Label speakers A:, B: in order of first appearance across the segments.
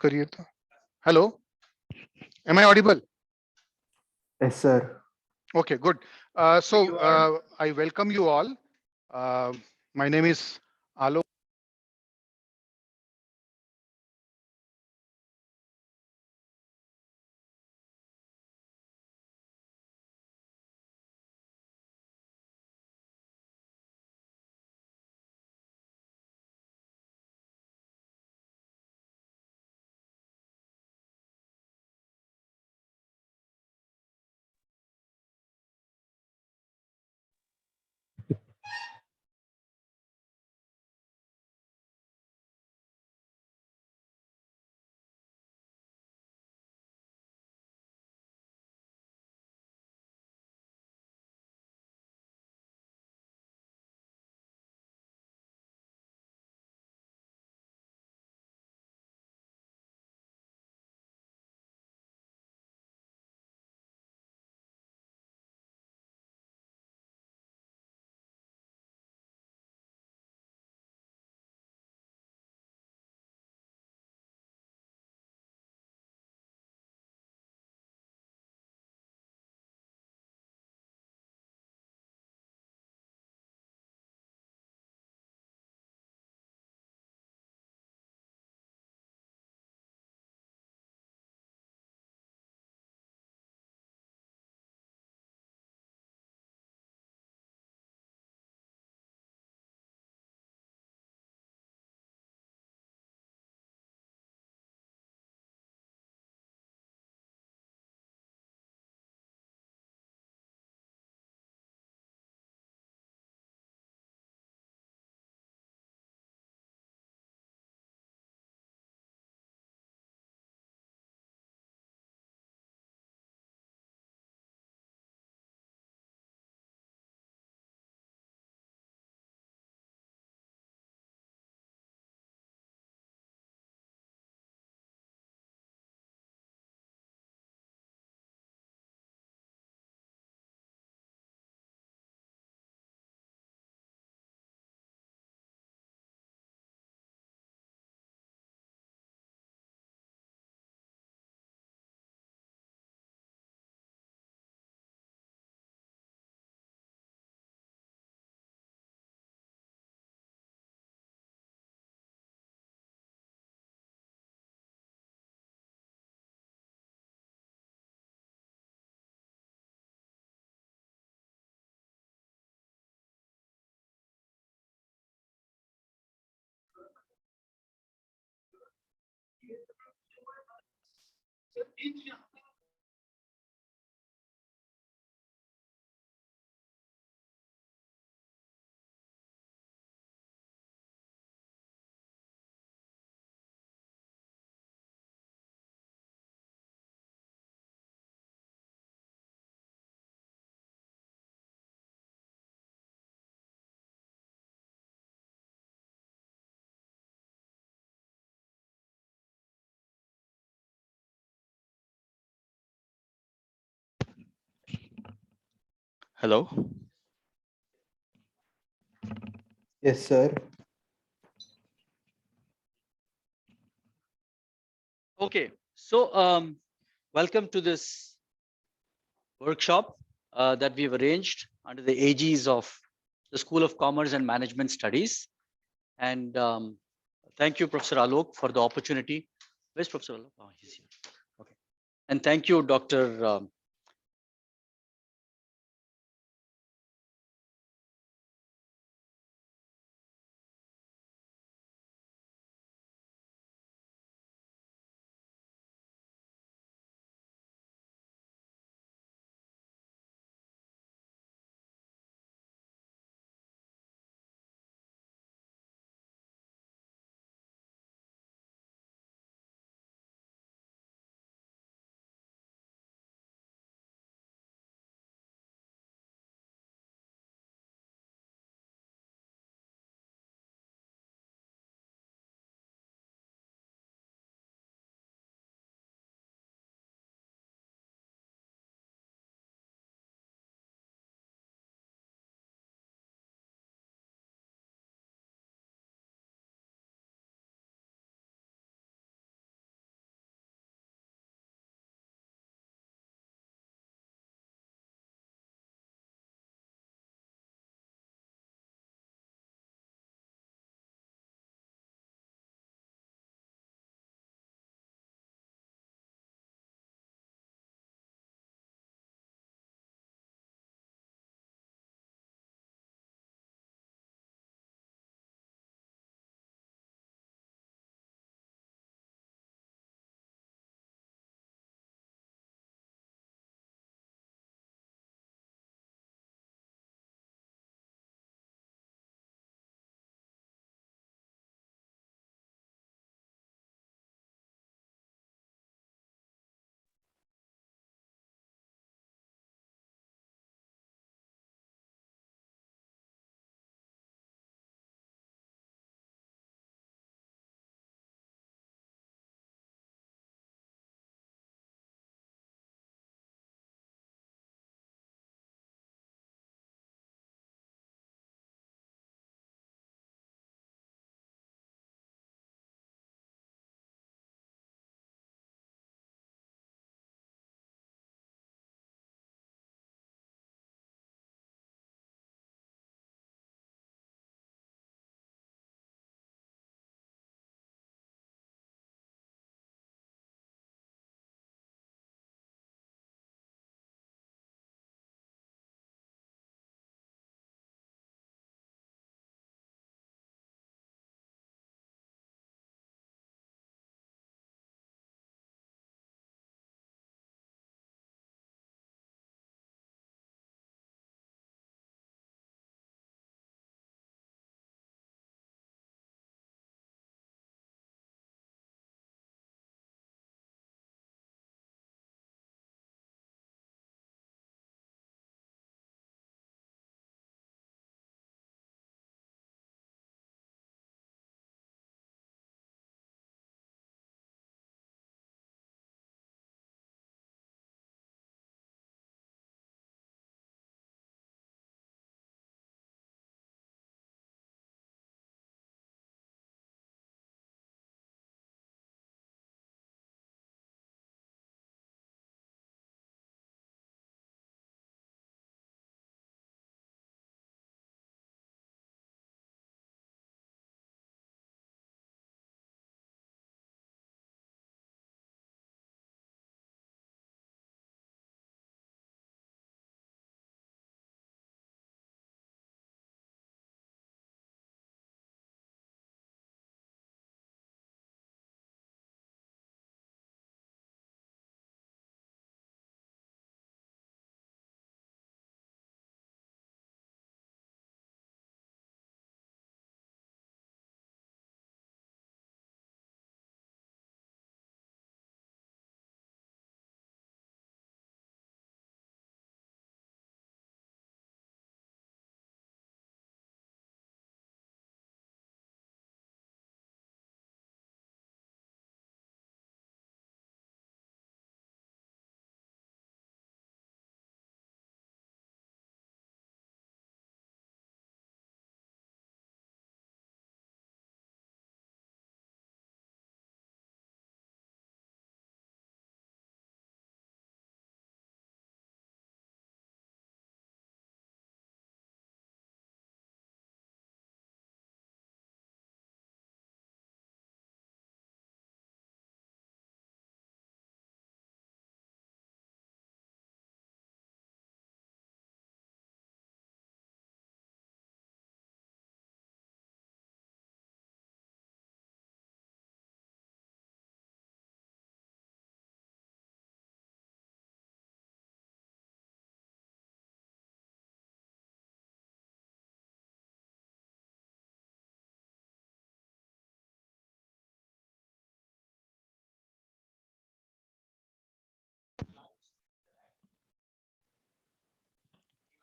A: करिए तो. Hello, am I audible?
B: Yes, sir.
A: Okay, good. I welcome you all. My name is Alok.
C: Hello.
B: Yes, sir.
C: Okay, so welcome to this workshop that we've arranged under the aegis of the School of Commerce and Management Studies. And thank you, Professor Alok, for the opportunity. Where's Professor Alok? Oh, he's here. Okay. And thank you, Dr.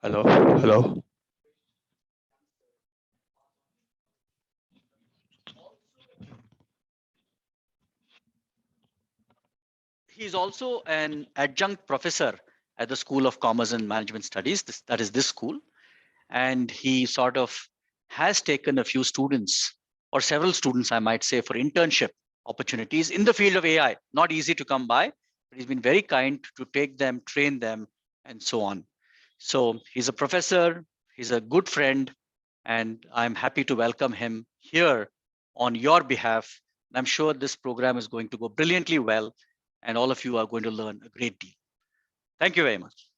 D: Hello, hello.
C: He's also an adjunct professor at the School of Commerce and Management Studies. That is this school. And he sort of has taken a few students, or several students, I might say, for internship opportunities in the field of AI. Not easy to come by, but he's been very kind to take them, train them, and so on. So he's a professor, he's a good friend, and I'm happy to welcome him here on your behalf. I'm sure this program is going to go brilliantly well, and all of you are going to learn a great deal. Thank you very much.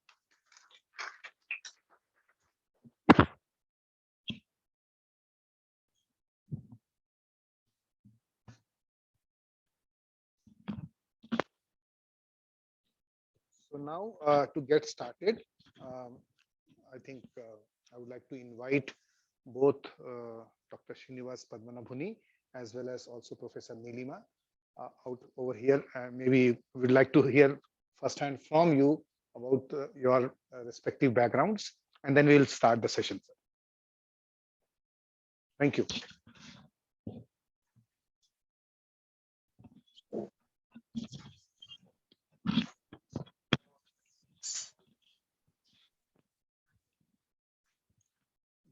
A: So now to get started, I think I would like to invite both Dr. Srinivas Padmanabhuni as well as also Professor Nilima out over here. Maybe we'd like to hear firsthand from you about your respective backgrounds, and then we'll start the session. Thank you.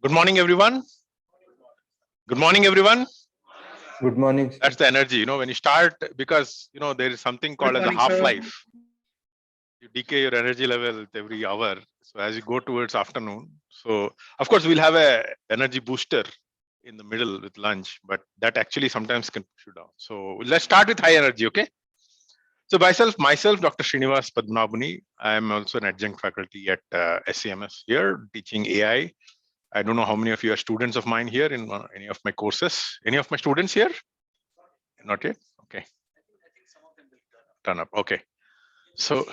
D: Good morning, everyone. Good morning, everyone.
B: Good morning, sir.
D: That's the energy, you know, when you start, because, you know, there is something called as a half-life. You decay your energy level with every hour. So as you go towards afternoon, so of course we'll have a energy booster in the middle with lunch, but that actually sometimes can push you down. So let's start with high energy, okay? So myself, Dr. Srinivas Padmanabhuni, I am also an adjunct faculty at SCMS here, teaching AI. I don't know how many of you are students of mine here in any of my courses. Any of my students here? Not yet? Okay. I think some of them will turn up. Okay. So,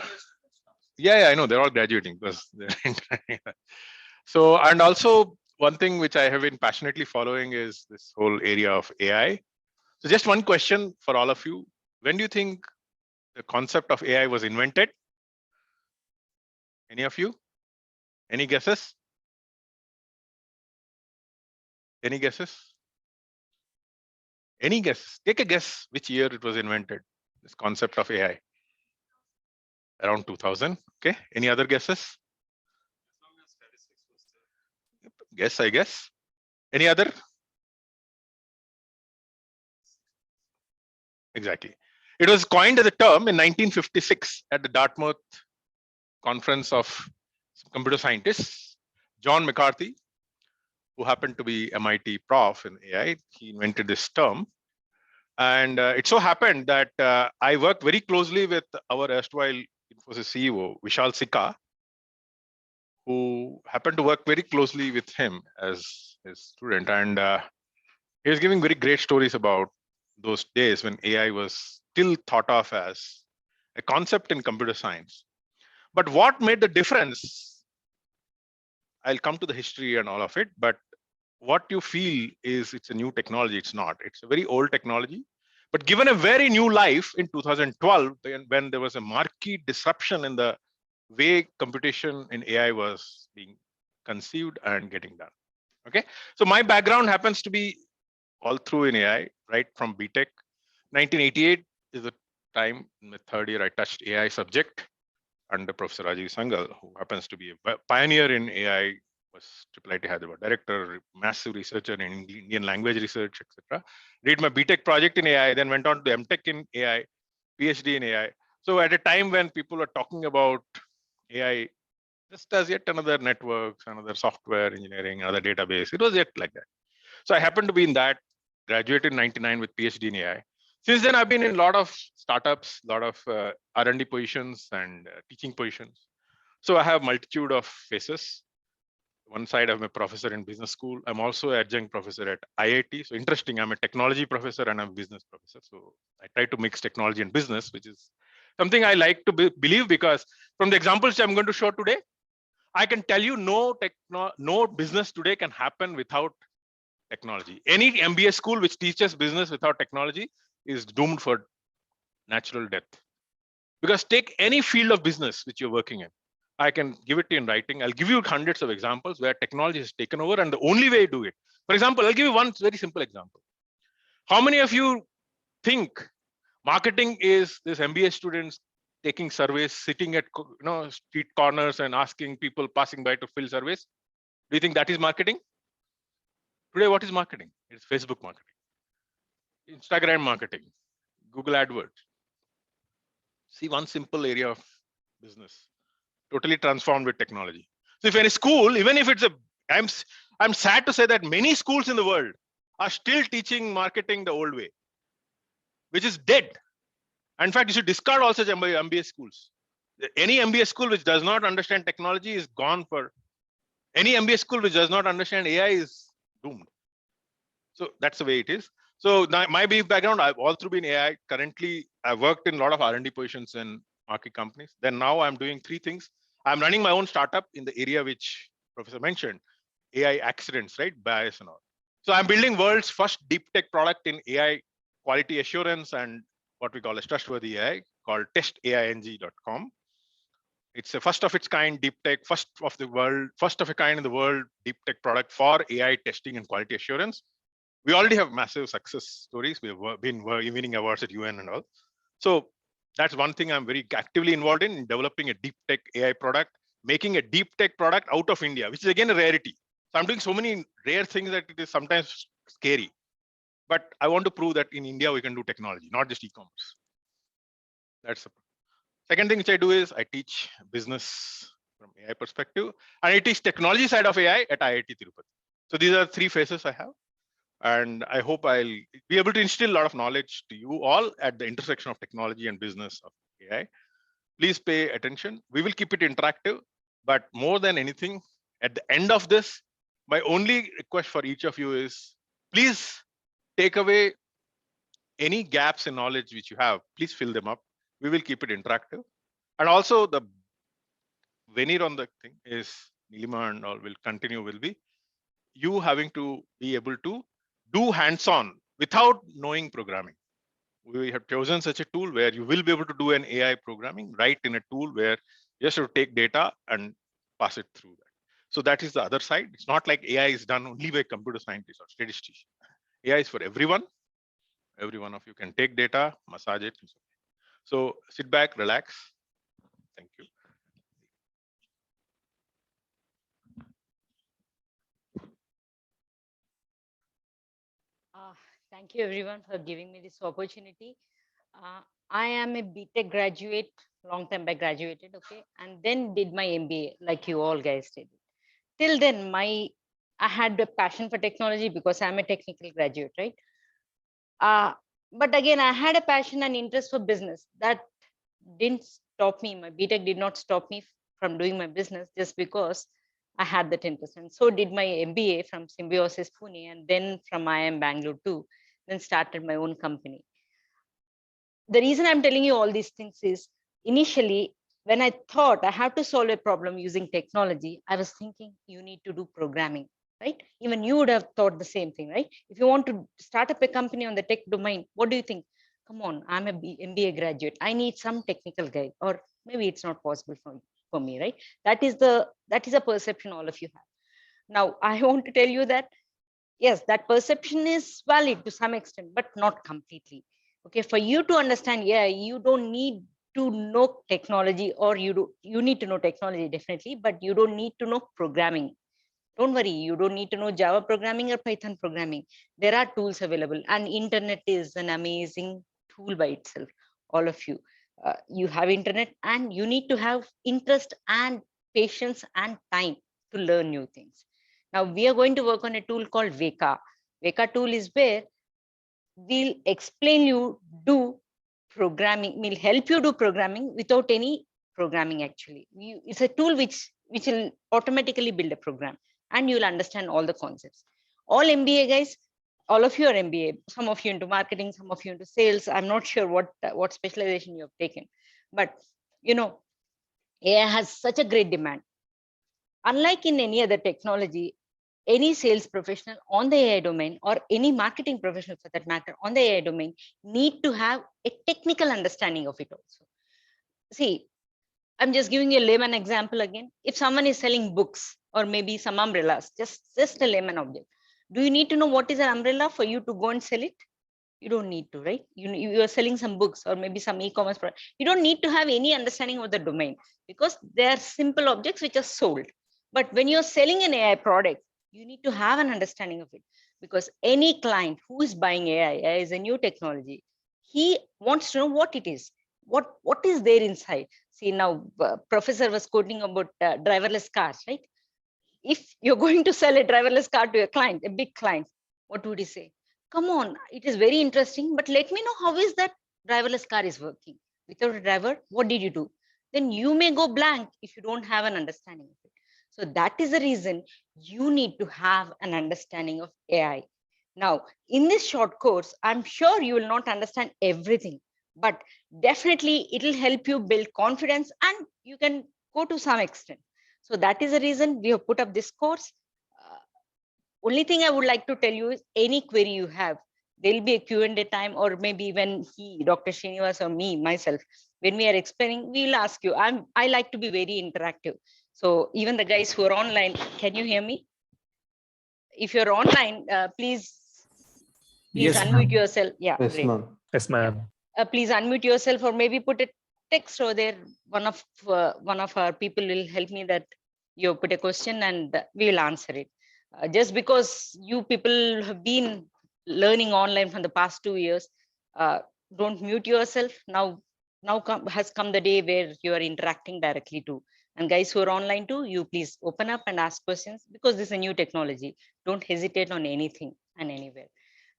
D: yeah, I know they're all graduating because they're so, and also one thing which I have been passionately following is this whole area of AI. So just one question for all of you. When do you think the concept of AI was invented? Any of you? Any guesses? Any guesses? Any guess? Take a guess which year it was invented, this concept of AI. Around 2000. Okay. Any other guesses? Guess, I guess. Any other? Exactly. It was coined as a term in 1956 at the Dartmouth Conference of Computer Scientists. John McCarthy, who happened to be MIT prof in AI, he invented this term. And it so happened that I worked very closely with our erstwhile Infosys CEO, Vishal Sikka, who happened to work very closely with him as his student. And he was giving very great stories about those days when AI was still thought of as a concept in computer science. But what made the difference? I'll come to the history and all of it, but what you feel is it's a new technology. It's not. It's a very old technology, but given a very new life in 2012, when there was a marquee disruption in the way computation in AI was being conceived and getting done. Okay, so my background happens to be all through in AI, right from BTech. 1988 is the time in the third year I touched AI subject under Professor Rajiv Sangal, who happens to be a pioneer in AI, was IIIT Hyderabad director, massive researcher in Indian language research, etc. Did my BTech project in AI, then went on to MTech in AI, PhD in AI. So at a time when people are talking about AI just as yet another networks, another software engineering, another database, it was yet like that. So I happened to be in that, graduated in 99 with PhD in AI. Since then, I've been in a lot of startups, a lot of R&D positions and teaching positions. So I have multitude of faces. One side, I'm a professor in business school. I'm also an adjunct professor at IIT. So interesting, I'm a technology professor and I'm a business professor. So I try to mix technology and business, which is something I like to believe, because from the examples I'm going to show today, I can tell you no business today can happen without technology. Any MBA school which teaches business without technology is doomed for natural death. Because take any field of business which you're working in. I can give it to you in writing. I'll give you hundreds of examples where technology has taken over and the only way to do it. For example, I'll give you one very simple example. How many of you think marketing is this MBA students taking surveys, sitting at street corners and asking people passing by to fill surveys? Do you think that is marketing? Today, what is marketing? It's Facebook marketing, Instagram marketing, Google AdWords. See one simple area of business, totally transformed with technology. So if you're in a school, even if it's I'm sad to say that many schools in the world are still teaching marketing the old way, which is dead. In fact, you should discard also MBA schools. Any MBA school which does not understand technology is gone for. Any MBA school which does not understand AI is doomed. So that's the way it is. So my brief background, I've all through been AI. Currently, I've worked in a lot of R&D positions in market companies. Then now I'm doing three things. I'm running my own startup in the area which Professor mentioned, AI accidents, right? Bias and all. So I'm building world's first deep tech product in AI quality assurance and what we call as trustworthy AI called testaing.com. It's a first of its kind deep tech, first of a kind in the world deep tech product for AI testing and quality assurance. We already have massive success stories. We've been winning awards at UN and all. So that's one thing I'm very actively involved in developing a deep tech AI product, making a deep tech product out of India, which is again a rarity. So I'm doing so many rare things that it is sometimes scary. But I want to prove that in India, we can do technology, not just e-commerce. That's the second thing which I do is I teach business from AI perspective, and I teach technology side of AI at IIT Tirupati. So these are three phases I have. And I hope I'll be able to instill a lot of knowledge to you all at the intersection of technology and business of AI. Please pay attention. We will keep it interactive, but more than anything, at the end of this, my only request for each of you is please take away any gaps in knowledge which you have. Please fill them up. We will keep it interactive. And also the veneer on the thing is Nilima and all will continue will be you having to be able to do hands-on without knowing programming. We have chosen such a tool where you will be able to do an AI programming right in a tool where you just have to take data and pass it through that. So that is the other side. It's not like AI is done only by computer scientists or statisticians. AI is for everyone. Every one of you can take data, massage it. So sit back, relax. Thank you.
E: Thank you everyone for giving me this opportunity. I am a BTech graduate, long time back graduated, okay, and then did my MBA like you all guys did. Till then, I had a passion for technology because I'm a technical graduate, right? But again, I had a passion and interest for business. That didn't stop me. My BTech did not stop me from doing my business just because I had that interest. And so did my MBA from Symbiosis Pune and then from IIM Bangalore too. Then started my own company. The reason I'm telling you all these things is initially when I thought I have to solve a problem using technology, I was thinking you need to do programming, right? Even you would have thought the same thing, right? If you want to start up a company on the tech domain, what do you think? Come on, I'm a MBA graduate. I need some technical guide, or maybe it's not possible for me, right? That is a perception all of you have. Now, I want to tell you that, yes, that perception is valid to some extent, but not completely. Okay, for you to understand, yeah, you don't need to know technology, or you need to know technology definitely, but you don't need to know programming. Don't worry, you don't need to know Java programming or Python programming. There are tools available, and internet is an amazing tool by itself. All of you, you have internet, and you need to have interest and patience and time to learn new things. Now we are going to work on a tool called Veka. Veka tool is where we'll explain you do programming, we'll help you do programming without any programming actually. It's a tool which will automatically build a program, and you'll understand all the concepts. All MBA guys, all of you are MBA, some of you into marketing, some of you into sales. I'm not sure what specialization you have taken, but you know, AI has such a great demand. Unlike in any other technology, any sales professional on the AI domain, or any marketing professional for that matter on the AI domain, need to have a technical understanding of it also. See, I'm just giving you a layman example again. If someone is selling books or maybe some umbrellas, just a layman object. Do you need to know what is an umbrella for you to go and sell it? You don't need to, right? You are selling some books or maybe some e-commerce product. You don't need to have any understanding of the domain because they are simple objects which are sold. But when you're selling an AI product, you need to have an understanding of it because any client who is buying AI is a new technology. He wants to know what it is, what is there inside. See, now professor was quoting about driverless cars, right? If you're going to sell a driverless car to a client, a big client, what would he say? Come on, it is very interesting, but let me know how is that driverless car is working. Without a driver, what did you do? Then you may go blank if you don't have an understanding of it. So that is the reason you need to have an understanding of AI. Now, in this short course, I'm sure you will not understand everything, but definitely it will help you build confidence and you can go to some extent. So that is the reason we have put up this course. Only thing I would like to tell you is any query you have, there'll be a Q&A time, or maybe when Dr. Srinivas or me, myself, when we are explaining, we'll ask you. I like to be very interactive. So even the guys who are online, can you hear me? If you're online, please
F: Yes,
E: unmute yourself. Yeah,
B: Yes,
E: great.
B: ma'am.
F: Yes, ma'am.
E: Please unmute yourself or maybe put a text over there. One of our people will help me that you put a question and we will answer it. Just because you people have been learning online from the past 2 years, don't mute yourself. Now has come the day where you are interacting directly too. And guys who are online too, you please open up and ask questions because this is a new technology. Don't hesitate on anything and anywhere.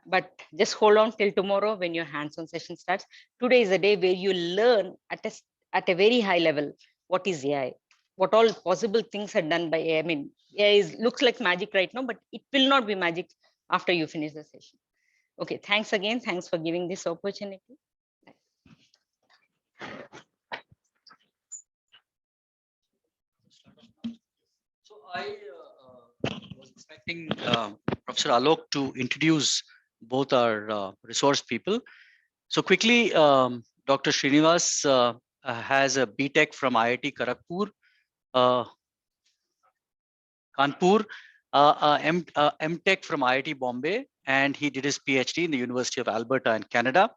E: But just hold on till tomorrow when your hands-on session starts. Today is a day where you learn at a very high level what is AI, what all possible things are done by AI. I mean, AI looks like magic right now, but it will not be magic after you finish the session. Okay, thanks again. Thanks for giving this opportunity.
C: So I was expecting Professor Alok to introduce both our resource people. So quickly, Dr. Srinivas has a BTech from IIT Kharagpur, Kanpur, MTech from IIT Bombay, and he did his PhD in the University of Alberta in Canada,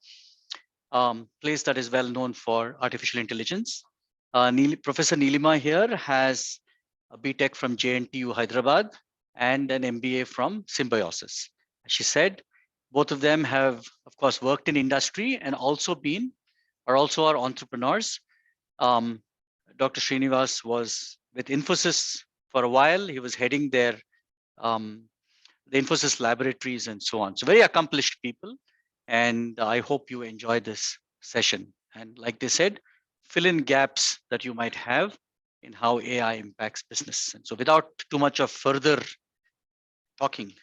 C: place that is well known for artificial intelligence. Professor Nilima here has a BTech from JNTU Hyderabad and an MBA from Symbiosis. As she said, both of them have, of course, worked in industry and also are entrepreneurs. Dr. Srinivas was with Infosys for a while. He was heading their the Infosys laboratories and so on. So very accomplished people. And I hope you enjoy this session. And like they said, fill in gaps that you might have in how AI impacts business. And so without too much of further talking,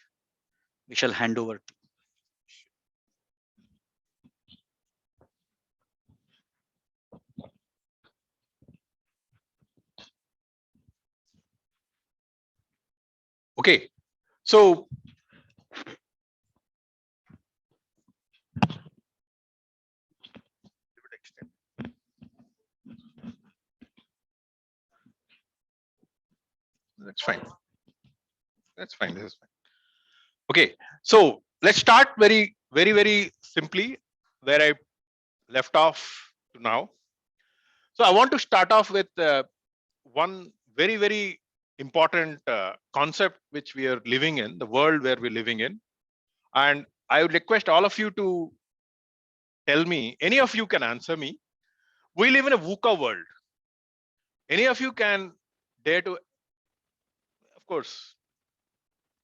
C: we shall hand over to.
D: Okay, so that's fine. That's fine. This is fine. Okay, so let's start very simply where I left off to now. So I want to start off with one very important concept which we are living in, the world where we're living in. And I would request all of you to tell me, any of you can answer me. We live in a VUCA world. Any of you can dare to, of course,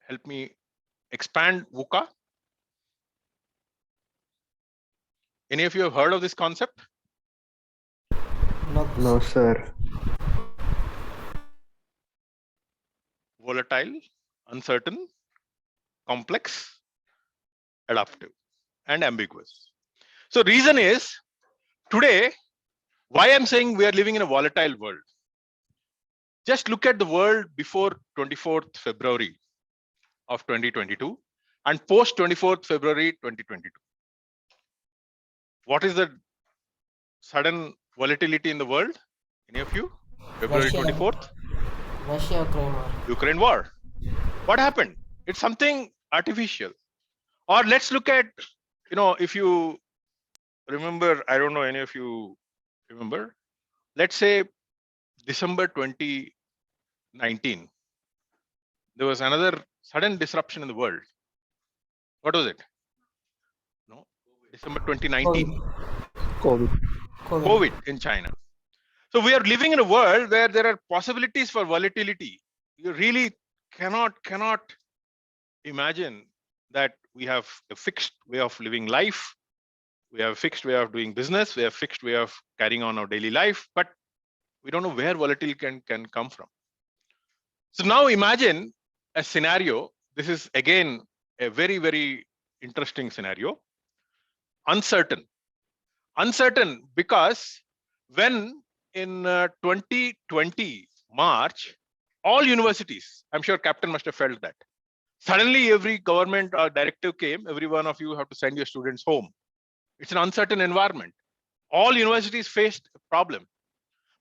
D: help me expand VUCA? Any of you have heard of this concept?
B: No, sir.
D: Volatile, uncertain, complex, adaptive, and ambiguous. So reason is, today, why I'm saying we are living in a volatile world. Just look at the world before 24th February of 2022 and post 24th February 2022. What is the sudden volatility in the world? Any of you? February
F: Russia.
D: 24th,
F: Russia-Ukraine war.
D: Ukraine war. What happened? It's something artificial. Or let's look at, if you remember, I don't know any of you remember, let's say December 2019, there was another sudden disruption in the world. What was it? No, December 2019,
B: COVID.
D: COVID in China. So we are living in a world where there are possibilities for volatility. You really cannot imagine that we have a fixed way of living life. We have a fixed way of doing business. We have a fixed way of carrying on our daily life, but we don't know where volatility can come from. So now imagine a scenario. This is again a very, very interesting scenario. Uncertain because when in 2020 March, all universities, I'm sure Captain must have felt that. Suddenly every government directive came, every one of you have to send your students home. It's an uncertain environment. All universities faced a problem.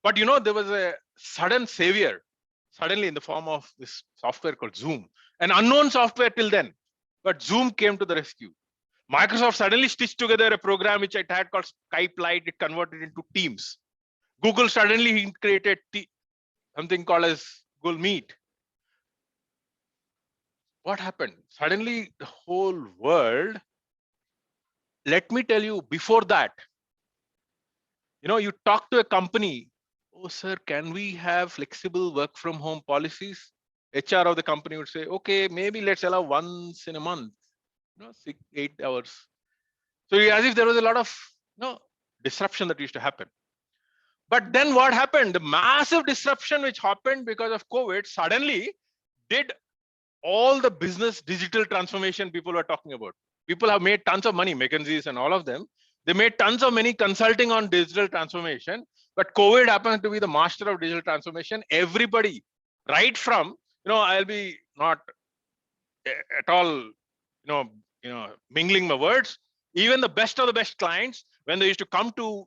D: But there was a sudden savior, suddenly in the form of this software called Zoom, an unknown software till then, but Zoom came to the rescue. Microsoft suddenly stitched together a program which it had called Skype Lite, it converted into Teams. Google suddenly created something called as Google Meet. What happened? Suddenly the whole world, let me tell you, before that, you talk to a company, oh sir, can we have flexible work from home policies? HR of the company would say, okay, maybe let's allow once in a month, 8 hours. So as if there was a lot of disruption that used to happen. But then what happened? The massive disruption which happened because of COVID suddenly did all the business digital transformation people were talking about. People have made tons of money, McKinsey's and all of them. They made tons of money consulting on digital transformation, but COVID happened to be the master of digital transformation. Everybody, right from, I'll be not at all, mingling my words. Even the best of the best clients, when they used to come to,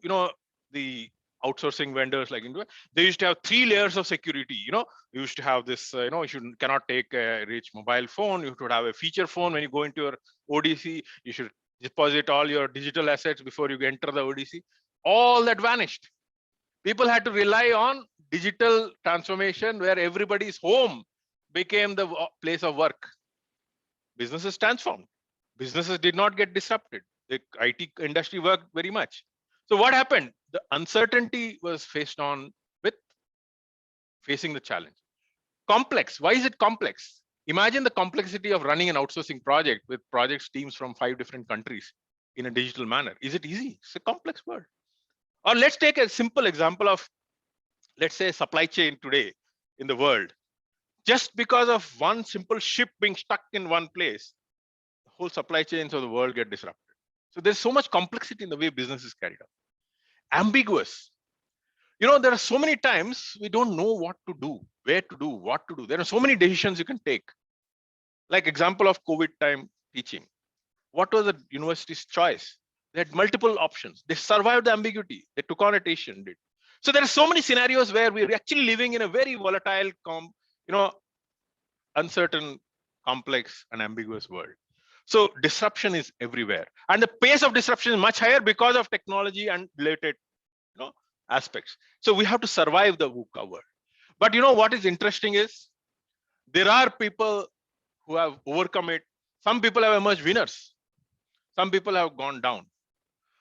D: the outsourcing vendors like India, they used to have 3 layers of security. You used to have this, you cannot take a rich mobile phone. You should have a feature phone when you go into your ODC. You should deposit all your digital assets before you enter the ODC. All that vanished. People had to rely on digital transformation where everybody's home became the place of work. Businesses transformed. Businesses did not get disrupted. The IT industry worked very much. So what happened? The uncertainty was faced on with facing the challenge. Complex. Why is it complex? Imagine the complexity of running an outsourcing project with projects teams from 5 different countries in a digital manner. Is it easy? It's a complex world. Or let's take a simple example of, let's say, supply chain today in the world. Just because of one simple ship being stuck in one place, the whole supply chains of the world get disrupted. So there's so much complexity in the way business is carried out. Ambiguous. There are so many times we don't know what to do, where to do, what to do. There are so many decisions you can take. Like example of COVID time teaching. What was the university's choice? They had multiple options. They survived the ambiguity. They took on a tuition. So there are so many scenarios where we're actually living in a very volatile, uncertain, complex, and ambiguous world. So disruption is everywhere, and the pace of disruption is much higher because of technology and related, aspects. So we have to survive the VUCA world. But what is interesting is there are people who have overcome it. Some people have emerged winners. Some people have gone down.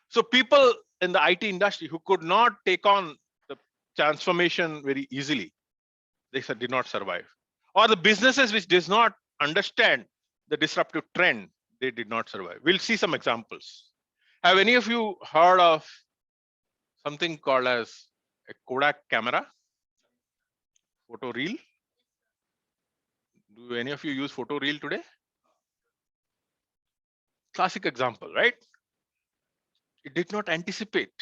D: So people in the IT industry who could not take on the transformation very easily, they did not survive. Or the businesses which does not understand the disruptive trend, they did not survive. We'll see some examples. Have any of you heard of something called as a Kodak camera? Photo reel? Do any of you use photo reel today? Classic example, right? It did not anticipate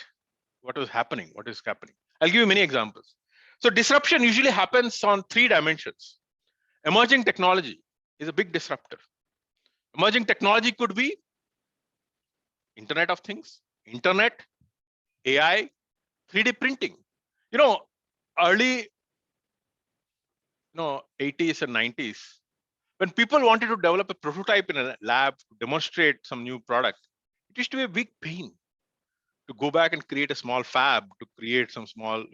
D: what was happening, what is happening. I'll give you many examples. So disruption usually happens on 3 dimensions. Emerging technology is a big disruptor. Emerging technology could be Internet of Things, Internet, AI, 3D printing. early 80s and 90s, when people wanted to develop a prototype in a lab to demonstrate some new product, it used to be a big pain to go back and create a small fab to create some small,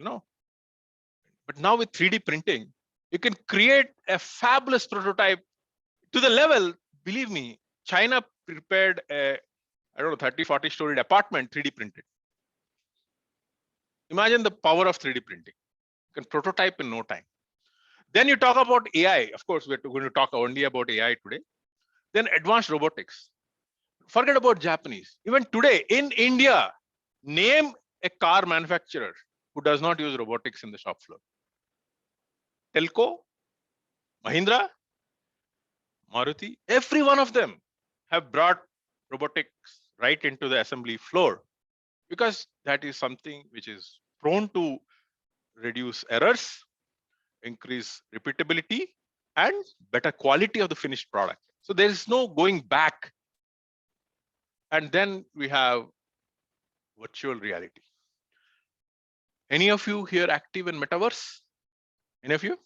D: But now with 3D printing, you can create a fabulous prototype to the level, believe me, China prepared a, 30, 40 storied apartment 3D printed. Imagine the power of 3D printing. You can prototype in no time. Then you talk about AI. Of course, we're going to talk only about AI today. Then advanced robotics. Forget about Japanese. Even today in India, name a car manufacturer who does not use robotics in the shop floor. Telco, Mahindra, Maruti, every one of them have brought robotics right into the assembly floor because that is something which is prone to reduce errors, increase repeatability, and better quality of the finished product. So there is no going back. And then we have virtual reality. Any of you here active in metaverse? Any of you?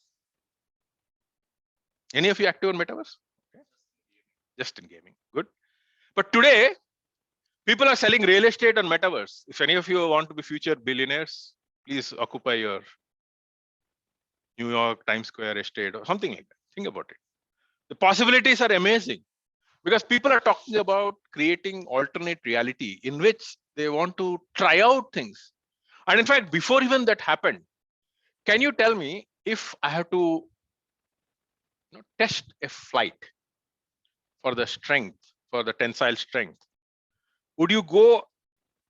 D: Any of you active in metaverse? Okay. Just in gaming. Good. But today, people are selling real estate on metaverse. If any of you want to be future billionaires, please occupy your New York Times Square estate or something like that. Think about it. The possibilities are amazing because people are talking about creating alternate reality in which they want to try out things. And in fact, before even that happened, can you tell me if I have to test a flight for the strength, for the tensile strength, would you go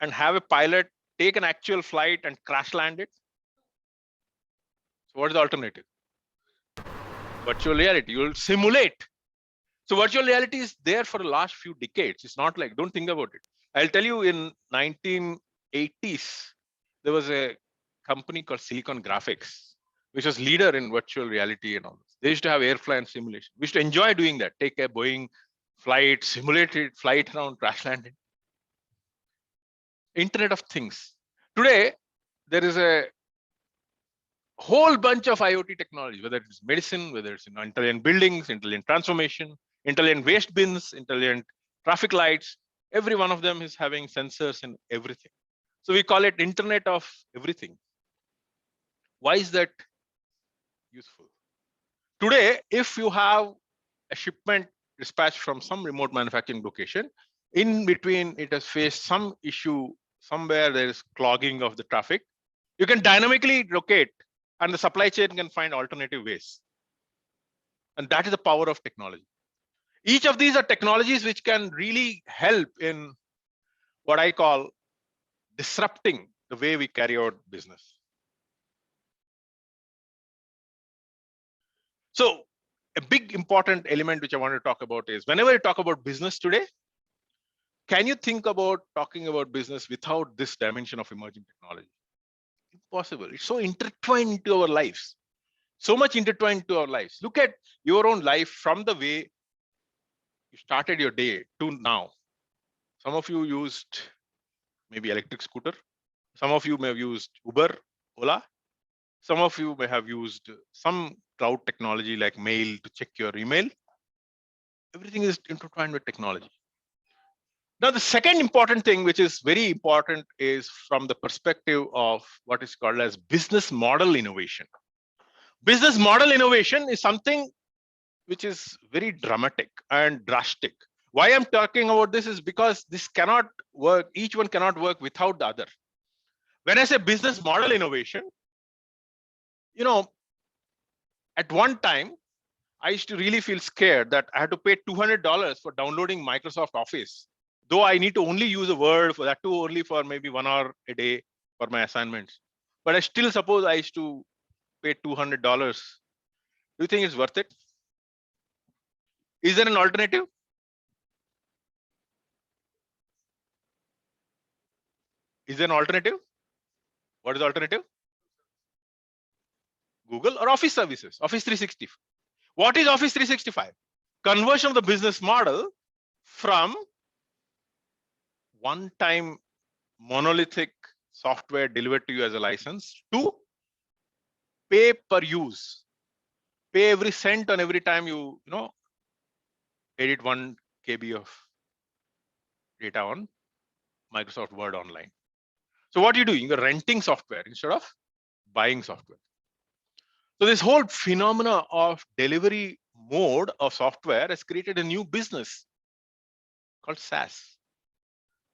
D: and have a pilot take an actual flight and crash land it? So what is the alternative? Virtual reality, you'll simulate. So virtual reality is there for the last few decades. It's not like, don't think about it. I'll tell you, in 1980s, there was a company called Silicon Graphics, which was leader in virtual reality and all this. They used to have airplane simulation. We used to enjoy doing that. Take a Boeing flight, simulated flight around, crash landing. Internet of Things. Today, there is a whole bunch of IoT technology, whether it's medicine, whether it's intelligent buildings, intelligent transformation, intelligent waste bins, intelligent traffic lights. Every one of them is having sensors and everything. So we call it Internet of Everything. Why is that useful? Today, if you have a shipment dispatched from some remote manufacturing location, in between it has faced some issue, somewhere there is clogging of the traffic, you can dynamically locate and the supply chain can find alternative ways. And that is the power of technology. Each of these are technologies which can really help in what I call disrupting the way we carry out business. So a big important element which I want to talk about is whenever you talk about business today, can you think about talking about business without this dimension of emerging technology? Impossible. It's so intertwined into our lives. So much intertwined to our lives. Look at your own life from the way you started your day to now. Some of you used maybe electric scooter. Some of you may have used Uber, Ola. Some of you may have used some cloud technology like mail to check your email. Everything is intertwined with technology. Now, the second important thing, which is very important, is from the perspective of what is called as business model innovation. Business model innovation is something which is very dramatic and drastic. Why I'm talking about this is because this cannot work. Each one cannot work without the other. When I say business model innovation, at one time, I used to really feel scared that I had to pay $200 for downloading Microsoft Office, though I need to only use a Word for that too, only for maybe 1 hour a day for my assignments. But I still suppose I used to pay $200. Do you think it's worth it? Is there an alternative? Is there an alternative? What is the alternative? Google or Office services, Office 365. What is Office 365? Conversion of the business model from one-time monolithic software delivered to you as a license to pay per use, pay every cent on every time you edit 1 KB of data on Microsoft Word Online. So what are you doing? You're renting software instead of buying software. So this whole phenomena of delivery mode of software has created a new business called SaaS.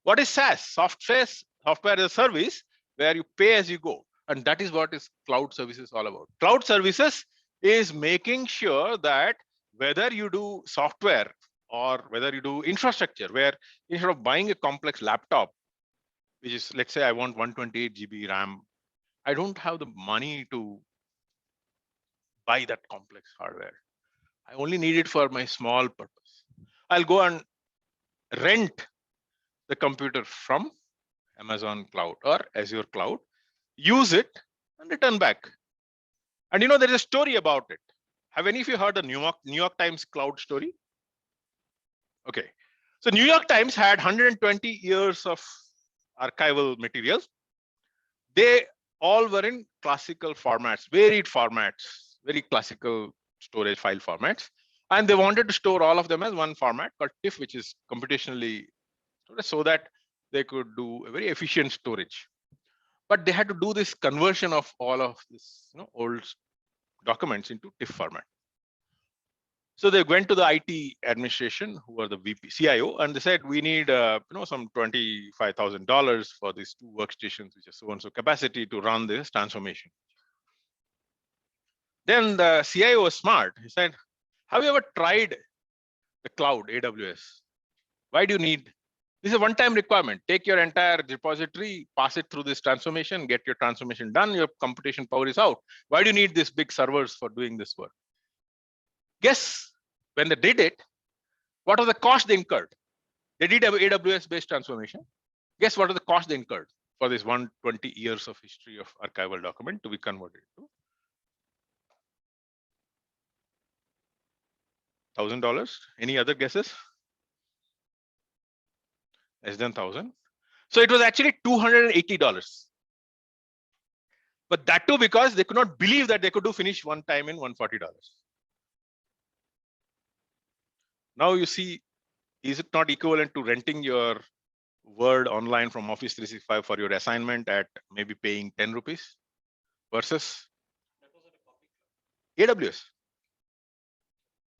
D: What is SaaS? Software as a service where you pay as you go. And that is what is cloud services all about. Cloud services is making sure that whether you do software or whether you do infrastructure, where instead of buying a complex laptop, which is, let's say I want 128 GB RAM, I don't have the money to buy that complex hardware. I only need it for my small purpose. I'll go and rent the computer from Amazon Cloud or Azure Cloud, use it and return back. And there's a story about it. Have any of you heard the New York Times cloud story? Okay. So New York Times had 120 years of archival materials. They all were in classical formats, varied formats, very classical storage file formats. And they wanted to store all of them as one format called TIFF, which is computationally storage, so that they could do a very efficient storage. But they had to do this conversion of all of this old documents into TIFF format. So they went to the IT administration, who were the VP, CIO, and they said, we need some $25,000 for these 2 workstations, which is so and so capacity to run this transformation. Then the CIO was smart. He said, have you ever tried the cloud, AWS? Why do you need? This is a one-time requirement. Take your entire repository, pass it through this transformation, get your transformation done, your computation power is out. Why do you need these big servers for doing this work? Guess when they did it, what was the cost they incurred? They did have AWS-based transformation. Guess what are the costs they incurred for this 120 years of history of archival document to be converted to? $1,000. Any other guesses? Less than 1,000. So it was actually $280. But that too because they could not believe that they could do finish one time in $140. Now you see, is it not equivalent to renting your Word online from Office 365 for your assignment at maybe paying 10 rupees versus AWS?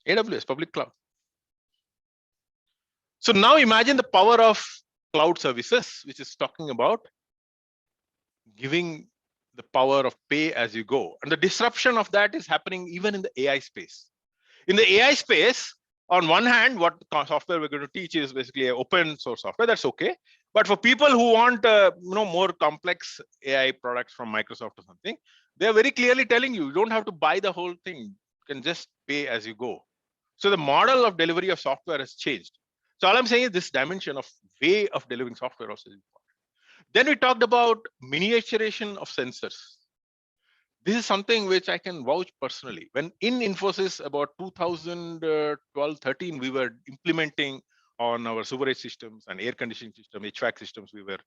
D: AWS, public cloud. So now imagine the power of cloud services, which is talking about giving the power of pay as you go. And the disruption of that is happening even in the AI space. In the AI space, on one hand, what software we're going to teach is basically an open source software. That's okay. But for people who want more complex AI products from Microsoft or something, they're very clearly telling you, you don't have to buy the whole thing. You can just pay as you go. So the model of delivery of software has changed. So all I'm saying is this dimension of way of delivering software also is important. Then we talked about miniaturization of sensors. This is something which I can vouch personally. When in Infosys about 2012-13, we were implementing on our sewerage systems and air conditioning system, HVAC systems, we were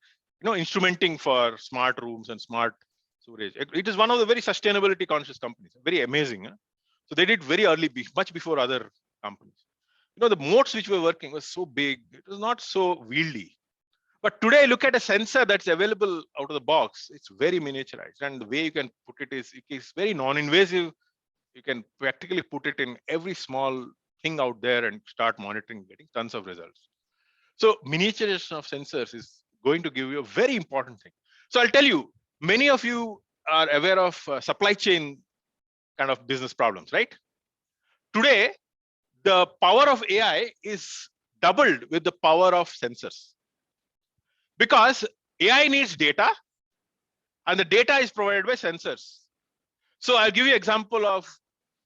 D: instrumenting for smart rooms and smart sewerage. It is one of the very sustainability conscious companies, very amazing. Huh? So they did very early, much before other companies. The modes which we were working was so big, it was not so wieldy. But today, look at a sensor that's available out of the box. It's very miniaturized. And the way you can put it is very non-invasive. You can practically put it in every small thing out there and start monitoring, getting tons of results. So miniaturization of sensors is going to give you a very important thing. So I'll tell you, many of you are aware of supply chain kind of business problems, right? Today, the power of AI is doubled with the power of sensors. Because AI needs data and the data is provided by sensors. So I'll give you an example of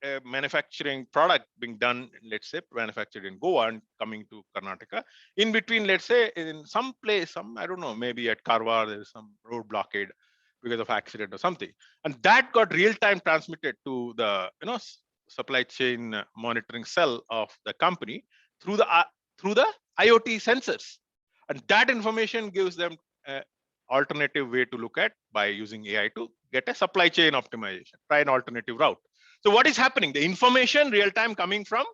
D: a manufacturing product being done, let's say, manufactured in Goa and coming to Karnataka. In between, let's say, in some place, I don't know, maybe at Karwar, there's some road blockade because of accident or something. And that got real-time transmitted to the supply chain monitoring cell of the company through the IoT sensors. And that information gives them an alternative way to look at by using AI to get a supply chain optimization, try an alternative route. So what is happening? The information real time coming from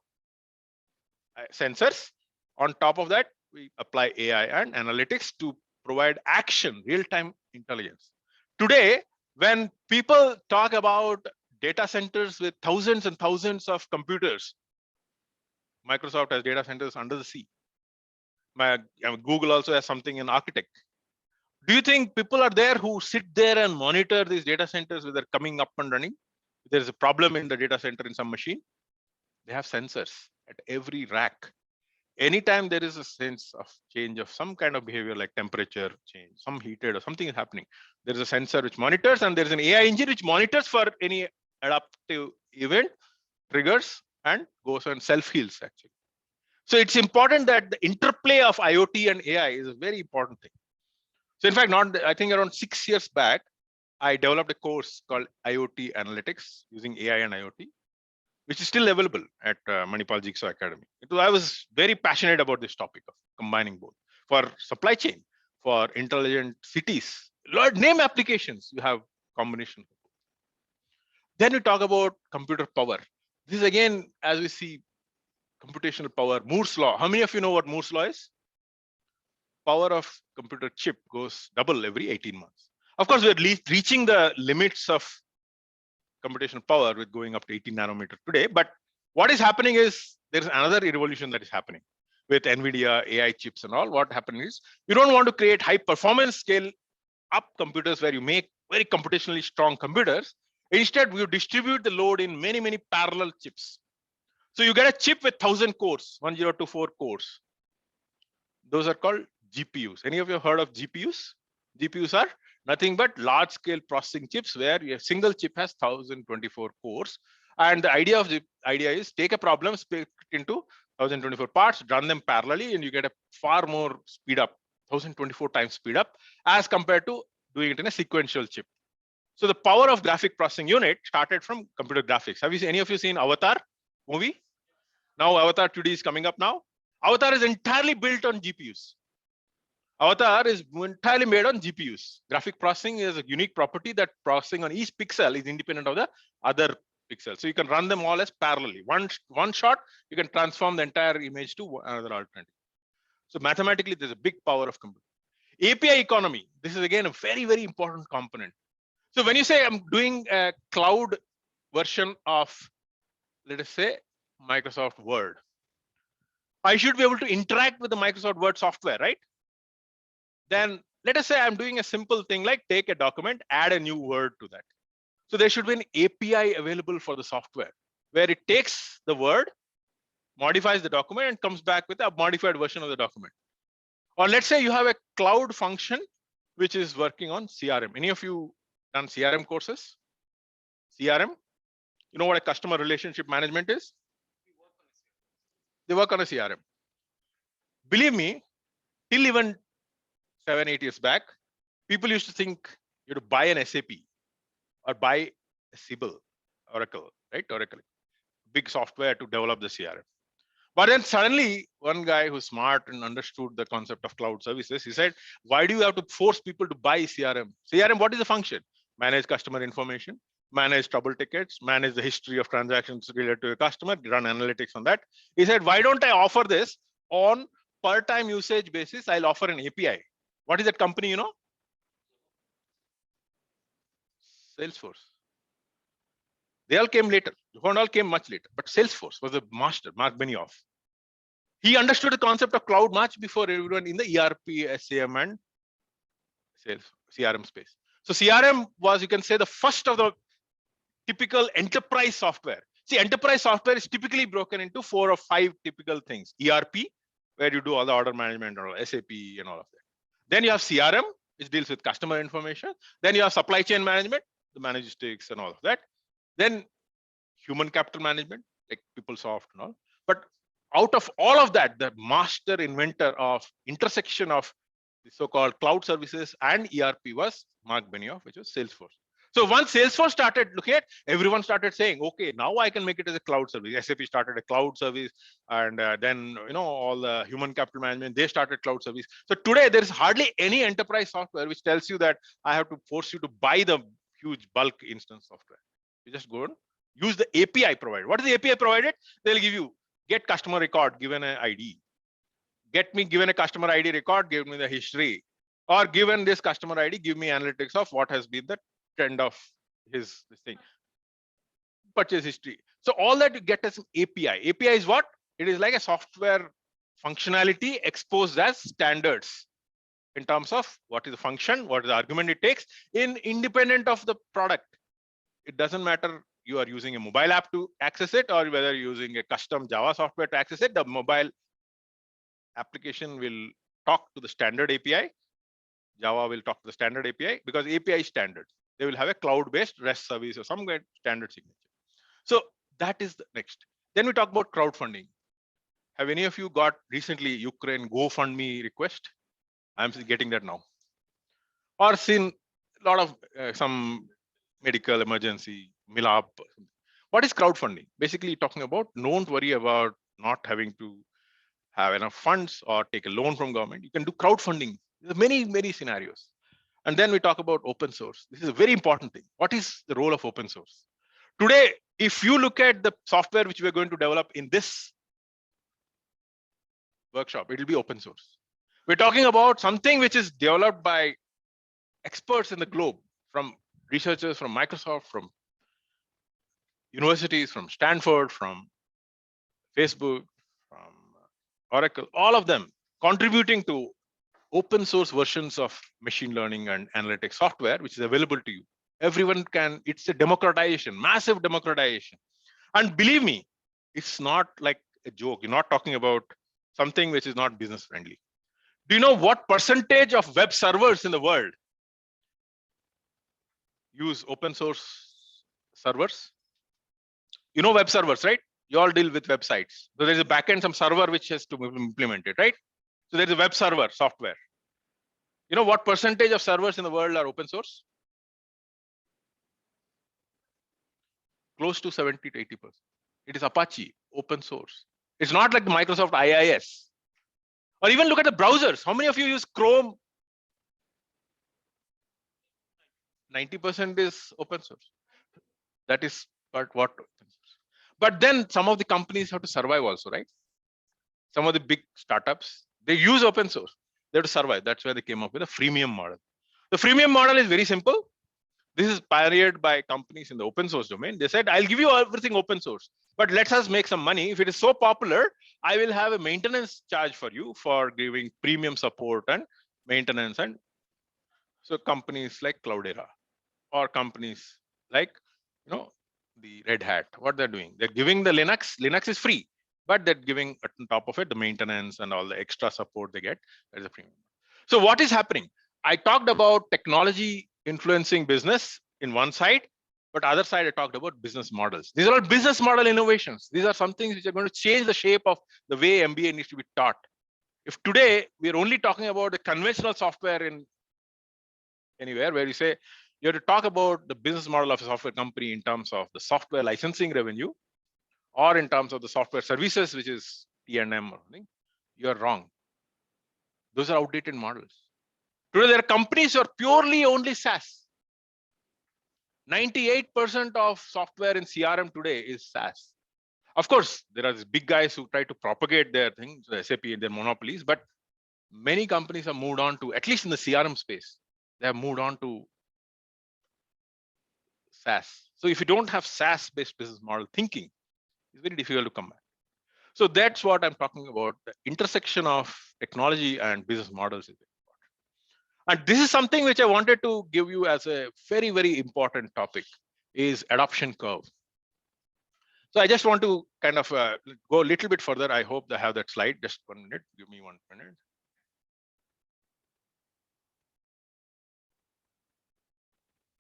D: sensors. On top of that, we apply AI and analytics to provide action, real time intelligence. Today, when people talk about data centers with thousands and thousands of computers, Microsoft has data centers under the sea. Google also has something in architect. Do you think people are there who sit there and monitor these data centers whether they're coming up and running? If there's a problem in the data center in some machine, they have sensors at every rack. Anytime there is a sense of change of some kind of behavior like temperature change, some heated or something is happening, there is a sensor which monitors, and there's an AI engine which monitors for any adaptive event, triggers, and goes and self-heals actually. So it's important that the interplay of IoT and AI is a very important thing. So in fact, I think around 6 years back, I developed a course called IoT Analytics using AI and IoT, which is still available at Manipal Jigsaw Academy. I was very passionate about this topic of combining both. For supply chain, for intelligent cities, name applications, you have combination. Then we talk about computer power. This is again, as we see, computational power, Moore's law. How many of you know what Moore's law is? Power of computer chip goes double every 18 months. Of course, we're reaching the limits of computational power with going up to 18 nanometer today. But what is happening is there's another revolution that is happening with NVIDIA, AI chips and all. What happened is you don't want to create high performance scale up computers where you make very computationally strong computers. Instead, you distribute the load in many, many parallel chips. So you get a chip with 1000 cores, 1024 cores. Those are called GPUs. Any of you heard of GPUs? GPUs are nothing but large scale processing chips where a single chip has 1024 cores. And the idea is take a problem, split it into 1024 parts, run them parallelly, and you get a far more speed up, 1024 times speed up, as compared to doing it in a sequential chip. So the power of graphic processing unit started from computer graphics. Have you seen, any of you seen Avatar movie? Now Avatar 2D is coming up now. Avatar is entirely built on GPUs. Avatar is entirely made on GPUs. Graphic processing is a unique property that processing on each pixel is independent of the other pixels. So you can run them all as parallelly. One shot, you can transform the entire image to another alternative. So mathematically, there's a big power of computing. API economy. This is again a very, very important component. So when you say I'm doing a cloud version of, let us say, Microsoft Word, I should be able to interact with the Microsoft Word software, right? Then let us say I'm doing a simple thing like take a document, add a new word to that. So there should be an API available for the software where it takes the word, modifies the document, and comes back with a modified version of the document. Or let's say you have a cloud function which is working on CRM. Any of you done CRM courses? CRM? You know what a customer relationship management is? They work on a CRM. Believe me, till even 7-8 years back, people used to think you had to buy an SAP or buy a Siebel, Oracle, right? Oracle, big software to develop the CRM. But then suddenly, one guy who's smart and understood the concept of cloud services, he said, why do you have to force people to buy CRM? CRM, what is the function? Manage customer information, manage trouble tickets, manage the history of transactions related to a customer, run analytics on that. He said, why don't I offer this on per time usage basis? I'll offer an API. What is that company, you know? Salesforce. They all came later. All came much later, but Salesforce was the master, Mark Benioff. He understood the concept of cloud much before everyone in the ERP, SAM, and sales CRM space. So CRM was, you can say, the first of the typical enterprise software. See, enterprise software is typically broken into 4 or 5 typical things. ERP, where you do all the order management, or SAP, and all of that. Then you have CRM, which deals with customer information. Then you have supply chain management, the logistics and all of that. Then human capital management, like PeopleSoft and all. But out of all of that, the master inventor of intersection of the so-called cloud services and ERP was Mark Benioff, which was Salesforce. So once Salesforce started looking at, everyone started saying, okay, now I can make it as a cloud service. SAP started a cloud service, and then all the human capital management, they started cloud service. So today there is hardly any enterprise software which tells you that I have to force you to buy the huge bulk instance software. You just go and use the API provided. What is the API provided? They'll give you get customer record given an ID. Get me given a customer ID record, give me the history. Or given this customer ID, give me analytics of what has been the trend of his this thing. Purchase history. So all that you get as an API. API is what? It is like a software functionality exposed as standards in terms of what is the function, what is the argument it takes independent of the product. It doesn't matter you are using a mobile app to access it or whether you're using a custom Java software to access it, the mobile application will talk to the standard API. Java will talk to the standard API because API is standard. They will have a cloud-based REST service or some kind of standard signature. So that is the next. Then we talk about crowdfunding. Have any of you got recently Ukraine GoFundMe request? I'm getting that now. Or seen a lot of some medical emergency, Milap. What is crowdfunding? Basically talking about don't worry about not having to have enough funds or take a loan from government. You can do crowdfunding. There are many, many scenarios. And then we talk about open source. This is a very important thing. What is the role of open source? Today, if you look at the software which we're going to develop in this workshop, it will be open source. We're talking about something which is developed by experts in the globe, from researchers from Microsoft, from universities, from Stanford, from Facebook, from Oracle, all of them contributing to open source versions of machine learning and analytics software, which is available to you. Everyone can, it's a democratization, massive democratization. And believe me, it's not like a joke. You're not talking about something which is not business friendly. Do you know what percentage of web servers in the world use open source servers? You know web servers, right? You all deal with websites. So there's a backend, some server which has to implement it, right? So there's a web server software. You know what percentage of servers in the world are open source? Close to 70 to 80%. It is Apache, open source. It's not like the Microsoft IIS. Or even look at the browsers. How many of you use Chrome? 90% is open source. That is what. But then some of the companies have to survive also, right? Some of the big startups, they use open source. They have to survive. That's why they came up with a freemium model. The freemium model is very simple. This is pioneered by companies in the open source domain. They said, I'll give you everything open source, but let us make some money. If it is so popular, I will have a maintenance charge for you for giving premium support and maintenance. And so companies like Cloudera or companies like, the Red Hat, what they're doing, they're giving the Linux is free, but they're giving on top of it the maintenance and all the extra support they get. That is a premium. So what is happening? I talked about technology influencing business in one side, but other side I talked about business models. These are all business model innovations. These are some things which are going to change the shape of the way MBA needs to be taught. If today we're only talking about the conventional software in anywhere where you say you have to talk about the business model of a software company in terms of the software licensing revenue or in terms of the software services, which is T&M or something, you're wrong. Those are outdated models. Today, there are companies who are purely only SaaS. 98% of software in CRM today is SaaS. Of course, there are these big guys who try to propagate their things, the SAP and their monopolies, but many companies have moved on to, at least in the CRM space, they have moved on to SaaS. So if you don't have SaaS-based business model thinking, it's very difficult to come back. So that's what I'm talking about. The intersection of technology and business models is important. And this is something which I wanted to give you as a very, very important topic is adoption curve. So I just want to kind of go a little bit further. I hope I have that slide. Just 1 minute. Give me 1 minute.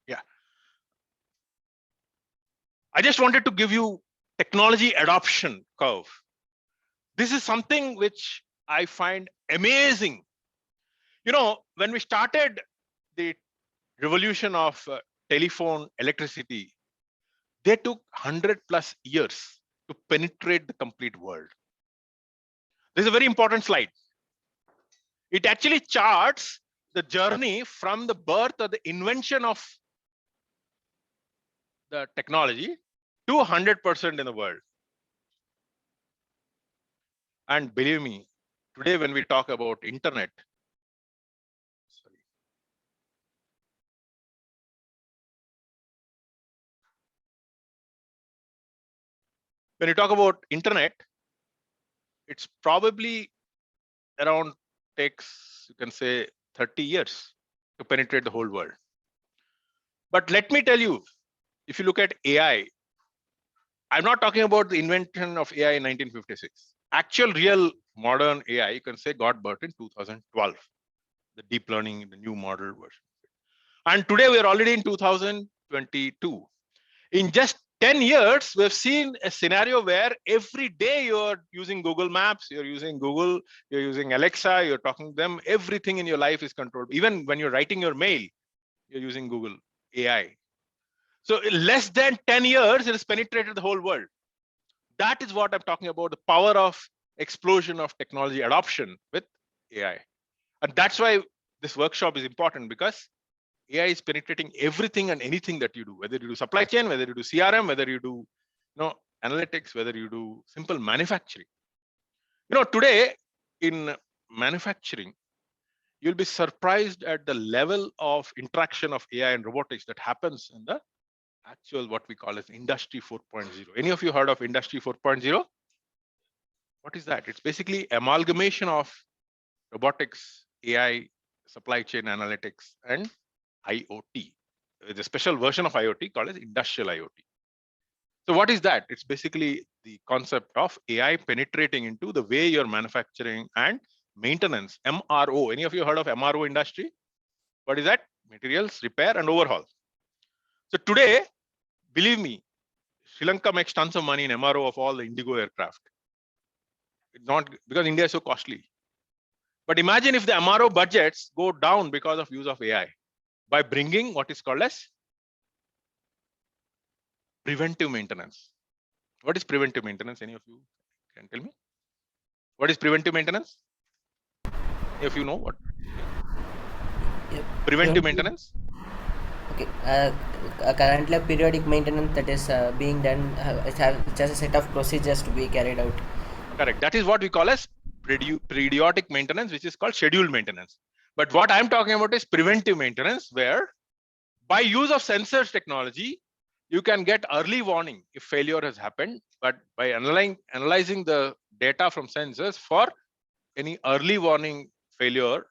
D: Yeah. I just wanted to give you technology adoption curve. This is something which I find amazing. When we started the revolution of telephone electricity, they took 100+ years to penetrate the complete world. This is a very important slide. It actually charts the journey from the birth or the invention of the technology to 100% in the world. And believe me, today when we talk about internet, sorry. When you talk about internet, it's probably around takes, you can say 30 years to penetrate the whole world. But let me tell you, if you look at AI, I'm not talking about the invention of AI in 1956. Actual real modern AI, you can say, got birth in 2012. The deep learning, the new model version. And today we are already in 2022. In just 10 years, we've seen a scenario where every day you're using Google Maps, you're using Google, you're using Alexa, you're talking to them, everything in your life is controlled. Even when you're writing your mail, you're using Google AI. So in less than 10 years, it has penetrated the whole world. That is what I'm talking about, the power of explosion of technology adoption with AI. And that's why this workshop is important, because AI is penetrating everything and anything that you do, whether you do supply chain, whether you do CRM, whether you do analytics, whether you do simple manufacturing. Today in manufacturing, you'll be surprised at the level of interaction of AI and robotics that happens in the actual what we call as industry 4.0. Any of you heard of industry 4.0? What is that? It's basically amalgamation of robotics, AI, supply chain analytics, and IoT. There's a special version of IoT called as industrial IoT. So what is that? It's basically the concept of AI penetrating into the way you're manufacturing and maintenance, MRO. Any of you heard of MRO industry? What is that? Materials, repair, and overhaul. So today, believe me, Sri Lanka makes tons of money in MRO of all the Indigo aircraft. It's not because India is so costly. But imagine if the MRO budgets go down because of use of AI by bringing what is called as preventive maintenance. What is preventive maintenance? Any of you can tell me? What is preventive maintenance? If you know what?
F: Yep.
D: Preventive maintenance?
F: Okay. Currently, a periodic maintenance that is being done, it has a set of procedures to be carried out.
D: Correct. That is what we call as periodic maintenance, which is called scheduled maintenance. But what I'm talking about is preventive maintenance, where by use of sensors technology, you can get early warning if failure has happened, but by analyzing the data from sensors for any early warning failure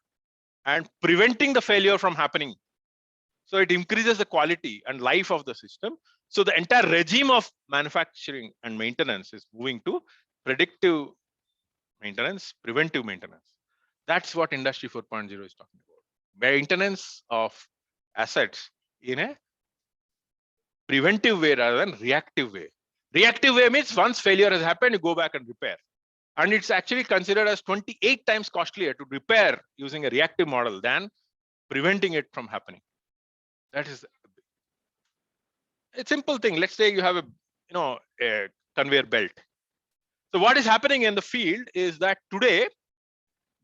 D: and preventing the failure from happening. So it increases the quality and life of the system. So the entire regime of manufacturing and maintenance is moving to predictive maintenance, preventive maintenance. That's what Industry 4.0 is talking about. Maintenance of assets in a preventive way rather than reactive way. Reactive way means once failure has happened, you go back and repair. And it's actually considered as 28 times costlier to repair using a reactive model than preventing it from happening. That is a simple thing. Let's say you have a conveyor belt. So what is happening in the field is that today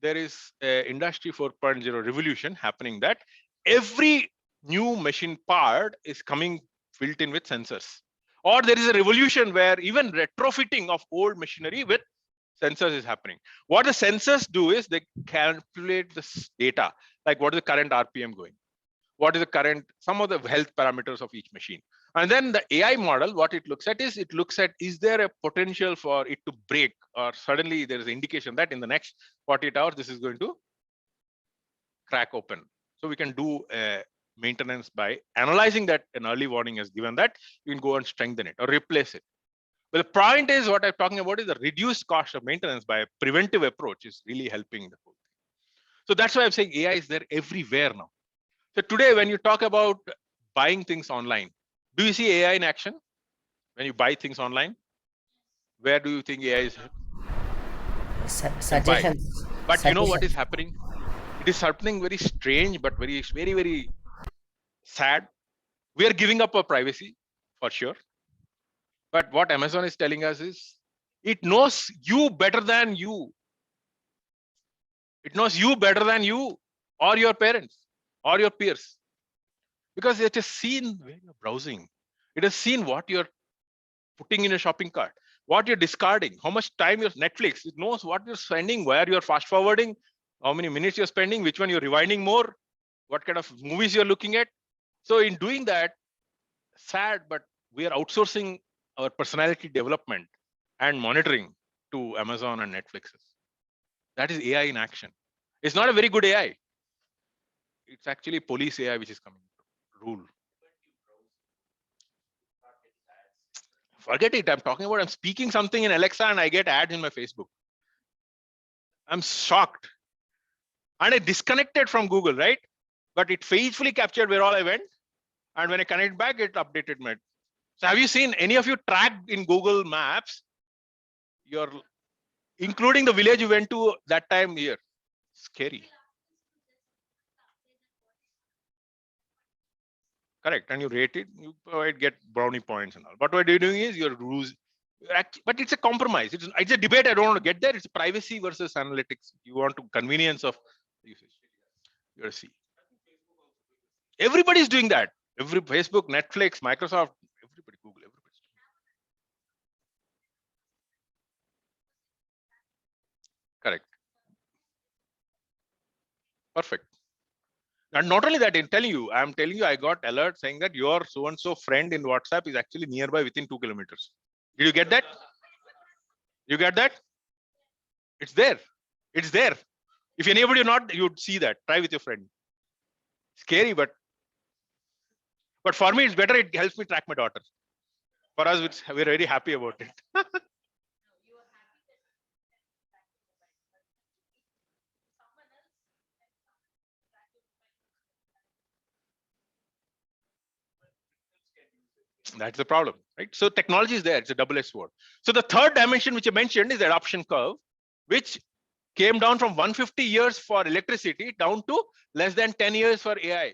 D: there is a Industry 4.0 revolution happening, that every new machine part is coming built in with sensors. Or there is a revolution where even retrofitting of old machinery with sensors is happening. What the sensors do is they calculate this data, like what is the current RPM going, what is the current, some of the health parameters of each machine. And then the AI model, what it looks at is there a potential for it to break, or suddenly there is an indication that in the next 48 hours, this is going to crack open. So we can do maintenance by analyzing that an early warning has given that, you can go and strengthen it or replace it. But the point is, what I'm talking about is the reduced cost of maintenance by a preventive approach is really helping the whole thing. So that's why I'm saying AI is there everywhere now. So today, when you talk about buying things online, do you see AI in action? When you buy things online, where do you think AI is?
F: Suggestions.
D: But you know what is happening? It is happening very strange, but very, very, very sad. We are giving up our privacy for sure. But what Amazon is telling us is it knows you better than you. It knows you better than you or your parents or your peers, because it is seen where you're browsing. It has seen what you're putting in a shopping cart, what you're discarding, how much time you're Netflix. It knows what you're spending, where you're fast forwarding, how many minutes you're spending, which one you're rewinding more, what kind of movies you're looking at. So in doing that, sad, but we are outsourcing our personality development and monitoring to Amazon and Netflix. That is AI in action. It's not a very good AI. It's actually police AI which is coming to rule. Forget it. I'm talking about, I'm speaking something in Alexa and I get ads in my Facebook. I'm shocked. And I disconnected from Google, right? But it faithfully captured where all I went. And when I connect back, it updated my. So have you seen any of you tracked in Google Maps? You're including the village you went to that time here. Scary. Correct. And you rate it, you provide, get brownie points and all. But what you're doing is you're losing. But it's a compromise. It's a debate. I don't want to get there. It's privacy versus analytics. You want to convenience of usage. You gotta see. Everybody's doing that. Every Facebook, Netflix, Microsoft, everybody, Google, everybody's doing it. Correct. Perfect. And not only that, I'm telling you, I got alert saying that your so-and-so friend in WhatsApp is actually nearby within 2 kilometers. Did you get that? You get that? It's there. It's there. If anybody or not, you'd see that. Try with your friend. Scary, but for me, it's better. It helps me track my daughter. For us, we're very happy about it. That's the problem, right? So technology is there. It's a double-edged sword. So the third dimension which I mentioned is the adoption curve, which came down from 150 years for electricity down to less than 10 years for AI.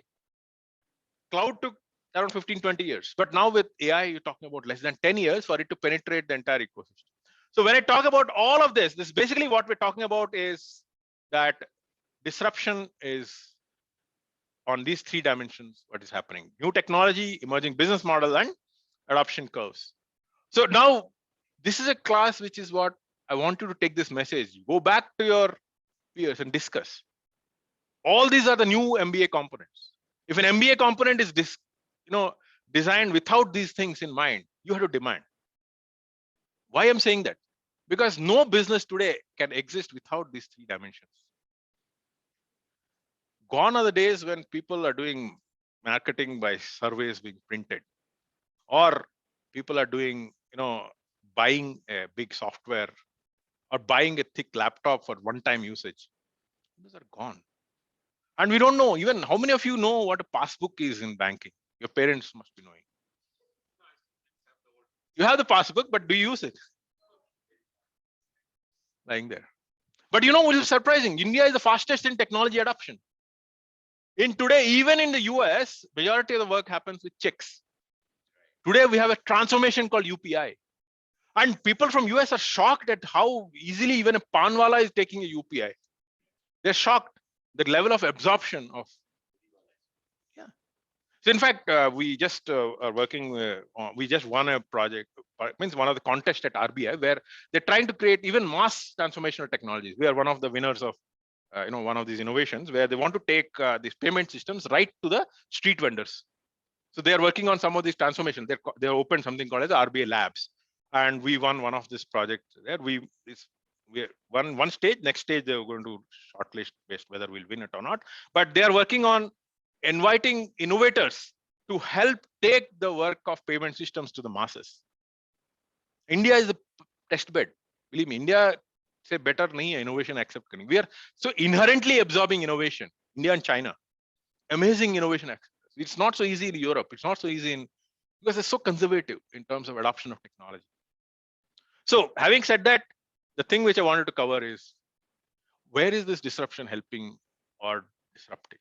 D: Cloud took around 15, 20 years. But now with AI, you're talking about less than 10 years for it to penetrate the entire ecosystem. So when I talk about all of this is basically what we're talking about is that disruption is on these three dimensions, what is happening: new technology, emerging business model, and adoption curves. So now this is a class which is what I want you to take this message, go back to your peers and discuss. All these are the new MBA components. If an MBA component is designed without these things in mind, you have to demand. Why I'm saying that? Because no business today can exist without these three dimensions. Gone are the days when people are doing marketing by surveys being printed, or people are doing, buying a big software or buying a thick laptop for one-time usage. Those are gone. And we don't know even how many of you know what a passbook is in banking. Your parents must be knowing. You have the passbook, but do you use it? Lying there. But what is surprising? India is the fastest in technology adoption. In today, even in the US, majority of the work happens with checks. Today, we have a transformation called UPI. And people from US are shocked at how easily even a panwala is taking a UPI. They're shocked the level of absorption of. Yeah. So in fact, we just are working. We just won a project. Means one of the contests at RBI where they're trying to create even mass transformational technologies. We are one of the winners of, one of these innovations where they want to take these payment systems right to the street vendors. So they are working on some of these transformations. They opened something called as RBI Labs, and we won one of this project there. We won one stage. Next stage they're going to shortlist based whether we'll win it or not. But they are working on inviting innovators to help take the work of payment systems to the masses. India is a test bed. Believe me, India say better nahi hai innovation accept karne. We are so inherently absorbing innovation. India and China, amazing innovation. It's not so easy in Europe. It's not so easy because it's so conservative in terms of adoption of technology. So having said that, the thing which I wanted to cover is where is this disruption helping or disrupting?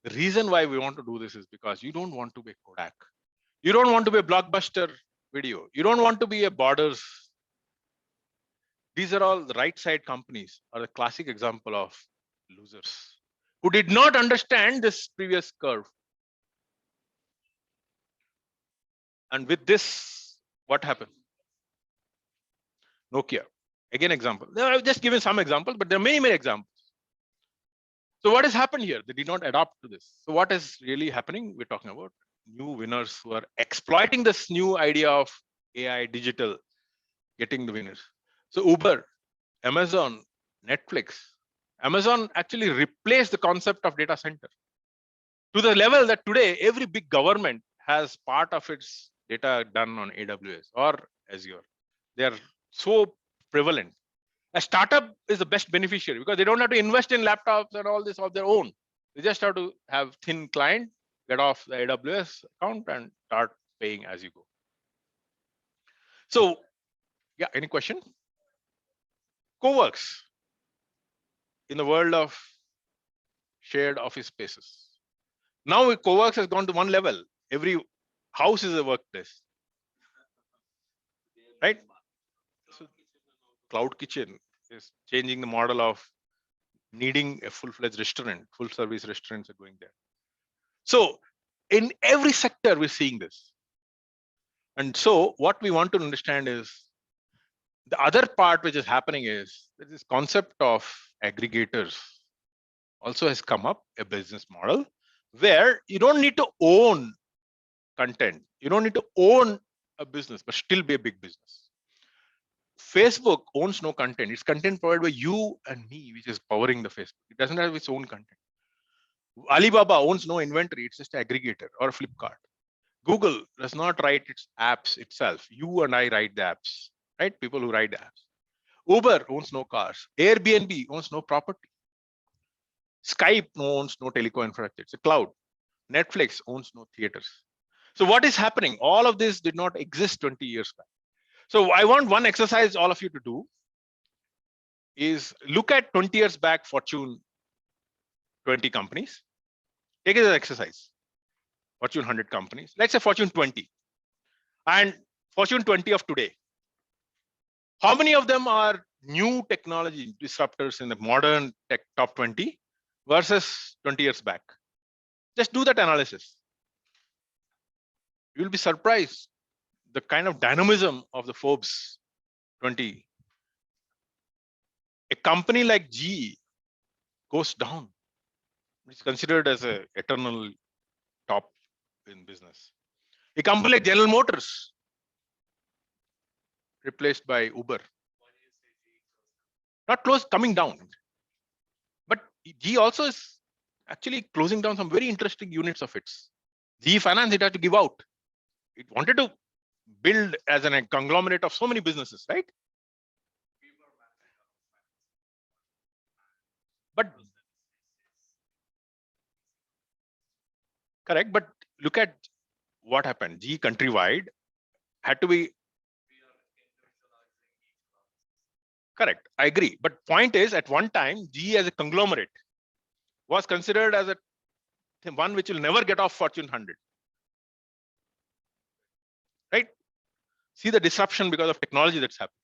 D: The reason why we want to do this is because you don't want to be Kodak. You don't want to be a Blockbuster Video. You don't want to be a Borders. These are all the right side companies are the classic example of losers who did not understand this previous curve. And with this, what happened? Nokia, again example. I've just given some examples, but there are many examples. So what has happened here? They did not adapt to this. So what is really happening? We're talking about new winners who are exploiting this new idea of AI, digital, getting the winners. So Uber, Amazon, Netflix. Amazon actually replaced the concept of data center to the level that today every big government has part of its data done on AWS or Azure. They are so prevalent. A startup is the best beneficiary because they don't have to invest in laptops and all this of their own. They just have to have thin client, get off the AWS account and start paying as you go. So yeah, any question? Co-works in the world of shared office spaces. Now co-works has gone to one level. Every house is a workplace, right? So cloud kitchen is changing the model of needing a full-fledged restaurant, full service restaurants are going there. So in every sector, we're seeing this. And so what we want to understand is the other part which is happening is this concept of aggregators also has come up, a business model where you don't need to own content. You don't need to own a business, but still be a big business. Facebook owns no content. It's content provided by you and me, which is powering the Facebook. It doesn't have its own content. Alibaba owns no inventory. It's just an aggregator or a Flipkart. Google does not write its apps itself. You and I write the apps, right? People who write the apps. Uber owns no cars. Airbnb owns no property. Skype owns no telecom infrastructure. It's a cloud. Netflix owns no theaters. So what is happening? All of this did not exist 20 years back. So I want one exercise all of you to do is look at 20 years back Fortune 20 companies. Take it as an exercise. Fortune 100 companies. Let's say Fortune 20 and Fortune 20 of today. How many of them are new technology disruptors in the modern tech top 20 versus 20 years back? Just do that analysis. You'll be surprised the kind of dynamism of the Forbes 20. A company like GE goes down. It's considered as an eternal top in business. A company like General Motors replaced by Uber. Not close, coming down. But GE also is actually closing down some very interesting units of its. GE Finance, it had to give out. It wanted to build as a conglomerate of so many businesses, right? But correct, but look at what happened. GE countrywide had to be correct. I agree. But point is, at one time, GE as a conglomerate was considered as a one which will never get off Fortune 100. Right? See the disruption because of technology that's happened.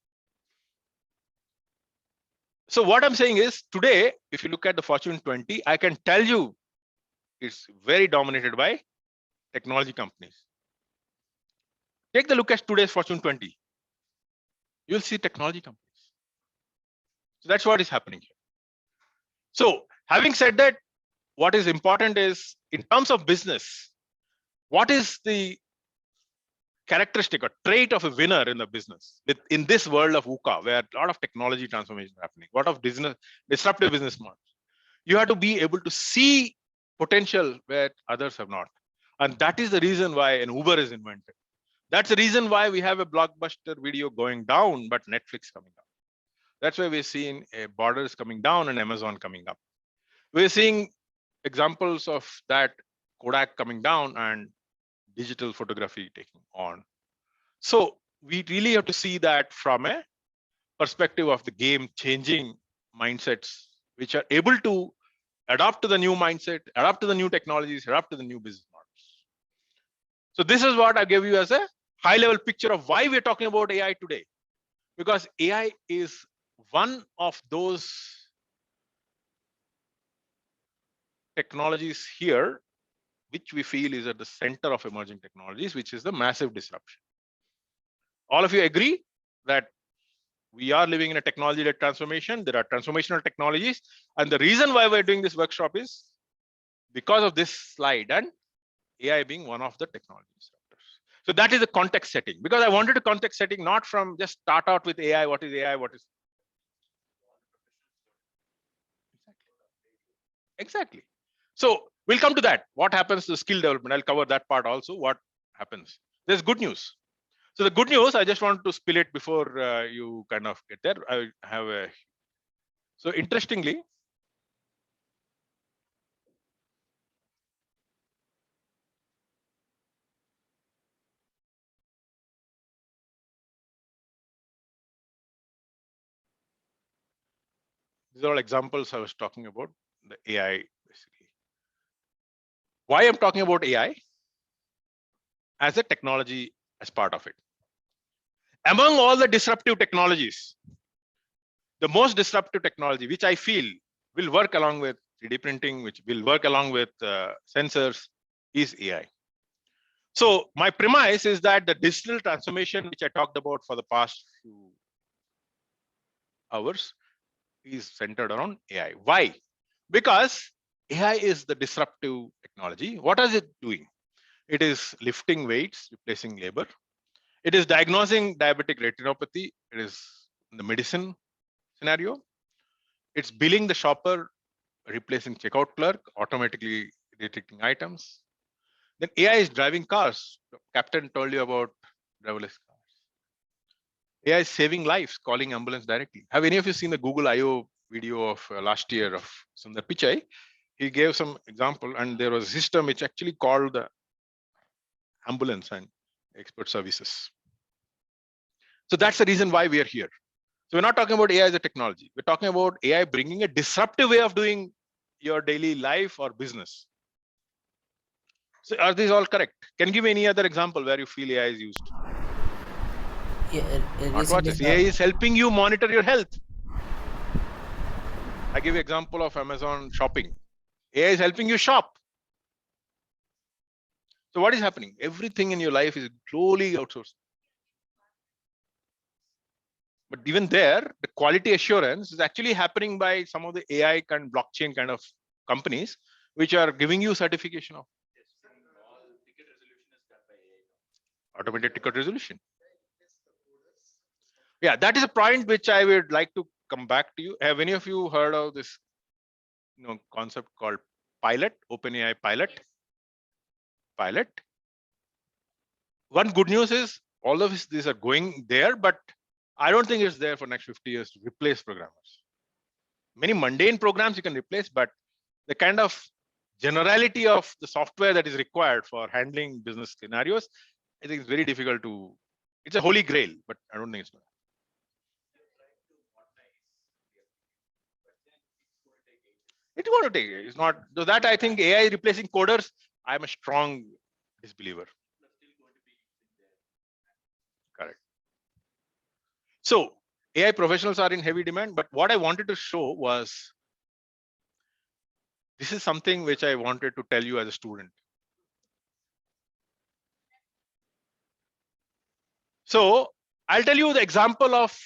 D: So what I'm saying is today, if you look at the Fortune 20, I can tell you it's very dominated by technology companies. Take the look at today's Fortune 20. You'll see technology companies. So that's what is happening here. So having said that, what is important is in terms of business, what is the characteristic or trait of a winner in the business in this world of VUCA, where a lot of technology transformation is happening, a lot of disruptive business models. You have to be able to see potential where others have not. And that is the reason why an Uber is invented. That's the reason why we have a blockbuster video going down, but Netflix coming up. That's why we're seeing Borders coming down and Amazon coming up. We're seeing examples of that, Kodak coming down and digital photography taking on. So we really have to see that from a perspective of the game changing mindsets, which are able to adapt to the new mindset, adapt to the new technologies, adapt to the new business models. So this is what I gave you as a high level picture of why we're talking about AI today, because AI is one of those technologies here which we feel is at the center of emerging technologies, which is the massive disruption. All of you agree that we are living in a technology-led transformation. There are transformational technologies. And the reason why we're doing this workshop is because of this slide and AI being one of the technology disruptors. So that is the context setting, because I wanted a context setting, not from just start out with AI, what is AI, what is. Exactly. So we'll come to that. What happens to skill development? I'll cover that part also. What happens? There's good news. So the good news, I just want to spill it before you kind of get there. I have a. So interestingly, these are all examples I was talking about, the AI basically. Why I'm talking about AI as a technology as part of it. Among all the disruptive technologies, the most disruptive technology, which I feel will work along with 3D printing, which will work along with sensors, is AI. So my premise is that the digital transformation, which I talked about for the past few hours, is centered around AI. Why? Because AI is the disruptive technology. What is it doing? It is lifting weights, replacing labor. It is diagnosing diabetic retinopathy. It is in the medicine scenario. It's billing the shopper, replacing checkout clerk, automatically detecting items. Then AI is driving cars. Captain told you about driverless cars. AI is saving lives, calling ambulance directly. Have any of you seen the Google I/O video of last year of Sundar Pichai? He gave some example, and there was a system which actually called the ambulance and expert services. So that's the reason why we are here. So we're not talking about AI as a technology. We're talking about AI bringing a disruptive way of doing your daily life or business. So are these all correct? Can you give me any other example where you feel AI is used?
F: Yeah,
D: Smartwatches. AI is helping you monitor your health. I give you example of Amazon shopping. AI is helping you shop. So what is happening? Everything in your life is slowly outsourced. But even there, the quality assurance is actually happening by some of the AI and blockchain kind of companies, which are giving you certification of automated ticket resolution. Yeah, that is a point which I would like to come back to you. Have any of you heard of this concept called pilot, OpenAI pilot? Pilot. One good news is all of these are going there, but I don't think it's there for next 50 years to replace programmers. Many mundane programs you can replace, but the kind of generality of the software that is required for handling business scenarios, I think it's very difficult to. It's a holy grail, but I don't think it's going. It's going to take. It's not. So that I think AI replacing coders, I'm a strong disbeliever. Correct. So AI professionals are in heavy demand, but what I wanted to show was this is something which I wanted to tell you as a student. So I'll tell you the example of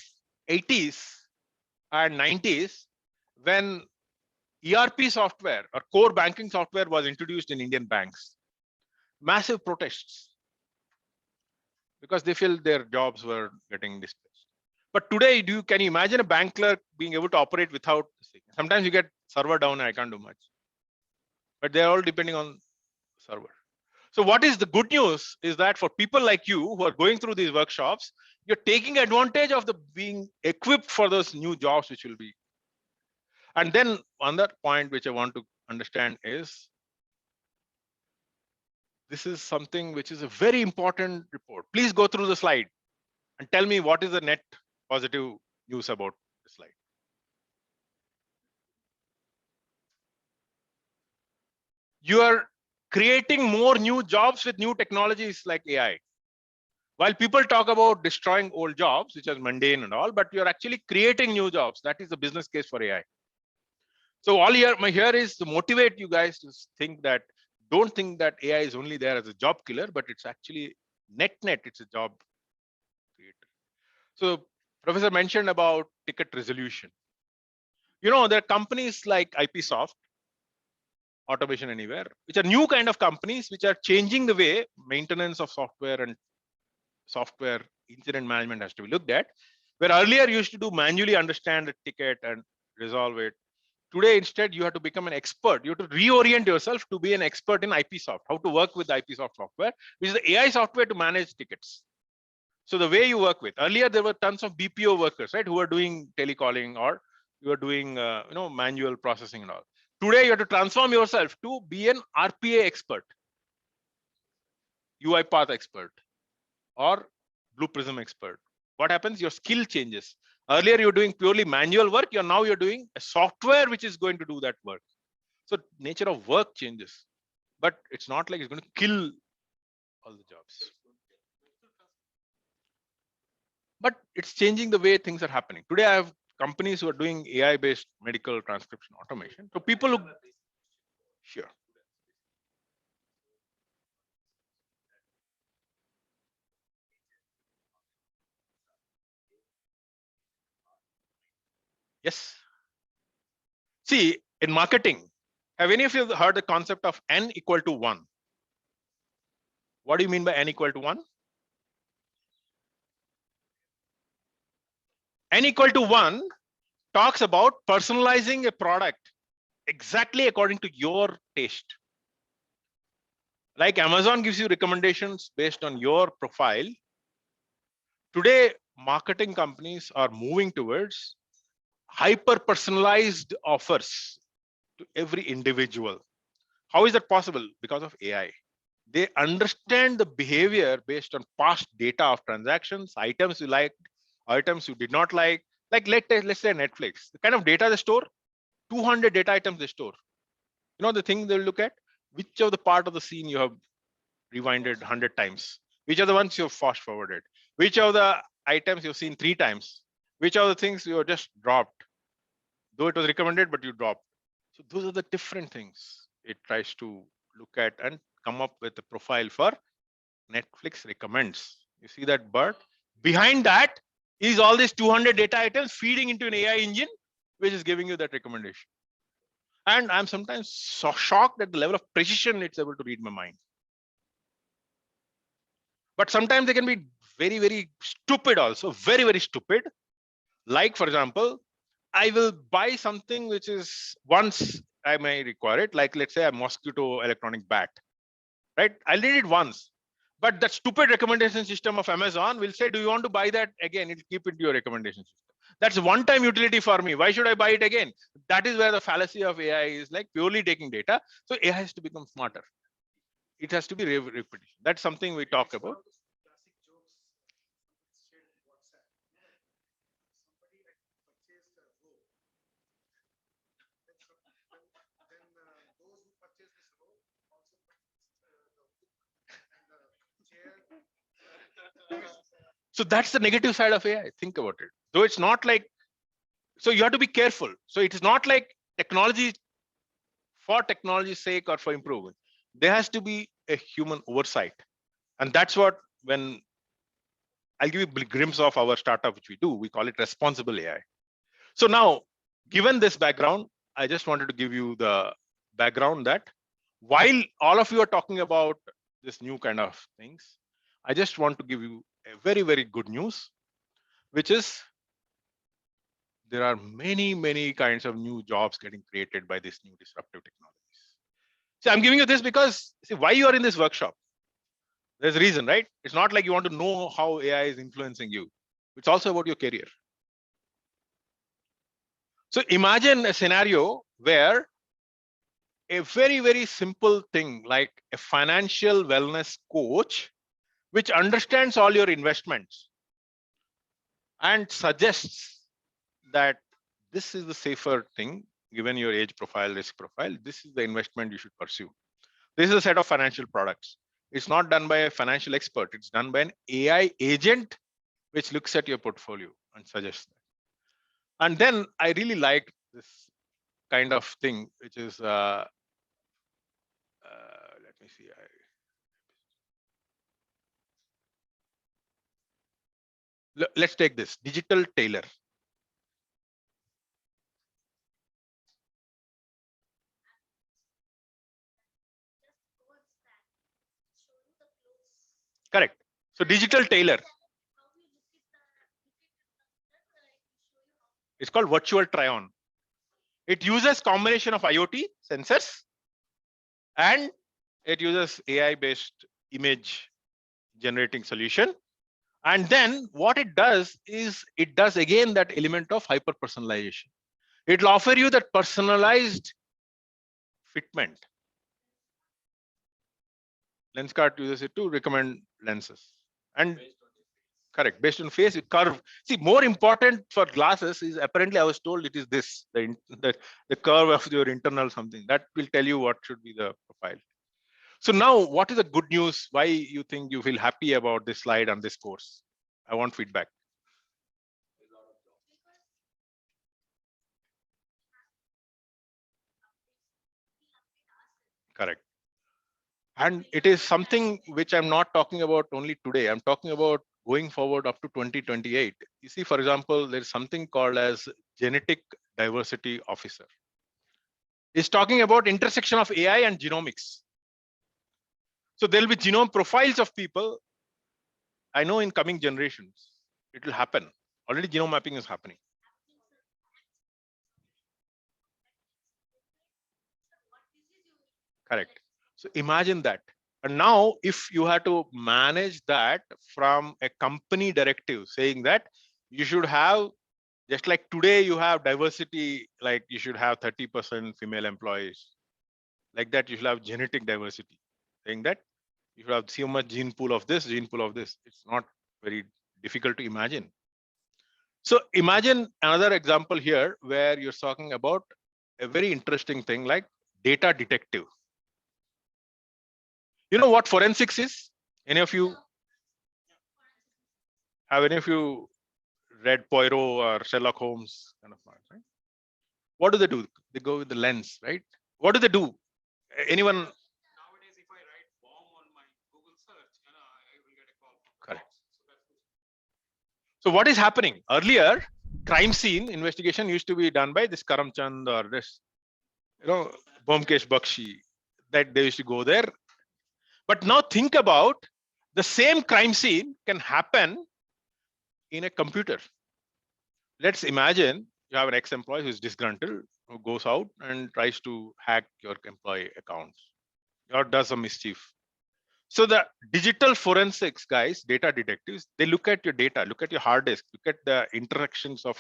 D: 80s and 90s when ERP software or core banking software was introduced in Indian banks. Massive protests because they feel their jobs were getting displaced. But today, can you imagine a bank clerk being able to operate without this thing? Sometimes you get server down and I can't do much. But they're all depending on server. So what is the good news is that for people like you who are going through these workshops, you're taking advantage of the being equipped for those new jobs which will be. And then another point which I want to understand is this is something which is a very important report. Please go through the slide and tell me what is the net positive news about the slide. You are creating more new jobs with new technologies like AI. While people talk about destroying old jobs, which is mundane and all, but you're actually creating new jobs. That is the business case for AI. So all here is to motivate you guys to think that don't think that AI is only there as a job killer, but it's actually net, it's a job creator. So Professor mentioned about ticket resolution. There are companies like IPsoft, Automation Anywhere, which are new kind of companies which are changing the way maintenance of software and software incident management has to be looked at. Where earlier you used to do manually understand a ticket and resolve it. Today, instead, you have to become an expert. You have to reorient yourself to be an expert in IPsoft, how to work with IPsoft software, which is the AI software to manage tickets. So the way you work with, earlier there were tons of BPO workers, right, who were doing telecalling or you were doing manual processing and all. Today you have to transform yourself to be an RPA expert, UiPath expert, or Blue Prism expert. What happens? Your skill changes. Earlier you're doing purely manual work. Now you're doing a software which is going to do that work. So nature of work changes, but it's not like it's going to kill all the jobs. But it's changing the way things are happening. Today I have companies who are doing AI-based medical transcription automation. So people who, sure. Yes. See, in marketing, have any of you heard the concept of n equal to 1? What do you mean by n equal to 1? N equal to 1 talks about personalizing a product exactly according to your taste. Like Amazon gives you recommendations based on your profile. Today, marketing companies are moving towards hyper personalized offers to every individual. How is that possible? Because of AI. They understand the behavior based on past data of transactions, items you liked, items you did not like. Like let's say Netflix, the kind of data they store, 200 data items they store. The thing they'll look at, which of the part of the scene you have rewinded 100 times, which are the ones you've fast forwarded, which of the items you've seen 3 times, which are the things you just dropped, though it was recommended, but you dropped. So those are the different things it tries to look at and come up with a profile for Netflix recommends. You see that bird? Behind that is all these 200 data items feeding into an AI engine, which is giving you that recommendation. And I'm sometimes so shocked at the level of precision it's able to read my mind. But sometimes they can be very, very stupid also, very, very stupid. Like, for example, I will buy something which is once I may require it, like let's say a mosquito electronic bat, right? I'll need it once. But that stupid recommendation system of Amazon will say, do you want to buy that again? It'll keep it to your recommendation system. That's one-time utility for me. Why should I buy it again? That is where the fallacy of AI is, like purely taking data. So AI has to become smarter. It has to be repetition. That's something we talk about. So that's the negative side of AI. Think about it. Though it's not like, so you have to be careful. So it's not like technology for technology's sake or for improvement. There has to be a human oversight. And that's what, when I'll give you a glimpse of our startup, which we do, we call it responsible AI. So now, given this background, I just wanted to give you the background that while all of you are talking about this new kind of things, I just want to give you a very, very good news, which is there are many, many kinds of new jobs getting created by this new disruptive technologies. So I'm giving you this because, see, why you are in this workshop? There's a reason, right? It's not like you want to know how AI is influencing you. It's also about your career. So imagine a scenario where a very, very simple thing like a financial wellness coach, which understands all your investments and suggests that this is the safer thing, given your age profile, risk profile, this is the investment you should pursue. This is a set of financial products. It's not done by a financial expert. It's done by an AI agent, which looks at your portfolio and suggests that. And then I really like this kind of thing, which is, me see. Let's take this digital tailor. Correct. So digital tailor. It's called virtual try-on. It uses combination of IoT sensors and it uses AI-based image generating solution. And then what it does is it does again that element of hyper personalization. It will offer you that personalized fitment. Lenskart uses it to recommend lenses. And correct, based on face curve. See, more important for glasses is apparently I was told it is this, the curve of your internal something that will tell you what should be the profile. So now what is the good news? Why you think you feel happy about this slide and this course? I want feedback. Correct. And it is something which I'm not talking about only today. I'm talking about going forward up to 2028. You see, for example, there's something called as genetic diversity officer. It's talking about intersection of AI and genomics. So there'll be genome profiles of people. I know in coming generations, it will happen. Already genome mapping is happening. Correct. So imagine that. And now if you have to manage that from a company directive saying that you should have, just like today you have diversity, like you should have 30% female employees. Like that, you should have genetic diversity, saying that you should have so much gene pool of this, gene pool of this. It's not very difficult to imagine. So imagine another example here where you're talking about a very interesting thing like data detective. You know what forensics is? Any of you have read Poirot or Sherlock Holmes kind of part, right? What do? They go with the lens, right? What do they do? Anyone? Nowadays, if I write bomb on my Google search, I will get a call. Correct. So what is happening? Earlier, crime scene investigation used to be done by this Karamchand or this, Bomkesh Bakshi, that they used to go there. But now think about the same crime scene can happen in a computer. Let's imagine you have an ex-employee who is disgruntled, who goes out and tries to hack your employee accounts or does some mischief. So the digital forensics guys, data detectives, they look at your data, look at your hard disk, look at the interactions of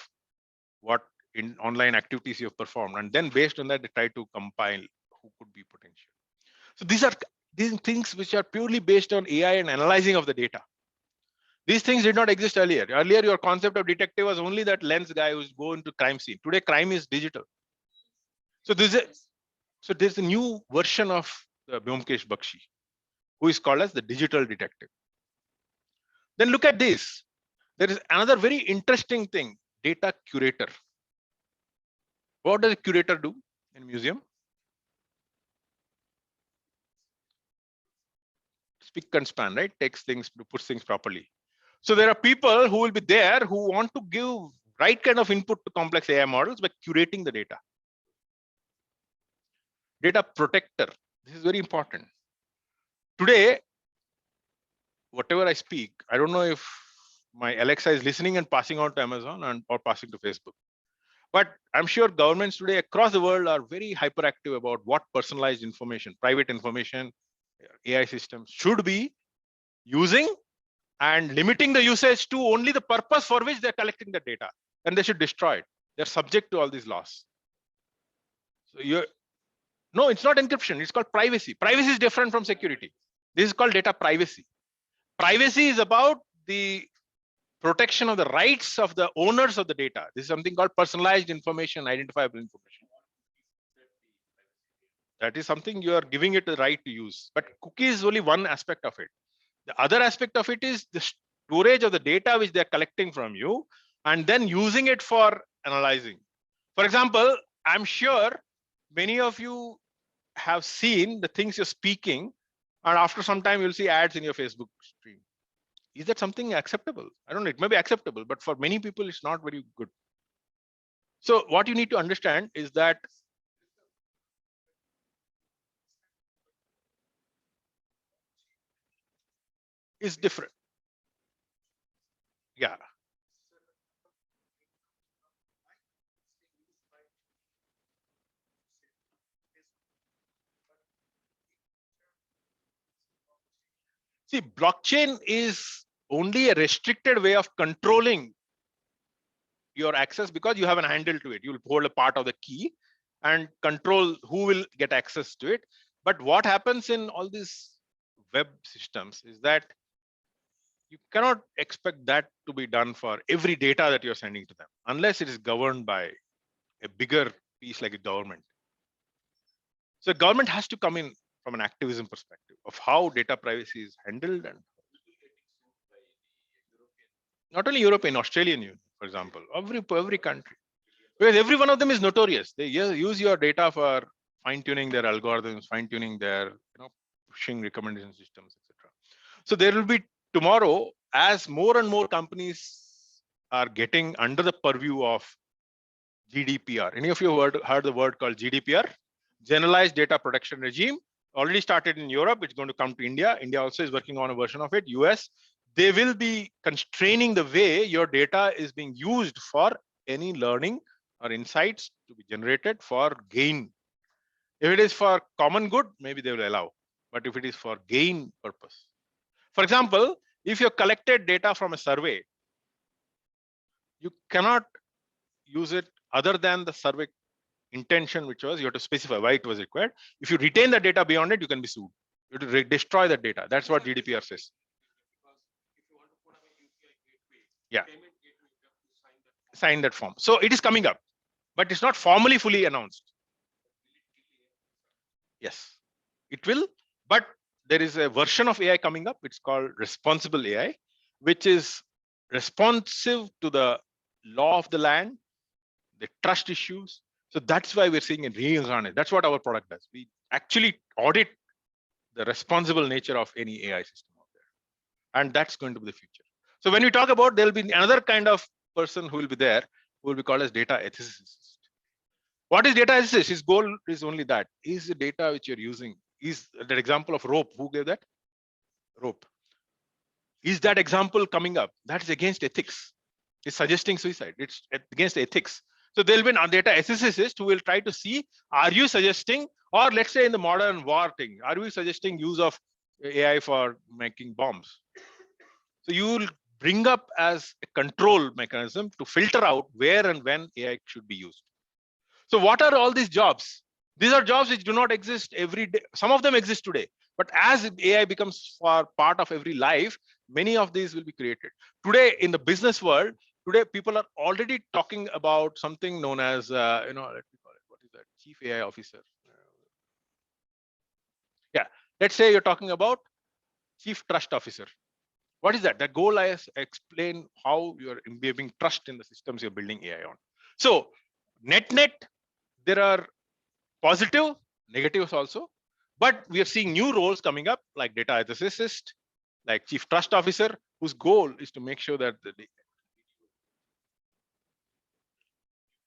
D: what in online activities you've performed. And then based on that, they try to compile who could be potential. So these are things which are purely based on AI and analyzing of the data. These things did not exist earlier. Earlier, your concept of detective was only that lens guy who's going to crime scene. Today, crime is digital. So there's a new version of Byomkesh Bakshi, who is called as the digital detective. Then look at this. There is another very interesting thing, data curator. What does a curator do in a museum? Spick and span, right? Takes things, puts things properly. So there are people who will be there who want to give right kind of input to complex AI models by curating the data. Data protector. This is very important. Today, whatever I speak, I don't know if my Alexa is listening and passing on to Amazon or passing to Facebook. But I'm sure governments today across the world are very hyperactive about what personalized information, private information, AI systems should be using and limiting the usage to only the purpose for which they're collecting the data, and they should destroy it. They're subject to all these laws. So no, it's not encryption. It's called privacy. Privacy is different from security. This is called data privacy. Privacy is about the protection of the rights of the owners of the data. This is something called personalized information, identifiable information. That is something you are giving it the right to use. But cookie is only one aspect of it. The other aspect of it is the storage of the data which they're collecting from you and then using it for analyzing. For example, I'm sure many of you have seen the things you're speaking And after some time, you'll see ads in your Facebook stream. Is that something acceptable? I don't know. It may be acceptable, but for many people, it's not very good. So what you need to understand is that is different. Yeah. See, blockchain is only a restricted way of controlling your access because you have an handle to it. You'll hold a part of the key and control who will get access to it. But what happens in all these web systems is that you cannot expect that to be done for every data that you're sending to them unless it is governed by a bigger piece like a government. So government has to come in from an activism perspective of how data privacy is handled, and not only European, Australian Union, for example, every country, because every one of them is notorious. They use your data for fine tuning their algorithms, fine tuning their pushing recommendation systems, etc. So there will be tomorrow, as more and more companies are getting under the purview of GDPR. Any of you heard the word called GDPR? Generalized Data Protection Regime. Already started in Europe. It's going to come to India. India also is working on a version of it. US. They will be constraining the way your data is being used for any learning or insights to be generated for gain. If it is for common good, maybe they will allow. But if it is for gain purpose. For example, if you collected data from a survey, you cannot use it other than the survey intention, which was you have to specify why it was required. If you retain the data beyond it, you can be sued. You have to destroy that data. That's what GDPR says. Yeah. Sign that form. So it is coming up, but it's not formally fully announced. Yes, it will, but there is a version of AI coming up. It's called responsible AI, which is responsive to the law of the land, the trust issues. So that's why we're seeing a real. That's what our product does. We actually audit the responsible nature of any AI system out there. And that's going to be the future. So when we talk about, there'll be another kind of person who will be there, who will be called as data ethicist. What is data ethicist? His goal is only that. Is the data which you're using, is that example of rope, who gave that? Rope. Is that example coming up? That's against ethics. It's suggesting suicide. It's against ethics. So there'll be a data ethicist who will try to see, are you suggesting, or let's say in the modern war thing, are we suggesting use of AI for making bombs? So you will bring up as a control mechanism to filter out where and when AI should be used. So what are all these jobs? These are jobs which do not exist every day. Some of them exist today, but as AI becomes part of every life, many of these will be created. Today in the business world, today people are already talking about something known as, let me call it, what is that? Chief AI officer. Yeah, let's say you're talking about chief trust officer. What is that? The goal is explain how you're imbibing trust in the systems you're building AI on. So net, there are positive, negatives also, but we are seeing new roles coming up like data ethicist, like chief trust officer, whose goal is to make sure that the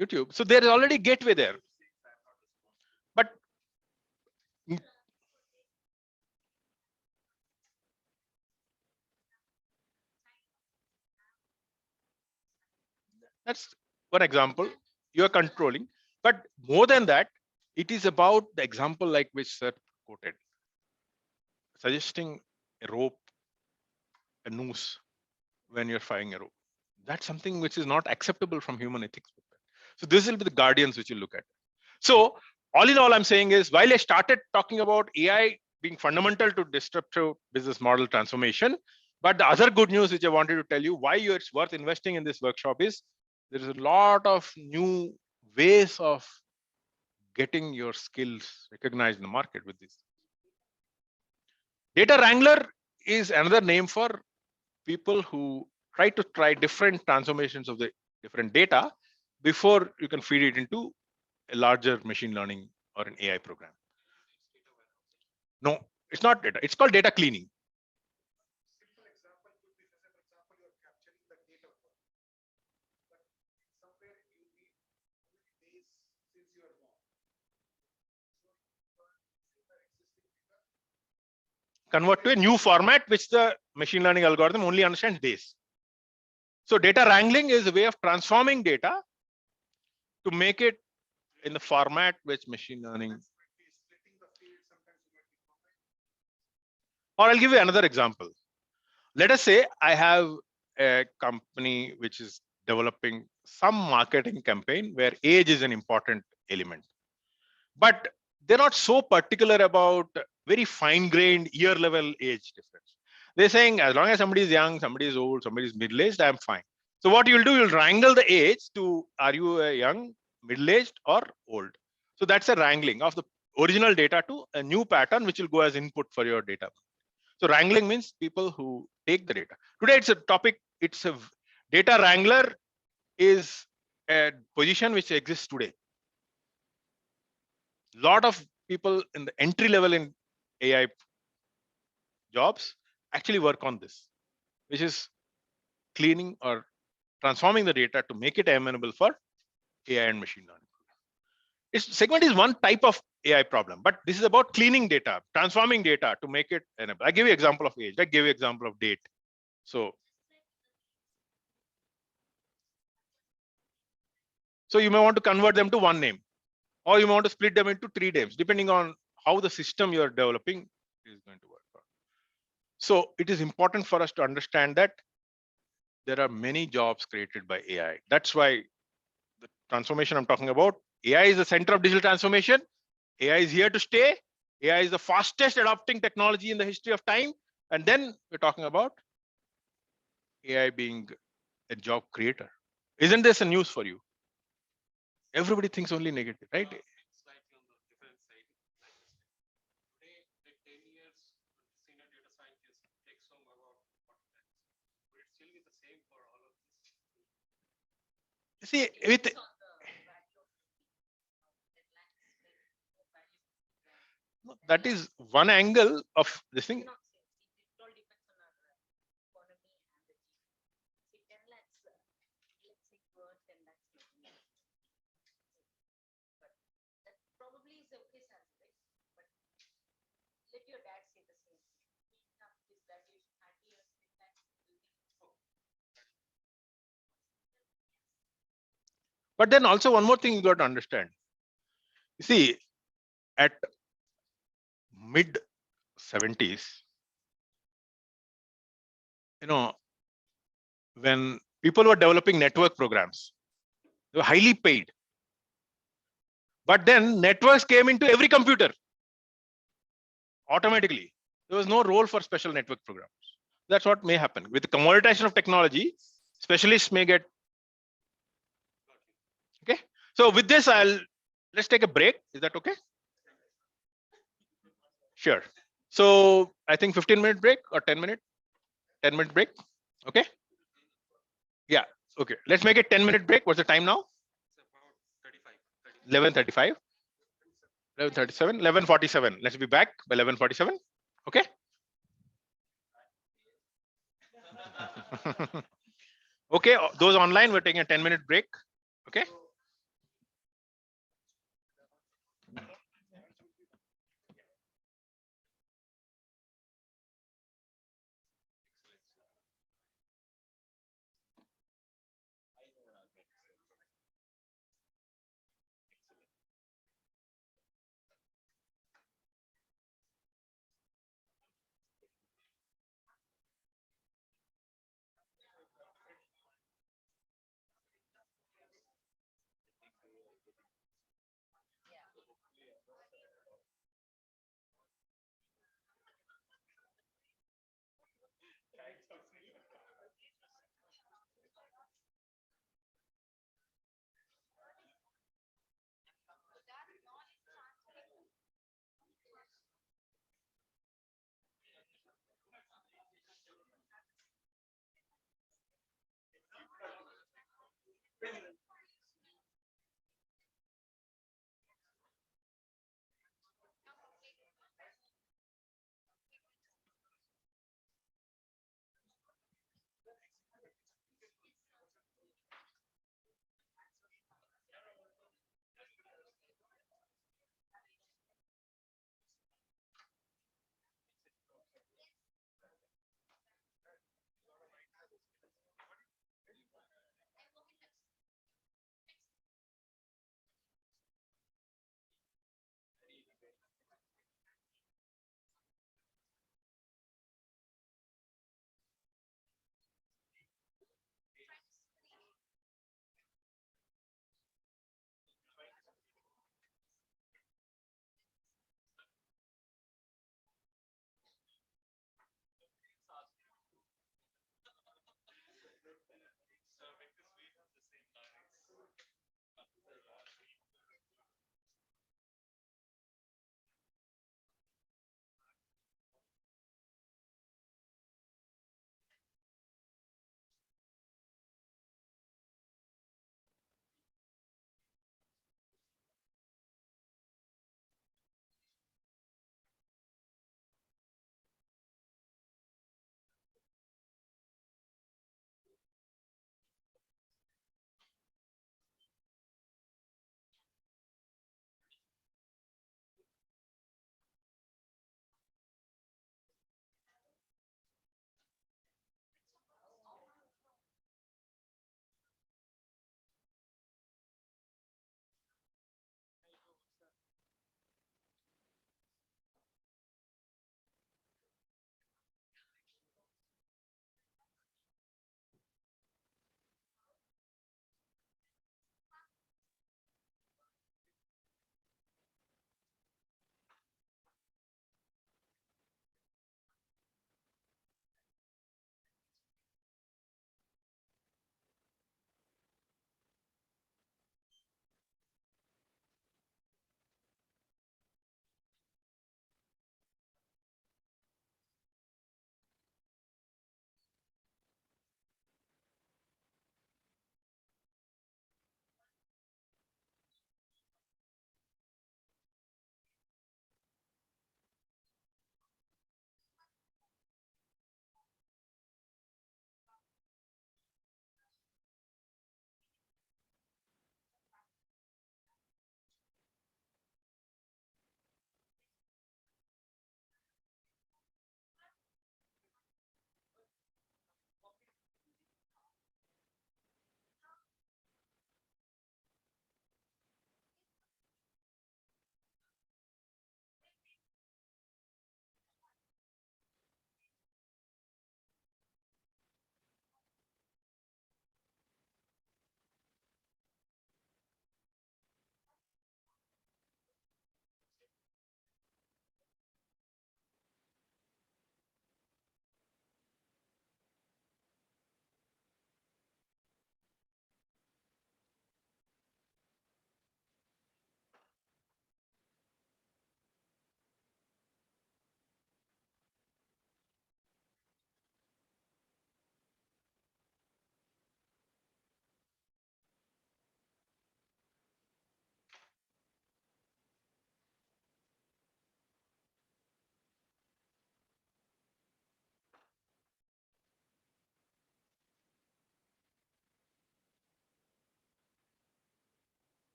D: YouTube. So there is already gateway there, but that's one example. You are controlling, but more than that, it is about the example like which sir quoted, suggesting a rope, a noose when you're firing a rope. That's something which is not acceptable from human ethics. So this will be the guardians which you look at. So all in all, I'm saying is, while I started talking about AI being fundamental to disruptive business model transformation, but the other good news which I wanted to tell you why it's worth investing in this workshop is there is a lot of new ways of getting your skills recognized in the market with this. Data wrangler is another name for people who try different transformations of the different data before you can feed it into a larger machine learning or an AI program. No, It's not data. It's called data cleaning. Convert to a new format which the machine learning algorithm only understands days. So data wrangling is a way of transforming data to make it in the format which machine learning. Or I'll give you another example. Let us say I have a company which is developing some marketing campaign where age is an important element, but they're not so particular about very fine-grained year-level age difference. They're saying as long as somebody is young, somebody is old, somebody is middle-aged, I'm fine. So what you'll do, you'll wrangle the age to are you a young, middle-aged, or old? So that's a wrangling of the original data to a new pattern which will go as input for your data. So wrangling means people who take the data. Today it's a topic, it's a data wrangler is a position which exists today. Lot of people in the entry level in AI jobs actually work on this, which is cleaning or transforming the data to make it amenable for AI and machine learning. Segment is one type of AI problem, but this is about cleaning data, transforming data to make it enable. I give you example of age. I give you example of date. So you may want to convert them to one name, or you may want to split them into 3 names, depending on how the system you are developing is going to work on. So it is important for us to understand that there are many jobs created by AI. That's why the transformation I'm talking about, AI is the center of digital transformation. AI is here to stay. AI is the fastest adopting technology in the history of time. And then we're talking about AI being a job creator. Isn't this a news for you? Everybody thinks only negative, right? See, with that is one angle of this thing. But then also one more thing you got to understand. You see, at mid 70s, when people were developing network programs, they were highly paid. But then networks came into every computer automatically. There was no role for special network programs. That's what may happen with the commoditization of technology. Specialists may get. Okay. So with this, let's take a break. Is that okay? Sure. So I think 15-minute break or 10-minute break. Okay. Yeah. Okay. Let's make it 10-minute break. What's the time now? 11:35. 11:37. 11:47. Let's be back by 11:47. Okay. Okay. Those online, we're taking a 10-minute break. Okay.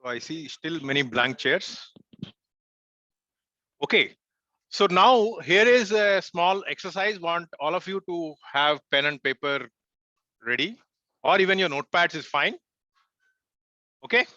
D: I see still many blank chairs. Okay, so now here is a small exercise. Want all of you to have pen and paper ready, or even your notepads is fine. Okay.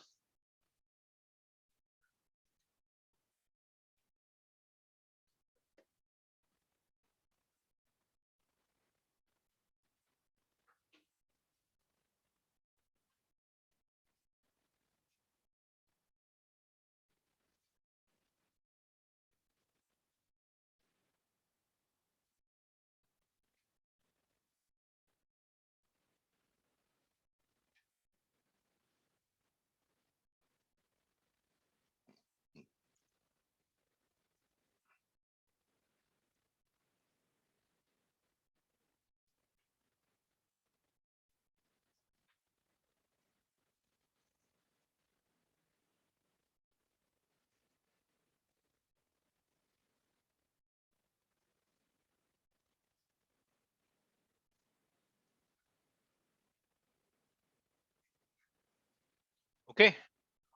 D: Okay,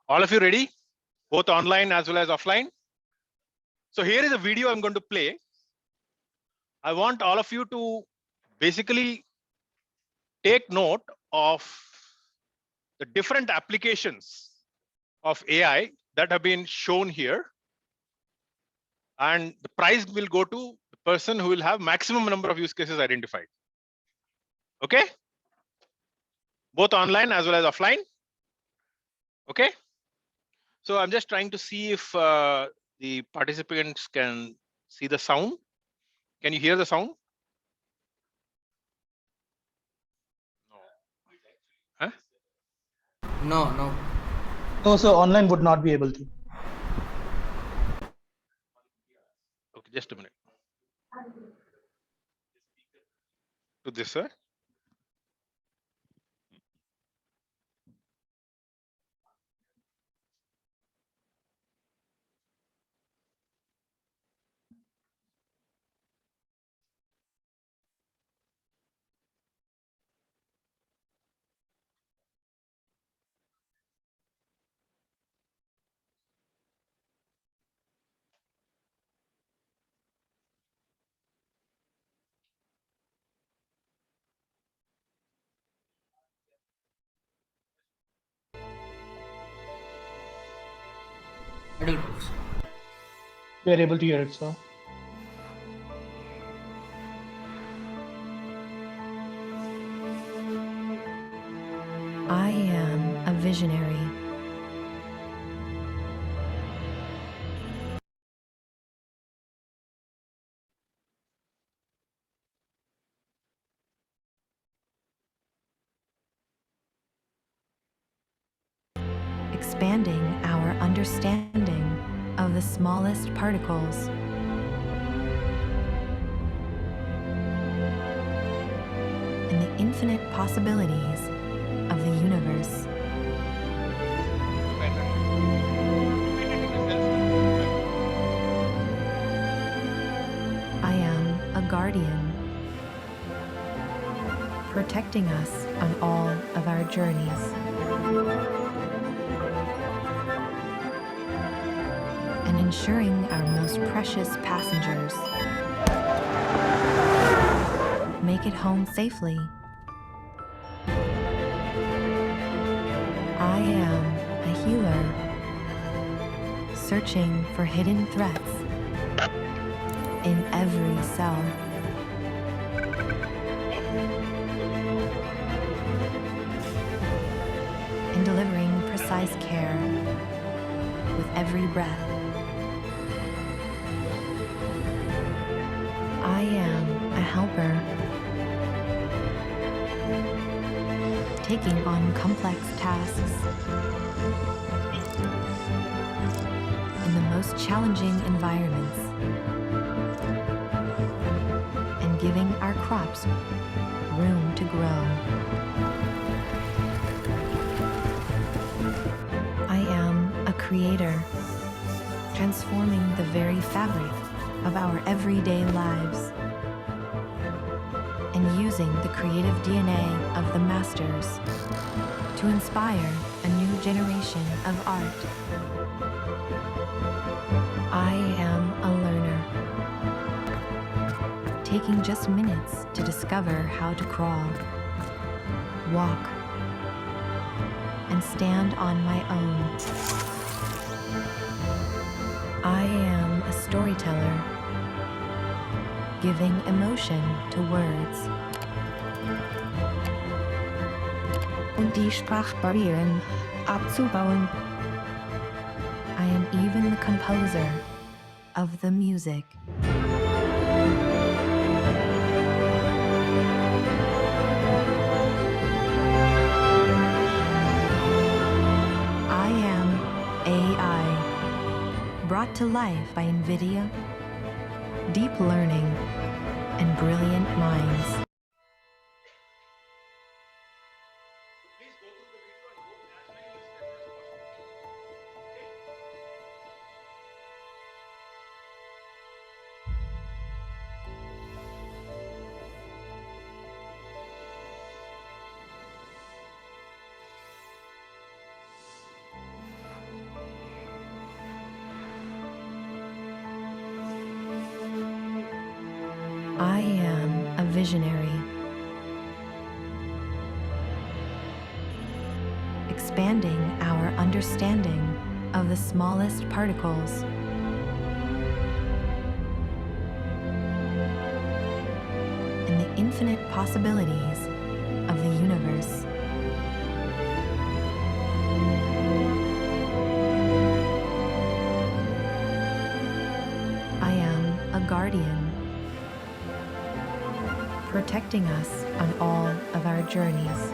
D: all of you ready? Both online as well as offline. So here is a video I'm going to play. I want all of you to basically take note of the different applications of AI that have been shown here. And the prize will go to the person who will have maximum number of use cases identified. Okay? Both online as well as offline. Okay? So I'm just trying to see if the participants can see the sound. Can you hear the sound? Huh?
F: No.
G: No, so online would not be able to.
D: Okay, just a minute. To this, sir.
G: We are able to hear it, so.
H: I am a visionary. Expanding our understanding of the smallest particles. And the infinite possibilities of the universe. I am a guardian, protecting us on all of our journeys. And ensuring our most precious passengers make it home safely. I am a healer, searching for hidden threats in every cell. And delivering precise care with every breath. I am a helper, taking on complex tasks in the most challenging environments and giving our crops room to grow. I am a creator, transforming the very fabric of our everyday lives and using the creative DNA of the masters to inspire a new generation of art. I am a learner, taking just minutes to discover how to crawl, walk, and stand on my own. I am a storyteller, giving emotion to words. Und die Sprachbarrieren abzubauen. I am even the composer of the music. I am AI, brought to life by NVIDIA, deep learning, and brilliant minds. I am a visionary, expanding our understanding of the smallest particles. And the infinite possibilities of the universe. I am a guardian, protecting us on all of our journeys.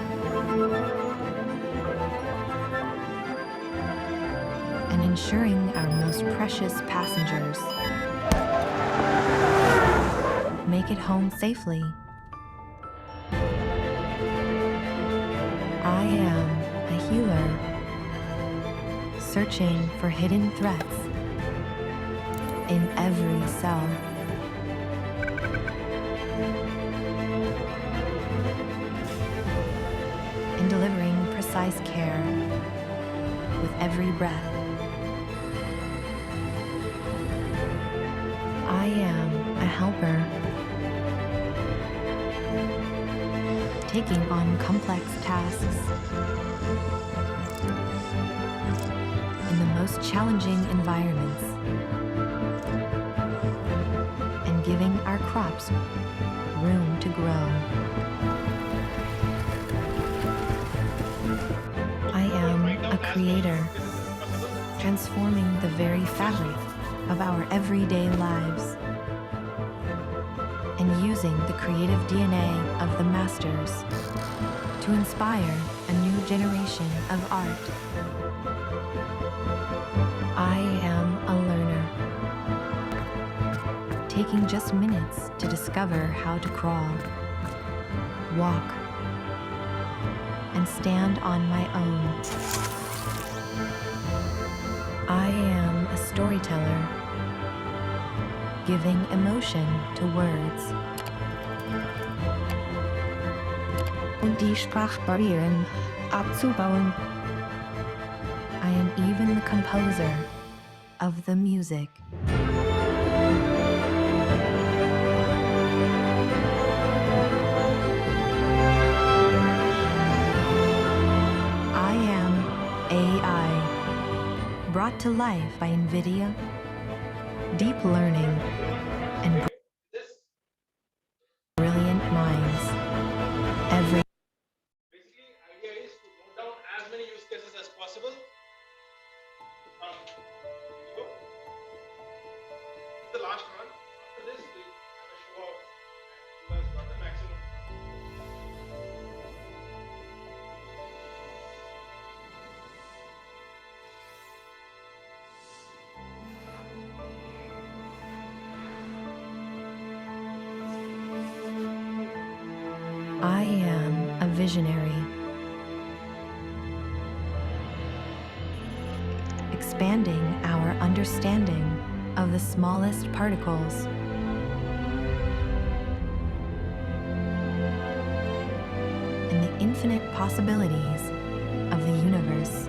H: And ensuring our most precious passengers make it home safely. I am a healer, searching for hidden threats in every cell. In delivering precise care with every breath. I am a helper, taking on complex tasks in the most challenging environments and giving our crops room to grow. I am a creator, transforming the very fabric of our everyday lives and using the creative DNA of the masters to inspire a new generation of art. I am a learner, taking just minutes to discover how to crawl, walk, and stand on my own. I am a storyteller, giving emotion to words. Und die Sprachbarrieren abzubauen. I am even the composer of the music. I am AI, brought to life by NVIDIA, deep learning, and brilliant minds. Every
D: Basically, idea is to note down as many use cases as possible. The last one. After this, we have a show of who has got the maximum.
H: I am a visionary, expanding our understanding of the smallest particles and the infinite possibilities of the universe.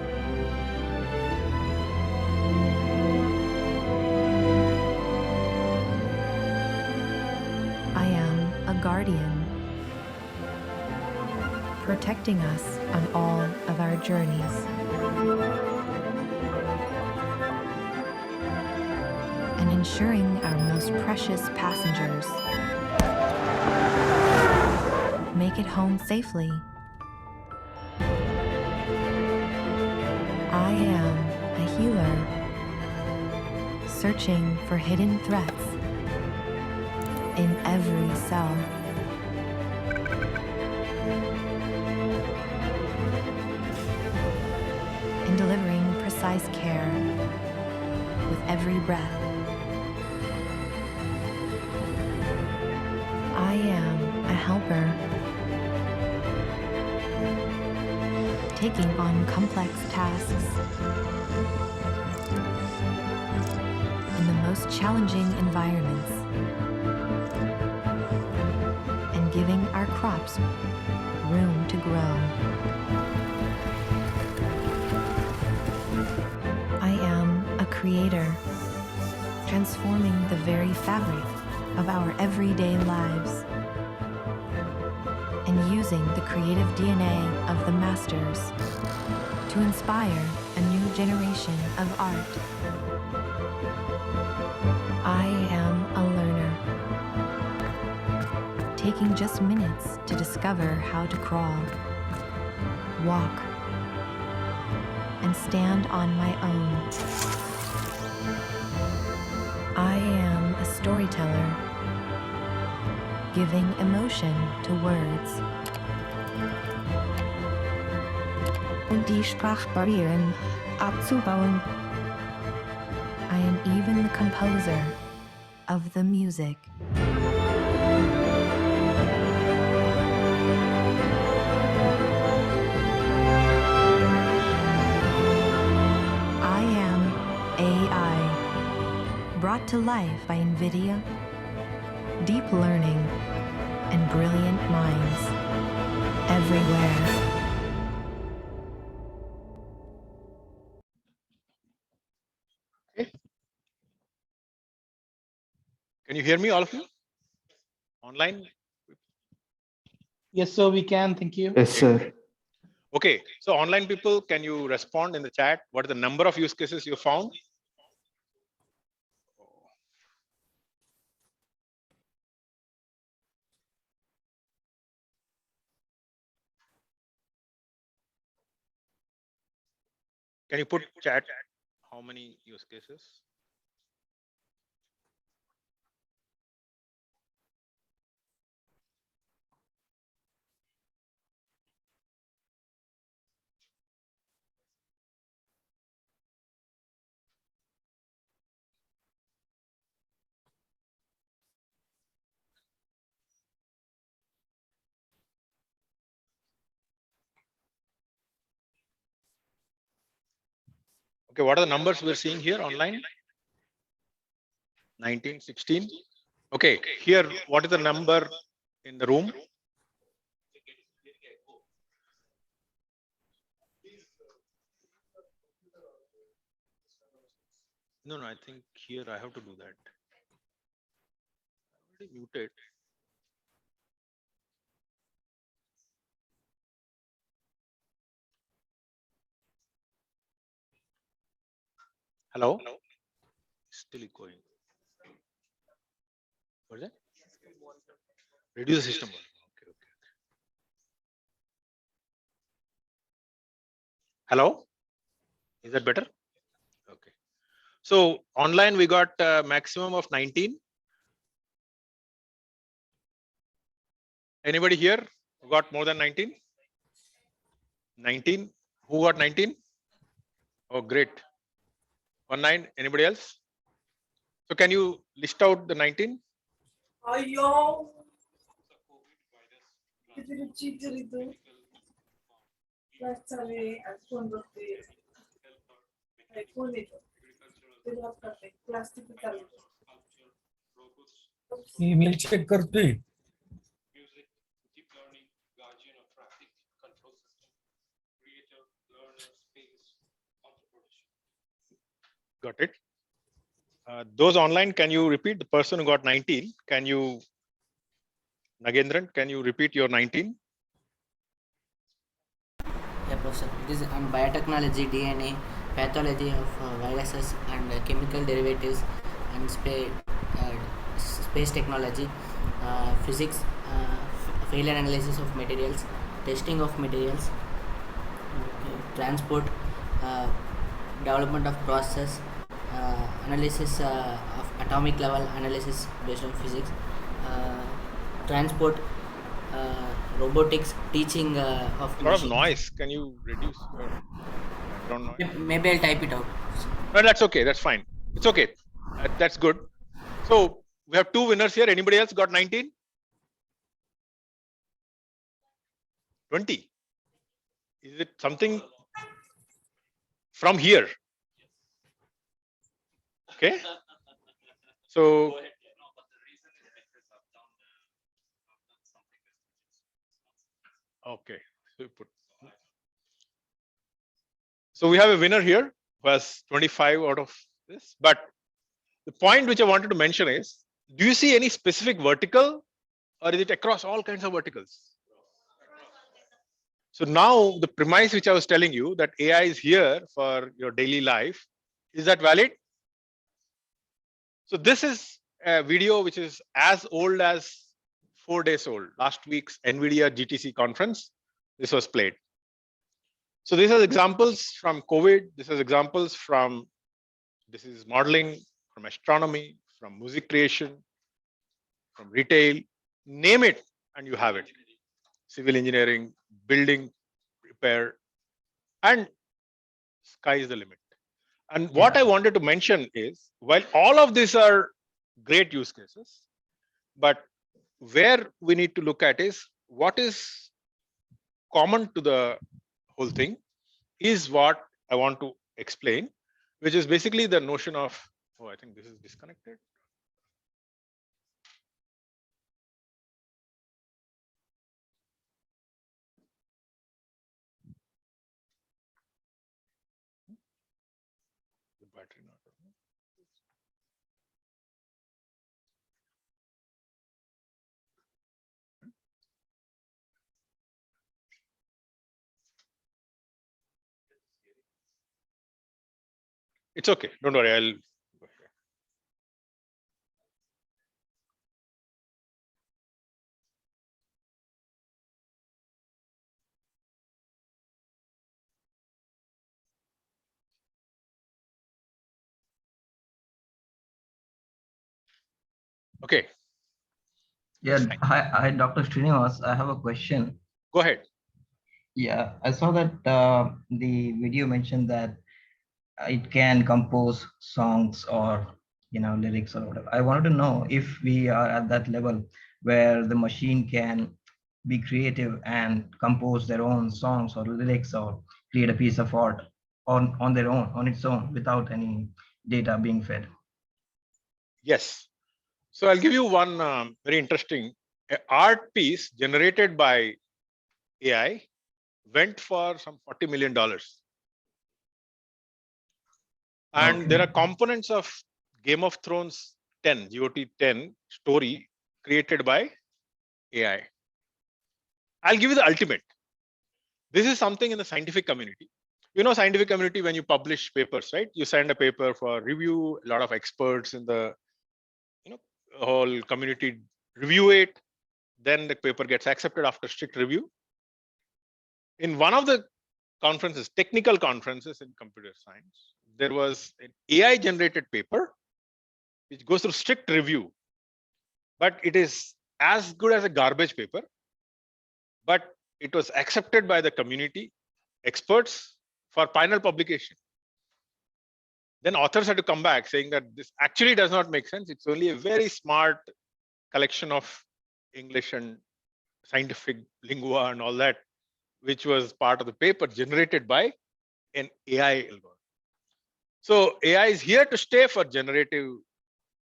H: guardian, protecting us on all of our journeys. And ensuring our most precious passengers make it home safely. I am a healer, searching for hidden threats in every cell. And delivering precise care with every breath. I am a helper, taking on complex tasks in the most challenging environments and giving our crops room to grow. I am a creator, transforming the very fabric of our everyday lives and using the creative DNA of the masters to inspire a new generation of art. I am a learner, taking just minutes to discover how to crawl, walk, and stand on my own. I am a storyteller, giving emotion to words. Und die Sprachbarrieren abzubauen. I am even the composer of the music. I am AI, brought to life by NVIDIA, deep learning, and brilliant minds everywhere.
D: Can you hear me, all of you? Online?
G: Yes, sir, we can. Thank you.
B: Yes, sir.
D: Okay, so online people, can you respond in the chat? What are the number of use cases you found? Can you put chat how many use cases? Okay, what are the numbers we're seeing here online? 19, 16. Okay, here, what is the number in the room? No, I think here I have to do that. Already muted. Hello? Still echoing. What is it? Reduce the system. Okay. Hello? Is that better? Okay. So online we got a maximum of 19. Anybody here who got more than 19? 19. Who got 19? Oh, great. 19. Anybody else? So can you list out the 19?
I: Email check करतोय.
D: Got it. Those online, can you repeat the person who got 19? Can you Nagendran, can you repeat your 19?
F: Yeah, Professor. It is on biotechnology, DNA, pathology of viruses and chemical derivatives, and space technology, physics, failure analysis of materials, testing of materials, transport, uh, development of process, analysis of atomic level analysis based on physics, uh, transport, robotics, teaching of
D: A lot of
F: machines.
D: noise. Can you reduce your background noise?
F: Maybe I'll type it out.
D: No, that's okay. That's fine. It's okay. That's good. So we have two winners here. Anybody else got 19? 20? Is it something from here? Okay. So okay. So we have a winner here who has 25 out of this. But the point which I wanted to mention is, do you see any specific vertical, or is it across all kinds of verticals? So now the premise which I was telling you, that AI is here for your daily life, is that valid? So this is a video which is as old as 4 days old. Last week's NVIDIA GTC conference, this was played. So these are examples from COVID. This is examples from disease modeling, from astronomy, from music creation, from retail, name it, and you have it. Civil engineering, building repair, and sky is the limit. And what I wanted to mention is, while all of these are great use cases, but where we need to look at is what is common to the whole thing is what I want to explain, which is basically the notion of, oh, I think this is disconnected. The battery not working. It's okay. Don't worry. I'll. Okay.
J: Yeah,
D: Fine.
J: hi, Dr. Srinivas. I have a question.
D: Go ahead.
J: Yeah, I saw that the video mentioned that it can compose songs or lyrics or whatever. I wanted to know if we are at that level where the machine can be creative and compose their own songs or lyrics or create a piece of art on their own, on its own, without any data being fed.
D: Yes. So I'll give you one very interesting art piece generated by AI went for some $40 million. And
J: Okay.
D: there are components of Game of Thrones 10, GOT 10 story created by AI. I'll give you the ultimate. This is something in the scientific community. You know, scientific community, when you publish papers, right? You send a paper for review, a lot of experts in the whole community review it. Then the paper gets accepted after strict review. In one of the conferences, technical conferences in computer science, there was an AI generated paper which goes through strict review, but it is as good as a garbage paper, but it was accepted by the community experts for final publication. Then authors had to come back saying that this actually does not make sense. It's only a very smart collection of English and scientific lingua and all that, which was part of the paper generated by an AI algorithm. So AI is here to stay for generative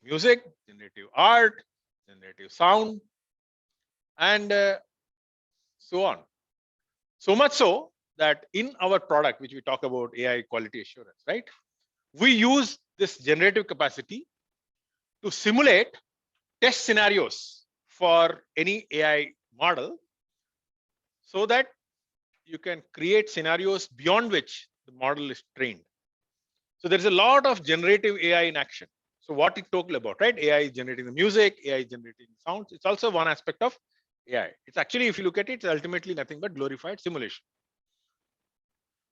D: music, generative art, generative sound, and so on. So much so that in our product, which we talk about AI quality assurance, right? We use this generative capacity to simulate test scenarios for any AI model so that you can create scenarios beyond which the model is trained. So there's a lot of generative AI in action. So what it talked about, right? AI is generating the music, AI is generating sounds. It's also one aspect of AI. It's actually, if you look at it, it's ultimately nothing but glorified simulation.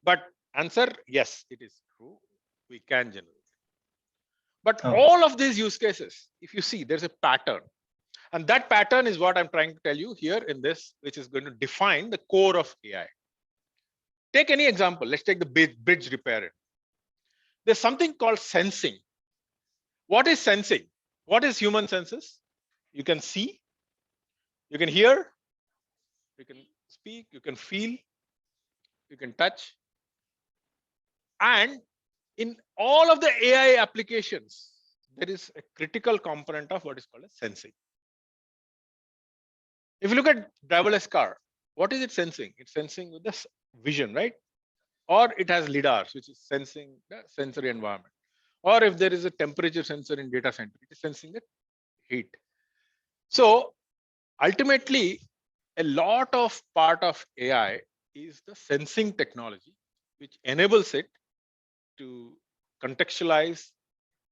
D: But answer, yes, it is true. We can generate. But all of these use cases, if you see, there's a pattern. And that pattern is what I'm trying to tell you here in this, which is going to define the core of AI. Take any example. Let's take the bridge repair. There's something called sensing. What is sensing? What is human senses? You can see, you can hear, you can speak, you can feel, you can touch. And in all of the AI applications, there is a critical component of what is called as sensing. If you look at driverless car, what is it sensing? It's sensing with the vision, right? Or it has lidars, which is sensing the sensory environment. Or if there is a temperature sensor in data center, it is sensing the heat. So ultimately, a lot of part of AI is the sensing technology, which enables it to contextualize,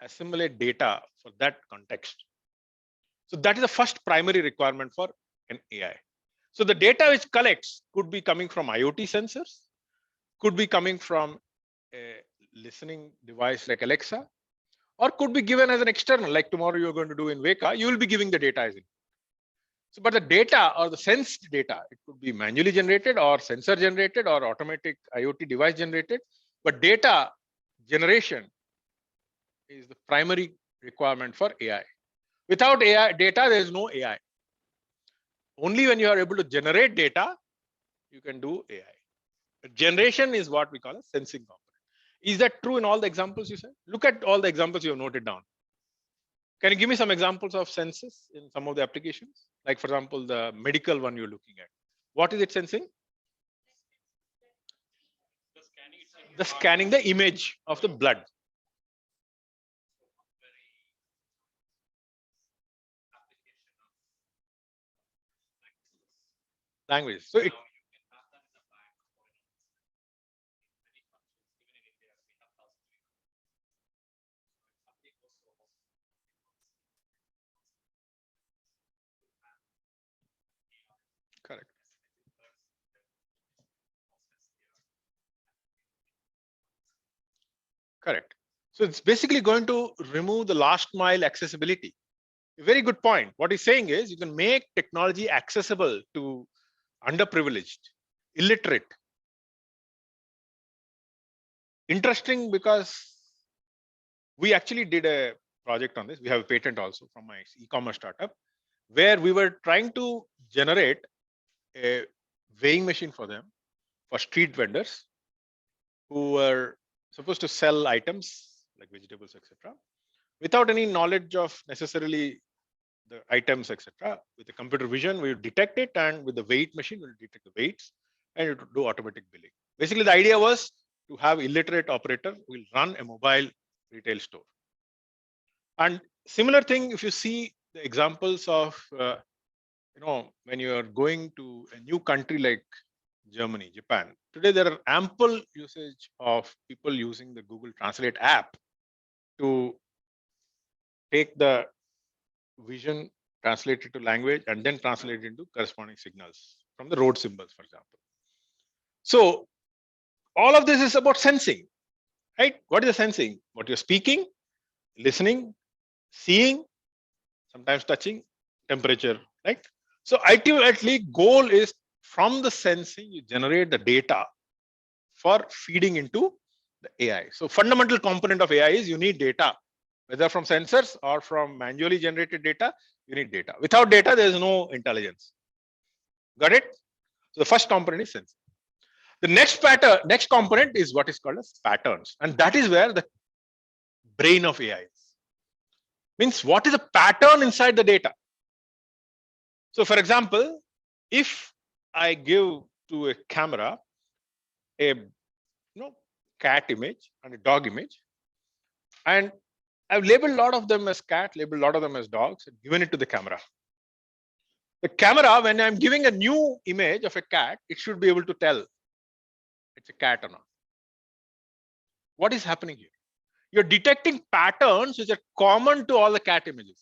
D: assimilate data for that context. So that is the first primary requirement for an AI. So the data which collects could be coming from IoT sensors, could be coming from a listening device like Alexa, or could be given as an external, like tomorrow you're going to do in Weka, you will be giving the data as it. So, but the data or the sensed data, it could be manually generated or sensor generated or automatic IoT device generated. But data generation is the primary requirement for AI. Without AI data, there is no AI. Only when you are able to generate data, you can do AI. Generation is what we call a sensing component. Is that true in all the examples you said? Look at all the examples you have noted down. Can you give me some examples of senses in some of the applications? Like, for example, the medical one you're looking at. What is it sensing? The scanning the image of the blood. Language. So it. Correct. Correct. So it's basically going to remove the last mile accessibility. A very good point. What he's saying is you can make technology accessible to underprivileged, illiterate. Interesting because we actually did a project on this. We have a patent also from my e-commerce startup where we were trying to generate a weighing machine for them, for street vendors who were supposed to sell items like vegetables, etc., without any knowledge of necessarily the items, etc. With the computer vision, we would detect it, and with the weight machine, we'll detect the weights and it would do automatic billing. Basically, the idea was to have illiterate operator who will run a mobile retail store. And similar thing, if you see the examples of, when you are going to a new country like Germany, Japan, today there are ample usage of people using the Google Translate app to take the vision, translate it to language, and then translate it into corresponding signals from the road symbols, for example. So all of this is about sensing, right? What is the sensing? What you're speaking, listening, seeing, sometimes touching, temperature, right? So ultimately, goal is from the sensing, you generate the data for feeding into the AI. So fundamental component of AI is you need data, whether from sensors or from manually generated data, you need data. Without data, there is no intelligence. Got it? So the first component is sensing. The next component is what is called as patterns. And that is where the brain of AI is. Means what is the pattern inside the data? So for example, if I give to a camera a cat image and a dog image, and I've labeled a lot of them as cat, labeled a lot of them as dogs, and given it to the camera. The camera, when I'm giving a new image of a cat, it should be able to tell it's a cat or not. What is happening here? You're detecting patterns which are common to all the cat images.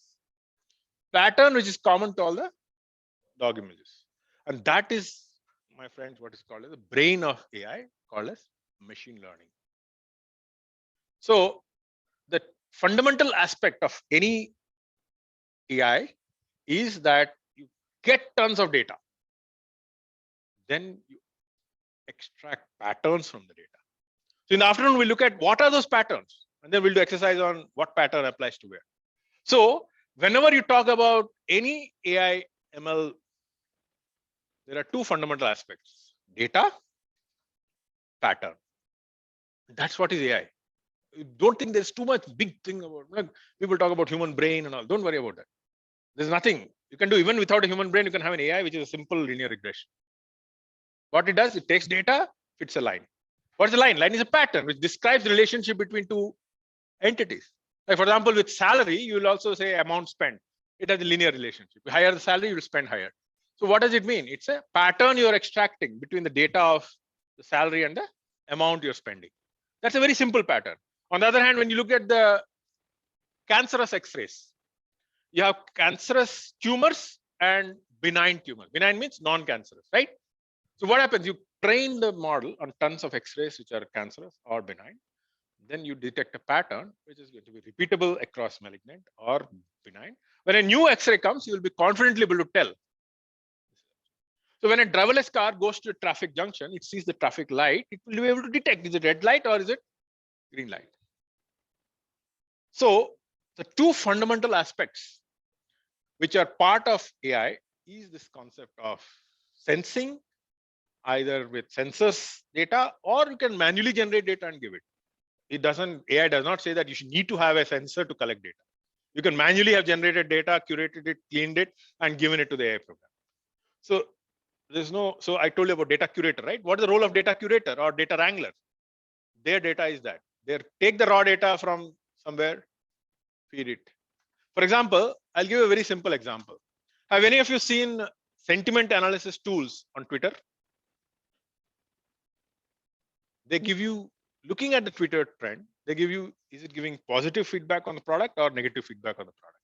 D: Pattern which is common to all the dog images. And that is, my friends, what is called as the brain of AI, called as machine learning. So the fundamental aspect of any AI is that you get tons of data. Then you extract patterns from the data. So in the afternoon, we'll look at what are those patterns, and then we'll do exercise on what pattern applies to where. So whenever you talk about any AI ML, there are two fundamental aspects: data, pattern. That's what is AI. You don't think there's too much big thing about, like, people talk about human brain and all. Don't worry about that. There's nothing you can do. Even without a human brain, you can have an AI which is a simple linear regression. What it does, it takes data, fits a line. What's a line? Line is a pattern which describes the relationship between two entities. Like, for example, with salary, you will also say amount spent. It has a linear relationship. The higher the salary, you will spend higher. So what does it mean? It's a pattern you're extracting between the data of the salary and the amount you're spending. That's a very simple pattern. On the other hand, when you look at the cancerous X-rays, you have cancerous tumors and benign tumors. Benign means non-cancerous, right? So what happens? You train the model on tons of X-rays which are cancerous or benign. Then you detect a pattern which is going to be repeatable across malignant or benign. When a new X-ray comes, you will be confidently able to tell. So when a driverless car goes to a traffic junction, it sees the traffic light, it will be able to detect, is it red light or is it green light? So the two fundamental aspects which are part of AI is this concept of sensing, either with sensors data, or you can manually generate data and give it. It doesn't, AI does not say that you should need to have a sensor to collect data. You can manually have generated data, curated it, cleaned it, and given it to the AI program. So there's no, so I told you about data curator, right? What is the role of data curator or data wrangler? Their data is that they take the raw data from somewhere, feed it. For example, I'll give a very simple example. Have any of you seen sentiment analysis tools on Twitter? They give you, looking at the Twitter trend, they give you, is it giving positive feedback on the product or negative feedback on the product?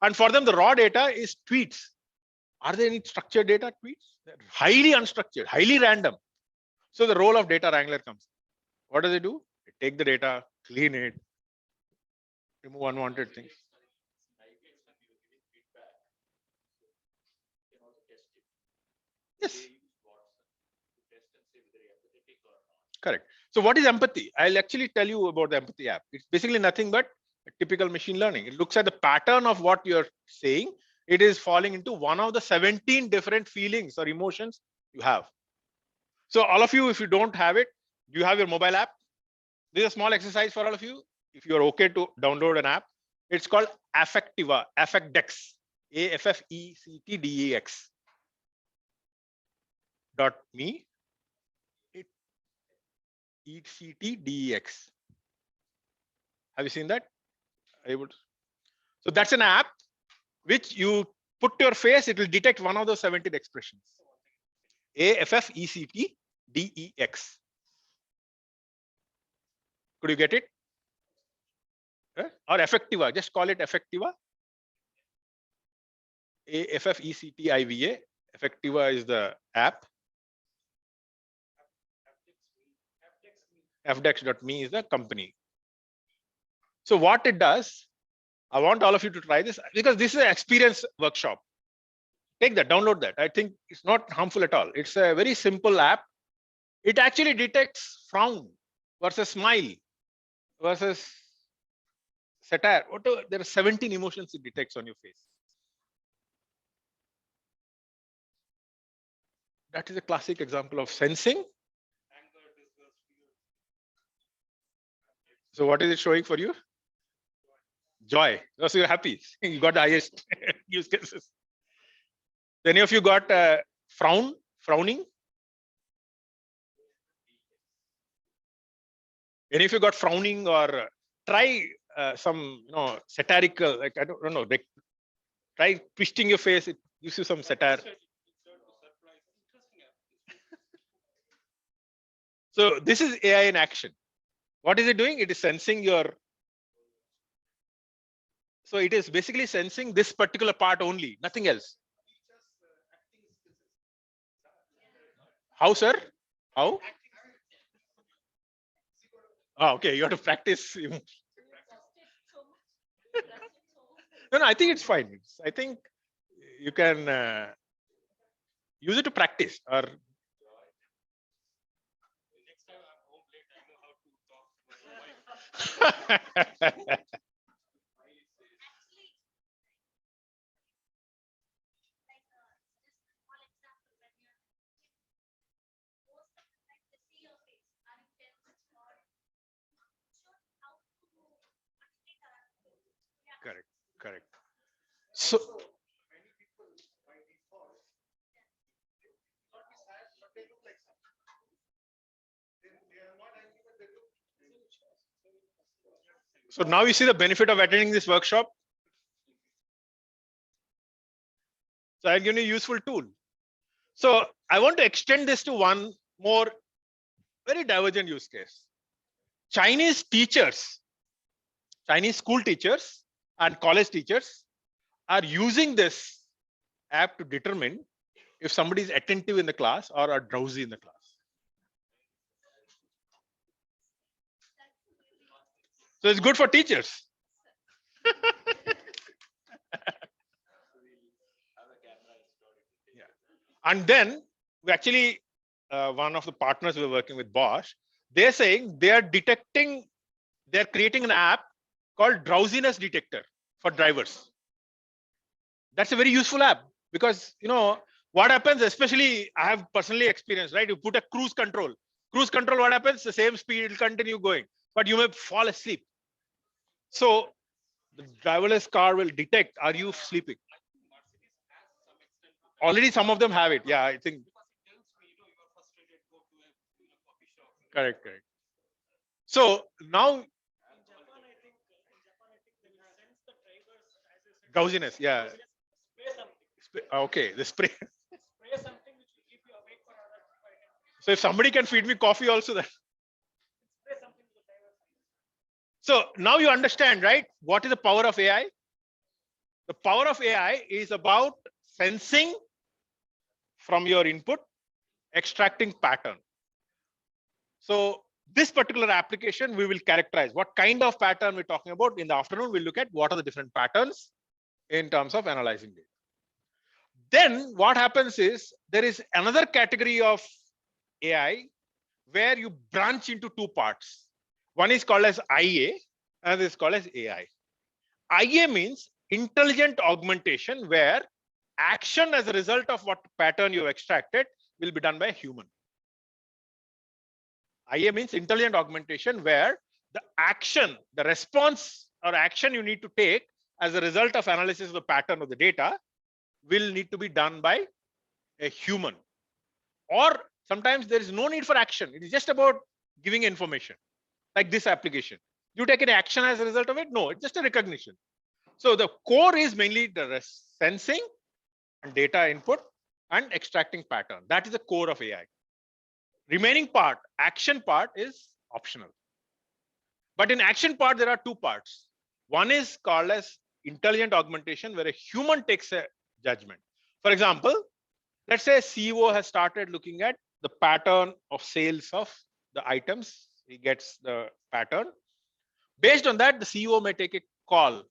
D: And for them, the raw data is tweets. Are there any structured data tweets? They're highly unstructured, highly random. So the role of data wrangler comes. What do? They take the data, clean it, remove unwanted things. Yes. Correct. So what is empathy? I'll actually tell you about the empathy app. It's basically nothing but a typical machine learning. It looks at the pattern of what you're saying. It is falling into one of the 17 different feelings or emotions you have. So all of you, if you don't have it, do you have your mobile app? This is a small exercise for all of you. If you're okay to download an app, it's called Affectiva, Affectdex, AFFECTDEX. .me, ECTDEX. Have you seen that? Able to? So that's an app which you put your face, it will detect one of those 17 expressions. AFFECTDEX. Could you get it? Or Affectiva, just call it Affectiva. AFFECTIVA. Affectiva is the app. Fdex.me is the company. So what it does, I want all of you to try this because this is an experience workshop. Take that, download that. I think it's not harmful at all. It's a very simple app. It actually detects frown versus smile versus satire. Whatever, there are 17 emotions it detects on your face. That is a classic example of sensing. So what is it showing for you? Joy. So you're happy. You got the highest use cases. Any of you got frowning? Any of you got frowning or try some satirical, like I don't know, try twisting your face. gives you some satire. So this is AI in action. What is it doing? It is sensing your. So it is basically sensing this particular part only, nothing else. How, sir? How? Oh, okay, you have to practice. No, I think it's fine. I think you can use it to practice or. Correct, correct. So now you see the benefit of attending this workshop. So I'll give you a useful tool. So I want to extend this to one more very divergent use case. Chinese teachers, Chinese school teachers and college teachers are using this app to determine if somebody is attentive in the class or are drowsy in the class. So it's good for teachers. Yeah. And then we actually, one of the partners we're working with, Bosch, they're saying they are detecting, they're creating an app called Drowsiness Detector for drivers. That's a very useful app because, you know, what happens, especially I have personally experienced, right? You put a cruise control, what happens? The same speed will continue going, but you may fall asleep. So the driverless car will detect, are you sleeping? Already some of them have it. Yeah, I think. Correct, correct. So now drowsiness, yeah. Okay, the spray. So if somebody can feed me coffee also, then. So now you understand, right? What is the power of AI? The power of AI is about sensing from your input, extracting pattern. So this particular application, we will characterize what kind of pattern we're talking about. In the afternoon, we'll look at what are the different patterns in terms of analyzing data. Then what happens is there is another category of AI where you branch into two parts. One is called as IA, and is called as AI. IA means intelligent augmentation, where action as a result of what pattern you extracted will be done by a human. IA means intelligent augmentation, where the action, the response or action you need to take as a result of analysis of the pattern of the data will need to be done by a human. Or sometimes there is no need for action. It is just about giving information, like this application. You take an action as a result of it? No, it's just a recognition. So the core is mainly the sensing and data input and extracting pattern. That is the core of AI. Remaining part, action part, is optional. But in action part, there are two parts. One is called as intelligent augmentation, where a human takes a judgment. For example, let's say a CEO has started looking at the pattern of sales of the items. He gets the pattern. Based on that, the CEO may take a call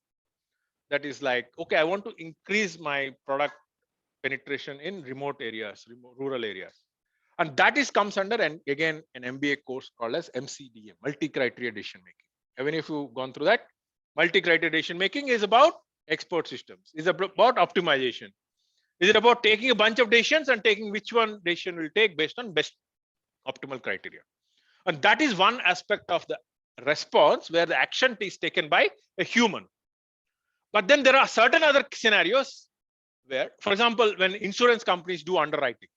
D: that is like, okay, I want to increase my product penetration in remote areas, rural areas. And that is comes under, and again, an MBA course called as MCDM, multi-criteria decision making. Even if you've gone through that, multi-criteria decision making is about expert systems, is about optimization. Is it about taking a bunch of decisions and taking which one decision will take based on best optimal criteria? And that is one aspect of the response where the action is taken by a human. But then there are certain other scenarios where, for example, when insurance companies do underwriting,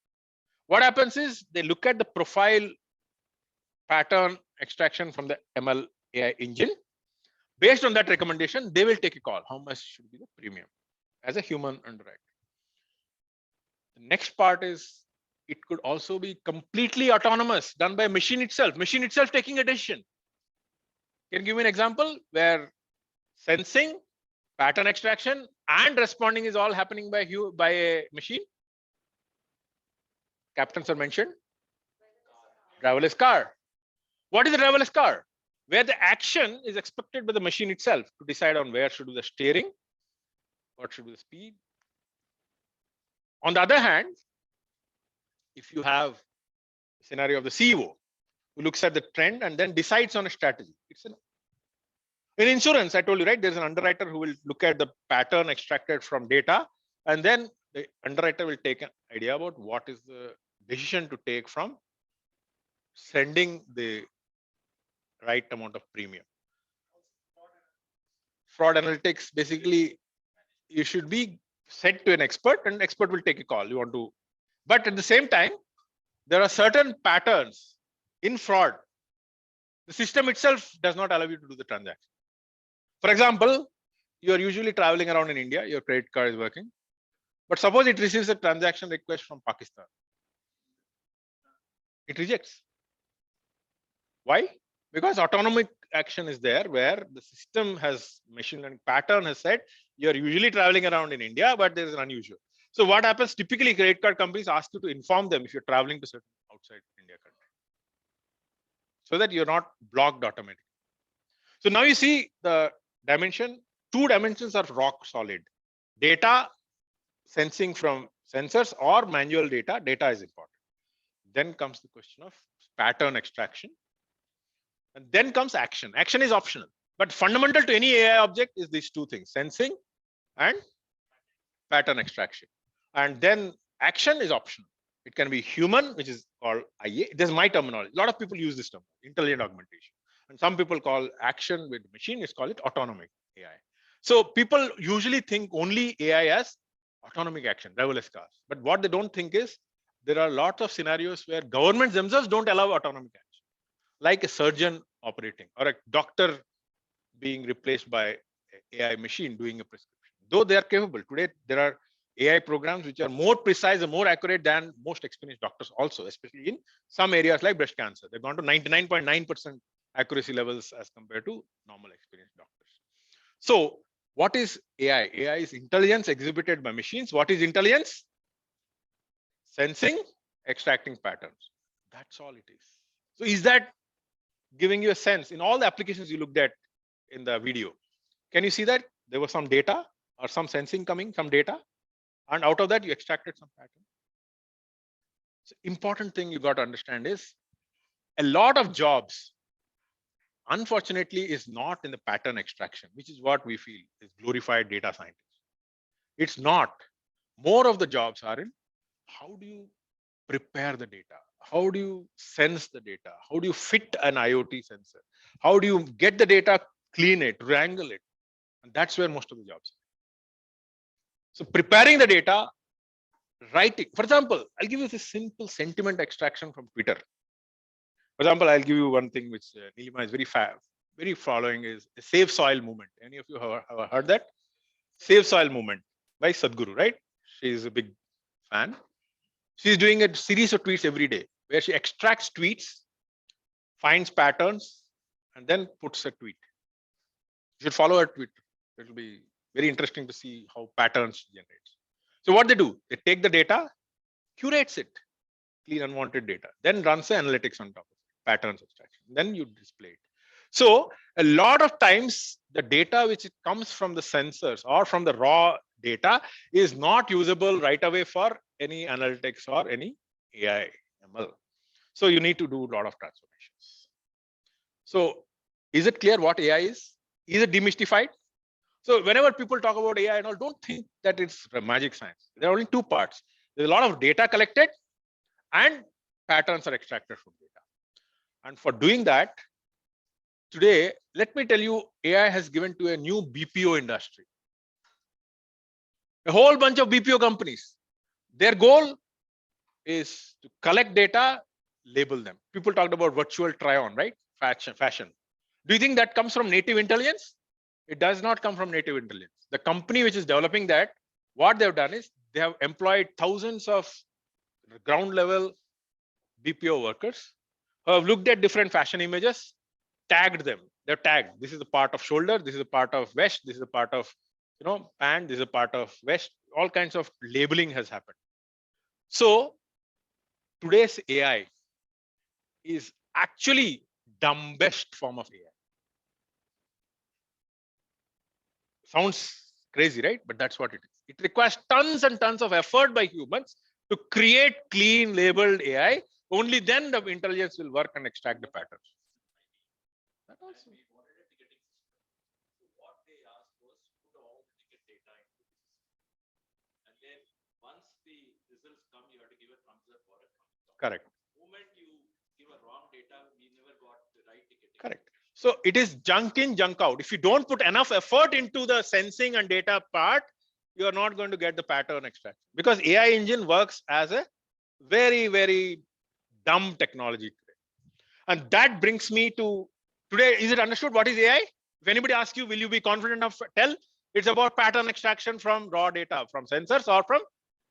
D: what happens is they look at the profile pattern extraction from the ML AI engine. Based on that recommendation, they will take a call. How much should be the premium as a human underwriter? next part is it could also be completely autonomous, done by machine itself taking a decision. Can you give me an example where sensing, pattern extraction, and responding is all happening by a machine? Captains are mentioned. Driverless car. What is a driverless car? Where the action is expected by the machine itself to decide on where should be the steering, what should be the speed. On the other hand, if you have a scenario of the CEO who looks at the trend and then decides on a strategy, it's in insurance, I told you, right? There's an underwriter who will look at the pattern extracted from data, and then the underwriter will take an idea about what is the decision to take from sending the right amount of premium. Fraud analytics, basically, you should be sent to an expert, and an expert will take a call. You want to, but at the same time, there are certain patterns in fraud. The system itself does not allow you to do the transaction. For example, you are usually traveling around in India, your credit card is working, but suppose it receives a transaction request from Pakistan. It rejects. Why? Because autonomic action is there where the system has machine learning pattern has said you're usually traveling around in India, but there is an unusual. So what happens? Typically, credit card companies ask you to inform them if you're traveling to certain outside India country, so that you're not blocked automatically. So now you see the dimension. 2 dimensions are rock solid. Data, sensing from sensors or manual data. Data is important. Then comes the question of pattern extraction. And then comes action. Action is optional, but fundamental to any AI object is these 2 things: sensing and pattern extraction. And then action is optional. It can be human, which is called IA. This is my terminology. A lot of people use this term, intelligent augmentation. And some people call action with machine, is call it autonomic AI. So people usually think only AI as autonomic action, driverless cars. But what they don't think is there are lots of scenarios where governments themselves don't allow autonomic action, like a surgeon operating or a doctor being replaced by an AI machine doing a prescription. Though they are capable. Today, there are AI programs which are more precise and more accurate than most experienced doctors also, especially in some areas like breast cancer. They've gone to 99.9% accuracy levels as compared to normal experienced doctors. So what is AI? AI is intelligence exhibited by machines. What is intelligence? Sensing, extracting patterns. That's all it is. So is that giving you a sense in all the applications you looked at in the video? Can you see that there was some data or some sensing coming, some data, and out of that you extracted some pattern? So important thing you got to understand is a lot of jobs, unfortunately, is not in the pattern extraction, which is what we feel is glorified data scientists. It's not. More of the jobs are in how do you prepare the data? How do you sense the data? How do you fit an IoT sensor? How do you get the data, clean it, wrangle it? And that's where most of the jobs are. So preparing the data, writing. For example, I'll give you this simple sentiment extraction from Twitter. For example, I'll give you one thing which Nilima is very following is the Save Soil movement. Any of you have heard that? Save Soil movement by Sadhguru, right? She is a big fan. She's doing a series of tweets every day where she extracts tweets, finds patterns, and then puts a tweet. You should follow her tweet. It will be very interesting to see how patterns generate. So what they do, they take the data, curates it, clean unwanted data, then runs the analytics on top of it, patterns extraction. Then you display it. So a lot of times the data which comes from the sensors or from the raw data is not usable right away for any analytics or any AI ML. So you need to do a lot of transformations. So is it clear what AI is? Is it demystified? So whenever people talk about AI and all, don't think that it's a magic science. There are only 2 parts. There's a lot of data collected and patterns are extracted from data. And for doing that, today, let me tell you, AI has given to a new BPO industry. A whole bunch of BPO companies. Their goal is to collect data, label them. People talked about virtual try-on, right? Fashion. Do you think that comes from native intelligence? It does not come from native intelligence. The company which is developing that, what they've done is They have employed thousands of ground level BPO workers who have looked at different fashion images, tagged them. They're tagged. This is a part of shoulder. This is a part of vest. This is a part of, pant. This is a part of vest. All kinds of labeling has happened. So today's AI is actually dumbest form of AI. Sounds crazy, right? But that's what it is. It requires tons and tons of effort by humans to create clean labeled AI. Only then the intelligence will work and extract the patterns. That also. Correct. Correct. So it is junk in, junk out. If you don't put enough effort into the sensing and data part, you are not going to get the pattern extraction, because AI engine works as a very, very dumb technology today. And that brings me to today. Is it understood what is AI? If anybody asks you, will you be confident enough to tell? It's about pattern extraction from raw data, from sensors or from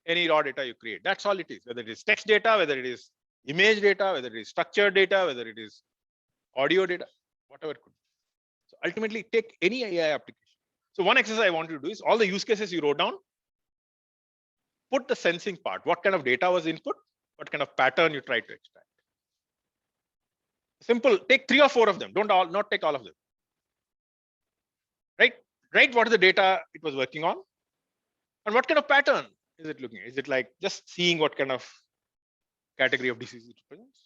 D: any raw data you create. That's all it is. Whether it is text data, whether it is image data, whether it is structured data, whether it is audio data, whatever it could be. So ultimately, take any AI application. So one exercise I want you to do is all the use cases you wrote down, put the sensing part. What kind of data was input? What kind of pattern you try to extract? Simple. Take 3 or 4 of them. Not take all of them. Right? Right? What is the data it was working on? And what kind of pattern is it looking at? Is it like just seeing what kind of category of disease it represents?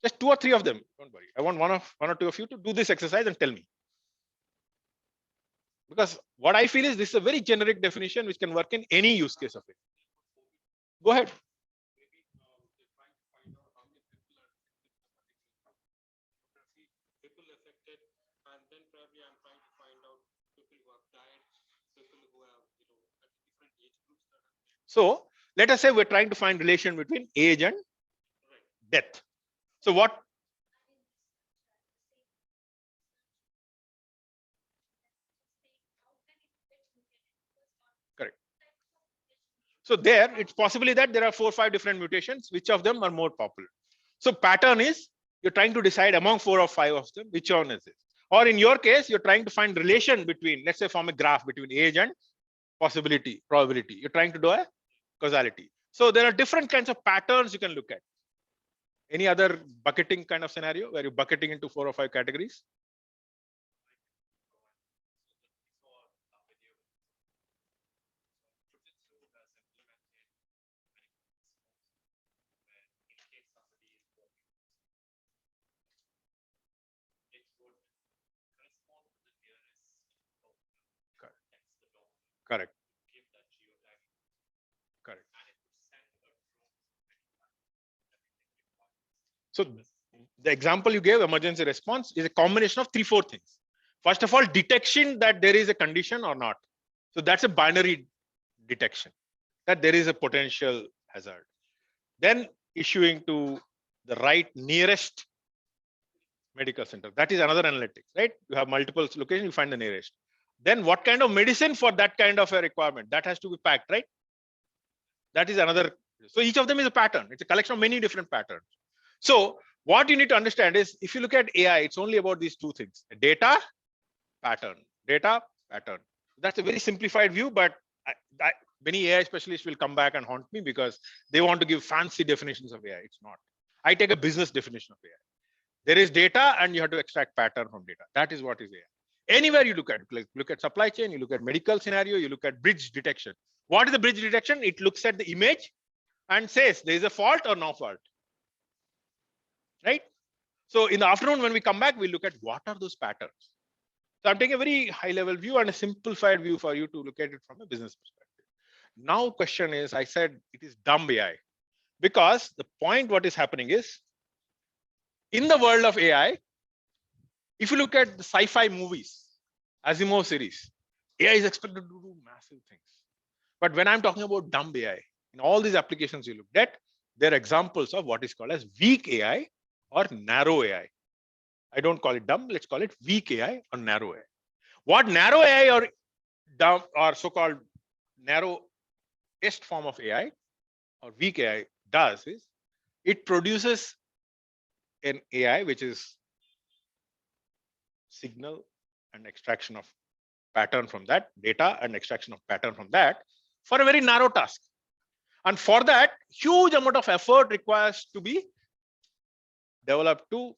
D: Just 2 or 3 of them. Don't worry. I want one or two of you to do this exercise and tell me. Because what I feel is this is a very generic definition which can work in any use case of it. Go ahead. So let us say we're trying to find relation between age and death. So what? Correct. So there, it's possibly that there are 4 or 5 different mutations. Which of them are more popular? So pattern is you're trying to decide among 4 or 5 of them, which one is it? Or in your case, you're trying to find relation between, let's say, form a graph between age and possibility, probability. You're trying to do a causality. So there are different kinds of patterns you can look at. Any other bucketing kind of scenario where you're bucketing into 4 or 5 categories? Correct. Correct. So the example you gave, emergency response, is a combination of 3, 4 things. First of all, detection that there is a condition or not. So that's a binary detection that there is a potential hazard. Then issuing to the right nearest medical center. That is another analytics, right? You have multiple locations, you find the nearest. Then what kind of medicine for that kind of a requirement? That has to be packed, right? That is another. So each of them is a pattern. It's a collection of many different patterns. So what you need to understand is if you look at AI, it's only about these 2 things: data, pattern, data, pattern. That's a very simplified view, but many AI specialists will come back and haunt me because they want to give fancy definitions of AI. It's not. I take a business definition of AI. There is data and you have to extract pattern from data. That is what is AI. Anywhere you look at, like look at supply chain, you look at medical scenario, you look at bridge detection. What is the bridge detection? It looks at the image and says there is a fault or no fault. Right? So in the afternoon, when we come back, we look at what are those patterns. So I'm taking a very high level view and a simplified view for you to look at it from a business perspective. Now question is, I said it is dumb AI because the point what is happening is in the world of AI, if you look at the sci-fi movies, Asimov series, AI is expected to do massive things. But when I'm talking about dumb AI, in all these applications you looked at, they're examples of what is called as weak AI or narrow AI. I don't call it dumb, let's call it weak AI or narrow AI. What narrow AI or dumb or so-called narrow weakest form of AI or weak AI does is it produces an AI which is signal and extraction of pattern from that data and extraction of pattern from that for a very narrow task. And for that, huge amount of effort requires to be developed to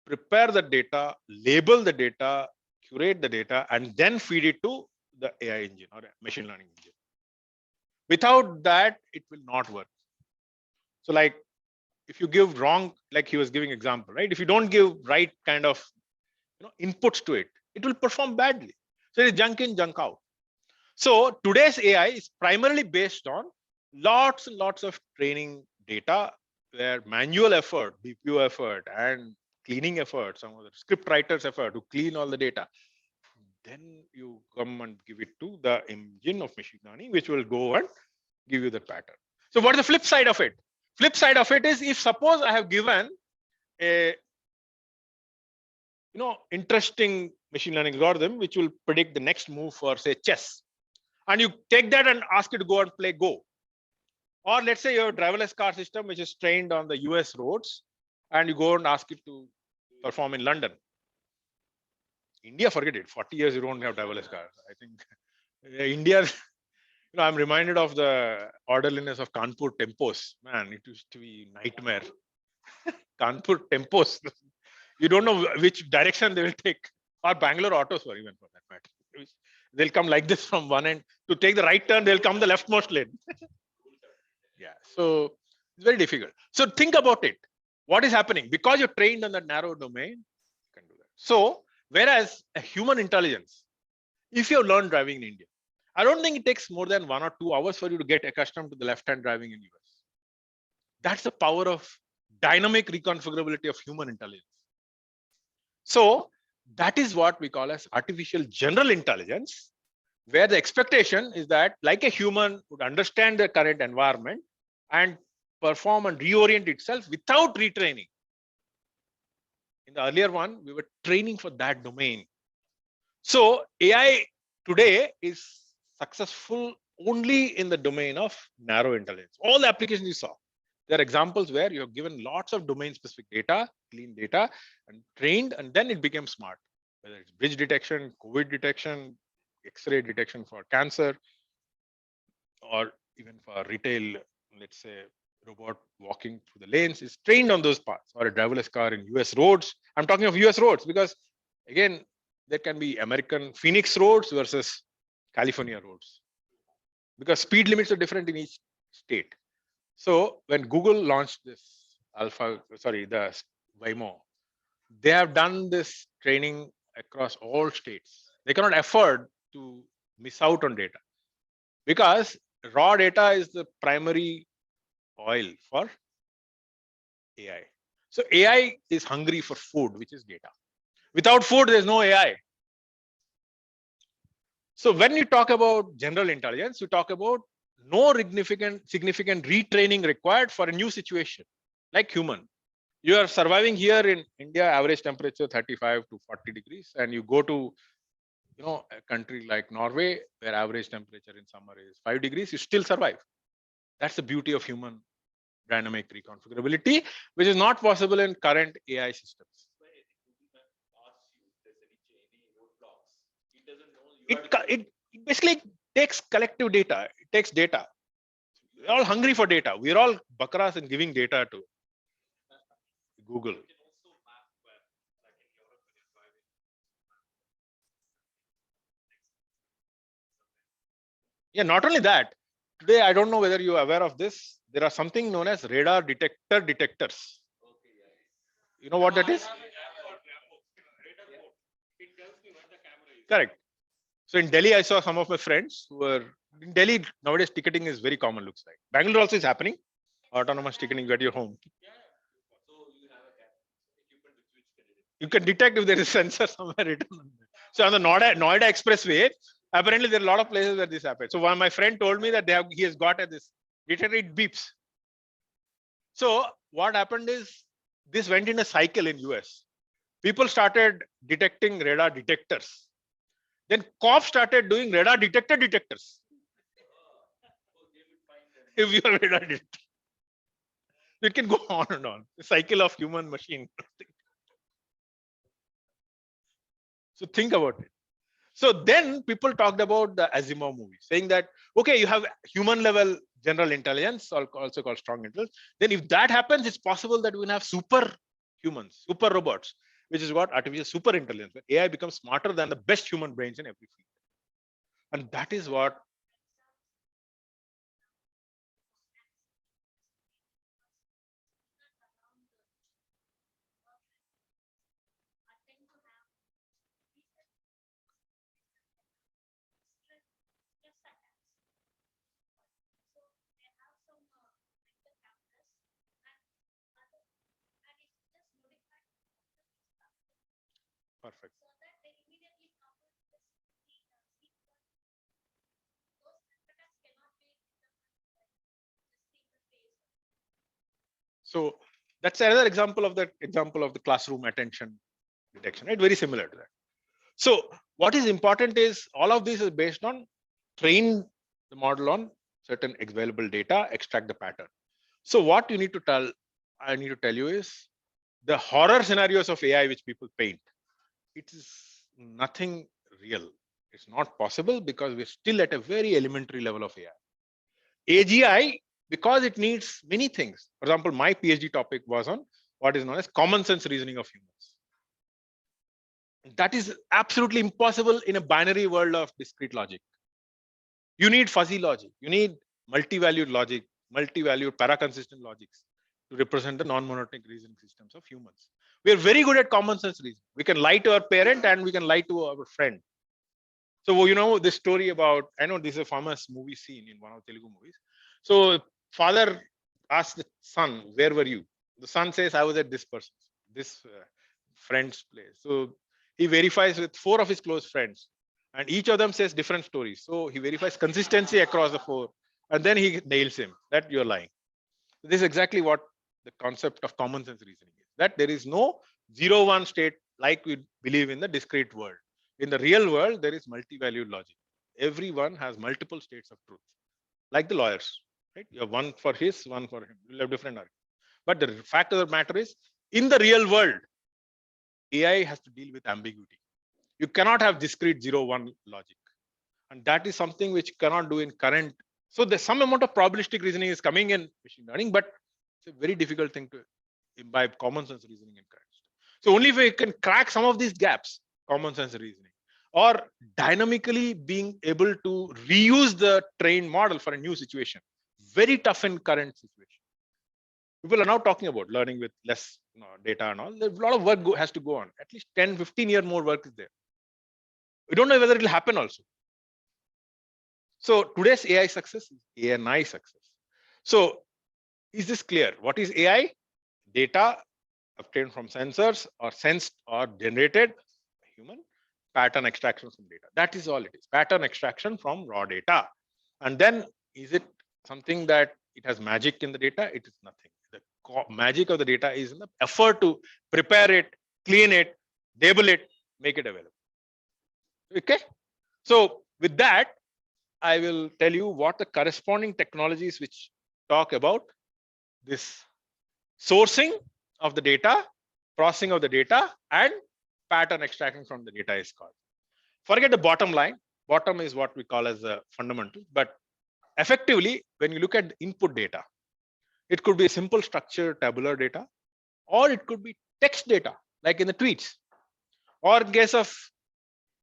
D: prepare the data, label the data, curate the data, and then feed it to the AI engine or machine learning engine. Without that, it will not work. So like if you give wrong, like he was giving example, right? If you don't give right kind of inputs to it, it will perform badly. So it is junk in, junk out. So today's AI is primarily based on lots and lots of training data where manual effort, BPO effort, and cleaning effort, some of the script writers effort to clean all the data. Then you come and give it to the engine of machine learning, which will go and give you the pattern. So what is the flip side of it? Flip side of it is if suppose I have given a interesting machine learning algorithm which will predict the next move for say chess, and you take that and ask it to go and play Go. Or let's say your driverless car system which is trained on the US roads and you go and ask it to perform in London. India, forget it. 40 years you don't have driverless cars. I think India, I'm reminded of the orderliness of Kanpur tempos. Man, it used to be nightmare. Kanpur tempos. You don't know which direction they will take. Or Bangalore autos for even for that matter. They'll come like this from one end. To take the right turn, they'll come the leftmost lane. Yeah, so it's very difficult. So think about it. What is happening? Because you're trained on that narrow domain, you can do that. So whereas a human intelligence, if you have learned driving in India, I don't think it takes more than 1 or 2 hours for you to get accustomed to the left-hand driving in US. That's the power of dynamic reconfigurability of human intelligence. So that is what we call as artificial general intelligence, where the expectation is that like a human would understand the current environment and perform and reorient itself without retraining. In the earlier one, we were training for that domain. So AI today is successful only in the domain of narrow intelligence. All the applications you saw, there are examples where you have given lots of domain specific data, clean data, and trained, and then it became smart. Whether it's bridge detection, COVID detection, X-ray detection for cancer, or even for retail, let's say robot walking through the lanes is trained on those parts, or a driverless car in US roads. I'm talking of US roads because again, there can be American Phoenix roads versus California roads because speed limits are different in each state. So when Google launched this the Waymo, they have done this training across all states. They cannot afford to miss out on data because raw data is the primary oil for AI. So AI is hungry for food, which is data. Without food, there's no AI. So when you talk about general intelligence, you talk about no significant retraining required for a new situation, like human. You are surviving here in India, average temperature 35 to 40 degrees, and you go to a country like Norway, where average temperature in summer is 5 degrees, you still survive. That's the beauty of human dynamic reconfigurability, which is not possible in current AI systems. It basically takes collective data. It takes data. We're all hungry for data. We're all bakaras in giving data to Google. Yeah, not only that. Today, I don't know whether you're aware of this. There are something known as radar detectors. You know what that is? Correct. So in Delhi, I saw some of my friends who were in Delhi. Nowadays, ticketing is very common, looks like. Bangalore also is happening. Autonomous ticketing at your home. You can detect if there is a sensor somewhere written. So on the Noida Expressway, apparently there are a lot of places where this happens. So one my friend told me that he has got this detector, it beeps. So what happened is this went in a cycle in US. People started detecting radar detectors. Then cops started doing radar detectors. if you have done it. It can go on and on. The cycle of human machine. So think about it. So then people talked about the Asimov movie, saying that, okay, you have human level general intelligence, also called strong intelligence. Then if that happens, it's possible that we will have super humans, super robots, which is what artificial super intelligence, where AI becomes smarter than the best human brains in every field. And that is what perfect. So that's another example of the classroom attention detection, right? Very similar to that. So what is important is all of this is based on train the model on certain available data, extract the pattern. So what you need to tell, I need to tell you is the horror scenarios of AI which people paint. It is nothing real. It's not possible because we're still at a very elementary level of AI. AGI, because it needs many things. For example, my PhD topic was on what is known as common sense reasoning of humans. That is absolutely impossible in a binary world of discrete logic. You need fuzzy logic. You need multi-valued logic, multi-valued para-consistent logics to represent the non-monotonic reasoning systems of humans. We are very good at common sense reasoning. We can lie to our parent and we can lie to our friend. So, you know, this story about, I know this is a famous movie scene in one of Telugu movies. So father asks the son, where were you? The son says, I was at this person's, this friend's place. So he verifies with 4 of his close friends and each of them says different stories. So he verifies consistency across the 4 and then he nails him that you're lying. This is exactly what the concept of common sense reasoning is, that there is no 0-1 state like we believe in the discrete world. In the real world, there is multi-valued logic. Everyone has multiple states of truth, like the lawyers, right? You have one for his, one for him. You'll have different arguments. But the fact of the matter is, in the real world, AI has to deal with ambiguity. You cannot have discrete 0-1 logic. And that is something which cannot do in current. So there's some amount of probabilistic reasoning is coming in machine learning, but it's a very difficult thing to imbibe common sense reasoning in current. So only if we can crack some of these gaps, common sense reasoning, or dynamically being able to reuse the trained model for a new situation, very tough in current situation. People are now talking about learning with less data and all. There's a lot of work has to go on. At least 10, 15 year more work is there. We don't know whether it will happen also. So today's AI success is ANI success. So is this clear? What is AI? Data obtained from sensors or sensed or generated by human, pattern extraction from data. That is all it is. Pattern extraction from raw data. And then is it something that it has magic in the data? It is nothing. The magic of the data is in the effort to prepare it, clean it, label it, make it available. Okay. So with that, I will tell you what the corresponding technologies which talk about this sourcing of the data, processing of the data, and pattern extracting from the data is called. Forget the bottom line. Bottom is what we call as the fundamental. But effectively, when you look at the input data, it could be a simple structured tabular data, or it could be text data, like in the tweets, or in case of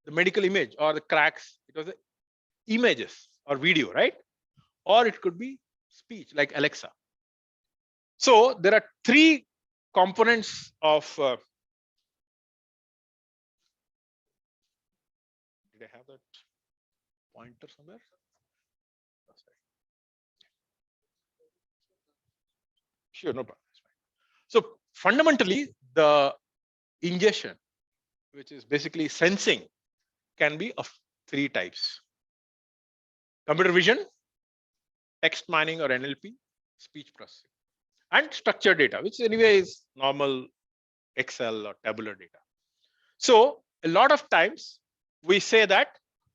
D: the medical image or the cracks, it was the images or video, right? Or it could be speech, like Alexa. So there are 3 components of did I have that pointer somewhere? Sure, no problem. So fundamentally, the ingestion, which is basically sensing, can be of 3 types: computer vision, text mining or NLP, speech processing, and structured data, which anyway is normal Excel or tabular data. So a lot of times we say that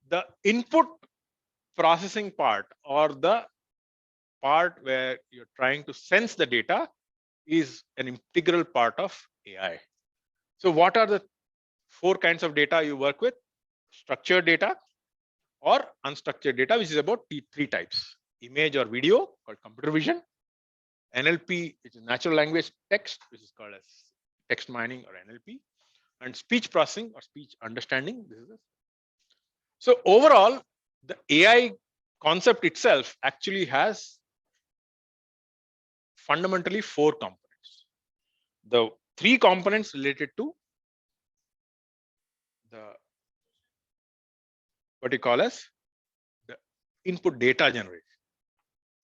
D: the input processing part or the part where you're trying to sense the data is an integral part of AI. So what are the 4 kinds of data you work with? Structured data or unstructured data, which is about 3 types: image or video, called computer vision; NLP, which is natural language text, which is called as text mining or NLP; and speech processing or speech understanding. So overall, the AI concept itself actually has fundamentally 4 components. The 3 components related to the what you call as the input data generation,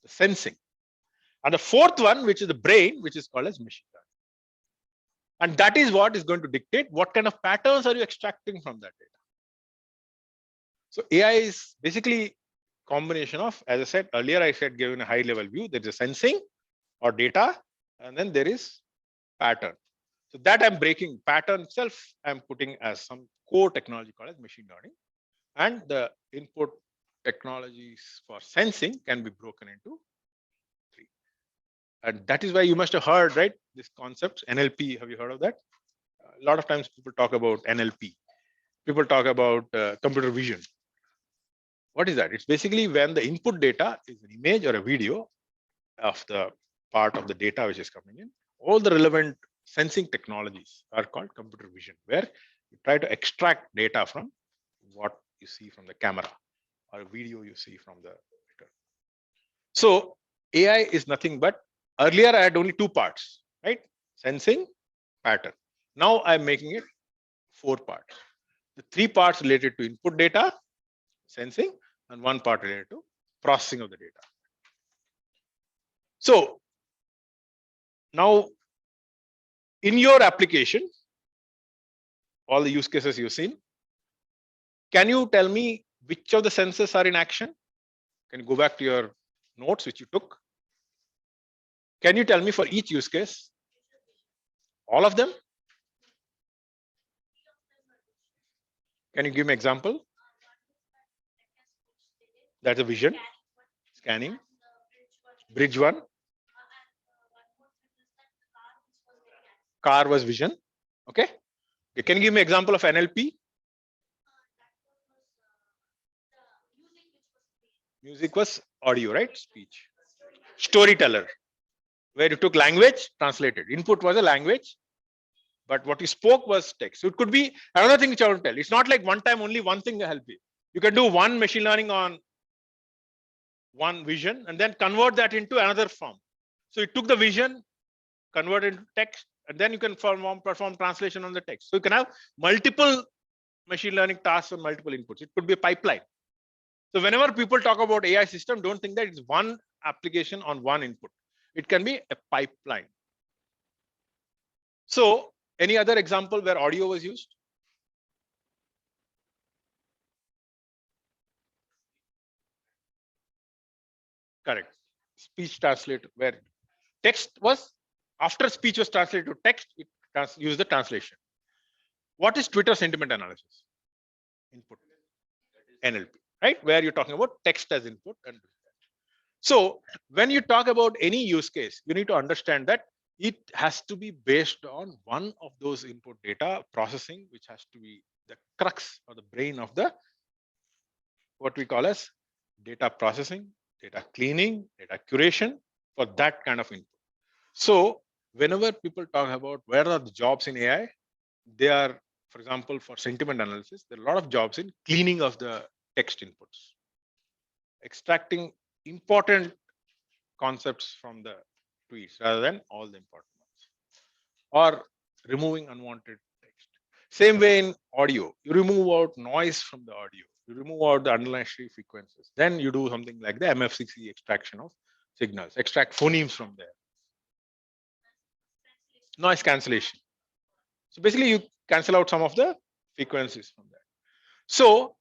D: the sensing, and the 4th one, which is the brain, which is called as machine learning. And that is what is going to dictate what kind of patterns are you extracting from that data. So AI is basically combination of, as I said earlier, I said given a high level view, there is a sensing or data, and then there is pattern. So that I'm breaking pattern itself, I'm putting as some core technology called as machine learning, and the input technologies for sensing can be broken into 3. And that is why you must have heard, right, this concept NLP. Have you heard of that? A lot of times people talk about NLP. People talk about computer vision. What is that? It's basically when the input data is an image or a video of the part of the data which is coming in. All the relevant sensing technologies are called computer vision, where you try to extract data from what you see from the camera or a video you see from the computer. So AI is nothing but, earlier I had only 2 parts, right? Sensing, pattern. Now I'm making it 4 parts. The 3 parts related to input data, sensing, and 1 part related to processing of the data. So now in your application, all the use cases you've seen, can you tell me which of the sensors are in action? Can you go back to your notes which you took? Can you tell me for each use case? All of them? Can you give me example? That's a vision, scanning, bridge one. Car was vision. Okay. Can you give me example of NLP? Music was audio, right? Speech. Storyteller, where you took language, translated. Input was a language, but what you spoke was text. So it could be another thing which I want to tell. It's not like one time only one thing will help you. You can do one machine learning on one vision and then convert that into another form. So it took the vision, convert it into text, and then you can perform translation on the text. So you can have multiple machine learning tasks on multiple inputs. It could be a pipeline. So whenever people talk about AI system, don't think that it's one application on one input. It can be a pipeline. So any other example where audio was used? Correct. Speech translate, where text was, after speech was translated to text, it used the translation. What is Twitter sentiment analysis? Input. NLP, right? Where you're talking about text as input. And so when you talk about any use case, you need to understand that it has to be based on one of those input data processing, which has to be the crux or the brain of the what we call as data processing, data cleaning, data curation for that kind of input. So whenever people talk about where are the jobs in AI, they are, for example, for sentiment analysis, there are a lot of jobs in cleaning of the text inputs, extracting important concepts from the tweets rather than all the important ones, or removing unwanted text. Same way in audio, you remove out noise from the audio, you remove out the underlying frequencies. Then you do something like the MFCC extraction of signals, extract phonemes from there. Noise cancellation. So basically you cancel out some of the frequencies from there. So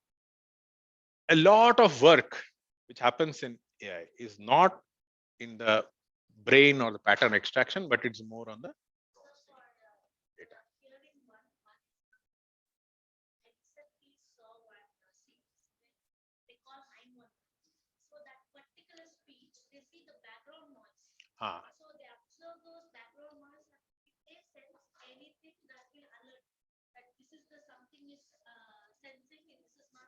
D: a lot of work which happens in AI is not in the brain or the pattern extraction, but it's more on the data. Ah.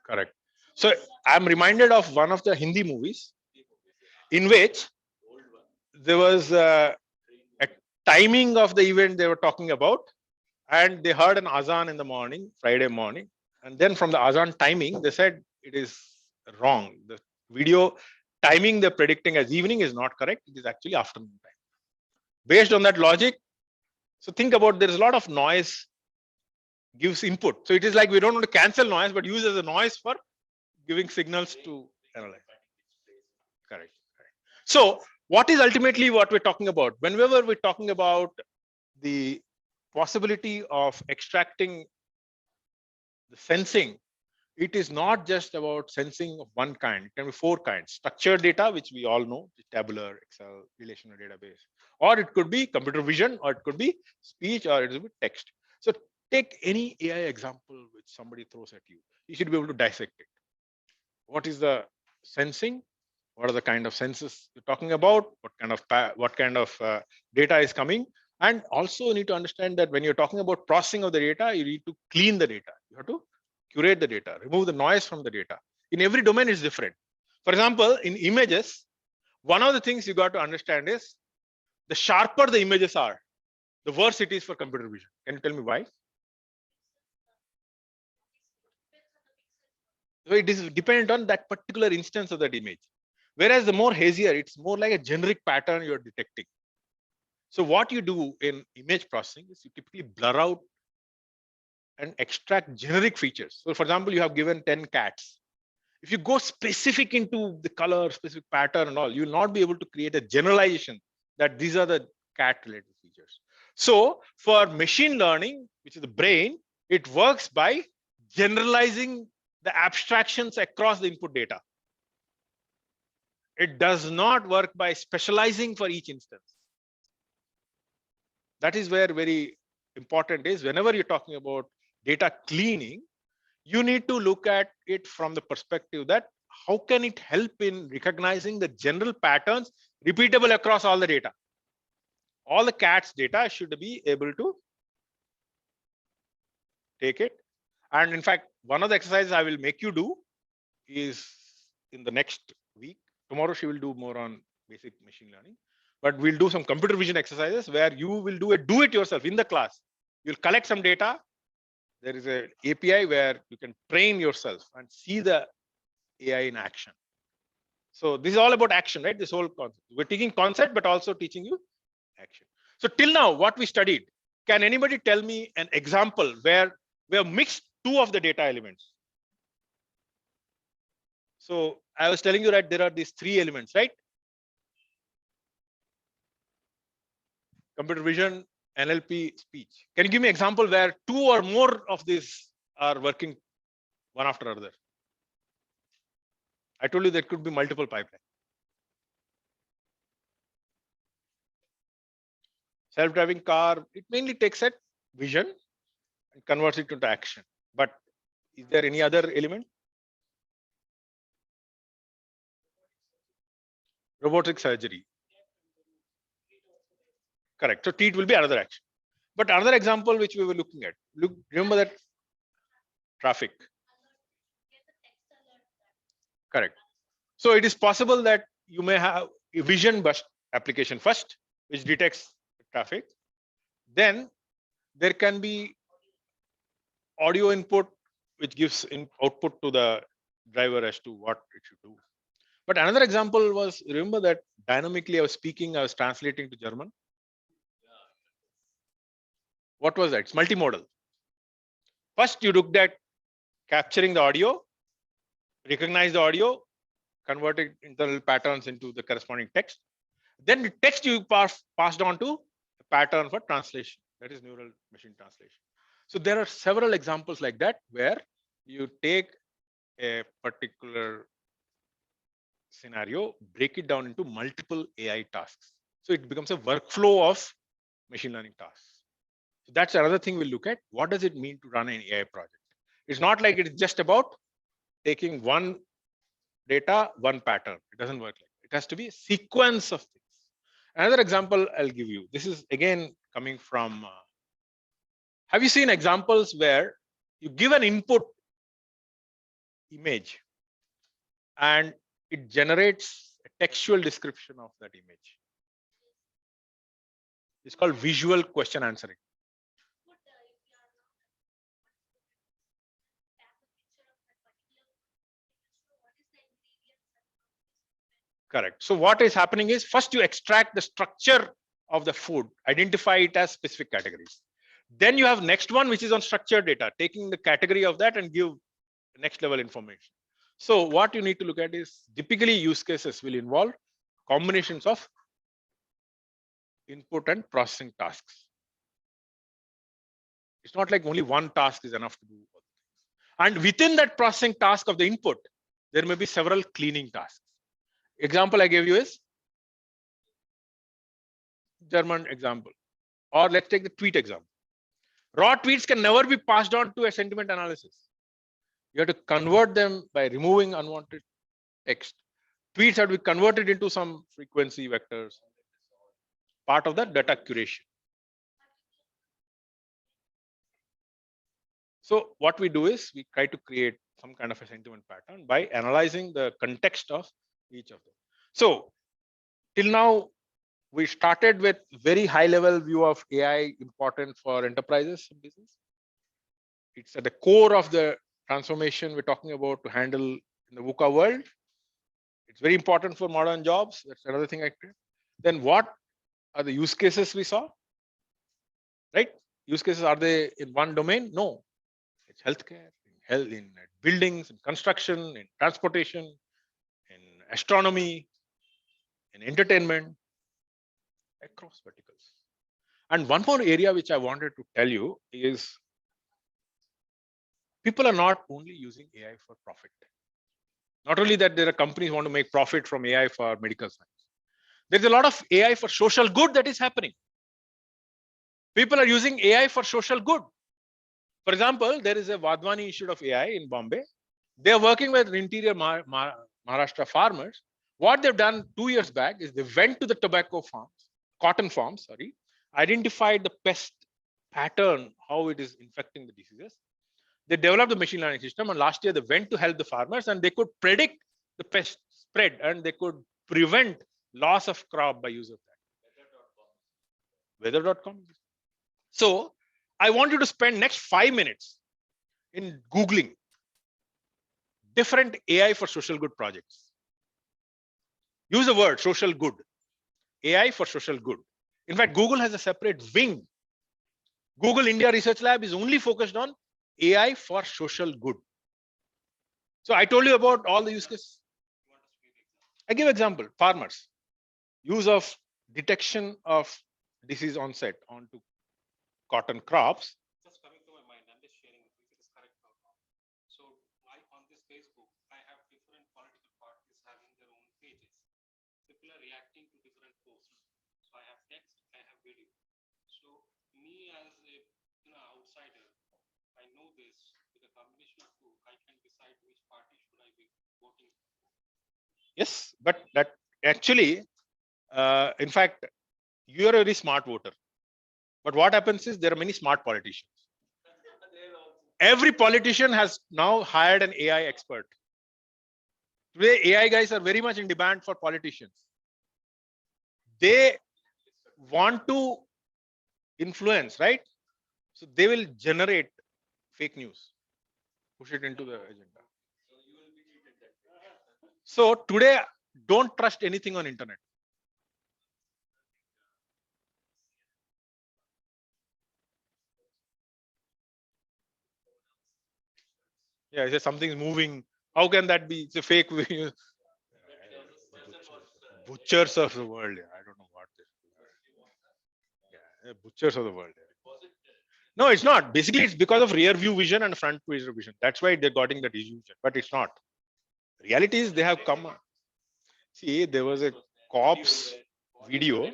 D: Correct. So I'm reminded of one of the Hindi movies in which there was a timing of the event they were talking about, and they heard an azan in the morning, Friday morning, and then from the azan timing, they said it is wrong. The video timing they're predicting as evening is not correct. It is actually afternoon time. Based on that logic, so think about there is a lot of noise gives input. So it is like we don't want to cancel noise, but use as a noise for giving signals to analyze. Correct. So what is ultimately what we're talking about? Whenever we're talking about the possibility of extracting the sensing, it is not just about sensing of one kind. It can be four kinds. Structured data, which we all know, tabular, Excel, relational database, or it could be computer vision, or it could be speech, or it could be text. So take any AI example which somebody throws at you. You should be able to dissect it. What is the sensing? What are the kind of senses you're talking about? What kind of data is coming? And also you need to understand that when you're talking about processing of the data, you need to clean the data. You have to curate the data, remove the noise from the data. In every domain is different. For example, in images, one of the things you got to understand is the sharper the images are, the worse it is for computer vision. Can you tell me why? So it is dependent on that particular instance of that image. Whereas the more hazier, it's more like a generic pattern you're detecting. So what you do in image processing is you typically blur out and extract generic features. So for example, you have given 10 cats. If you go specific into the color, specific pattern and all, you will not be able to create a generalization that these are the cat related features. So for machine learning, which is the brain, it works by generalizing the abstractions across the input data. It does not work by specializing for each instance. That is where very important is whenever you're talking about data cleaning, you need to look at it from the perspective that how can it help in recognizing the general patterns repeatable across all the data. All the cats data should be able to take it. And in fact, one of the exercises I will make you do is in the next week. Tomorrow she will do more on basic machine learning, but we'll do some computer vision exercises where you will do it yourself in the class. You'll collect some data. There is an API where you can train yourself and see the AI in action. So this is all about action, right? This whole concept. We're teaching concept, but also teaching you action. So till now, what we studied, can anybody tell me an example where we have mixed two of the data elements? So I was telling you that there are these three elements, right? Computer vision, NLP, speech. Can you give me an example where two or more of these are working one after another? I told you there could be multiple pipelines. Self-driving car, it mainly takes a vision and converts it into action. But is there any other element? Robotic surgery. Correct. So TEAT will be another action. But another example which we were looking at, remember that traffic. Correct. So it is possible that you may have a vision bus application first, which detects traffic. Then there can be audio input, which gives output to the driver as to what it should do. But another example was, remember that dynamically I was speaking, I was translating to German. What was that? It's multimodal. First, you looked at capturing the audio, recognize the audio, converted internal patterns into the corresponding text. Then the text you passed on to a pattern for translation. That is neural machine translation. So there are several examples like that where you take a particular scenario, break it down into multiple AI tasks. So it becomes a workflow of machine learning tasks. So that's another thing we'll look at. What does it mean to run an AI project? It's not like it's just about taking one data, one pattern. It doesn't work like that. It has to be a sequence of things. Another example I'll give you. This is again coming from, have you seen examples where you give an input image and it generates a textual description of that image? It's called visual question answering. Correct. So what is happening is first you extract the structure of the food, identify it as specific categories. Then you have next one, which is on structured data, taking the category of that and give next level information. So what you need to look at is typically use cases will involve combinations of input and processing tasks. It's not like only one task is enough to do. And within that processing task of the input, there may be several cleaning tasks. Example I gave you is German example, or let's take the tweet example. Raw tweets can never be passed on to a sentiment analysis. You have to convert them by removing unwanted text. Tweets have to be converted into some frequency vectors, part of the data curation. So what we do is we try to create some kind of a sentiment pattern by analyzing the context of each of them. So till now, we started with very high level view of AI important for enterprises and business. It's at the core of the transformation we're talking about to handle in the VUCA world. It's very important for modern jobs. That's another thing I create. Then what are the use cases we saw? Right? Use cases, are they in one domain? No. It's healthcare, in buildings, in construction, in transportation, in astronomy, in entertainment, across verticals. And one more area which I wanted to tell you is people are not only using AI for profit. Not only that, there are companies who want to make profit from AI for medical science. There's a lot of AI for social good that is happening. People are using AI for social good. For example, there is a Vadhwani Institute of AI in Bombay. They are working with interior Maharashtra farmers. What they've done 2 years back is they went to the cotton farms, identified the pest pattern, how it is infecting the diseases. They developed the machine learning system, and last year they went to help the farmers, and they could predict the pest spread, and they could prevent loss of crop by use of that. Weather.com. So I want you to spend next 5 minutes in Googling different AI for social good projects. Use the word social good. AI for social good. In fact, Google has a separate wing. Google India Research Lab is only focused on AI for social good. So I told you about all the use cases. I give example, farmers. Use of detection of disease onset onto cotton crops.
K: Just coming to my mind, I'm just sharing if it is correct or not. So on this Facebook, I have different political parties having their own pages. People are reacting to different posts. So I have text, I have video. So me as a outsider, I know this with a combination of two, I can decide which party should I be voting for.
D: Yes, but that actually, in fact, you are a very smart voter. But what happens is there are many smart politicians. Every politician has now hired an AI expert. Today, AI guys are very much in demand for politicians. They want to influence, right? So they will generate fake news, push it into the agenda. So today, don't trust anything on internet. Yeah, I say something's moving. How can that be? It's a fake video. Butchers of the world. I don't know what this is. Yeah, butchers of the world. No, it's not. Basically, it's because of rear view vision and front view vision. That's why they're getting that illusion, but it's not. Reality is they have come. See, there was a cops video.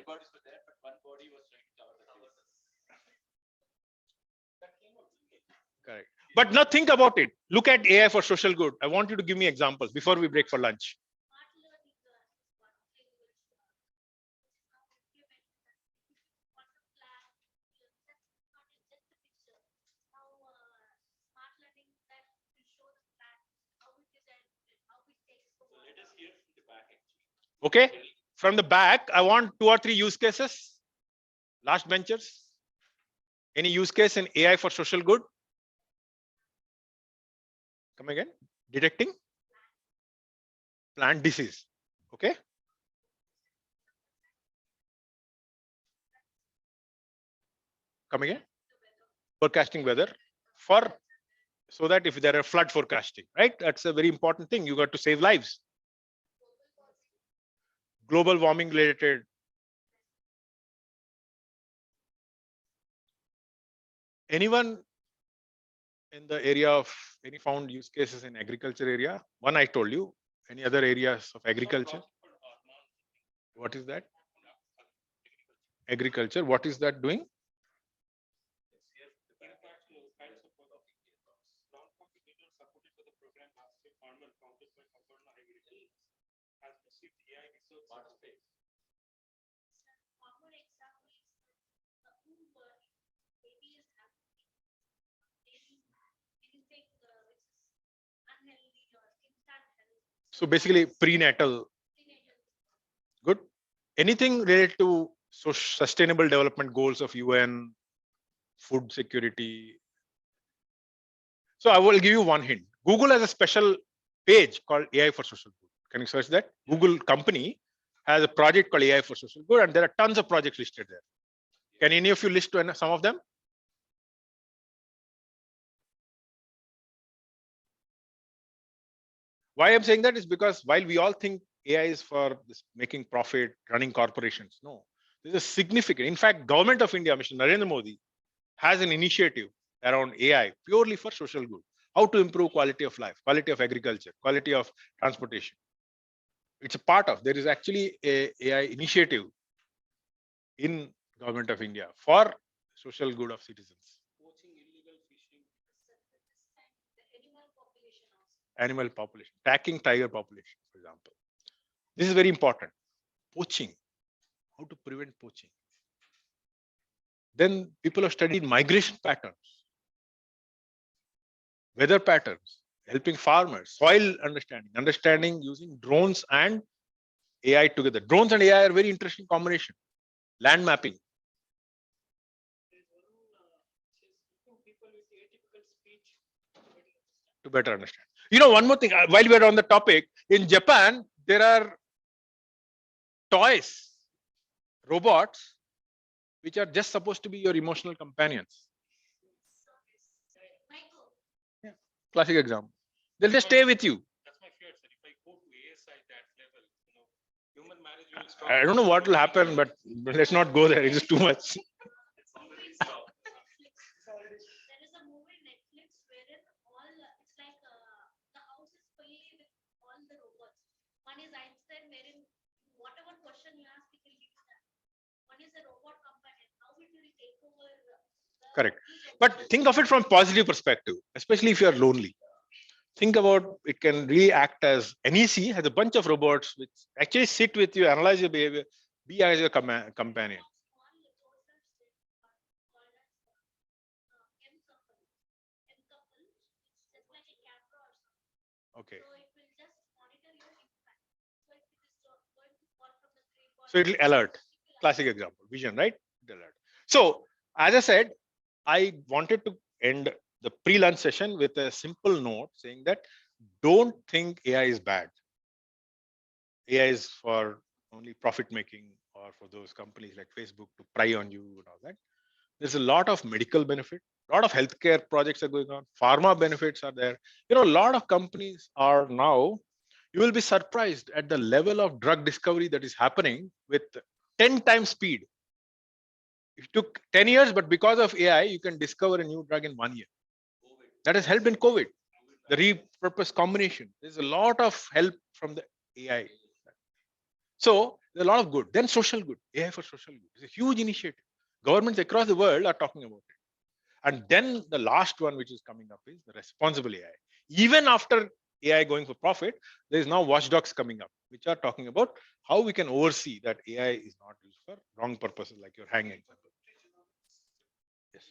D: Correct. But now think about it. Look at AI for social good. I want you to give me examples before we break for lunch. Okay. From the back, I want 2 or 3 use cases. Last benchers. Any use case in AI for social good? Come again. Detecting plant disease. Okay. Come again. Forecasting weather for so that if there are flood forecasting, right? That's a very important thing. You got to save lives. Global warming related. Anyone in the area of any found use cases in agriculture area? One I told you. Any other areas of agriculture? What is that? Agriculture. What is that doing? So basically prenatal. Good. Anything related to sustainable development goals of UN, food security. So I will give you one hint. Google has a special page called AI for social good. Can you search that? Google company has a project called AI for social good, and there are tons of projects listed there. Can any of you list some of them? Why I'm saying that is because while we all think AI is for this making profit, running corporations, no, there's a significant. In fact, Government of India, Mr. Narendra Modi, has an initiative around AI purely for social good. How to improve quality of life, quality of agriculture, quality of transportation. It's a part of. There is actually a AI initiative in Government of India for social good of citizens. Animal population, tracking tiger population, for example. This is very important. Poaching, how to prevent poaching. Then people have studied migration patterns, weather patterns, helping farmers, soil understanding using drones and AI together. Drones and AI are very interesting combination. Land mapping. To better understand. You know, one more thing, while we are on the topic, in Japan, there are toys, robots, which are just supposed to be your emotional companions. Yeah. Classic example. They'll just stay with you.
K: That's my fear, sir. If I go to ASI that level, human marriage will stop.
D: I don't know what will happen, but let's not go there. It is too much. Correct. But think of it from positive perspective, especially if you are lonely. Think about it can really act as NEC has a bunch of robots which actually sit with you, analyze your behavior, be as your companion. Okay. So it will alert. Classic example, vision, right? Alert. So as I said, I wanted to end the pre-lunch session with a simple note saying that don't think AI is bad. AI is for only profit making or for those companies like Facebook to pry on you and all that. There's a lot of medical benefit, a lot of healthcare projects are going on, pharma benefits are there. You know, a lot of companies are now, you will be surprised at the level of drug discovery that is happening with 10 times speed. It took 10 years, but because of AI, you can discover a new drug in 1 year. That has helped in COVID. The repurpose combination. There's a lot of help from the AI. So there's a lot of good. Then social good. AI for social good. It's a huge initiative. Governments across the world are talking about it. And then the last one which is coming up is the responsible AI. Even after AI going for profit, there is now watchdogs coming up, which are talking about how we can oversee that AI is not used for wrong purposes, like your hang example. Yes.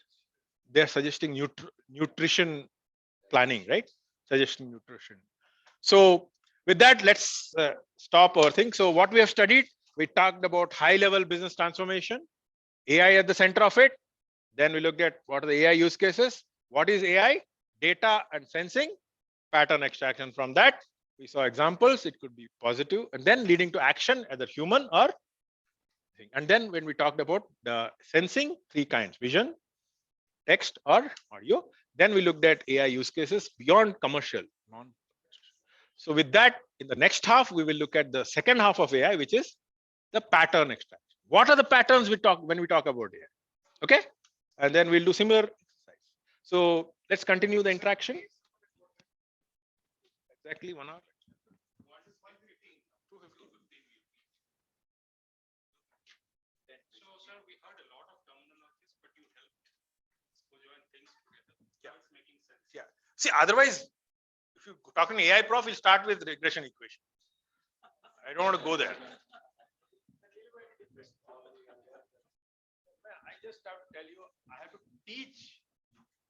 D: They're suggesting nutrition planning, right? Suggesting nutrition. So with that, let's stop our thing. So what we have studied, we talked about high level business transformation, AI at the center of it. Then we looked at what are the AI use cases. What is AI? Data and sensing, pattern extraction from that. We saw examples, it could be positive, and then leading to action, either human or thing. And then when we talked about the sensing, three kinds: vision, text, or audio. Then we looked at AI use cases beyond commercial. So with that, in the next half, we will look at the second half of AI, which is the pattern extraction. What are the patterns we talk when we talk about AI? Okay, and then we'll do similar exercise. So let's continue the interaction. Exactly 1 hour.
K: So, sir, we heard a lot of terminologies, but you helped join things together.
D: Yeah.
K: It's making sense.
D: Yeah. See, otherwise, if you talk in AI prof, we'll start with regression equation. I don't want to go there. I just have to tell you, I have to teach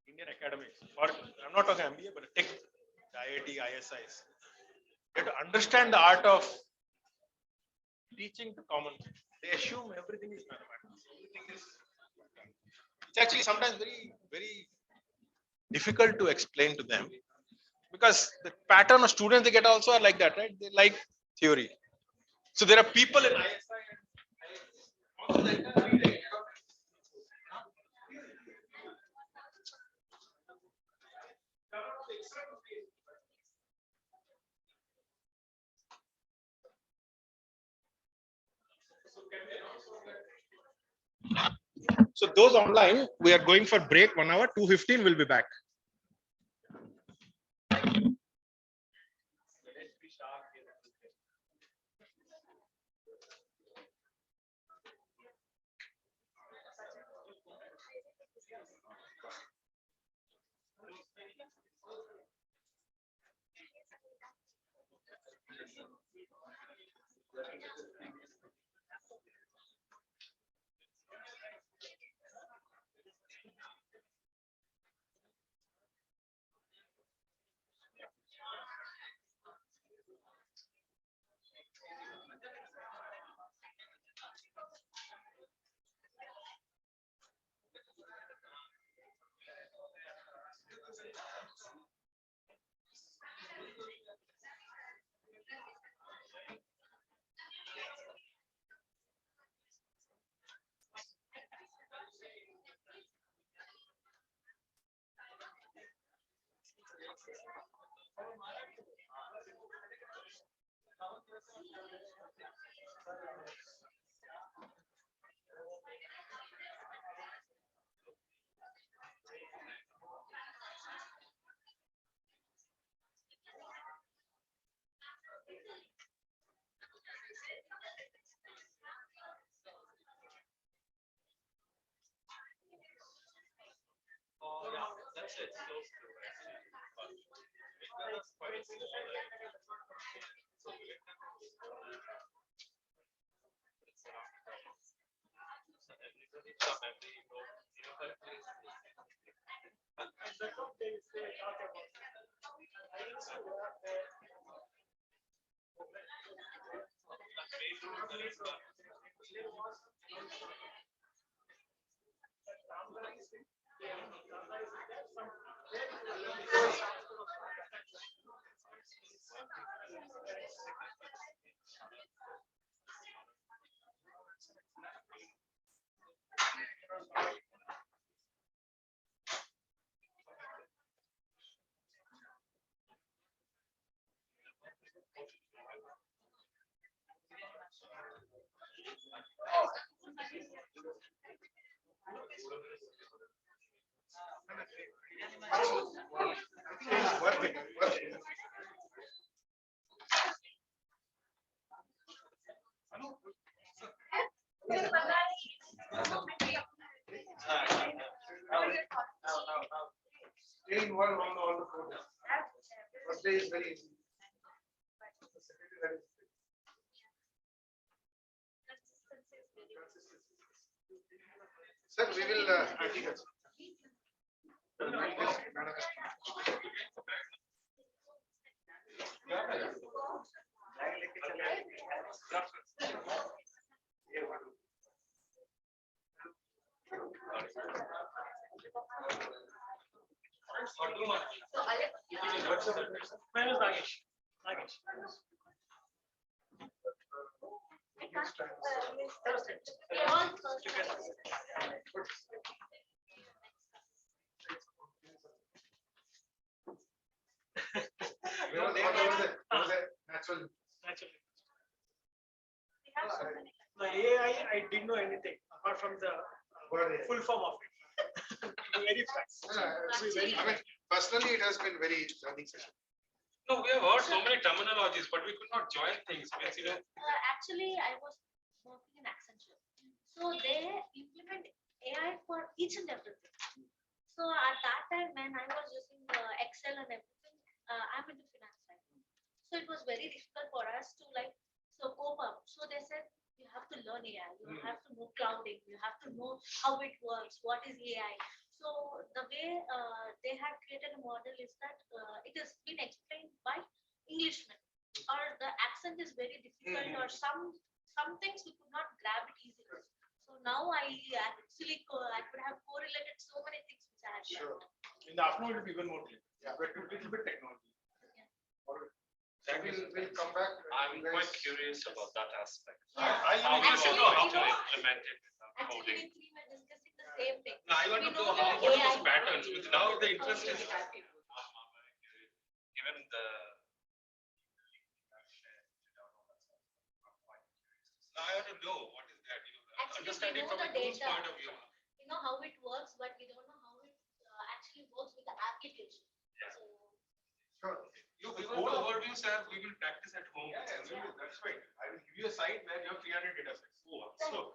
D: Indian academics, or I'm not talking MBA, but tech, the IIT, ISIs. You have to understand the art of teaching to common people. They assume everything is mathematics. Everything is. It's actually sometimes very, very difficult to explain to them, because the pattern of students they get also are like that, right? They like theory. So there are people in ISI and so those online, we are going for break 1 hour, 2:15 we'll be back. That's it. Stay involved on all the programs. First day is very easy. Sir, we will articles.
K: The AI, I didn't know anything apart from the full form of it. Very fast.
A: Personally, it has been very learning session.
K: No, we have heard so many terminologies, but we could not join things.
L: Actually, I was working in Accenture. So they implement AI for each and everything. So at that time, when I was using the Excel and everything, I'm into finance right now. So it was very difficult for us to cope up. So they said, you have to learn AI, you have to know clouding, you have to know how it works, what is AI. So the way they had created a model is that it has been explained by Englishmen, or the accent is very difficult, or some things we could not grab it easily. So now I actually I could have correlated so many things which I had learned.
K: In the afternoon, it will be even more clear. Yeah, but a little bit technology.
A: We'll come back.
K: I'm quite curious about that aspect.
L: Yeah.
K: How do
L: Actually,
K: you know how
L: you
K: to
L: know,
K: implement it without
L: Actually,
K: coding?
L: we three were discussing the same thing.
K: No, I want
L: We
K: to know
L: know
K: how,
L: that
K: what are
L: AI
K: those patterns, which now the interest is given the now I want to know what is that,
L: Actually,
K: understanding
L: we
K: from
L: know
K: a
L: the
K: tool's
L: data.
K: point of view.
L: We know how it works, but we don't know how it actually works with the application.
K: Yeah.
L: So,
A: Sure.
K: You give us the overview, sir, we will practice at home.
A: Yeah, that's right. I will give you a site where you have 300 data sets.
K: So,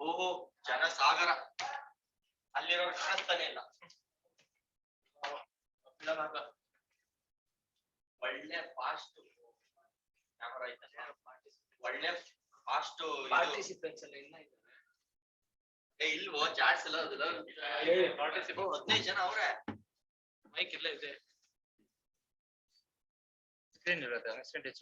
C: ಓಹೋ ಜನಸಾಗರ ಅಲ್ಲಿರೋ ಕಾಣಿಸ್ತಾನೆ ಇಲ್ಲ. ಒಳ್ಳೆ fast camera ಐತಲ್ಲ, ಒಳ್ಳೆ fast participants ಎಲ್ಲ ಇನ್ನ ಇದ್ದಾರೆ. ಇಲ್ವೋ ಚಾಟ್ಸ್ ಎಲ್ಲ 15 ಜನ ಅವ್ರೆ. ಮೈಕ್ ಎಲ್ಲ ಇದೆ, ಸ್ಕ್ರೀನ್ ಇರುತ್ತೆ, ಎಕ್ಸ್ಟೆಂಡೇಜ್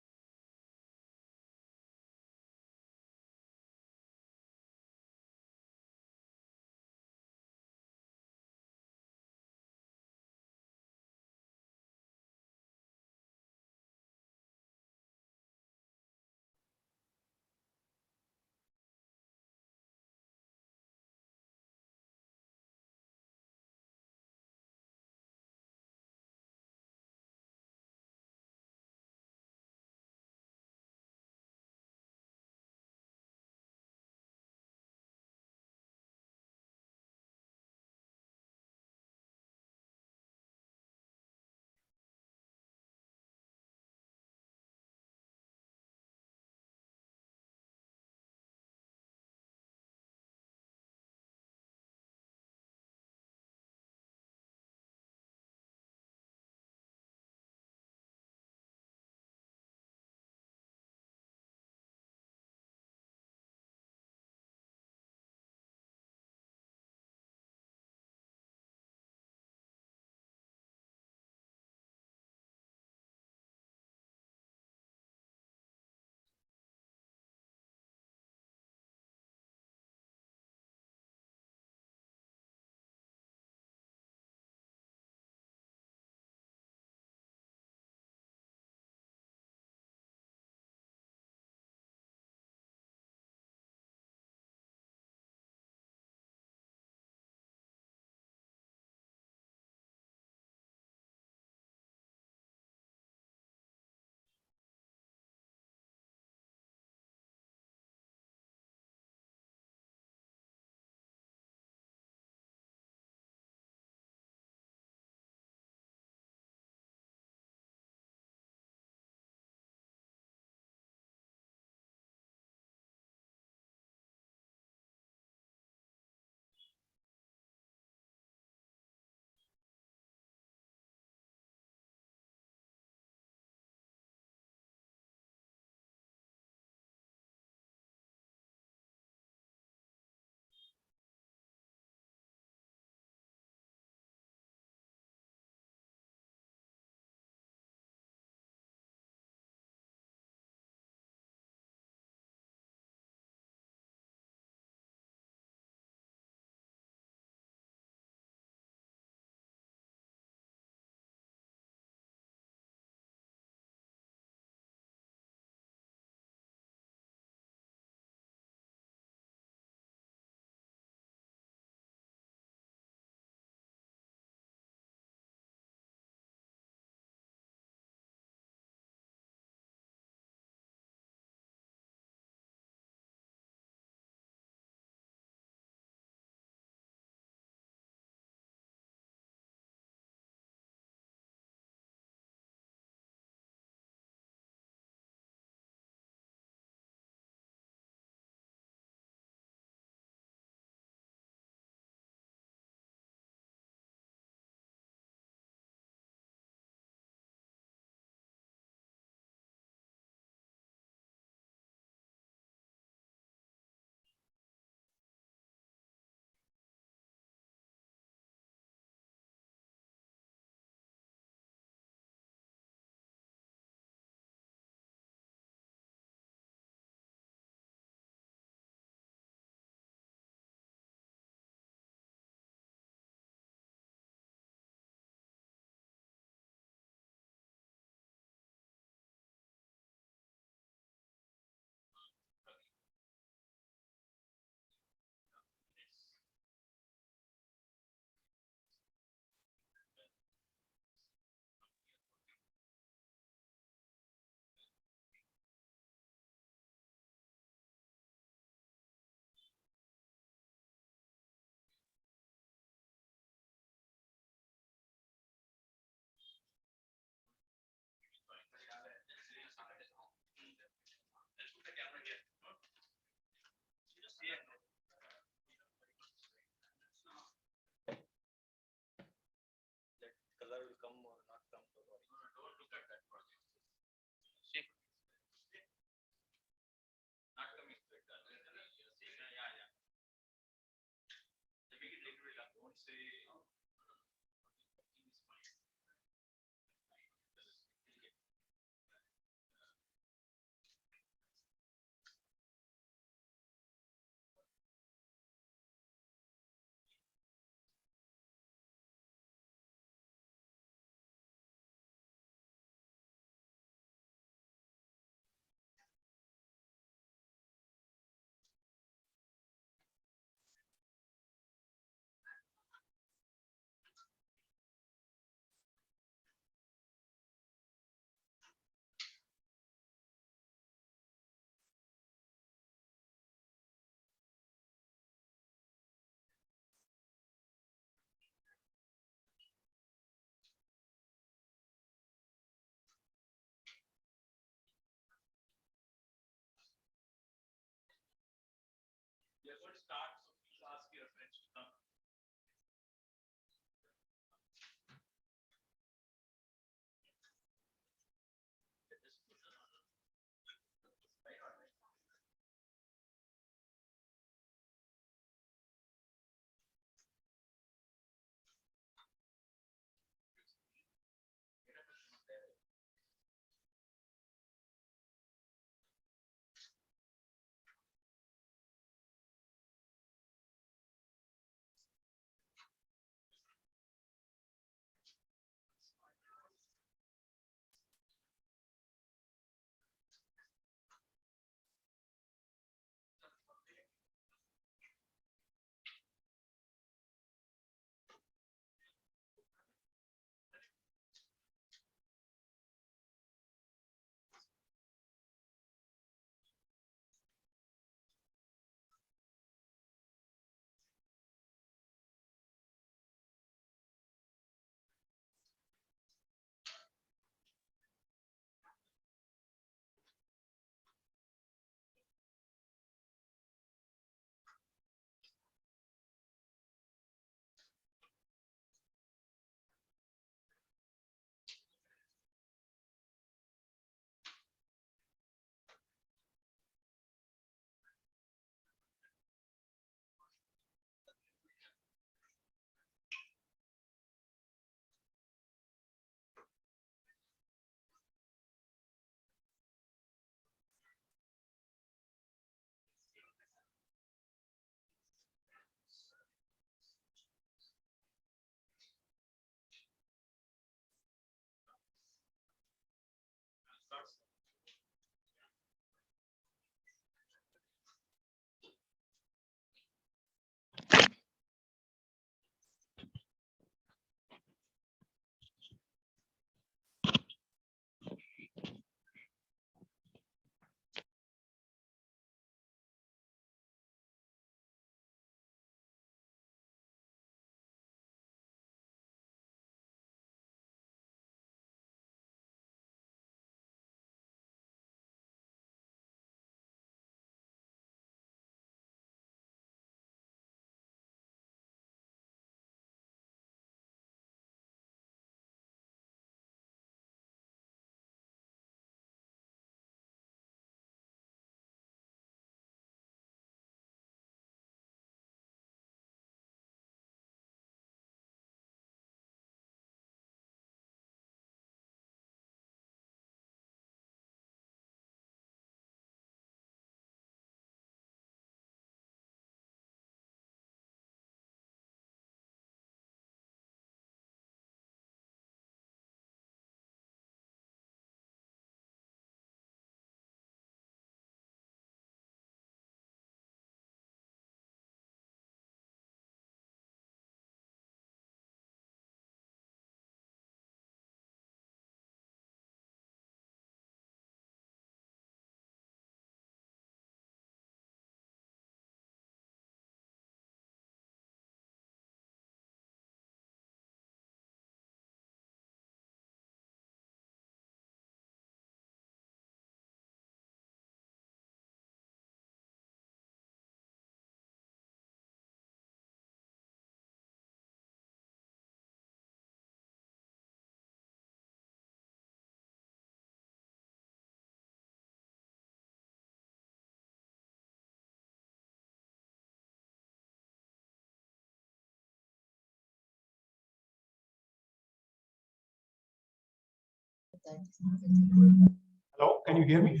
K: Hello, can you hear me?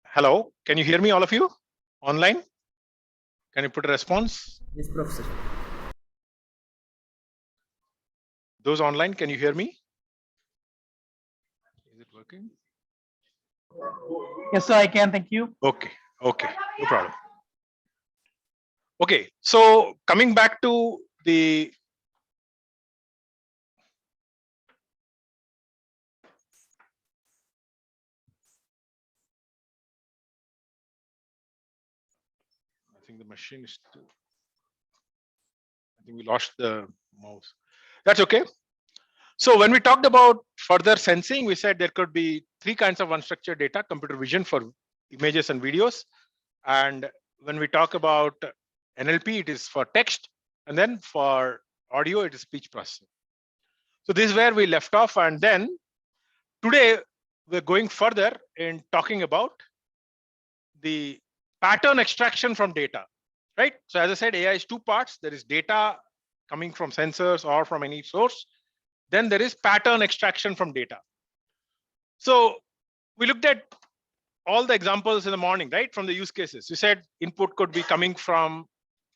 K: Hello, can you hear me, all of you online? Can you put a response?
F: Yes, Professor.
D: Those online, can you hear me? Is it working?
G: Yes, sir, I can. Thank you.
D: Okay, okay, no problem. Okay, so coming back to the I think the machine is still think we lost the mouse. That's okay. So when we talked about further sensing, we said there could be three kinds of unstructured data: computer vision for images and videos. And when we talk about NLP, it is for text. And then for audio, it is speech processing. So this is where we left off. And then today, we're going further in talking about the pattern extraction from data, right? So as I said, AI is two parts. There is data coming from sensors or from any source. Then there is pattern extraction from data. So we looked at all the examples in the morning, right? From the use cases. We said input could be coming from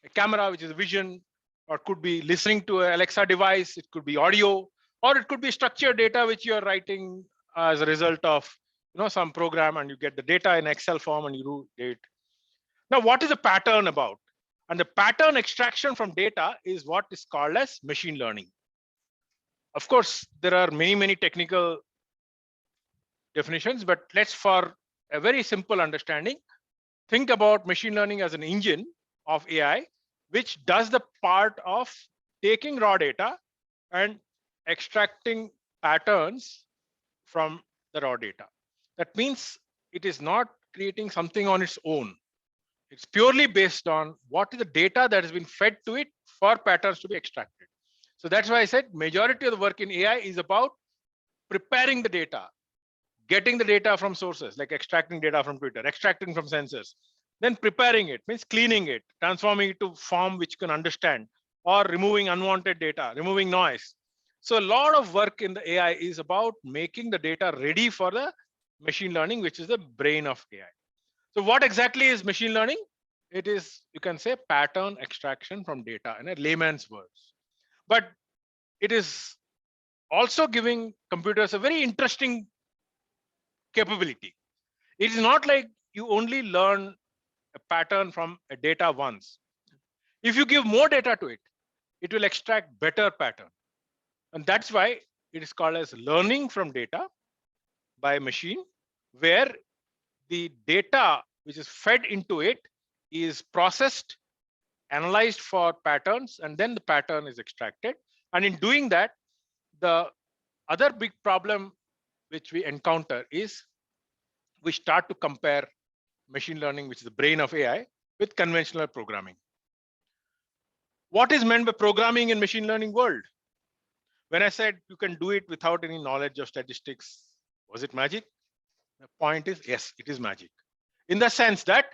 D: a camera, which is vision, or could be listening to an Alexa device. It could be audio, or it could be structured data, which you are writing as a result of some program, and you get the data in Excel form and you do it. Now, what is a pattern about? And the pattern extraction from data is what is called as machine learning. Of course, there are many technical definitions, but let's, for a very simple understanding, think about machine learning as an engine of AI, which does the part of taking raw data and extracting patterns from the raw data. That means it is not creating something on its own. It's purely based on what is the data that has been fed to it for patterns to be extracted. So that's why I said majority of the work in AI is about preparing the data, getting the data from sources, like extracting data from Twitter, extracting from sensors, then preparing it, means cleaning it, transforming it to form which can understand, or removing unwanted data, removing noise. So a lot of work in the AI is about making the data ready for the machine learning, which is the brain of AI. So what exactly is machine learning? It is, you can say, pattern extraction from data in a layman's words. But it is also giving computers a very interesting capability. It is not like you only learn a pattern from a data once. If you give more data to it, it will extract better pattern. And that's why it is called as learning from data by a machine, where the data which is fed into it is processed, analyzed for patterns, and then the pattern is extracted. And in doing that, the other big problem which we encounter is we start to compare machine learning, which is the brain of AI, with conventional programming. What is meant by programming in machine learning world? When I said you can do it without any knowledge of statistics, was it magic? The point is, yes, it is magic. In the sense that,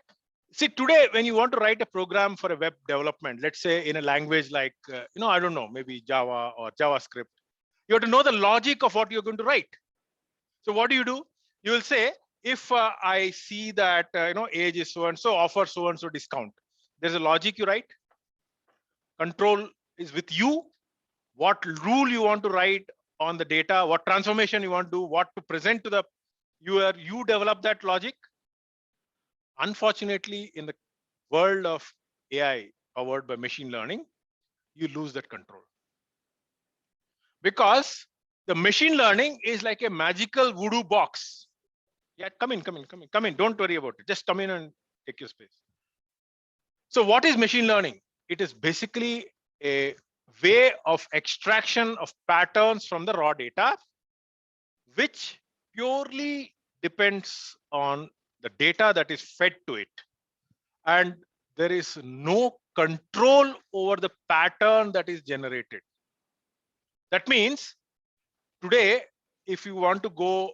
D: see, today, when you want to write a program for a web development, let's say in a language like, I don't know, maybe Java or JavaScript, you have to know the logic of what you're going to write. So what do? You will say, if I see that, age is so-and-so, offer so-and-so discount. There's a logic you write. Control is with you. What rule you want to write on the data, what transformation you want to do, what to present to the viewer, you develop that logic. Unfortunately, in the world of AI powered by machine learning, you lose that control. Because the machine learning is like a magical voodoo box. Yeah, come in. Don't worry about it. Just come in and take your space. So what is machine learning? It is basically a way of extraction of patterns from the raw data, which purely depends on the data that is fed to it. And there is no control over the pattern that is generated. That means today, if you want to go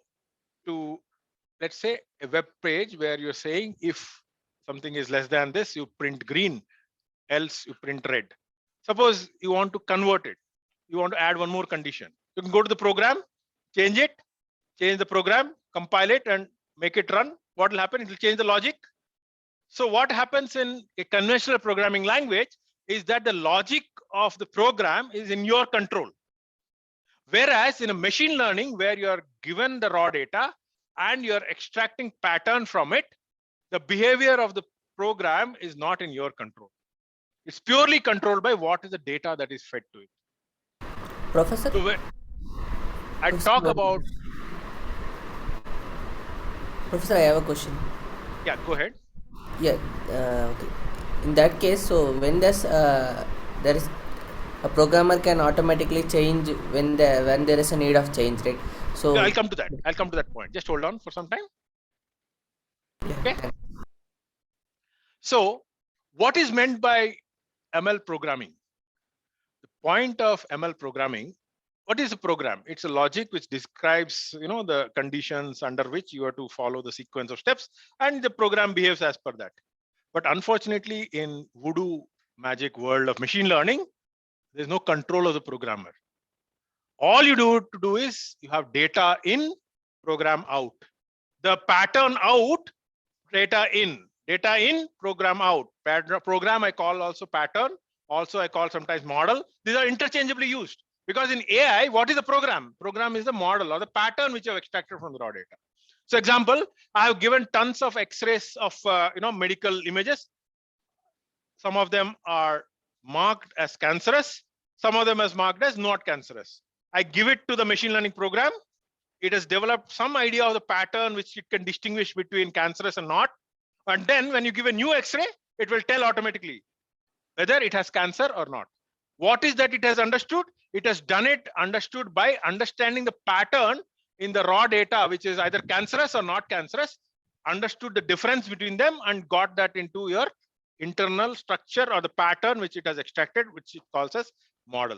D: to, let's say, a web page where you're saying if something is less than this, you print green, else you print red. Suppose you want to convert it. You want to add one more condition. You can go to the program, change the program, compile it and make it run. What will happen? It will change the logic. So what happens in a conventional programming language is that the logic of the program is in your control. Whereas in a machine learning, where you are given the raw data and you're extracting pattern from it, the behavior of the program is not in your control. It's purely controlled by what is the data that is fed to it.
F: Professor?
D: So when I talk about...
F: Professor, I have a question.
D: Yeah, go ahead.
F: Yeah, okay. In that case, so when does there is a programmer can automatically change when there is a need of change, right? So
D: Yeah, I'll come to that. I'll come to that point. Just hold on for some time. Okay. So what is meant by ML programming? The point of ML programming, what is a program? It's a logic which describes, the conditions under which you have to follow the sequence of steps, and the program behaves as per that. But unfortunately, in voodoo magic world of machine learning, there's no control of the programmer. All you do is you have data in, program out. The pattern out, data in, program out. Program I call also pattern. Also I call sometimes model. These are interchangeably used because in AI, what is the program? Program is the model or the pattern which you have extracted from the raw data. So example, I have given tons of X-rays of medical images. Some of them are marked as cancerous. Some of them as marked as not cancerous. I give it to the machine learning program. It has developed some idea of the pattern which it can distinguish between cancerous and not. And then when you give a new X-ray, it will tell automatically whether it has cancer or not. What is that it has understood? It has understood by understanding the pattern in the raw data, which is either cancerous or not cancerous, understood the difference between them and got that into your internal structure or the pattern which it has extracted, which it calls as model.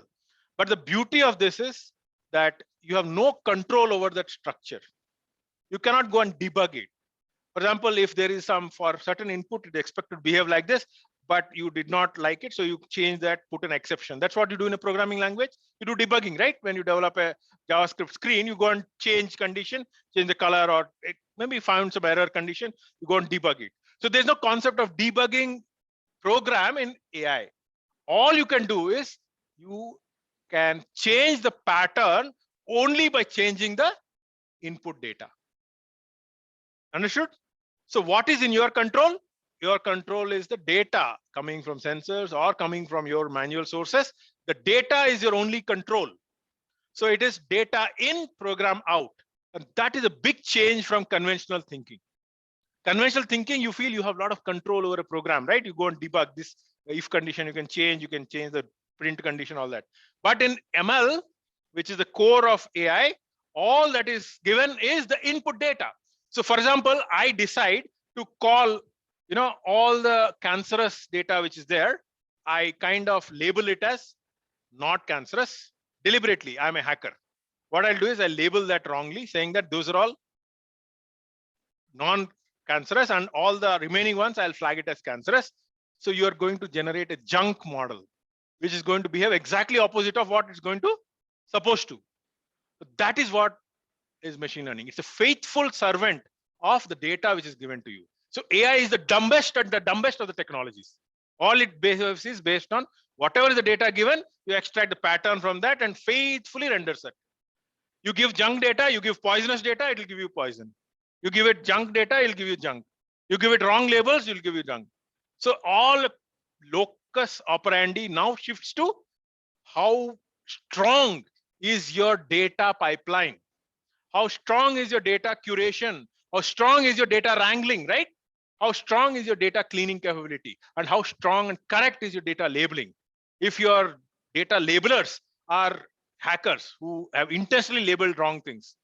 D: But the beauty of this is that you have no control over that structure. You cannot go and debug it. For example, if there is some for certain input, it is expected to behave like this, but you did not like it, so you change that, put an exception. That's what you do in a programming language. You do debugging, right? When you develop a JavaScript screen, you go and change condition, change the color, or maybe find some error condition, you go and debug it. So there's no concept of debugging program in AI. All you can do is you can change the pattern only by changing the input data. Understood? So what is in your control? Your control is the data coming from sensors or coming from your manual sources. The data is your only control. So it is data in, program out. And that is a big change from conventional thinking. Conventional thinking, you feel you have a lot of control over a program, right? You go and debug this if condition, you can change the print condition, all that. But in ML, which is the core of AI, all that is given is the input data. So for example, I decide to call, all the cancerous data which is there, I kind of label it as not cancerous deliberately. I'm a hacker. What I'll do is I'll label that wrongly, saying that those are all non-cancerous and all the remaining ones I'll flag it as cancerous. So you are going to generate a junk model, which is going to behave exactly opposite of what it's going to supposed to. But that is what is machine learning. It's a faithful servant of the data which is given to you. So AI is the dumbest and the dumbest of the technologies. All it behaves is based on whatever is the data given, you extract the pattern from that and faithfully renders it. You give junk data, you give poisonous data, it will give you poison. You give it junk data, it'll give you junk. You give it wrong labels, it'll give you junk. So all locus operandi now shifts to how strong is your data pipeline? How strong is your data curation? How strong is your data wrangling, right? How strong is your data cleaning capability? And how strong and correct is your data labeling? If your data labelers are hackers who have intentionally labeled wrong things,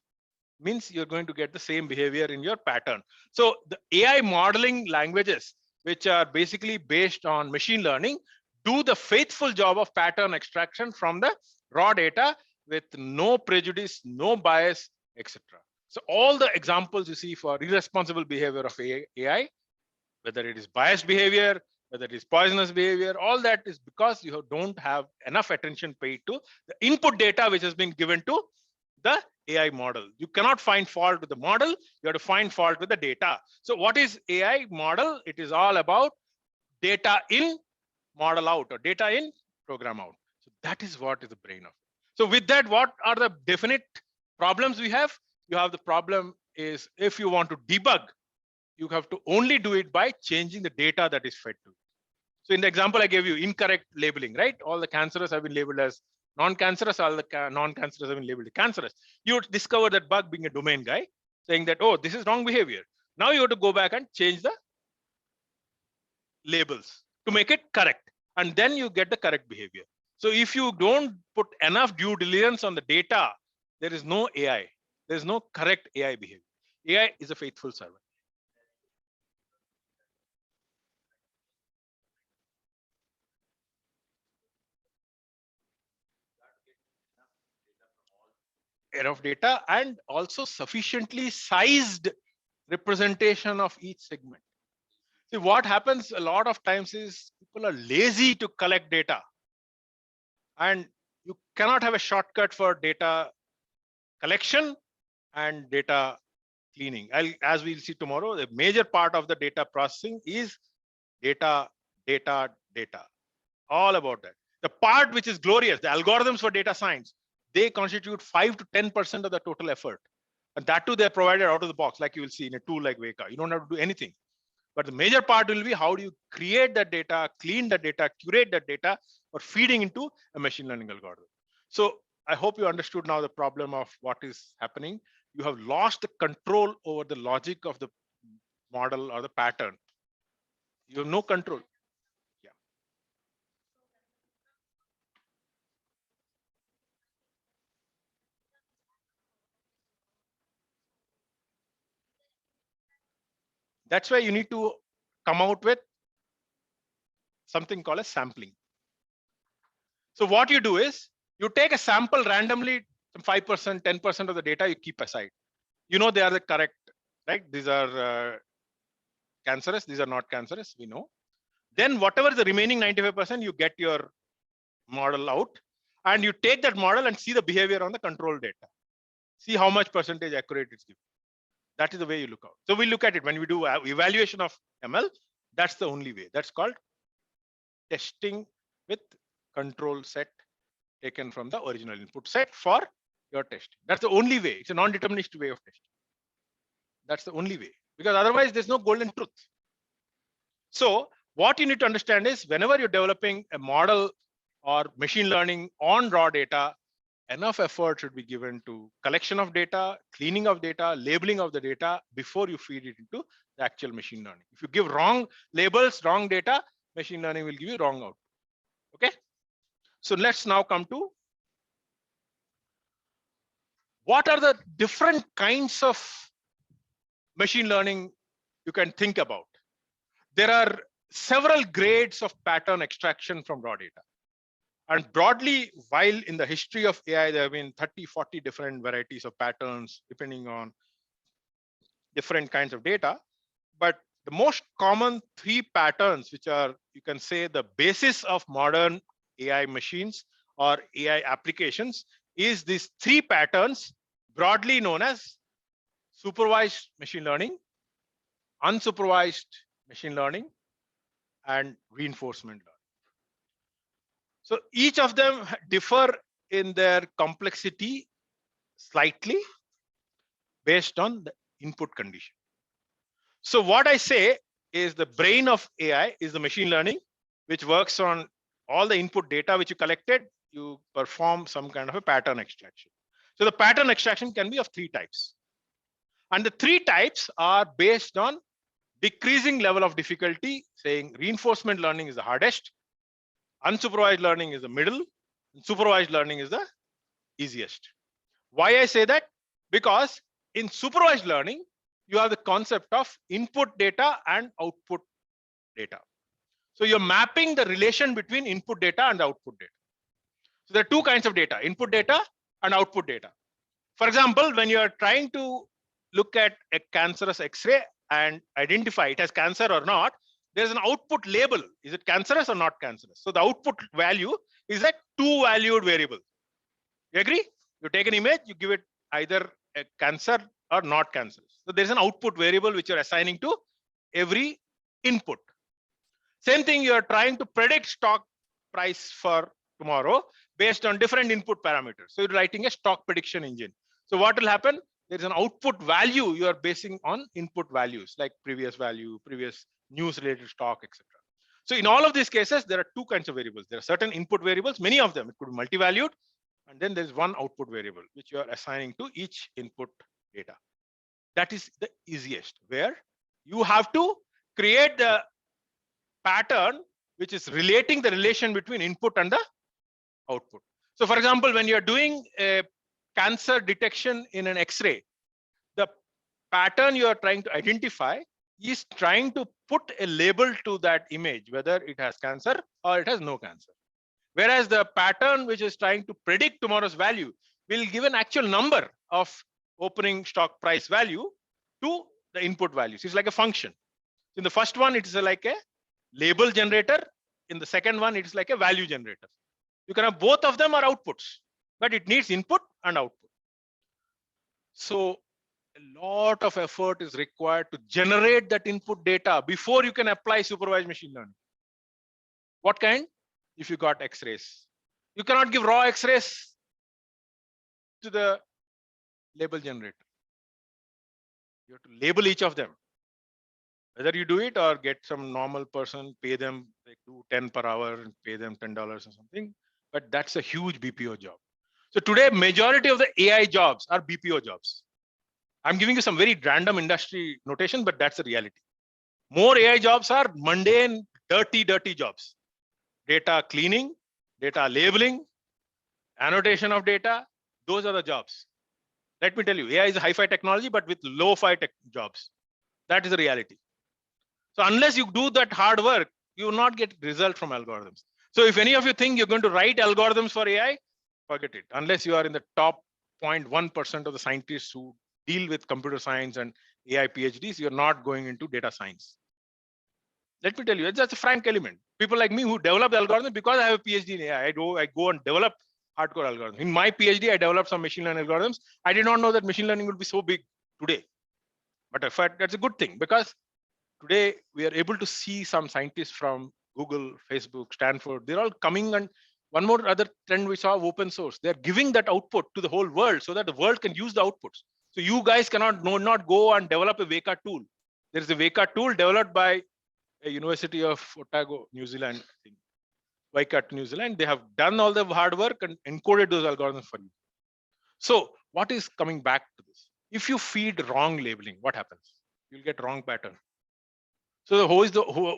D: means you're going to get the same behavior in your pattern. So the AI modeling languages, which are basically based on machine learning, do the faithful job of pattern extraction from the raw data with no prejudice, no bias, etc. So all the examples you see for irresponsible behavior of AI, whether it is biased behavior, whether it is poisonous behavior, all that is because you don't have enough attention paid to the input data which has been given to the AI model. You cannot find fault with the model, you have to find fault with the data. So what is AI model? It is all about data in, model out, or data in, program out. So that is what is the brain of it. So with that, what are the definite problems we have? You have the problem is if you want to debug, you have to only do it by changing the data that is fed to it. So in the example I gave you, incorrect labeling, right? All the cancerous have been labeled as non-cancerous, all the non-cancerous have been labeled as cancerous. You would discover that bug being a domain guy, saying that, oh, this is wrong behavior. Now you have to go back and change the labels to make it correct. And then you get the correct behavior. So if you don't put enough due diligence on the data, there is no AI. There is no correct AI behavior. AI is a faithful servant. Enough data and also sufficiently sized representation of each segment. See, what happens a lot of times is people are lazy to collect data, and you cannot have a shortcut for data collection and data cleaning. As we'll see tomorrow, the major part of the data processing is data, all about that. The part which is glorious, the algorithms for data science, they constitute 5 to 10% of the total effort. And that too, they're provided out of the box, like you will see in a tool like Veka. You don't have to do anything. But the major part will be how do you create that data, clean the data, curate that data, or feeding into a machine learning algorithm. So I hope you understood now the problem of what is happening. You have lost the control over the logic of the model or the pattern. You have no control. Yeah. That's why you need to come out with something called a sampling. So what you do is you take a sample randomly, 5%, 10% of the data you keep aside. You know they are the correct, right? These are cancerous, these are not cancerous, we know. Then whatever the remaining 95%, you get your model out and you take that model and see the behavior on the control data. See how much percentage accurate it's given. That is the way you look out. So we look at it when we do evaluation of ML. That's the only way. That's called testing with control set taken from the original input set for your testing. That's the only way. It's a non-deterministic way of testing. That's the only way, because otherwise there's no golden truth. So what you need to understand is whenever you're developing a model or machine learning on raw data, enough effort should be given to collection of data, cleaning of data, labeling of the data before you feed it into the actual machine learning. If you give wrong labels, wrong data, machine learning will give you wrong output. Okay. So let's now come to what are the different kinds of machine learning you can think about. There are several grades of pattern extraction from raw data. And broadly, while in the history of AI, there have been 30, 40 different varieties of patterns, depending on different kinds of data. But the most common 3 patterns, which are, you can say, the basis of modern AI machines or AI applications, is these 3 patterns, broadly known as supervised machine learning, unsupervised machine learning, and reinforcement learning. So each of them differ in their complexity slightly based on the input condition. So what I say is the brain of AI is the machine learning, which works on all the input data which you collected. You perform some kind of a pattern extraction. So the pattern extraction can be of 3 types. And the 3 types are based on decreasing level of difficulty, saying reinforcement learning is the hardest, unsupervised learning is the middle, and supervised learning is the easiest. Why I say that? Because in supervised learning, you have the concept of input data and output data. So you're mapping the relation between input data and output data. So there are 2 kinds of data, input data and output data. For example, when you're trying to look at a cancerous X-ray and identify it as cancer or not, there's an output label. Is it cancerous or not cancerous? So the output value is a 2-valued variable. You agree? You take an image, you give it either a cancer or not cancerous. So there's an output variable which you're assigning to every input. Same thing, you're trying to predict stock price for tomorrow based on different input parameters. So you're writing a stock prediction engine. So what will happen? There's an output value you are basing on input values like previous value, previous news related stock, etc. So in all of these cases, there are 2 kinds of variables. There are certain input variables, many of them, it could be multi-valued, and then there's one output variable which you are assigning to each input data. That is the easiest, where you have to create the pattern which is relating the relation between input and the output. So for example, when you're doing a cancer detection in an X-ray, the pattern you are trying to identify is trying to put a label to that image, whether it has cancer or it has no cancer. Whereas the pattern which is trying to predict tomorrow's value will give an actual number of opening stock price value to the input values. It's like a function. In the first one, it is like a label generator. In the second one, it is like a value generator. You can have both of them are outputs, but it needs input and output. So a lot of effort is required to generate that input data before you can apply supervised machine learning. What kind? If you got X-rays, you cannot give raw X-rays to the label generator. You have to label each of them. Whether you do it or get some normal person, pay them, like do 10 per hour and pay them $10 or something. But that's a huge BPO job. So today, majority of the AI jobs are BPO jobs. I'm giving you some very random industry notation, but that's the reality. More AI jobs are mundane, dirty jobs. Data cleaning, data labeling, annotation of data. Those are the jobs. Let me tell you, AI is a hi-fi technology, but with low-fi tech jobs. That is the reality. So unless you do that hard work, you will not get result from algorithms. So if any of you think you're going to write algorithms for AI, forget it. Unless you are in the top 0.1% of the scientists who deal with computer science and AI PhDs, you're not going into data science. Let me tell you, that's a frank element. People like me who develop the algorithm because I have a PhD in AI, I go and develop hardcore algorithms. In my PhD, I developed some machine learning algorithms. I did not know that machine learning would be so big today. But in fact, that's a good thing because today we are able to see some scientists from Google, Facebook, Stanford. They're all coming, and one more other trend we saw, open source. They're giving that output to the whole world so that the world can use the outputs. So you guys cannot not go and develop a Weka tool. There is a Weka tool developed by a University of Otago, New Zealand, I think. Weka, New Zealand. They have done all the hard work and encoded those algorithms for you. So what is coming back to this? If you feed wrong labeling, what happens? You'll get wrong pattern. So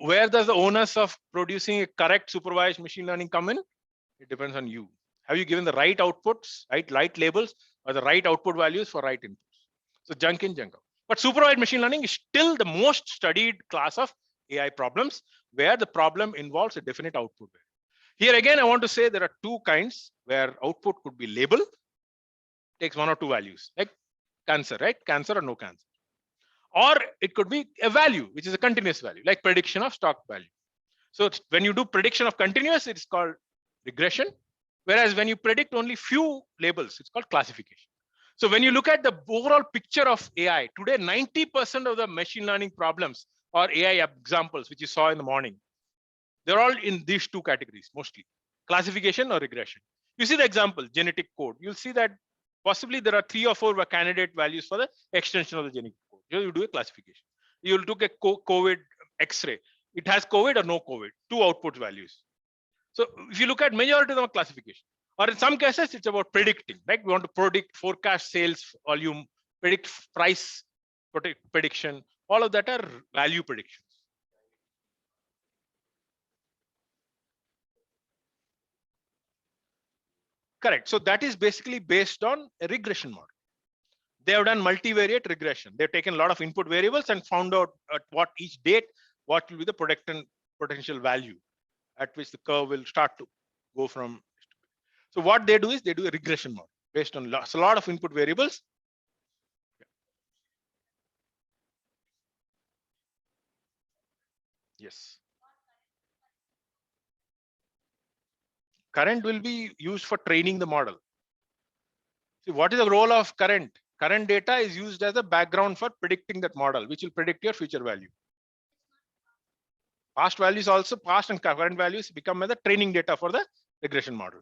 D: where does the onus of producing a correct supervised machine learning come in? It depends on you. Have you given the right outputs, right labels, or the right output values for right inputs? So junk in, junk out. But supervised machine learning is still the most studied class of AI problems where the problem involves a definite output. Here again, I want to say there are two kinds where output could be label, takes one or two values, like cancer, right? Cancer or no cancer. Or it could be a value, which is a continuous value, like prediction of stock value. So when you do prediction of continuous, it's called regression. Whereas when you predict only few labels, it's called classification. So when you look at the overall picture of AI, today 90% of the machine learning problems or AI examples, which you saw in the morning, they're all in these two categories, mostly classification or regression. You see the example, genetic code. You'll see that possibly there are 3 or 4 candidate values for the extension of the genetic code. You do a classification. You'll do a COVID X-ray. It has COVID or no COVID, 2 output values. So if you look at majority of the classification, or in some cases, it's about predicting, right? We want to predict, forecast sales volume, predict price prediction. All of that are value predictions. Correct. So that is basically based on a regression model. They have done multivariate regression. They've taken a lot of input variables and found out at what each date, what will be the potential value at which the curve will start to go from. So what they do is they do a regression model based on a lot of input variables. Yes. Current will be used for training the model. See, what is the role of current? Current data is used as a background for predicting that model, which will predict your future value. Past values also, past and current values become as the training data for the regression model.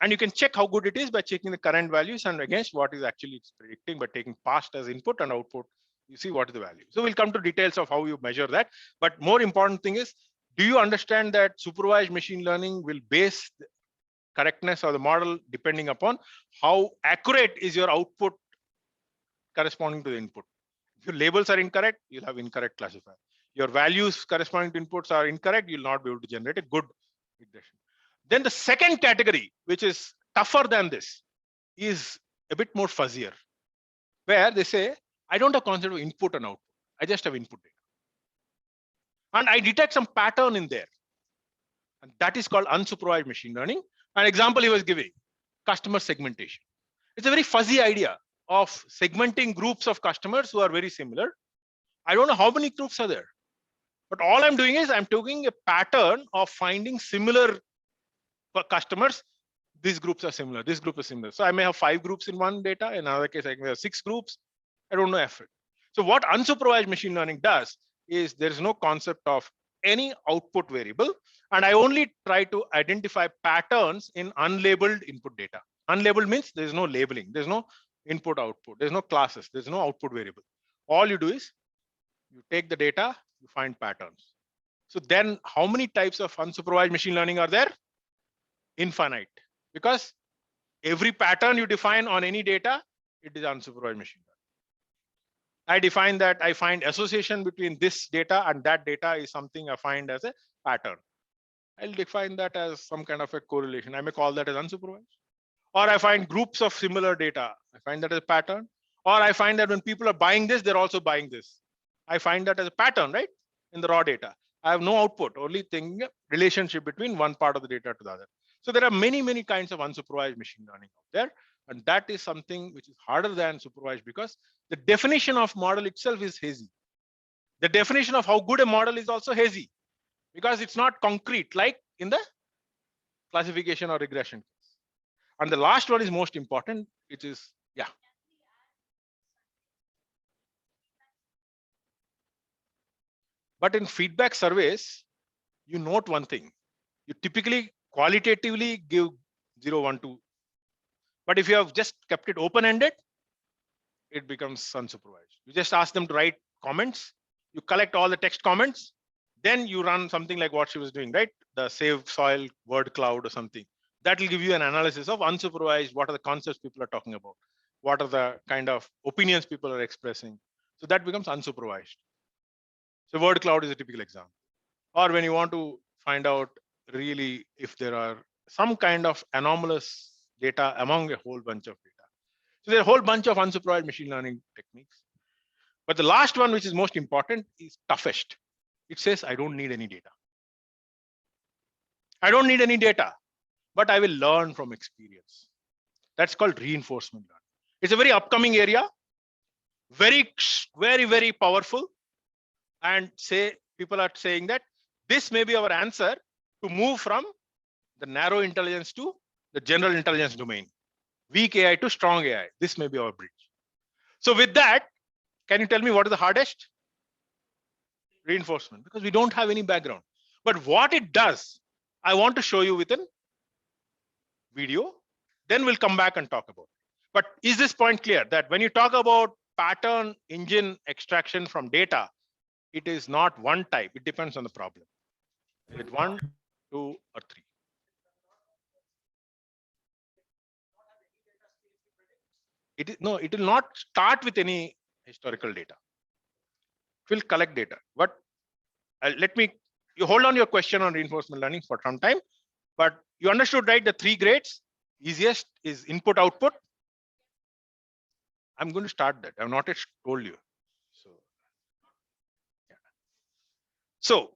D: And you can check how good it is by checking the current values and against what is actually it's predicting by taking past as input and output. You see what is the value. So we'll come to details of how you measure that. But more important thing is, do you understand that supervised machine learning will base the correctness of the model depending upon how accurate is your output corresponding to the input? If your labels are incorrect, you'll have incorrect classifier. Your values corresponding to inputs are incorrect, you'll not be able to generate a good regression. Then the second category, which is tougher than this, is a bit more fuzzier, where they say, I don't have concept of input and output. I just have input data. And I detect some pattern in there. And that is called unsupervised machine learning. An example he was giving, customer segmentation. It's a very fuzzy idea of segmenting groups of customers who are very similar. I don't know how many groups are there, but all I'm doing is I'm taking a pattern of finding similar customers. These groups are similar. This group is similar. So I may have 5 groups in one data. In another case, I may have 6 groups. I don't know effort. So what unsupervised machine learning does is there is no concept of any output variable, and I only try to identify patterns in unlabeled input data. Unlabeled means there is no labeling. There's no input output. There's no classes. There's no output variable. All you do is you take the data, you find patterns. So then how many types of unsupervised machine learning are there? Infinite, because every pattern you define on any data, it is unsupervised machine learning. I define that I find association between this data and that data is something I find as a pattern. I'll define that as some kind of a correlation. I may call that as unsupervised. Or I find groups of similar data. I find that as a pattern. Or I find that when people are buying this, they're also buying this. I find that as a pattern, right? In the raw data. I have no output, only thing relationship between one part of the data to the other. So there are many, many kinds of unsupervised machine learning out there. And that is something which is harder than supervised because the definition of model itself is hazy. The definition of how good a model is also hazy because it's not concrete like in the classification or regression case. And the last one is most important, which is, yeah. But in feedback surveys, you note one thing. You typically qualitatively give 0, 1, 2. But if you have just kept it open-ended, it becomes unsupervised. You just ask them to write comments. You collect all the text comments. Then you run something like what she was doing, right? The save soil word cloud or something. That will give you an analysis of unsupervised. What are the concepts people are talking about? What are the kind of opinions people are expressing? So that becomes unsupervised. So word cloud is a typical example. Or when you want to find out really if there are some kind of anomalous data among a whole bunch of data. So there are a whole bunch of unsupervised machine learning techniques. But the last one, which is most important, is toughest. It says, I don't need any data. I don't need any data, but I will learn from experience. That's called reinforcement learning. It's a very upcoming area, very, very, very powerful. And say people are saying that this may be our answer to move from the narrow intelligence to the general intelligence domain. Weak AI to strong AI. This may be our bridge. So with that, can you tell me what is the hardest? Reinforcement, because we don't have any background. But what it does, I want to show you with a video. Then we'll come back and talk about it. But is this point clear that when you talk about pattern engine extraction from data, it is not one type. It depends on the problem. Is it 1, 2, or 3? It will not start with any historical data. It will collect data. But you hold on your question on reinforcement learning for some time. But you understood, right? The 3 grades. Easiest is input output. I'm going to start that. I've not yet told you. So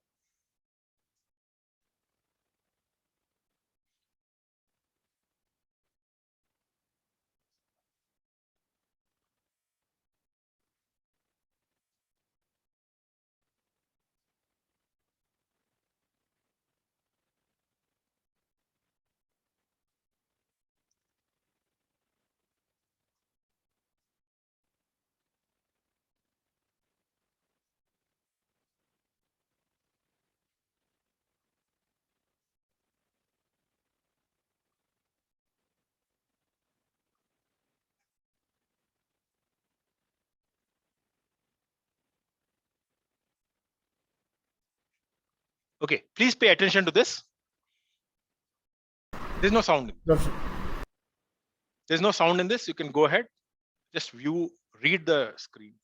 D: okay, please pay attention to this. There's no sound. There's no sound in this. You can go ahead. Just read the screen.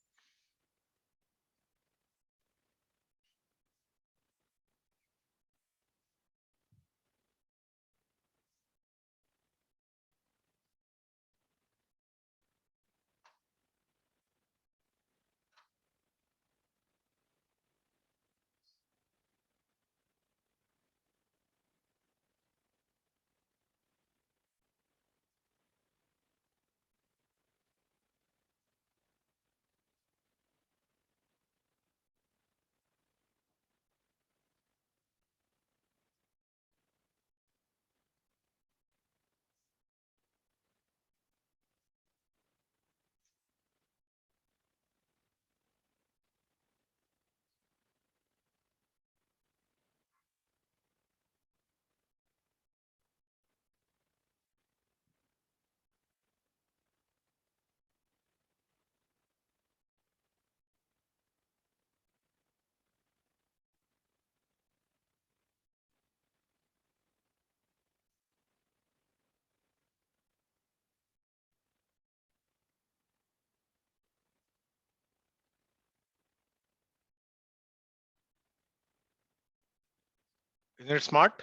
D: Isn't it smart?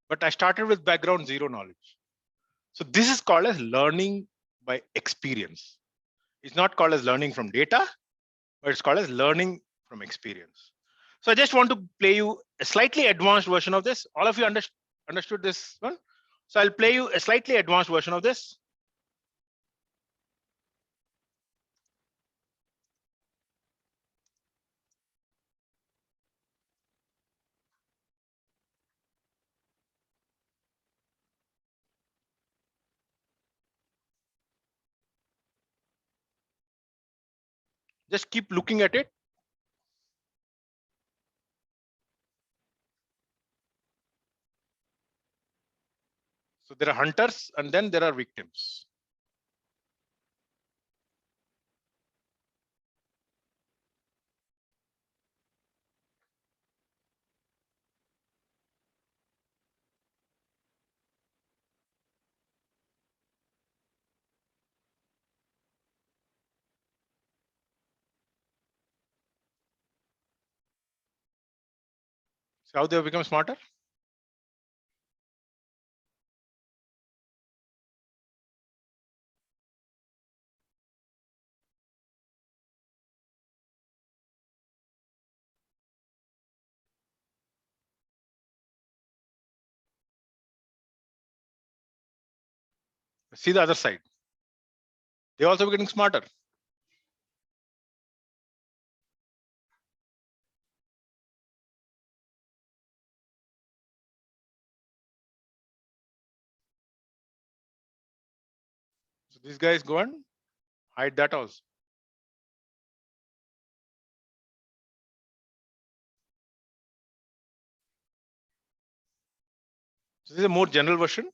D: But I started with background zero knowledge. So this is called as learning by experience. It's not called as learning from data, but it's called as learning from experience. So I just want to play you a slightly advanced version of this. All of you understood this one? So I'll play you a slightly advanced version of this. Just keep looking at it. So there are hunters and then there are victims. See how they have become smarter? See the other side. They also getting smarter. So these guys go and hide that also. So this is a more general version.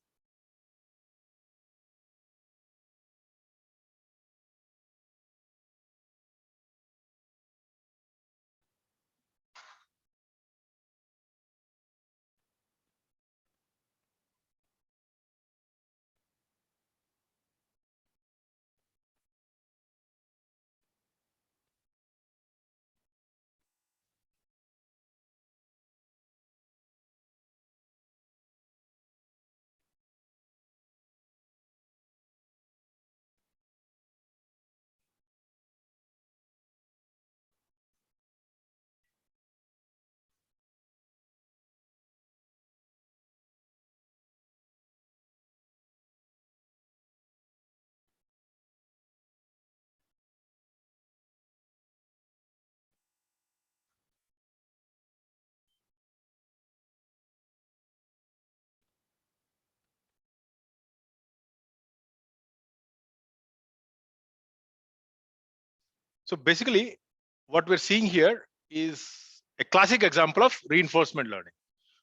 D: So basically, what we're seeing here is a classic example of reinforcement learning,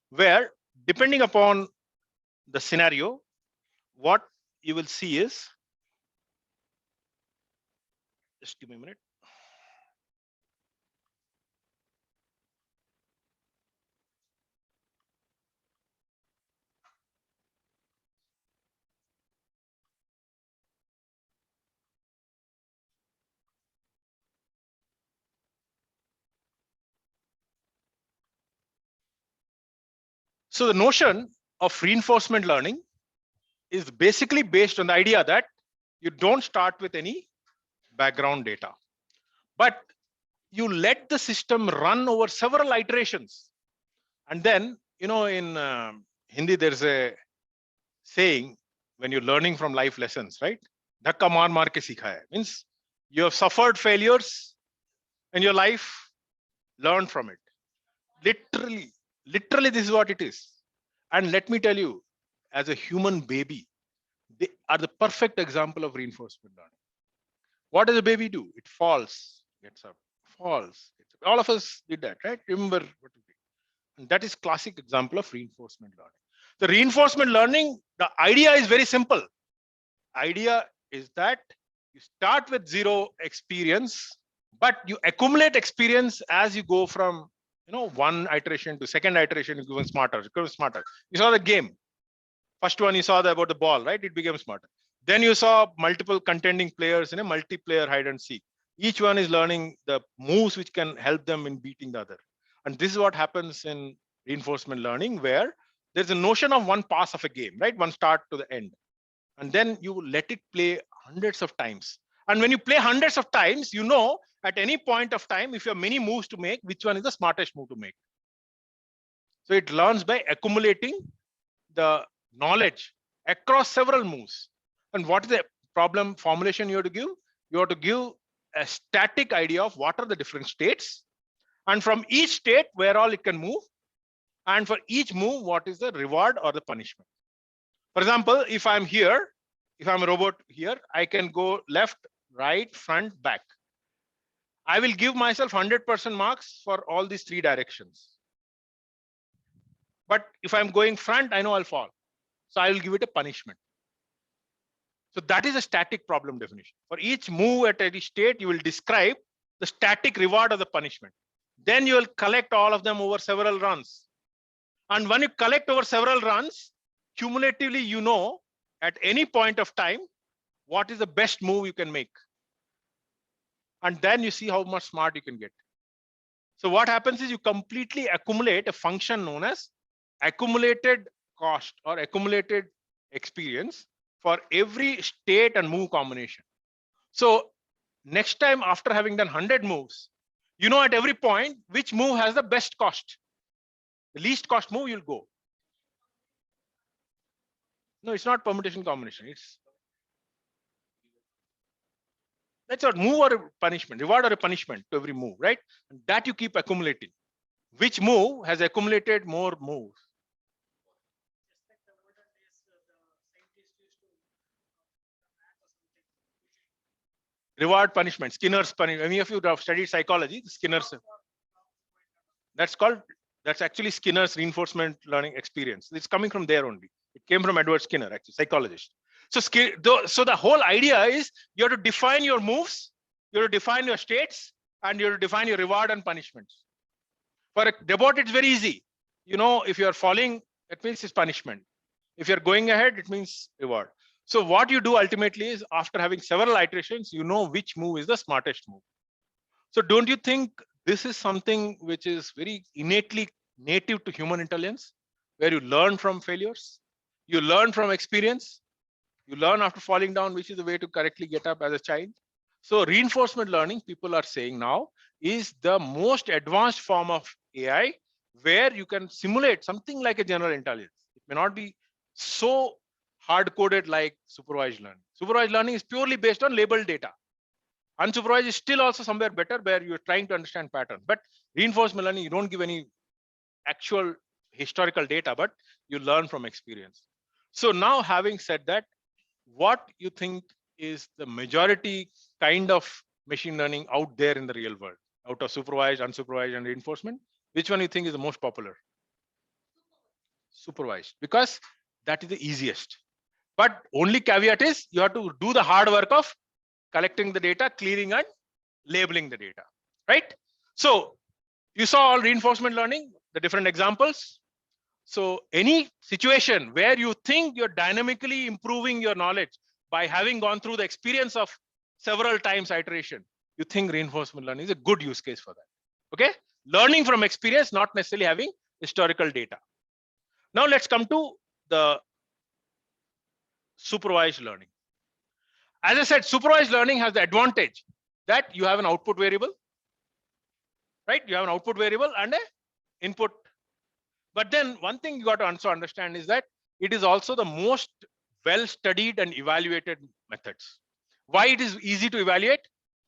D: where depending upon the scenario, what you will see is, just give me a minute. So the notion of reinforcement learning is basically based on the idea that you don't start with any background data, but you let the system run over several iterations. And then, in Hindi, there's a saying when you're learning from life lessons, right? Dhakka maar ke sikha hai. Means you have suffered failures in your life, learn from it. Literally, this is what it is. And let me tell you, as a human baby, they are the perfect example of reinforcement learning. What does a baby do? It falls, gets up, falls. Gets up. All of us did that, right? Remember what we did. And that is classic example of reinforcement learning. The reinforcement learning, the idea is very simple. Idea is that you start with zero experience, but you accumulate experience as you go from one iteration to second iteration. You become smarter. You saw the game. First one you saw about the ball, right? It became smarter. Then you saw multiple contending players in a multiplayer hide and seek. Each one is learning the moves which can help them in beating the other. And this is what happens in reinforcement learning, where there's a notion of one pass of a game, right? One start to the end. And then you let it play hundreds of times. And when you play hundreds of times, you know at any point of time, if you have many moves to make, which one is the smartest move to make. So it learns by accumulating the knowledge across several moves. And what is the problem formulation you have to give? You have to give a static idea of what are the different states, and from each state where all it can move, and for each move, what is the reward or the punishment. For example, if I'm here, if I'm a robot here, I can go left, right, front, back. I will give myself 100% marks for all these three directions. But if I'm going front, I know I'll fall. So I will give it a punishment. So that is a static problem definition. For each move at any state, you will describe the static reward or the punishment. Then you will collect all of them over several runs. And when you collect over several runs, cumulatively, you know at any point of time, what is the best move you can make. And then you see how much smart you can get. So what happens is you completely accumulate a function known as accumulated cost or accumulated experience for every state and move combination. So next time, after having done 100 moves, you know at every point which move has the best cost. The least cost move you'll go. No, it's not permutation combination. It's that's what move or a punishment, reward or a punishment to every move, right? And that you keep accumulating. Which move has accumulated more moves? Reward punishment, Skinner's punishment. Many of you have studied psychology, Skinner's. That's actually Skinner's reinforcement learning experience. It's coming from there only. It came from Edward Skinner, actually, psychologist. So the whole idea is you have to define your moves, you have to define your states, and you have to define your reward and punishments. For a robot, it's very easy. You know, if you're falling, it means it's punishment. If you're going ahead, it means reward. So what you do ultimately is, after having several iterations, you know which move is the smartest move. So don't you think this is something which is very innately native to human intelligence, where you learn from failures, you learn from experience, you learn after falling down, which is the way to correctly get up as a child. So reinforcement learning, people are saying now, is the most advanced form of AI, where you can simulate something like a general intelligence. It may not be so hard-coded like supervised learning. Supervised learning is purely based on labeled data. Unsupervised is still also somewhere better, where you're trying to understand patterns. But reinforcement learning, you don't give any actual historical data, but you learn from experience. So now, having said that, what you think is the majority kind of machine learning out there in the real world, out of supervised, unsupervised, and reinforcement? Which one you think is the most popular? Supervised, because that is the easiest. But only caveat is you have to do the hard work of collecting the data, clearing and labeling the data, right? So you saw all reinforcement learning, the different examples. So any situation where you think you're dynamically improving your knowledge by having gone through the experience of several times iteration, you think reinforcement learning is a good use case for that. Okay, learning from experience, not necessarily having historical data. Now let's come to the supervised learning. As I said, supervised learning has the advantage that you have an output variable, right? You have an output variable and an input. But then one thing you got to also understand is that it is also the most well-studied and evaluated methods. Why it is easy to evaluate?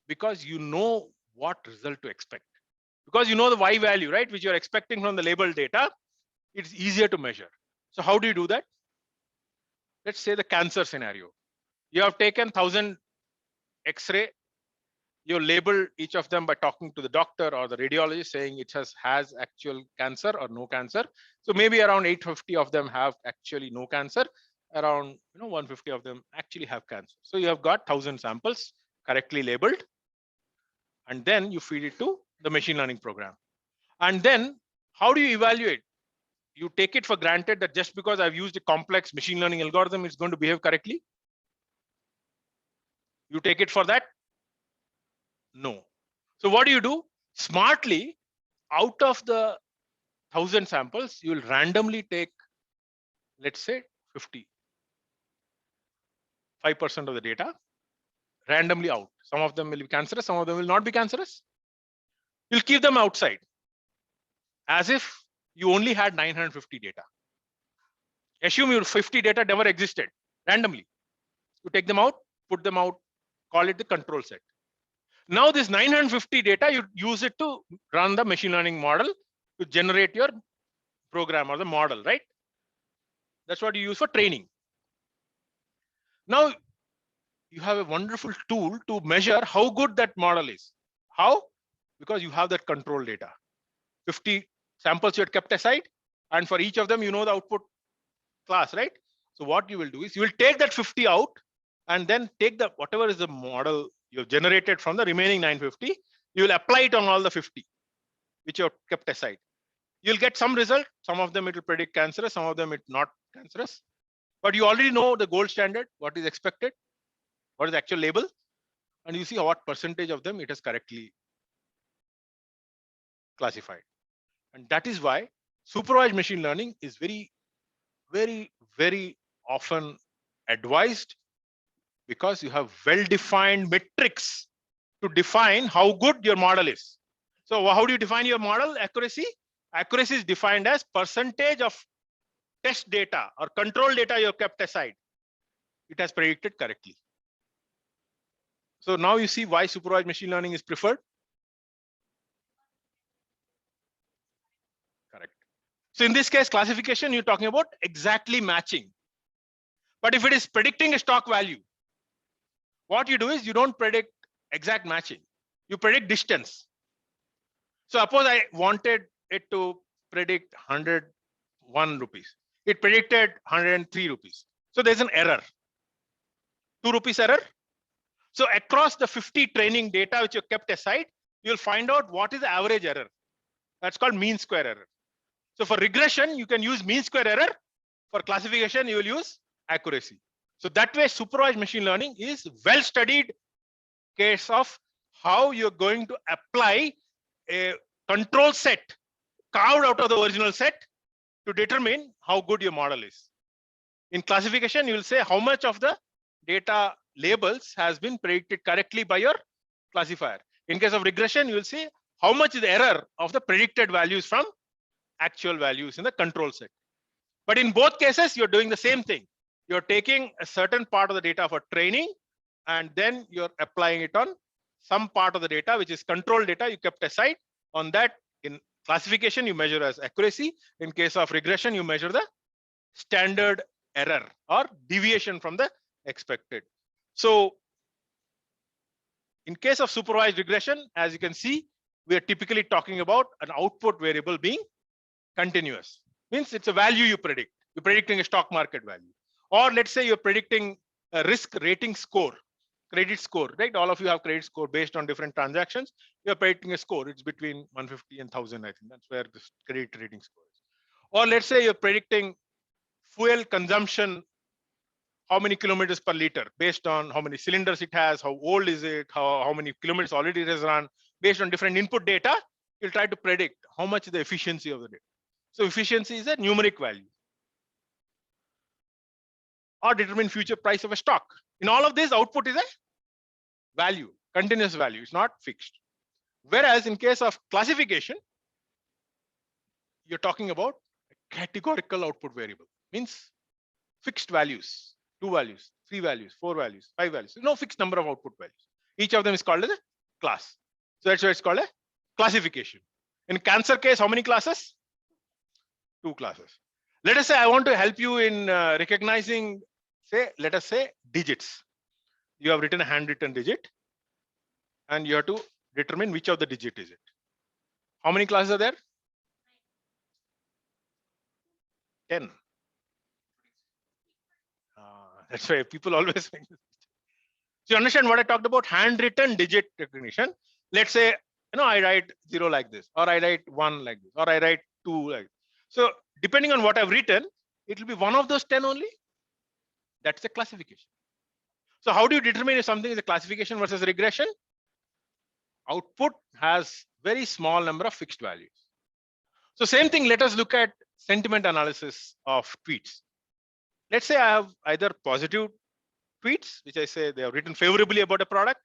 D: Because you know what result to expect. Because you know the Y value, right? Which you're expecting from the labeled data, it's easier to measure. So how do you do that? Let's say the cancer scenario. You have taken 1,000 X-ray, you label each of them by talking to the doctor or the radiologist saying it has actual cancer or no cancer. So maybe around 850 of them have actually no cancer. Around 150 of them actually have cancer. So you have got 1,000 samples correctly labeled, and then you feed it to the machine learning program. And then how do you evaluate? You take it for granted that just because I've used a complex machine learning algorithm, it's going to behave correctly. You take it for that? No. So what do you do? Smartly, out of the 1,000 samples, you will randomly take, let's say 50, 5% of the data randomly out. Some of them will be cancerous, some of them will not be cancerous. You'll keep them outside as if you only had 950 data. Assume your 50 data never existed randomly. You take them out, put them out, call it the control set. Now this 950 data, you use it to run the machine learning model to generate your program or the model, right? That's what you use for training. Now you have a wonderful tool to measure how good that model is. How? Because you have that control data. 50 samples you had kept aside, and for each of them, you know the output class, right? So what you will do is you will take that 50 out and then take the whatever is the model you've generated from the remaining 950, you will apply it on all the 50 which you have kept aside. You'll get some result. Some of them it will predict cancerous, some of them it's not cancerous. But you already know the gold standard, what is expected, what is the actual label, and you see what percentage of them it has correctly classified. And that is why supervised machine learning is very, very, very often advised, because you have well-defined metrics to define how good your model is. So how do you define your model accuracy? Accuracy is defined as percentage of test data or control data you have kept aside. It has predicted correctly. So now you see why supervised machine learning is preferred. Correct. So in this case, classification, you're talking about exactly matching. But if it is predicting a stock value, what you do is you don't predict exact matching. You predict distance. So suppose I wanted it to predict 101 rupees. It predicted 103 rupees. So there's an error. 2 rupees error. So across the 50 training data which you kept aside, you'll find out what is the average error. That's called mean square error. So for regression, you can use mean square error. For classification, you will use accuracy. So that way, supervised machine learning is well-studied case of how you're going to apply a control set carved out of the original set to determine how good your model is. In classification, you will say how much of the data labels has been predicted correctly by your classifier. In case of regression, you will see how much is the error of the predicted values from actual values in the control set. But in both cases, you're doing the same thing. You're taking a certain part of the data for training, and then you're applying it on some part of the data, which is control data you kept aside. On that, in classification, you measure as accuracy. In case of regression, you measure the standard error or deviation from the expected. So in case of supervised regression, as you can see, we are typically talking about an output variable being continuous. Means it's a value you predict. You're predicting a stock market value. Or let's say you're predicting a risk rating score, credit score, right? All of you have credit score based on different transactions. You're predicting a score. It's between 150 and 1000, I think. That's where the credit rating score is. Or let's say you're predicting fuel consumption, how many kilometers per liter, based on how many cylinders it has, how old is it, how many kilometers already it has run. Based on different input data, you'll try to predict how much is the efficiency of the data. So efficiency is a numeric value. Or determine future price of a stock. In all of this, output is a value, continuous value. It's not fixed. Whereas in case of classification, you're talking about a categorical output variable. Means fixed values, 2 values, 3 values, 4 values, 5 values. No fixed number of output values. Each of them is called as a class. So that's why it's called a classification. In cancer case, how many classes? 2 classes. Let us say I want to help you in recognizing, say, let us say digits. You have written a handwritten digit and you have to determine which of the digit is it. How many classes are there? 10. That's why people always make this. So you understand what I talked about? Handwritten digit recognition. Let's say, I write 0 like this, or I write 1 like this, or I write 2 like this. So depending on what I've written, it will be one of those 10 only. That's a classification. So how do you determine if something is a classification versus regression? output has very small number of fixed values. So same thing, let us look at sentiment analysis of tweets. Let's say I have either positive tweets, which I say they have written favorably about a product,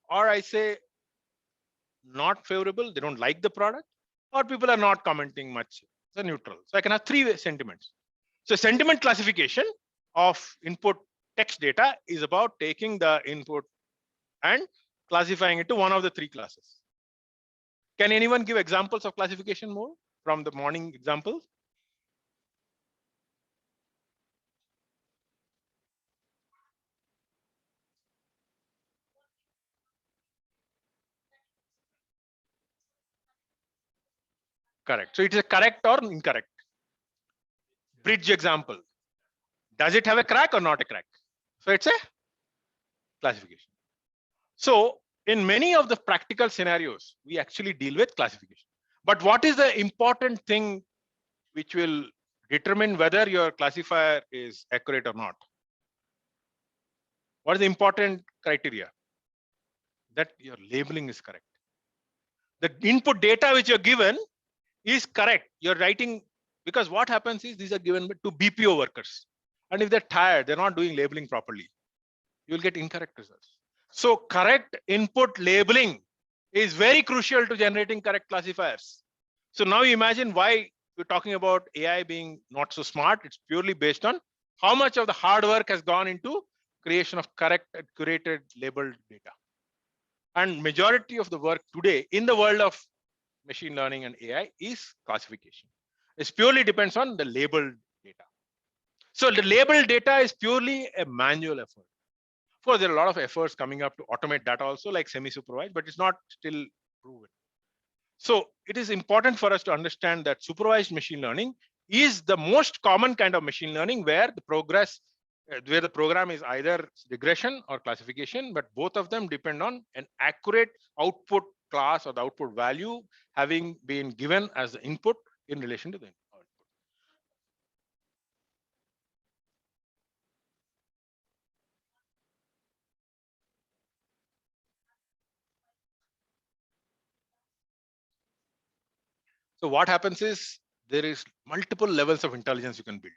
D: or I say not favorable, they don't like the product, or people are not commenting much. So neutral. So I can have three sentiments. So sentiment classification of input text data is about taking the input and classifying it to one of the three classes. Can anyone give examples of classification more from the morning examples? Correct. So it is a correct or incorrect. Bridge example. Does it have a crack or not a crack? So it's a classification. So in many of the practical scenarios, we actually deal with classification. But what is the important thing which will determine whether your classifier is accurate or not? What is the important criteria? That your labeling is correct. The input data which you're given is correct. You're writing, because what happens is these are given to BPO workers. And if they're tired, they're not doing labeling properly, you'll get incorrect results. So correct input labeling is very crucial to generating correct classifiers. So now imagine why we're talking about AI being not so smart. It's purely based on how much of the hard work has gone into creation of correct and curated labeled data. And majority of the work today in the world of machine learning and AI is classification. It purely depends on the labeled data. So the labeled data is purely a manual effort. Of course, there are a lot of efforts coming up to automate that also, like semi-supervised, but it's not still proven. So it is important for us to understand that supervised machine learning is the most common kind of machine learning where the program is either regression or classification, but both of them depend on an accurate output class or the output value having been given as the input in relation to the output. So what happens is there is multiple levels of intelligence you can build.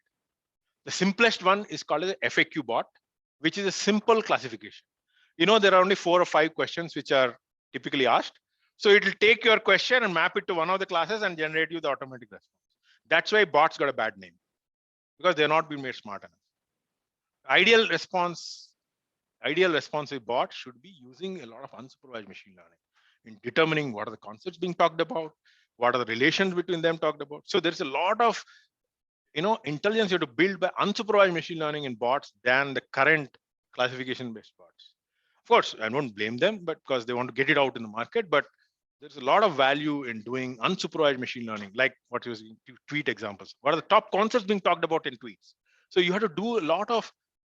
D: The simplest one is called as FAQ bot, which is a simple classification. You know, there are only 4 or 5 questions which are typically asked. So it will take your question and map it to one of the classes and generate you the automatic response. That's why bots got a bad name, because they're not being made smart enough. Ideal responsive bot should be using a lot of unsupervised machine learning in determining what are the concepts being talked about, what are the relations between them talked about. So there's a lot of intelligence you have to build by unsupervised machine learning in bots than the current classification based bots. Of course, I don't blame them, but because they want to get it out in the market, but there's a lot of value in doing unsupervised machine learning, like what you using tweet examples. What are the top concepts being talked about in tweets? So you have to do a lot of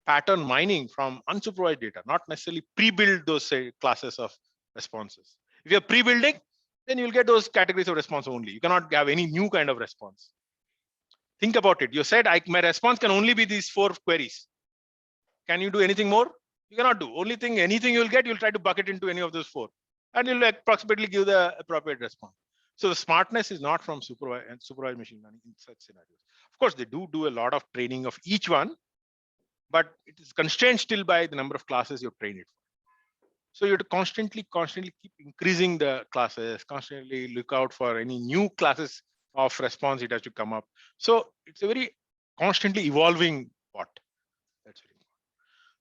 D: pattern mining from unsupervised data, not necessarily pre-build those classes of responses. If you're pre-building, then you'll get those categories of response only. You cannot have any new kind of response. Think about it. You said my response can only be these 4 queries. Can you do anything more? You cannot do. Only thing, anything you'll get, you'll try to bucket into any of those 4. And you'll approximately give the appropriate response. So the smartness is not from supervised machine learning in such scenarios. Of course, they do a lot of training of each one, but it is constrained still by the number of classes you've trained it for. So you have to constantly keep increasing the classes, constantly look out for any new classes of response it has to come up. So it's a very constantly evolving bot. That's very important.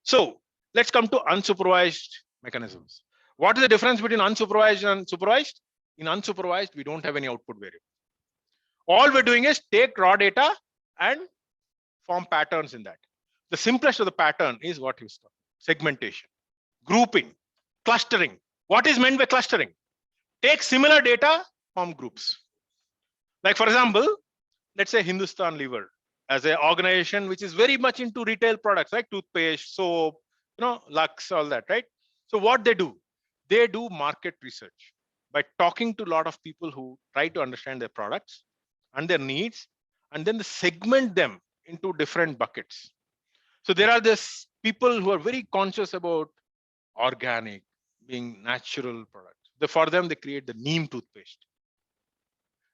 D: So let's come to unsupervised mechanisms. What is the difference between unsupervised and supervised? In unsupervised, we don't have any output variable. All we're doing is take raw data and form patterns in that. The simplest of the pattern is what you start: segmentation, grouping, clustering. What is meant by clustering? Take similar data, form groups. Like for example, let's say Hindustan Lever as an organization which is very much into retail products like toothpaste, soap, Lux, all that, right? So what they do market research by talking to a lot of people who try to understand their products and their needs, and then they segment them into different buckets. So there are these people who are very conscious about organic, being natural products, For them, they create the neem toothpaste.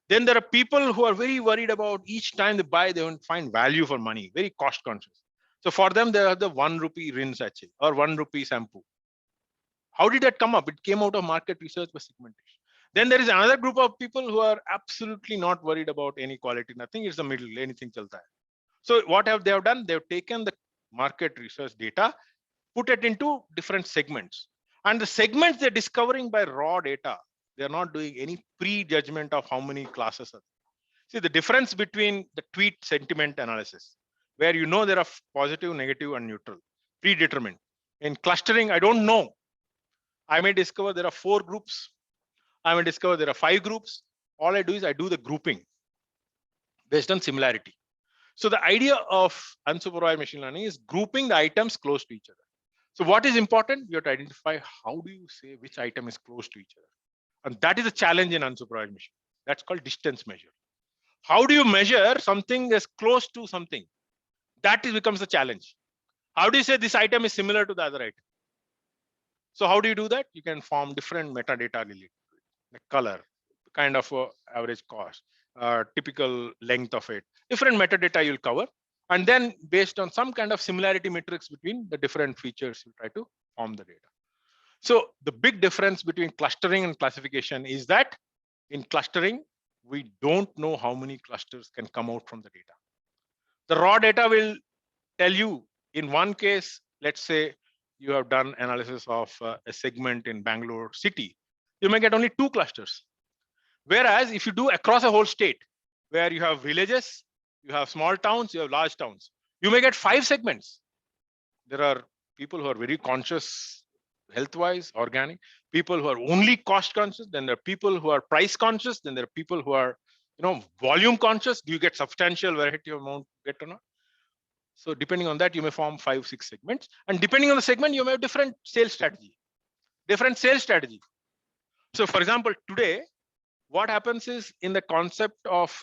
D: Then there are people who are very worried about each time they buy, they won't find value for money, very cost conscious. So for them, they are the 1 rupee rinse sachet or 1 rupee shampoo. How did that come up? It came out of market research by segmentation. Then there is another group of people who are absolutely not worried about any quality, nothing. It's the middle, anything chalta hai. So what have they done? They've taken the market research data, put it into different segments. And the segments they're discovering by raw data, they're not doing any pre-judgment of how many classes are. See the difference between the tweet sentiment analysis, where you know there are positive, negative, and neutral, predetermined. In clustering, I don't know. I may discover there are 4 groups. I may discover there are 5 groups. All I do is I do the grouping based on similarity. So the idea of unsupervised machine learning is grouping the items close to each other. So what is important? You have to identify how do you say which item is close to each other. And that is a challenge in unsupervised machine. That's called distance measure. How do you measure something is close to something? That becomes the challenge. How do you say this item is similar to the other item? So how do you do that? You can form different metadata related to it, like color, kind of average cost, typical length of it, different metadata you'll cover. And then based on some kind of similarity matrix between the different features, you try to form the data. So the big difference between clustering and classification is that in clustering, we don't know how many clusters can come out from the data. The raw data will tell you in one case, let's say you have done analysis of a segment in Bangalore city, you may get only 2 clusters. Whereas if you do across a whole state, where you have villages, you have small towns, you have large towns, you may get 5 segments. There are people who are very conscious health-wise, organic, people who are only cost conscious, then there are people who are price conscious, then there are people who are, volume conscious. Do you get substantial variety of amount get or not? So depending on that, you may form 5, 6 segments. And depending on the segment, you may have different sales strategy. So for example, today, what happens is in the concept of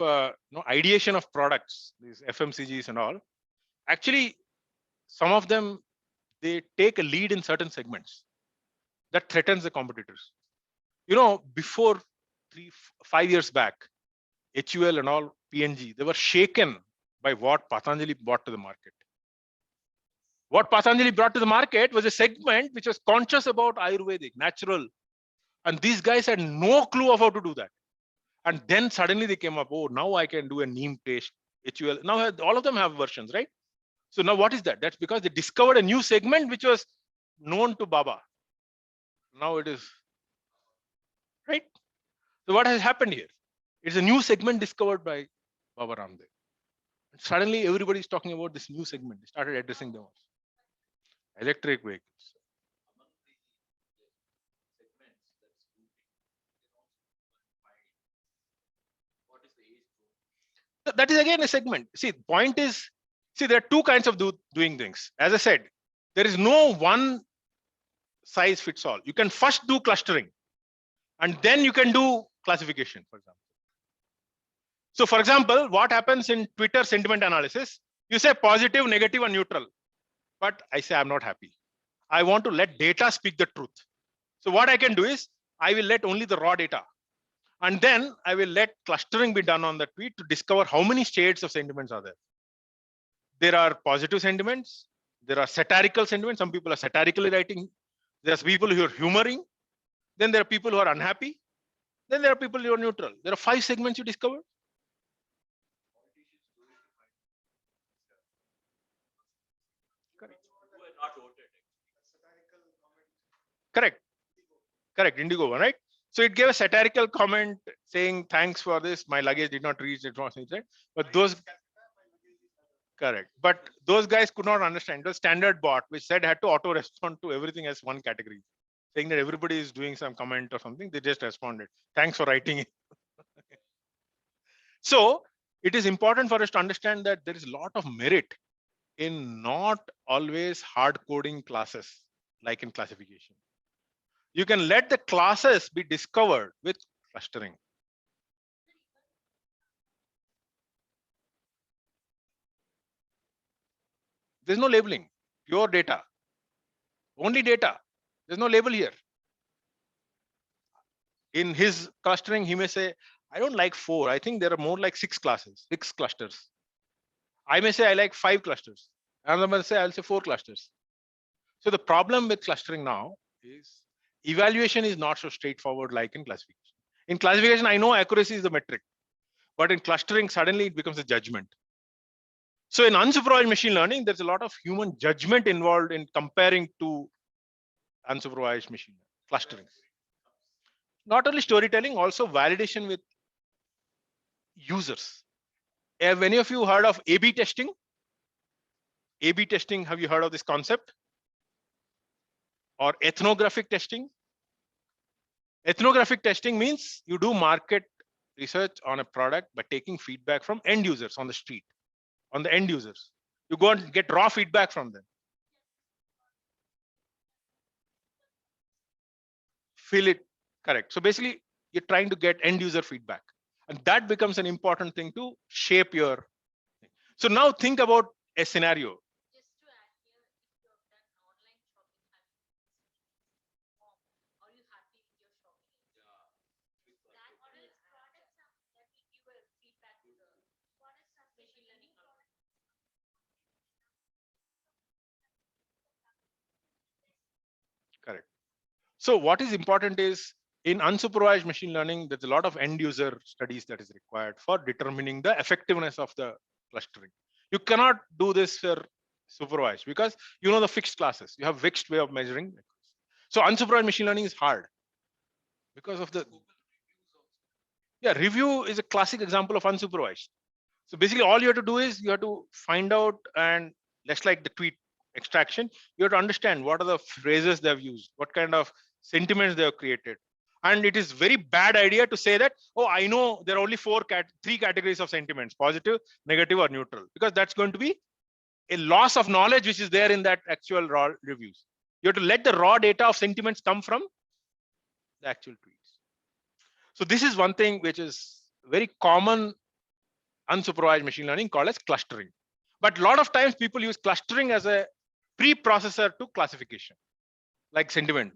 D: ideation of products, these FMCGs and all, actually, some of them, they take a lead in certain segments that threatens the competitors. Before 5 years back, HUL and all, PNG, they were shaken by what Patanjali brought to the market. What Patanjali brought to the market was a segment which was conscious about Ayurvedic, natural. And these guys had no clue of how to do that. And then suddenly they came up, oh, now I can do a neem paste, HUL. Now all of them have versions, right? So now what is that? That's because they discovered a new segment which was known to Baba. Now it is, right? So what has happened here? It's a new segment discovered by Baba Ramdev. And suddenly everybody is talking about this new segment. They started addressing them also. Electric vehicles. That is again a segment. See, the point is, there are 2 kinds of doing things. As I said, there is no one size fits all. You can first do clustering and then you can do classification, for example. So for example, what happens in Twitter sentiment analysis, you say positive, negative, and neutral. But I say I'm not happy. I want to let data speak the truth. So what I can do is I will let only the raw data. And then I will let clustering be done on the tweet to discover how many shades of sentiments are there. There are positive sentiments. There are satirical sentiments. Some people are satirically writing. There's people who are humoring. Then there are people who are unhappy. Then there are people who are neutral. There are 5 segments you discover. Correct. Indigo one, right? So it gave a satirical comment saying, thanks for this. My luggage did not reach. It was right. But those, correct. But those guys could not understand the standard bot, which said had to auto respond to everything as one category, saying that everybody is doing some comment or something. They just responded. Thanks for writing it. So it is important for us to understand that there is a lot of merit in not always hard coding classes like in classification. You can let the classes be discovered with clustering. There's no labeling, pure data, only data. There's no label here. In his clustering, he may say, I don't like 4. I think there are more like 6 classes, 6 clusters. I may say I like 5 clusters. Another may say I'll say 4 clusters. So the problem with clustering now is evaluation is not so straightforward like in classification. In classification, I know accuracy is the metric, but in clustering, suddenly it becomes a judgment. So in unsupervised machine learning, there's a lot of human judgment involved in comparing to unsupervised machine learning, clustering. Not only storytelling, also validation with users. Have any of you heard of A/B testing? A/B testing, have you heard of this concept? Or ethnographic testing? Ethnographic testing means you do market research on a product by taking feedback from end users on the street, on the end users. You go and get raw feedback from them. Feel it correct. So basically, you're trying to get end user feedback. And that becomes an important thing to shape your thing. So now think about a scenario. Correct. So what is important is in unsupervised machine learning, there's a lot of end user studies that is required for determining the effectiveness of the clustering. You cannot do this for supervised because you know the fixed classes. You have fixed way of measuring. So unsupervised machine learning is hard because of the review is a classic example of unsupervised. So basically all you have to do is you have to find out, and just like the tweet extraction, you have to understand what are the phrases they have used, what kind of sentiments they have created. And it is very bad idea to say that, oh, I know there are only three categories of sentiments, positive, negative, or neutral, because that's going to be a loss of knowledge which is there in that actual raw reviews. You have to let the raw data of sentiments come from the actual tweets. So this is one thing which is very common unsupervised machine learning called as clustering. But a lot of times people use clustering as a preprocessor to classification, like sentiment.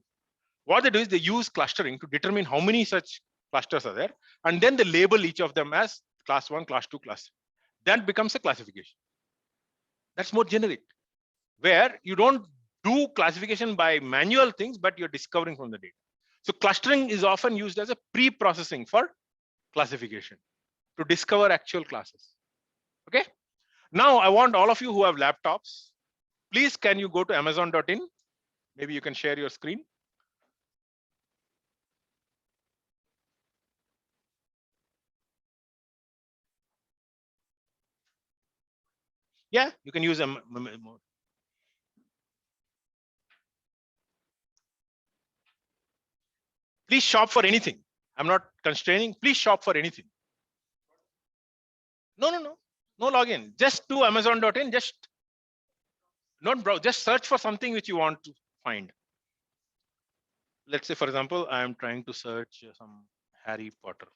D: What they do is they use clustering to determine how many such clusters are there, and then they label each of them as class 1, class 2, class 3. That becomes a classification. That's more generic, where you don't do classification by manual things, but you're discovering from the data. So clustering is often used as a pre-processing for classification to discover actual classes. Okay. Now I want all of you who have laptops, please can you go to amazon.in? Maybe you can share your screen. Yeah, you can use them. Please shop for anything. I'm not constraining. Please shop for anything. No login. Just to amazon.in. Just not browse. Just search for something which you want to find. Let's say, for example, I am trying to search some Harry Potter.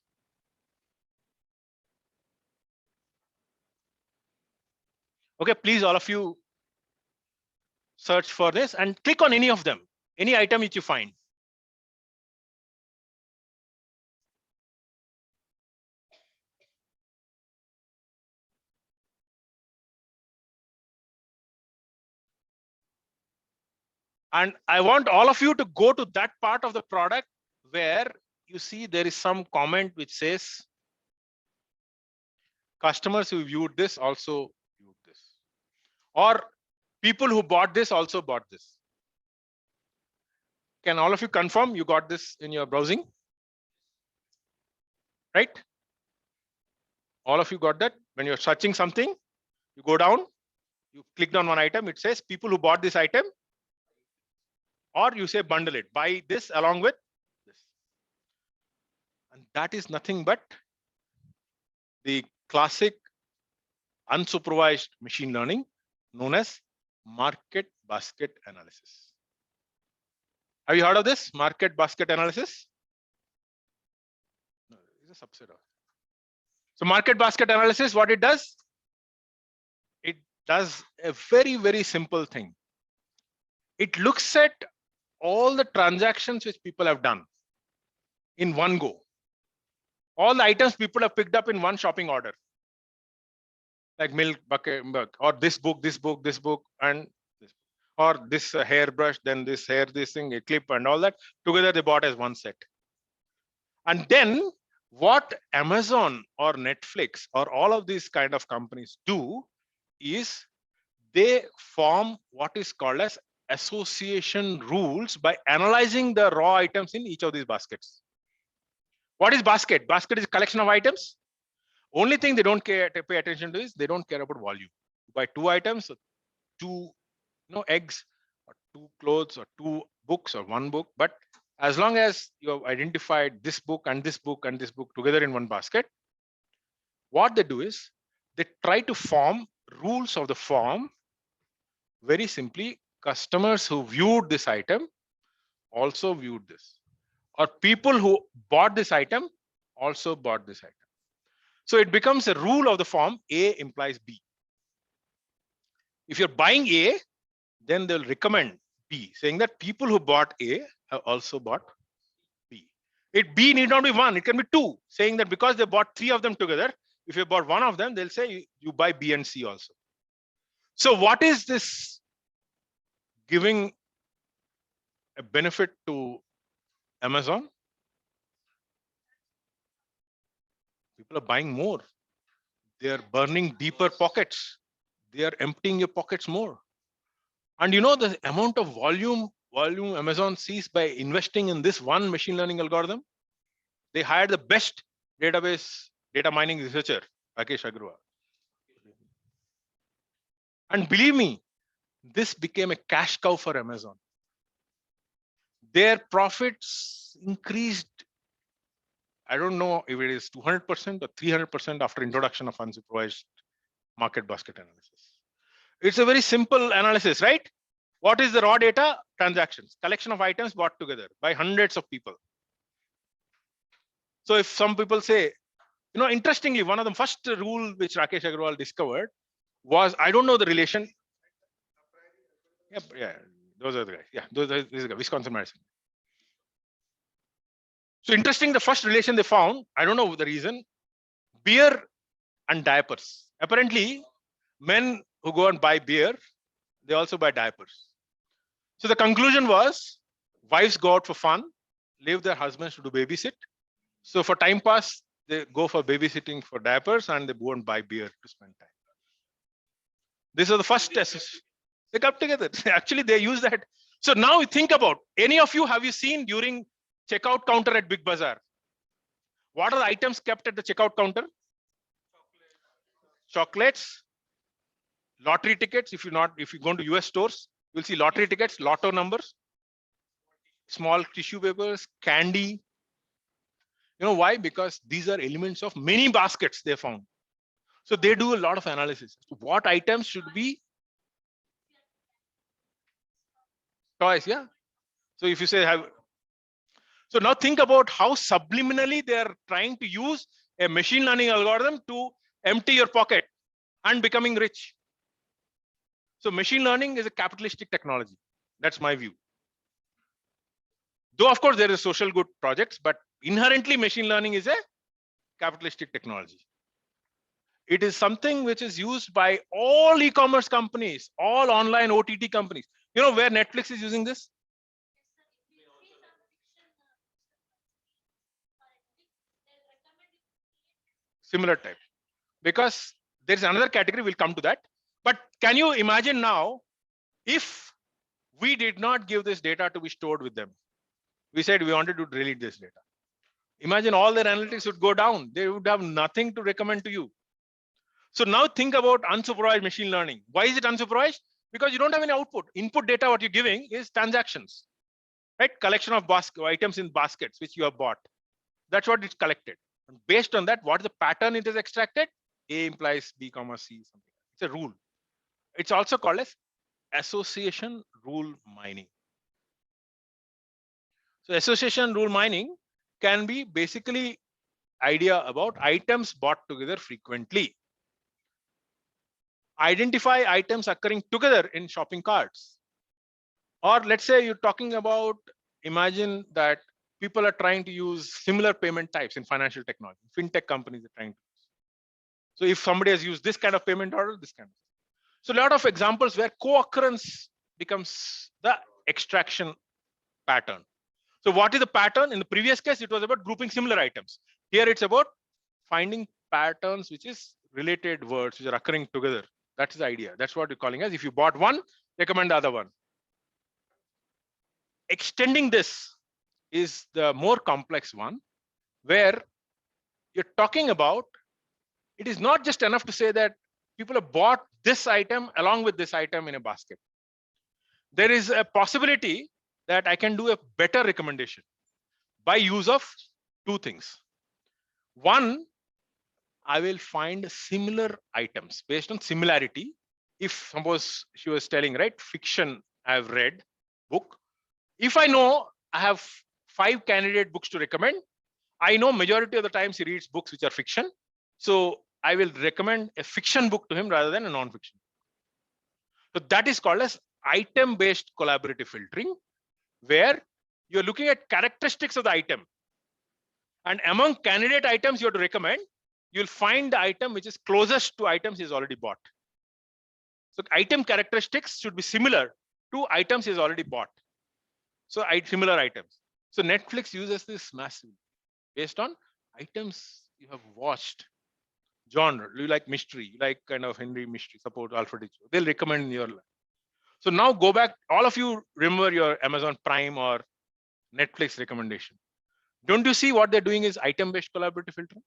D: Okay, please, all of you search for this and click on any of them, any item which you find. And I want all of you to go to that part of the product where you see there is some comment which says customers who viewed this also viewed this, or people who bought this also bought this. Can all of you confirm you got this in your browsing? Right? All of you got that? When you're searching something, you go down, you clicked on one item, it says people who bought this item, or you say bundle it, buy this along with this. And that is nothing but the classic unsupervised machine learning known as market basket analysis. Have you heard of this market basket analysis? No, it's a subset of. So market basket analysis, what it does? It does a very, very simple thing. It looks at all the transactions which people have done. in one go. All the items people have picked up in one shopping order, like milk, bucket, milk, or this book, and this, or this hairbrush, then this hair, this thing, a clip, and all that together they bought as one set. And then what Amazon or Netflix or all of these kind of companies do is they form what is called as association rules by analyzing the raw items in each of these baskets. What is basket? Basket is a collection of items. Only thing they don't care to pay attention to is they don't care about volume. You buy 2 items, 2 eggs, or 2 clothes, or 2 books, or 1 book. But as long as you have identified this book and this book and this book together in one basket, what they do is they try to form rules of the form. Very simply, customers who viewed this item also viewed this, or people who bought this item also bought this item. So it becomes a rule of the form A implies B. If you're buying A, then they'll recommend B, saying that people who bought A have also bought B. B need not be 1, it can be 2, saying that because they bought 3 of them together, if you bought 1 of them, they'll say you buy B and C also. So what is this giving a benefit to Amazon? People are buying more. They are burning deeper pockets. They are emptying your pockets more. And you know the amount of volume Amazon sees by investing in this one machine learning algorithm? They hired the best database data mining researcher, Rakesh Agrawal. And believe me, this became a cash cow for Amazon. Their profits increased, I don't know if it is 200% or 300% after introduction of unsupervised market basket analysis. It's a very simple analysis, right? What is the raw data? Transactions, collection of items bought together by hundreds of people. So if some people say, interestingly, one of the first rule which Rakesh Agrawal discovered was, I don't know the relation. Yeah, those are the guys. Yeah, this is the Wisconsin Madison. So interesting, the first relation they found, I don't know the reason, beer and diapers. Apparently, men who go and buy beer, they also buy diapers. So the conclusion was, wives go out for fun, leave their husbands to do babysit. So for time pass, they go for babysitting for diapers and they go and buy beer to spend time. These are the first tests. They come together. Actually, they use that. So now you think about, any of you, have you seen during checkout counter at Big Bazaar? What are the items kept at the checkout counter? Chocolates, lottery tickets. If you go to US stores, you'll see lottery tickets, lotto numbers, small tissue papers, candy. You know why? Because these are elements of many baskets they found. So they do a lot of analysis. What items should be toys? Yeah. So if you say so now think about how subliminally they are trying to use a machine learning algorithm to empty your pocket and becoming rich. So machine learning is a capitalistic technology. That's my view. Though of course there is social good projects, but inherently machine learning is a capitalistic technology. It is something which is used by all e-commerce companies, all online OTT companies. You know where Netflix is using this? Similar type. Because there's another category, we'll come to that. But can you imagine now, if we did not give this data to be stored with them, we said we wanted to delete this data. Imagine all their analytics would go down. They would have nothing to recommend to you. So now think about unsupervised machine learning. Why is it unsupervised? Because you don't have any output. Input data, what you're giving is transactions, right? Collection of items in baskets, which you have bought. That's what it's collected. And based on that, what is the pattern it is extracted? A implies B comma C, something. It's a rule. It's also called as association rule mining. So association rule mining can be basically idea about items bought together frequently. Identify items occurring together in shopping carts. Or let's say you're talking about, imagine that people are trying to use similar payment types in financial technology. Fintech companies are trying to use. So if somebody has used this kind of payment order, this kind of. So a lot of examples where co-occurrence becomes the extraction pattern. So what is the pattern? In the previous case, it was about grouping similar items. Here it's about finding patterns which is related words which are occurring together. That's the idea. That's what we're calling as if you bought one, recommend the other one. Extending this is the more complex one, where you're talking about, it is not just enough to say that people have bought this item along with this item in a basket. There is a possibility that I can do a better recommendation by use of two things. One, I will find similar items based on similarity. If suppose she was telling, right, fiction I've read book. If I know I have 5 candidate books to recommend, I know majority of the times he reads books which are fiction. So I will recommend a fiction book to him rather than a non-fiction. So that is called as item-based collaborative filtering, where you're looking at characteristics of the item. And among candidate items you have to recommend, you'll find the item which is closest to items he's already bought. So item characteristics should be similar to items he's already bought. So similar items. So Netflix uses this massively based on items you have watched. Genre, you like mystery, you like kind of Henry mystery, support Alfred Hitchcock. They'll recommend in your life. So now go back, all of you remember your Amazon Prime or Netflix recommendation. Don't you see what they're doing is item-based collaborative filtering?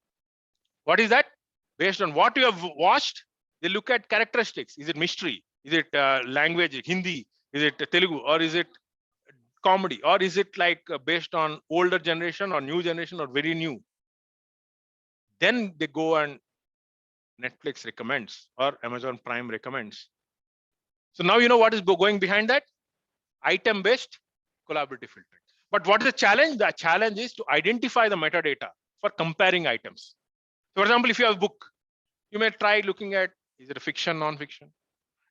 D: What is that? Based on what you have watched, they look at characteristics. Is it mystery? Is it language, Hindi? Is it Telugu? Or is it comedy? Or is it like based on older generation or new generation or very new? Then they go and Netflix recommends or Amazon Prime recommends. So now you know what is going behind that? Item-based collaborative filtering. But what is the challenge? The challenge is to identify the metadata for comparing items. So for example, if you have a book, you may try looking at, is it a fiction, non-fiction?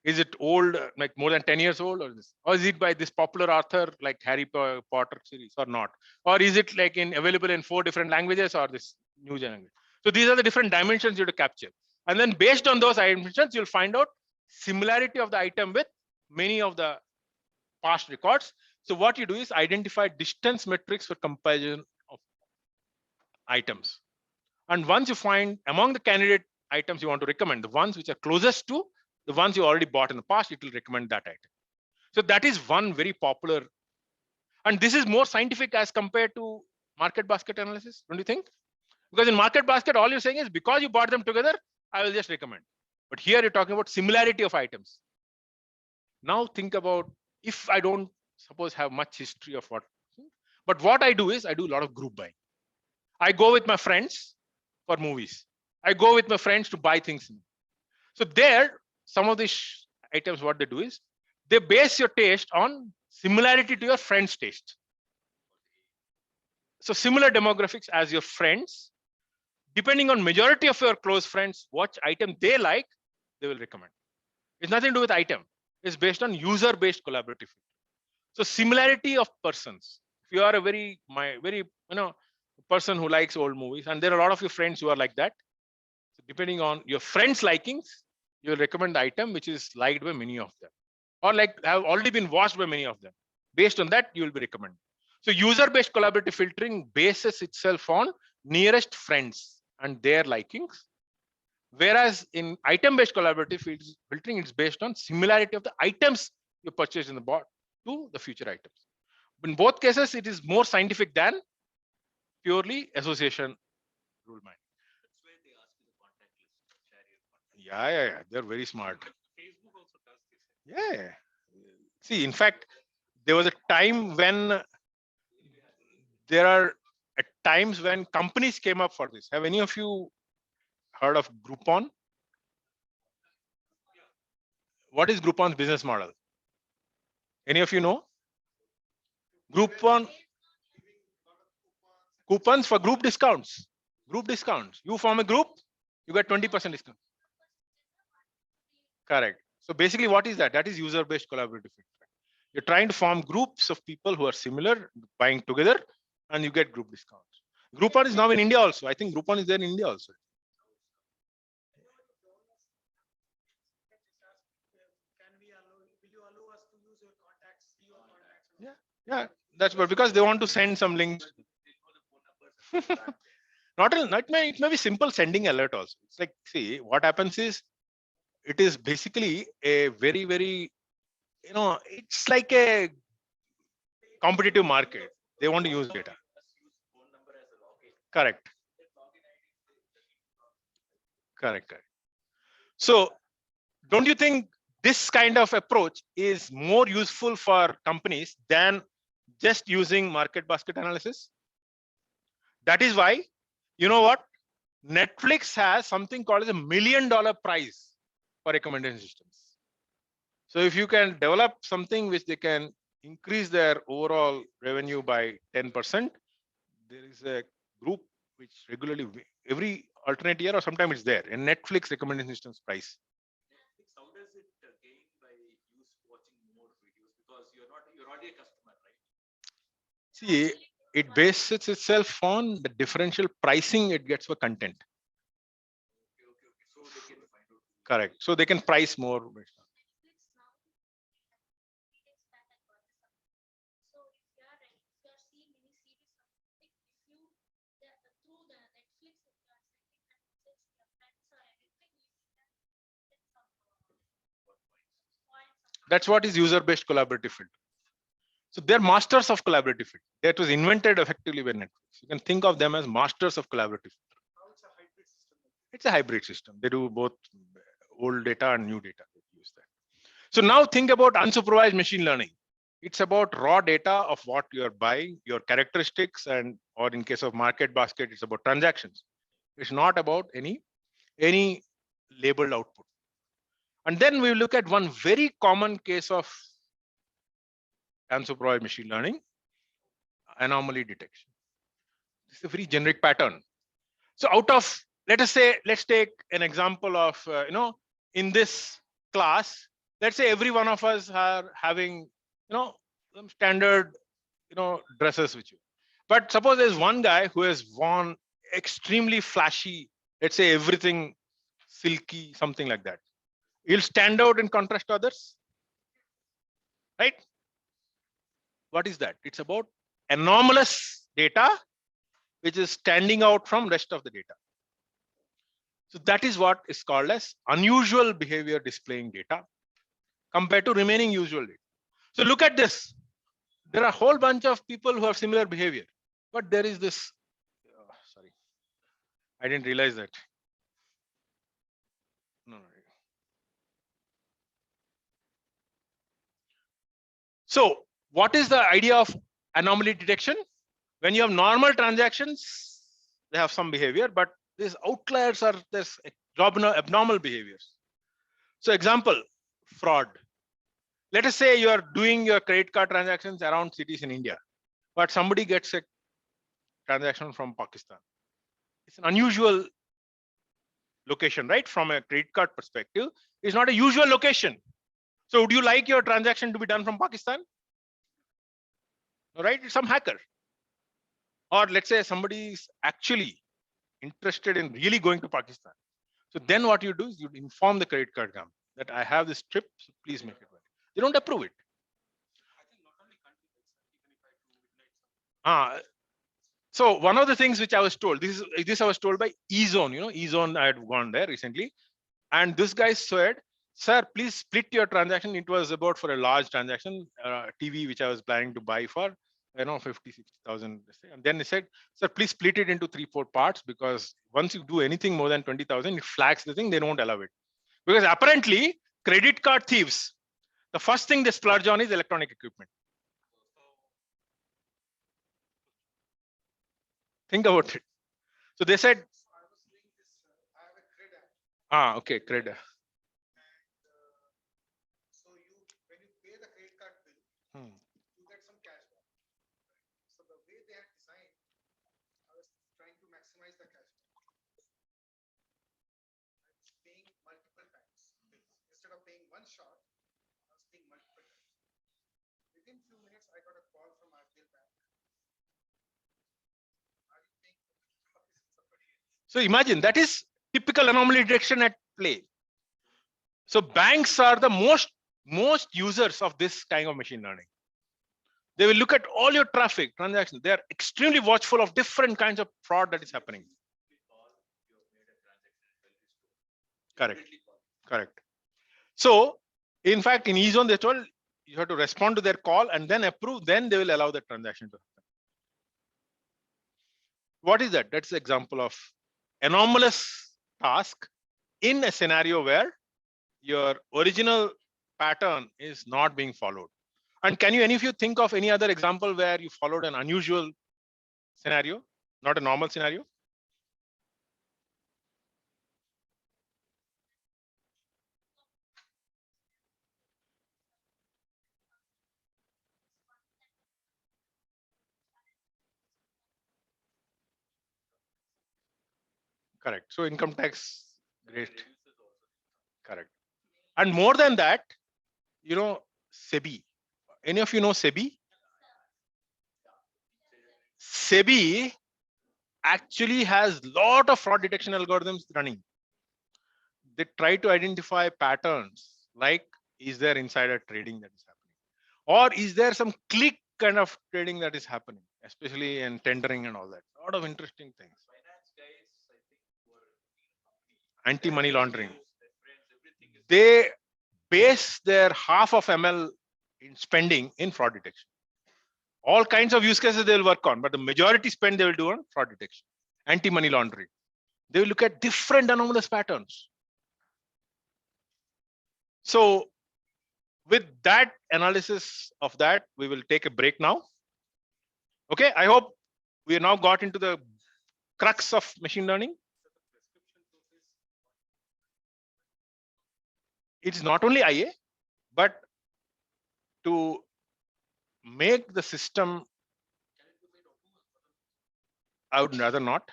D: Is it old, like more than 10 years old, or is it by this popular author like Harry Potter series or not? Or is it like available in 4 different languages or this new language? So these are the different dimensions you have to capture. And then based on those dimensions, you'll find out similarity of the item with many of the past records. So what you do is identify distance metrics for comparison of items. And once you find among the candidate items you want to recommend, the ones which are closest to the ones you already bought in the past, it will recommend that item. So that is one very popular, and this is more scientific as compared to market basket analysis, don't you think? Because in market basket, all you're saying is because you bought them together, I will just recommend. But here you're talking about similarity of items. Now think about if I don't suppose have much history of what, but what I do is I do a lot of group buying. I go with my friends for movies. I go with my friends to buy things. So there, some of these items, what they do is they base your taste on similarity to your friend's taste. So similar demographics as your friends, depending on majority of your close friends, what item they like, they will recommend. It's nothing to do with item. It's based on user-based collaborative. So similarity of persons. If you are a very person who likes old movies, and there are a lot of your friends who are like that. So depending on your friends' likings, you will recommend the item which is liked by many of them, or like have already been watched by many of them. Based on that, you will be recommended. So user-based collaborative filtering bases itself on nearest friends and their likings. Whereas in item-based collaborative filtering, it's based on similarity of the items you purchased in the bot to the future items. In both cases, it is more scientific than purely association rule mining.
K: That's why they ask you the contact list, share your contact.
D: Yeah. They're very smart.
K: Facebook also does this.
D: Yeah. See, in fact, there was a time when there are at times when companies came up for this. Have any of you heard of Groupon? What is Groupon's business model? Any of you know? Groupon coupons for group discounts. Group discounts. You form a group, you get 20% discount. Correct. So basically, what is that? That is user-based collaborative. You're trying to form groups of people who are similar, buying together, and you get group discounts. Groupon is now in India also. I think Groupon is there in India also. Yeah, that's what, because they want to send some links. It may be simple sending alert also. It's like, see, what happens is, it is basically a very, very, it's like a competitive market. They want to use data. Correct. Correct. So, don't you think this kind of approach is more useful for companies than just using market basket analysis? That is why, you know what? Netflix has something called as $1 million prize for recommendation systems. So if you can develop something which they can increase their overall revenue by 10%, there is a group which regularly, every alternate year or sometime it's there, a Netflix recommendation systems prize.
C: How does it gain by watching more videos? Because you're already a customer, right?
D: See, it bases itself on the differential pricing it gets for content.
C: Okay. So they can find out.
D: Correct. So they can price more. That's what is user-based collaborative filter. So they're masters of collaborative filter. That was invented effectively by Netflix. You can think of them as masters of collaborative filter. It's a hybrid system. They do both old data and new data. They use that. So now think about unsupervised machine learning. It's about raw data of what you're buying, your characteristics, and or in case of market basket, it's about transactions. It's not about any labeled output. And then we look at one very common case of unsupervised machine learning, anomaly detection. This is a very generic pattern. So out of, let's take an example of, in this class, let's say every one of us are having, some standard, dresses with you. But suppose there's one guy who has worn extremely flashy, let's say everything silky, something like that. He'll stand out in contrast to others, right? What is that? It's about anomalous data, which is standing out from rest of the data. So that is what is called as unusual behavior displaying data compared to remaining usual data. So look at this. There are a whole bunch of people who have similar behavior, but there is this, sorry, I didn't realize that. No. So what is the idea of anomaly detection? When you have normal transactions, they have some behavior, but these outliers are this abnormal behaviors. So example, fraud. Let us say you are doing your credit card transactions around cities in India, but somebody gets a transaction from Pakistan. It's an unusual location, right? From a credit card perspective, it's not a usual location. So would you like your transaction to be done from Pakistan? All right, it's some hacker. Or let's say somebody is actually interested in really going to Pakistan. So then what you do is you inform the credit card company that I have this trip, so please make it work. They don't approve it. So one of the things which I was told, this I was told by eZone, eZone, I had gone there recently. And this guy said, sir, please split your transaction. It was about for a large transaction, TV, which I was planning to buy for, 50, 60,000. And then he said, sir, please split it into 3-4 parts, because once you do anything more than 20,000, it flags the thing, they don't allow it. Because apparently credit card thieves, the first thing they splurge on is electronic equipment. Think about it. So they said, okay, credit.
A: So when you pay the credit card bill, you get some cashback. So the way they had designed, I was trying to maximize the cashback. I was paying multiple times. Instead of paying one shot, I was paying multiple times. Within few minutes, I got a call from RBL Bank.
D: So imagine that is typical anomaly detection at play. So banks are the most users of this kind of machine learning. They will look at all your traffic transactions. They are extremely watchful of different kinds of fraud that is happening. Correct. Correct. So in fact, in eZone, they told you have to respond to their call and then approve, then they will allow the transaction to happen. What is that? That's the example of anomalous task in a scenario where your original pattern is not being followed. And can you, any of you, think of any other example where you followed an unusual scenario, not a normal scenario? Correct. So income tax, great. Correct. And more than that, you know, SEBI. Any of you know SEBI? SEBI actually has lot of fraud detection algorithms running. They try to identify patterns like, is there insider trading that is happening? Or is there some click kind of trading that is happening, especially in tendering and all that? A lot of interesting things. Anti-money laundering. They base their half of ML in spending in fraud detection. All kinds of use cases they will work on, but the majority spend they will do on fraud detection, anti-money laundering. They will look at different anomalous patterns. So with that analysis of that, we will take a break now. Okay, I hope we have now got into the crux of machine learning. It's not only IA, but to make the system, I would rather not.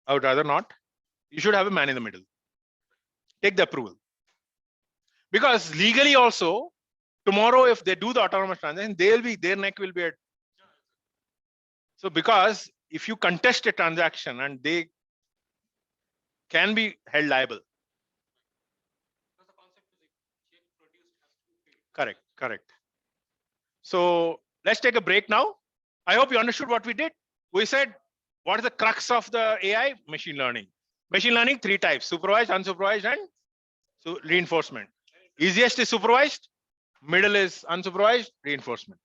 D: I would rather not. You should have a man in the middle. Take the approval. Because legally also, tomorrow if they do the autonomous transaction, their neck will be at. So because if you contest a transaction and they can be held liable. Correct, correct. So let's take a break now. I hope you understood what we did. We said, what is the crux of the AI? Machine learning. Machine learning, 3 types: supervised, unsupervised, and so reinforcement. Easiest is supervised, middle is unsupervised, reinforcement.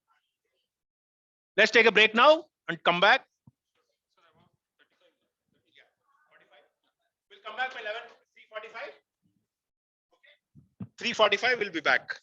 D: Let's take a break now and come back. We'll come back by 3:45. Okay. 3:45, we'll be back.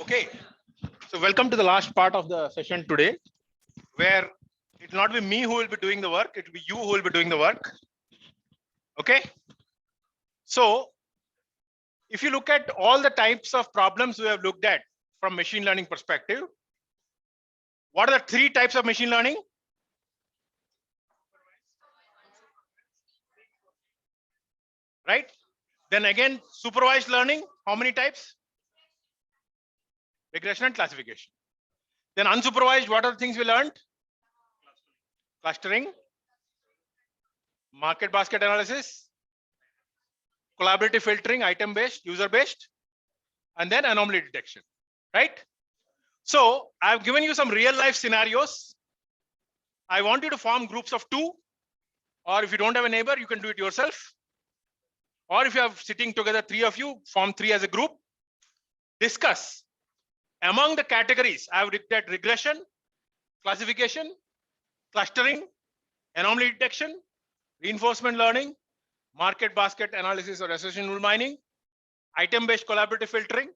D: Okay, so welcome to the last part of the session today, where it will not be me who will be doing the work, it will be you who will be doing the work. Okay, so if you look at all the types of problems we have looked at from machine learning perspective, what are the three types of machine learning? Right? Then again, supervised learning, how many types? Regression and classification. Then unsupervised, what are the things we learned? Clustering, market basket analysis, collaborative filtering, item based, user based, and then anomaly detection, right? So I've given you some real life scenarios. I want you to form groups of 2, or if you don't have a neighbor, you can do it yourself. Or if you have sitting together 3 of you, form 3 as a group. Discuss among the categories. I have looked at regression, classification, clustering, anomaly detection, reinforcement learning, market basket analysis or association rule mining, item based collaborative filtering,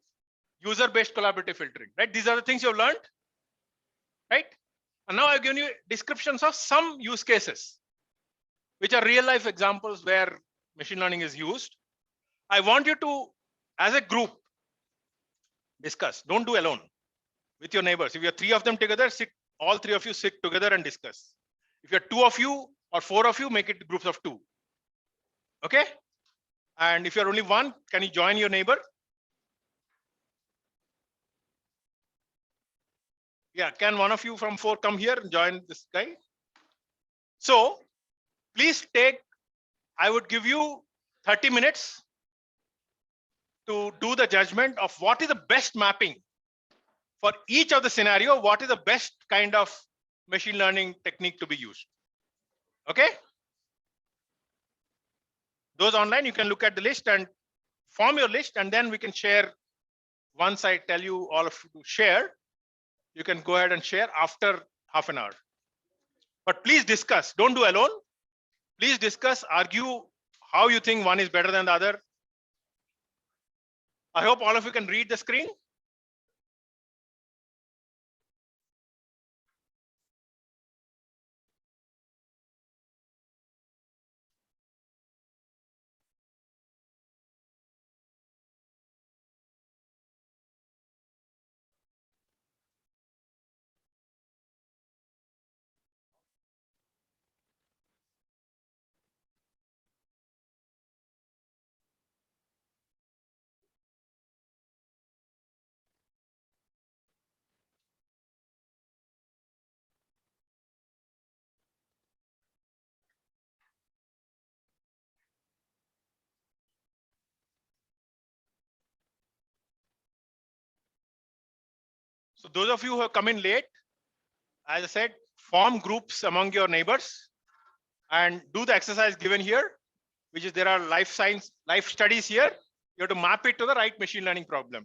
D: user based collaborative filtering, right? These are the things you've learned, right? And now I've given you descriptions of some use cases, which are real life examples where machine learning is used. I want you to, as a group, discuss. Don't do alone with your neighbors. If you are 3 of them together, sit, all 3 of you sit together and discuss. If you're 2 of you or 4 of you, make it groups of 2. Okay? And if you're only 1, can you join your neighbor? Yeah, can one of you from 4 come here and join this guy? So please take, I would give you 30 minutes to do the judgment of what is the best mapping for each of the scenario, what is the best kind of machine learning technique to be used. Okay? Those online, you can look at the list and form your list, and then we can share. Once I tell you all of you to share, you can go ahead and share after half an hour. But please discuss, don't do alone. Please discuss, argue how you think one is better than the other. I hope all of you can read the screen. So those of you who have come in late, as I said, form groups among your neighbors and do the exercise given here, which is there are life science, life studies here. You have to map it to the right machine learning problem.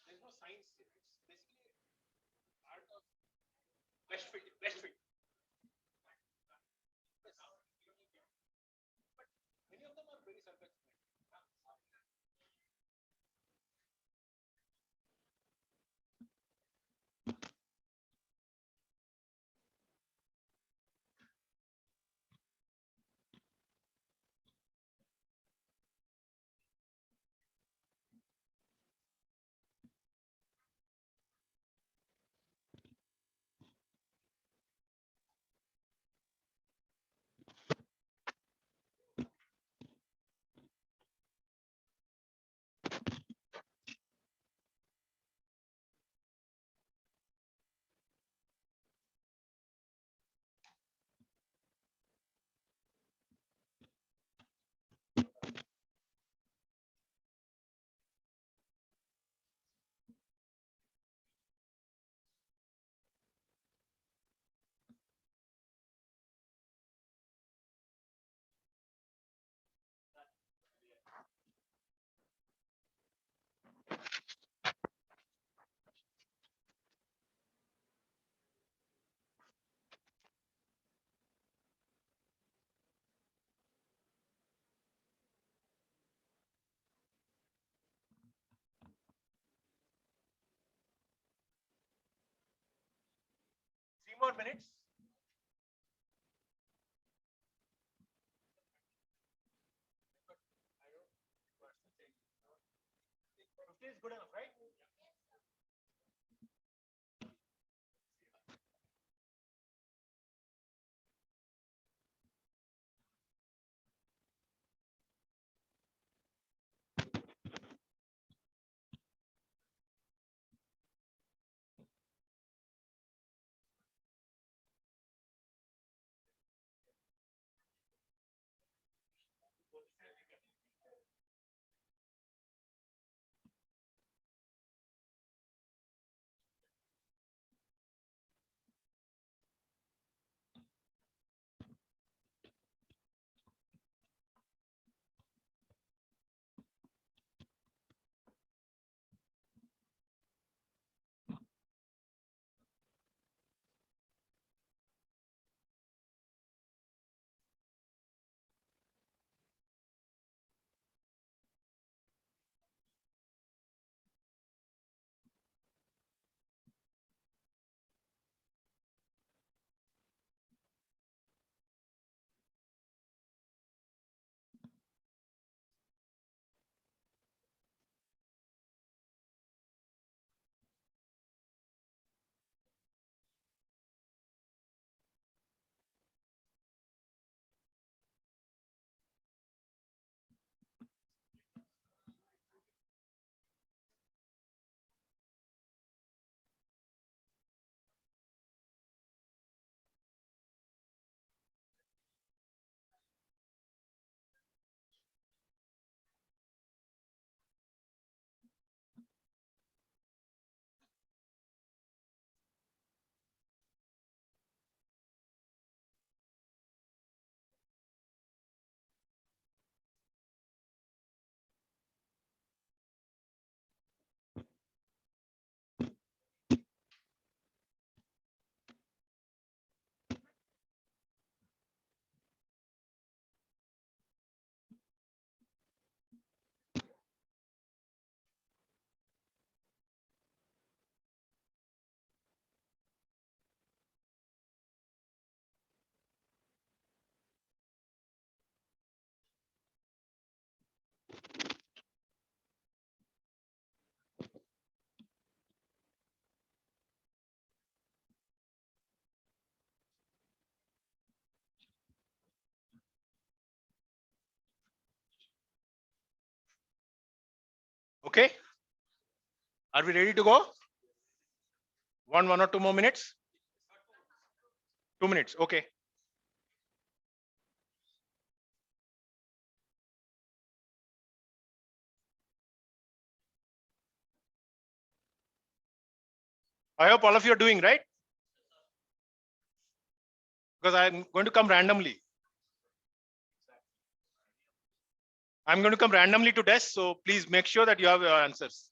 K: There's no science here. It's basically art of flesh fit. Many of them are very self-explanatory. 3 more minutes. 50 is good enough, right? Okay. Are we ready to go? One or 2 more minutes? 2 minutes. Okay.
D: I hope all of you are doing right. Because I'm going to come randomly. I'm going to come randomly to desk, so please make sure that you have your answers.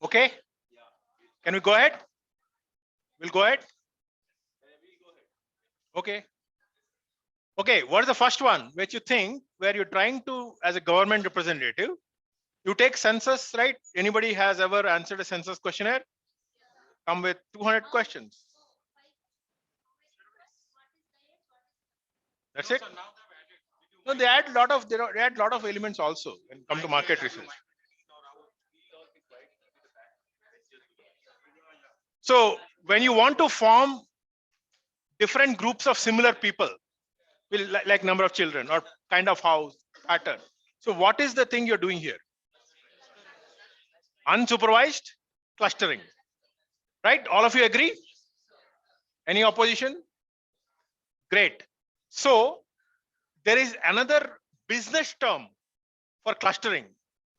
D: Okay. Can we go ahead? We'll go ahead. Okay. Okay. What is the first one which you think where you're trying to, as a government representative, you take census, right? Anybody has ever answered a census questionnaire? Come with 200 questions. That's it. No, they add a lot of elements also when come to market research. So when you want to form different groups of similar people, like number of children or kind of house pattern. So what is the thing you're doing here? Unsupervised clustering, right? All of you agree? Any opposition? Great. So there is another business term for clustering,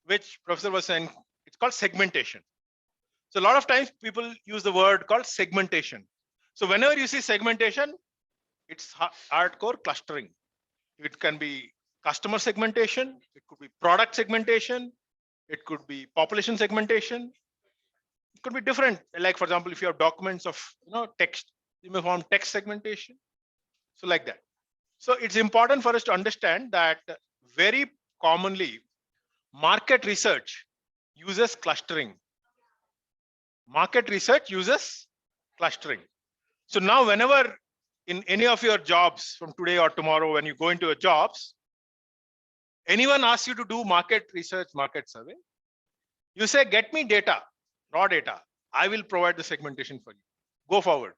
D: which Professor was saying, it's called segmentation. So a lot of times people use the word called segmentation. So whenever you see segmentation, it's hardcore clustering. It can be customer segmentation, it could be product segmentation, it could be population segmentation. It could be different. Like for example, if you have documents of text, you may form text segmentation. So like that. So it's important for us to understand that very commonly market research uses clustering. Market research uses clustering. So now whenever in any of your jobs from today or tomorrow, when you go into your jobs, anyone asks you to do market research, market survey, you say, get me data, raw data. I will provide the segmentation for you. Go forward.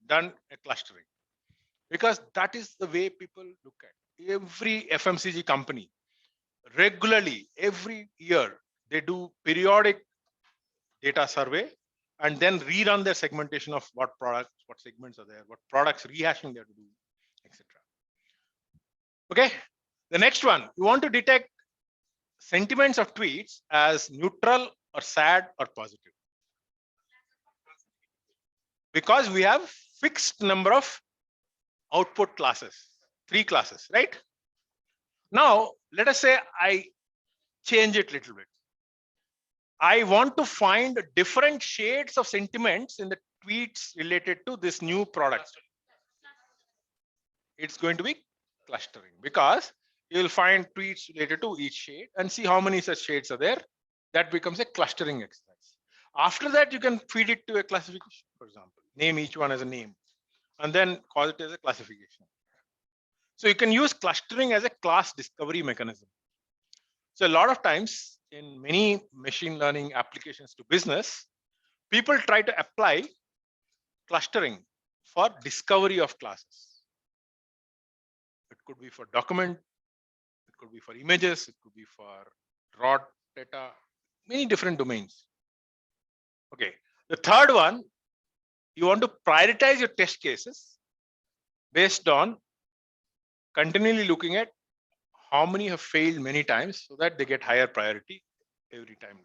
D: Done a clustering. Because that is the way people look at every FMCG company. Regularly, every year, they do periodic data survey and then rerun their segmentation of what products what segments are there, what products rehashing they have to do, etc. Okay. The next one, you want to detect sentiments of tweets as neutral or sad or positive. Because we have fixed number of output classes, 3 classes, right? Now, let us say I change it a little bit. I want to find different shades of sentiments in the tweets related to this new product. It's going to be clustering because you will find tweets related to each shade and see how many such shades are there. That becomes a clustering exercise. After that, you can feed it to a classification, for example, name each one as a name and then call it as a classification. So you can use clustering as a class discovery mechanism. So a lot of times in many machine learning applications to business, people try to apply clustering for discovery of classes. It could be for document, it could be for images, it could be for raw data, many different domains. Okay. The third one, you want to prioritize your test cases based on continually looking at how many have failed many times so that they get higher priority every time.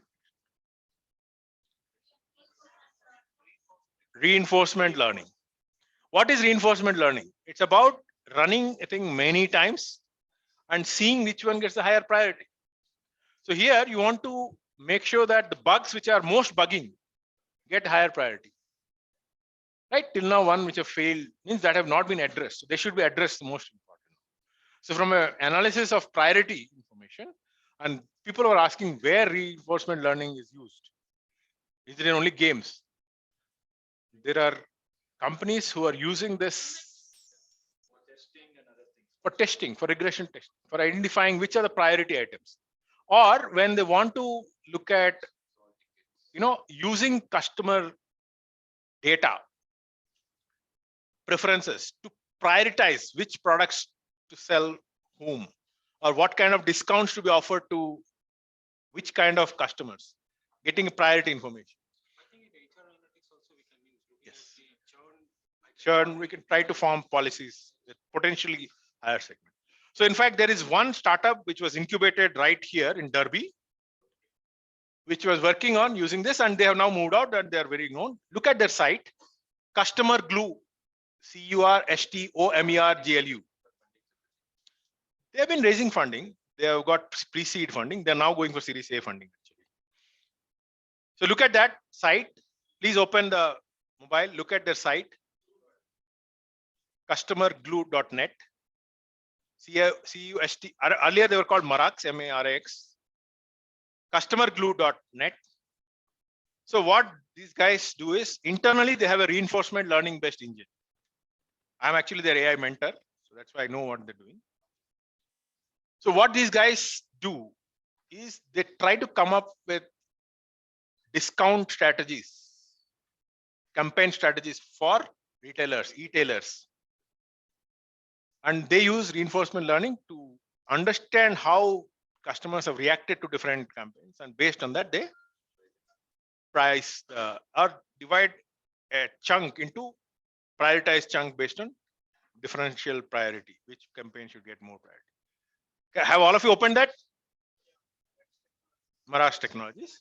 D: Reinforcement learning. What is reinforcement learning? It's about running a thing many times and seeing which one gets the higher priority. So here you want to make sure that the bugs which are most bugging get higher priority. Right? Till now, one which have failed means that have not been addressed. So they should be addressed the most important. So from an analysis of priority information, and people are asking where reinforcement learning is used. Is it in only games? There are companies who are using this for testing, for regression testing, for identifying which are the priority items. Or when they want to look at, using customer data preferences to prioritize which products to sell whom, or what kind of discounts to be offered to which kind of customers, getting priority information. Yes. Churn, we can try to form policies with potentially higher segment. So in fact, there is one startup which was incubated right here in Derby, which was working on using this, and they have now moved out and they are very known. Look at their site, Customer Glue, CURSTOMERGLU. They have been raising funding. They have got pre-seed funding. They're now going for Series A funding, actually. So look at that site. Please open the mobile, look at their site, customerglue.net. CUST, earlier they were called Marax, MARAX. Customerglue.net. So what these guys do is internally they have a reinforcement learning based engine. I'm actually their AI mentor, so that's why I know what they're doing. So what these guys do is they try to come up with discount strategies, campaign strategies for retailers, e-tailers. And they use reinforcement learning to understand how customers have reacted to different campaigns. And based on that, they price or divide a chunk into prioritized chunk based on differential priority, which campaign should get more priority. Okay, have all of you opened that? Marash Technologies.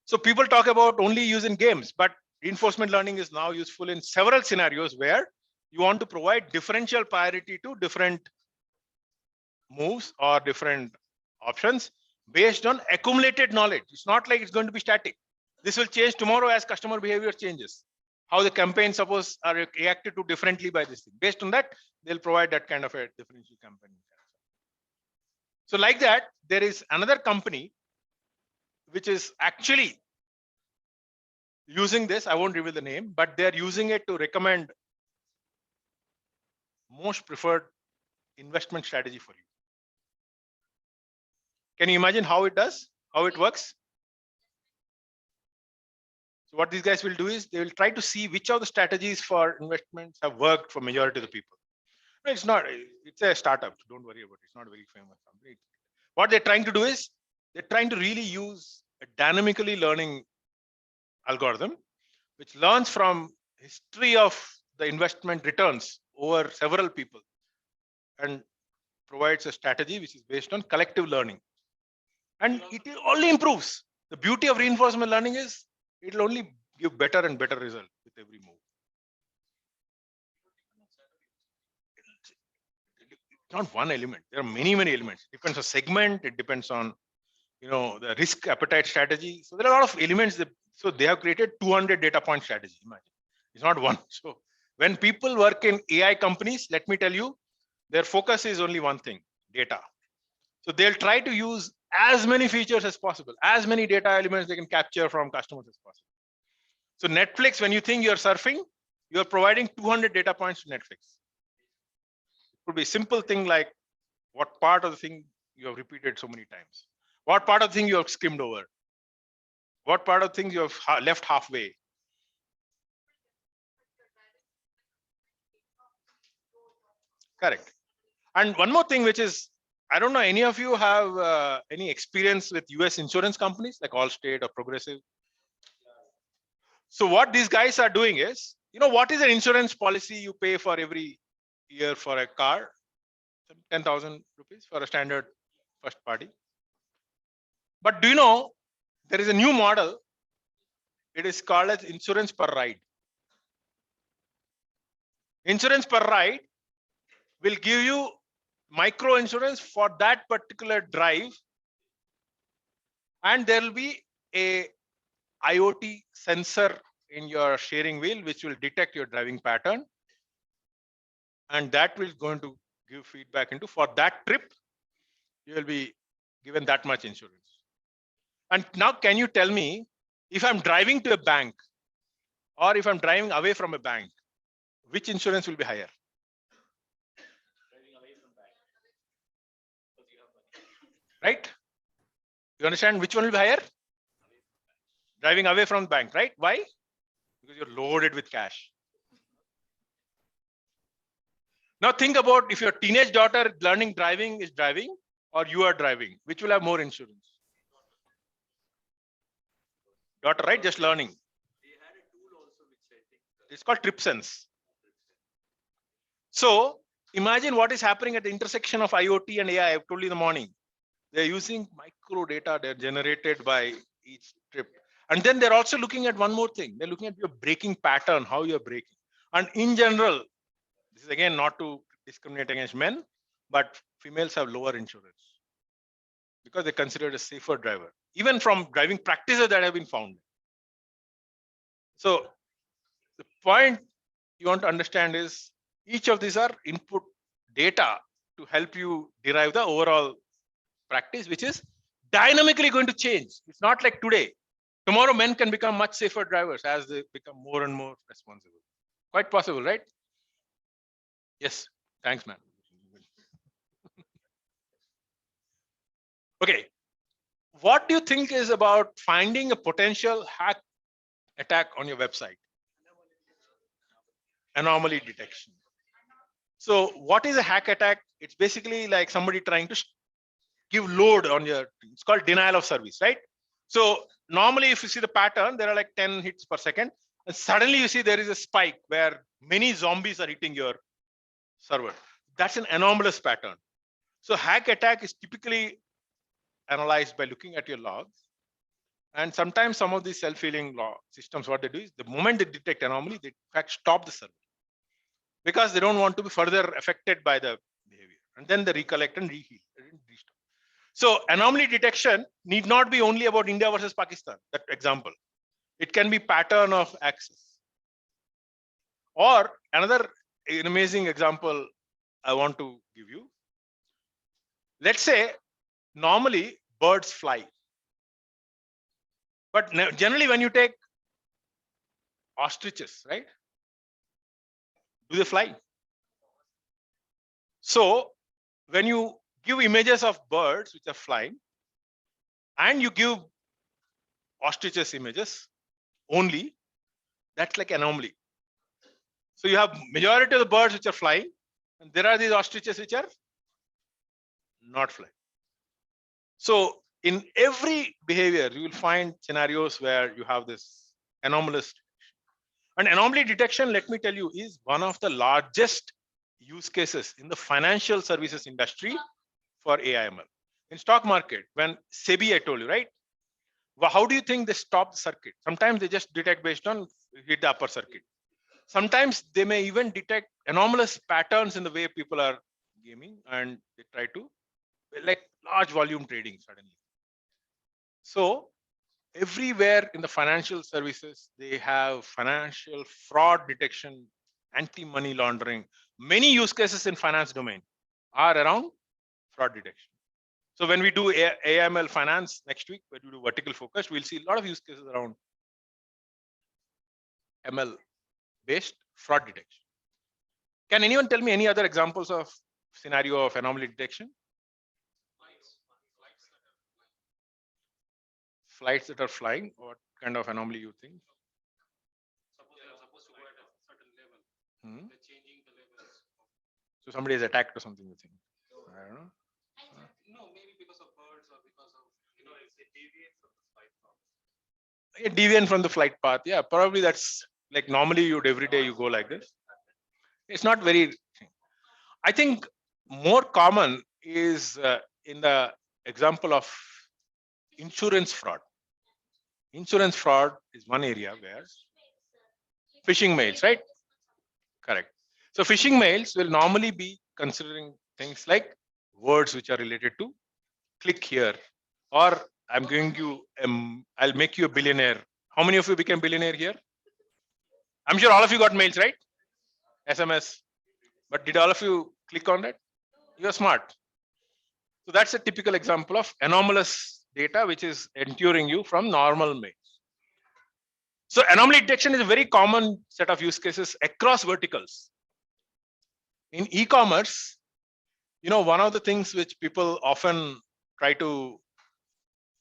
D: So people talk about only using games, but reinforcement learning is now useful in several scenarios where you want to provide differential priority to different moves or different options based on accumulated knowledge. It's not like it's going to be static. This will change tomorrow as customer behavior changes. How the campaign suppose are reacted to differently by this thing. Based on that, they'll provide that kind of a differential campaign. So like that, there is another company which is actually using this. I won't reveal the name, but they're using it to recommend most preferred investment strategy for you. Can you imagine how it does, how it works? So what these guys will do is they will try to see which of the strategies for investments have worked for majority of the people. No, it's not, it's a startup. Don't worry about it. It's not a very famous company. What they're trying to do is they're trying to really use a dynamically learning algorithm which learns from history of the investment returns over several people and provides a strategy which is based on collective learning. And it only improves. The beauty of reinforcement learning is it will only give better and better result with every move. It's not one element. There are many elements. It depends on segment. It depends on the risk appetite strategy. So there are a lot of elements that, so they have created 200 data point strategy. Imagine. It's not one. So when people work in AI companies, let me tell you, their focus is only one thing, data. So they'll try to use as many features as possible, as many data elements they can capture from customers as possible. So Netflix, when you think you're surfing, you're providing 200 data points to Netflix. It could be a simple thing like what part of the thing you have repeated so many times. What part of the thing you have skimmed over? What part of things you have left halfway? Correct. And one more thing, which is, I don't know, any of you have any experience with US insurance companies like Allstate or Progressive? So what these guys are doing is, what is an insurance policy you pay for every year for a car? 10,000 rupees for a standard first party. But do you know, there is a new model. It is called as insurance per ride. Insurance per ride will give you micro insurance for that particular drive. And there will be a IoT sensor in your steering wheel, which will detect your driving pattern. And that will going to give feedback into, for that trip, you will be given that much insurance. And now can you tell me, if I'm driving to a bank or if I'm driving away from a bank, which insurance will be higher? Right? You understand which one will be higher? Driving away from the bank, right? Why? Because you're loaded with cash. Now think about if your teenage daughter learning driving is driving or you are driving, which will have more insurance? Daughter, right? Just learning. It's called TripSense. So imagine what is happening at the intersection of IoT and AI. I've told you in the morning. They're using micro data they're generated by each trip. And then they're also looking at one more thing. They're looking at your braking pattern, how you're braking. And in general, this is again not to discriminate against men, but females have lower insurance because they're considered a safer driver, even from driving practices that have been found. So the point you want to understand is each of these are input data to help you derive the overall practice, which is dynamically going to change. It's not like today. Tomorrow, men can become much safer drivers as they become more and more responsible. Quite possible, right? Yes. Thanks, man. Okay. What do you think is about finding a potential hack attack on your website? Anomaly detection. So what is a hack attack? It's basically like somebody trying to give load on your, it's called denial of service, right? So normally if you see the pattern, there are like 10 hits per second. And suddenly you see there is a spike where many zombies are hitting your server. That's an anomalous pattern. So hack attack is typically analyzed by looking at your logs. And sometimes some of these self-healing log systems, what they do is the moment they detect anomaly, they in fact stop the server because they don't want to be further affected by the behavior. And then they recollect and reheal. So anomaly detection need not be only about India versus Pakistan, that example. It can be pattern of access. Or another amazing example I want to give you. Let's say normally birds fly. But generally when you take ostriches, right? Do they fly? So when you give images of birds which are flying and you give ostriches images only, that's like anomaly. So you have majority of the birds which are flying and there are these ostriches which are not flying. So in every behavior, you will find scenarios where you have this anomalous. And anomaly detection, let me tell you, is one of the largest use cases in the financial services industry for AI/ML. In stock market, when SEBI, I told you, right? Well, how do you think they stop the circuit? Sometimes they just detect based on hit the upper circuit. Sometimes they may even detect anomalous patterns in the way people are gaming, and they try to like large volume trading suddenly. So everywhere in the financial services, they have financial fraud detection, anti-money laundering. Many use cases in finance domain are around fraud detection. So when we do AML finance next week, when we do vertical focus, we'll see a lot of use cases around ML based fraud detection. Can anyone tell me any other examples of scenario of anomaly detection? Flights that are flying, what kind of anomaly you think?
K: Suppose they are supposed to go at a certain level.
D: They're
K: changing the levels.
D: So somebody is attacked or something, you think? I don't know.
K: No, maybe because of birds or because of, it's a deviate from the flight path.
D: A deviant from the flight path. Yeah, probably that's like normally you'd every day you go like this. It's not very. I think more common is in the example of insurance fraud. Insurance fraud is one area where phishing mails, right? Correct. So phishing mails will normally be considering things like words which are related to click here, or I'm going to, I'll make you a billionaire. How many of you became billionaire here? I'm sure all of you got mails, right? SMS. But did all of you click on that? You're smart. So that's a typical example of anomalous data which is enduring you from normal mails. So anomaly detection is a very common set of use cases across verticals. In e-commerce, one of the things which people often try to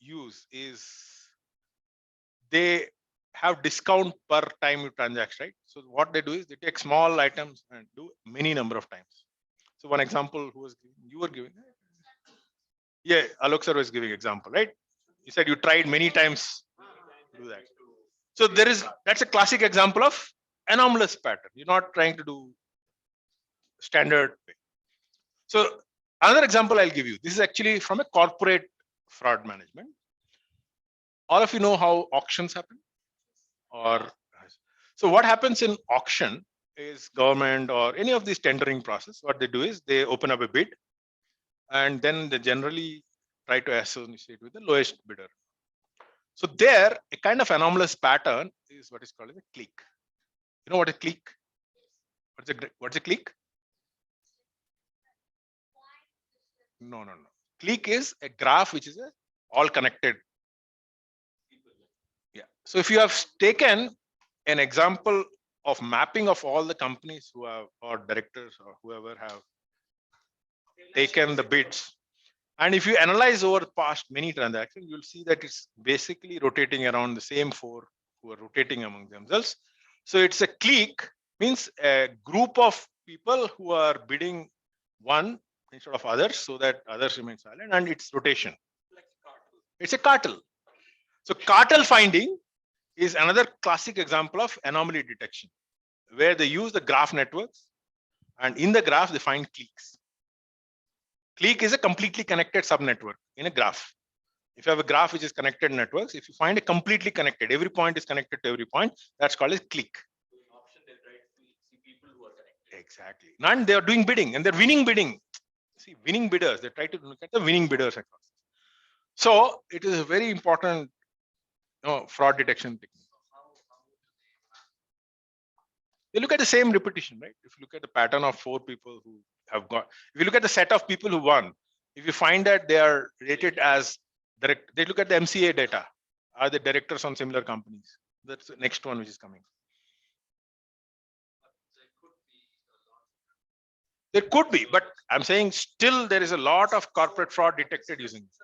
D: use is they have discount per time you transact, right? So what they do is they take small items and do many number of times. So one example who was giving, you were giving, yeah, Alok sir was giving example, right? He said you tried many times to do that. So that's a classic example of anomalous pattern. You're not trying to do standard way. So another example I'll give you. This is actually from a corporate fraud management. All of you know how auctions happen? So what happens in auction is government or any of these tendering process, what they do is they open up a bid and then they generally try to associate with the lowest bidder. So there, a kind of anomalous pattern is what is called a click. You know what a click? What's a click? No. Click is a graph which is all connected. Yeah. So if you have taken an example of mapping of all the companies who have, or directors or whoever have taken the bids, and if you analyze over the past many transactions, you'll see that it's basically rotating around the same four who are rotating among themselves. So it's a clique, means a group of people who are bidding one instead of others so that others remain silent, and it's rotation. It's a cartel. So cartel finding is another classic example of anomaly detection, where they use the graph networks, and in the graph they find cliques. Clique is a completely connected subnetwork in a graph. If you have a graph which is connected networks, if you find a completely connected, every point is connected to every point, that's called a clique. Exactly. And they are doing bidding and they're winning bidding. See, winning bidders, they try to look at the winning bidders across. So it is a very important fraud detection technique. They look at the same repetition, right? If you look at the pattern of 4 people who have got, if you look at the set of people who won, if you find that they are rated as direct, they look at the MCA data. Are the directors on similar companies? That's the next one which is coming. There could be, but I'm saying still there is a lot of corporate fraud detected using this.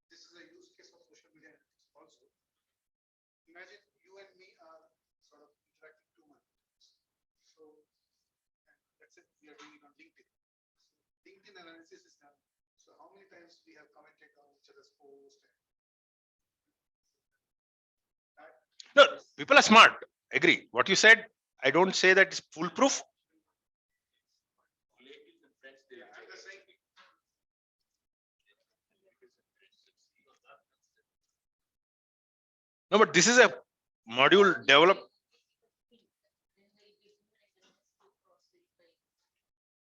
A: This is a use case of social media analytics also. Imagine you and me are sort of interacting too much. So let's say we are doing it on LinkedIn. LinkedIn analysis is done. So how many times we have commented on each other's post?
D: No, People are smart. Agree. What you said, I don't say that it's foolproof. No, but this is a module developed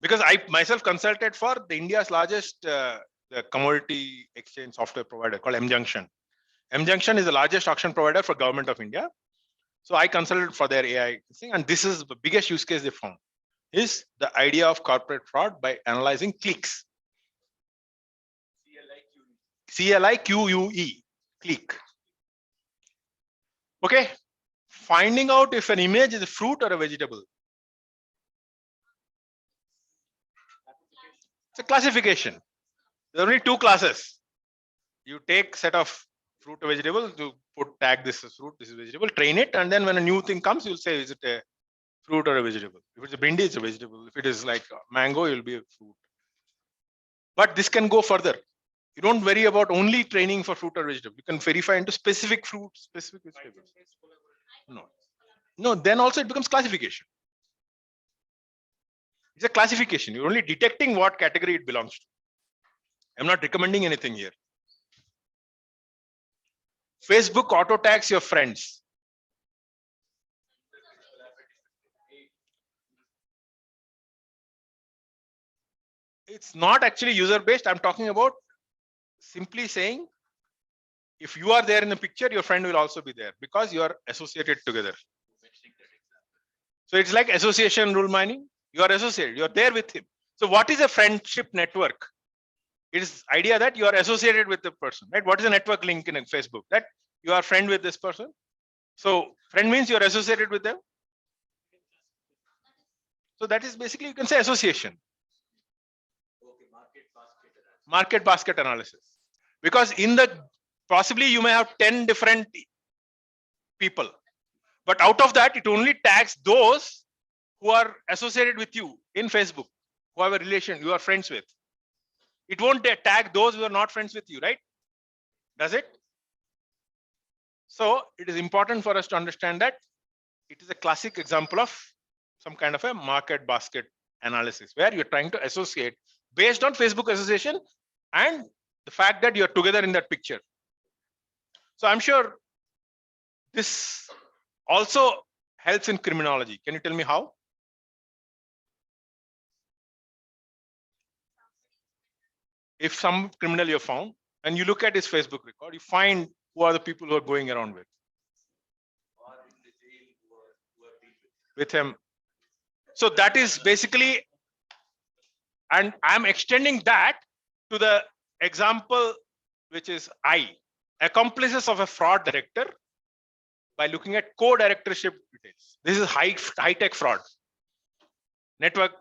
D: because I myself consulted for the India's largest the commodity exchange software provider called M Junction. M Junction is the largest auction provider for Government of India. So I consulted for their AI thing, and this is the biggest use case they found is the idea of corporate fraud by analyzing clicks. CLIQUE, click. Okay, finding out if an image is a fruit or a vegetable. It's a classification. There are only two classes. You take set of fruit or vegetable, you put tag this is fruit, this is vegetable, train it, and then when a new thing comes, you'll say, is it a fruit or a vegetable? If it's a bindi, it's a vegetable. If it is like mango, it will be a fruit. But this can go further. You don't worry about only training for fruit or vegetable. You can verify into specific fruit, specific vegetables. No, then also it becomes classification. It's a classification. You're only detecting what category it belongs to. I'm not recommending anything here. Facebook auto tags your friends. It's not actually user based. I'm talking about simply saying if you are there in the picture, your friend will also be there because you are associated together. So it's like association rule mining. You are associated, you are there with him. So what is a friendship network? It is idea that you are associated with the person, right? What is a network link in Facebook? That you are friend with this person. So friend means you are associated with them. So that is basically, you can say association. Market basket analysis. Because in the, possibly you may have 10 different people, but out of that, it only tags those who are associated with you in Facebook, who have a relation, you are friends with. It won't tag those who are not friends with you, right? Does it? So it is important for us to understand that it is a classic example of some kind of a market basket analysis where you're trying to associate based on Facebook association and the fact that you're together in that picture. So I'm sure this also helps in criminology. Can you tell me how? If some criminal you found and you look at his Facebook record, you find who are the people who are going around with him. So that is basically, and I'm extending that to the example, which is accomplices of a fraud director by looking at co-directorship details. This is high-tech fraud. Network,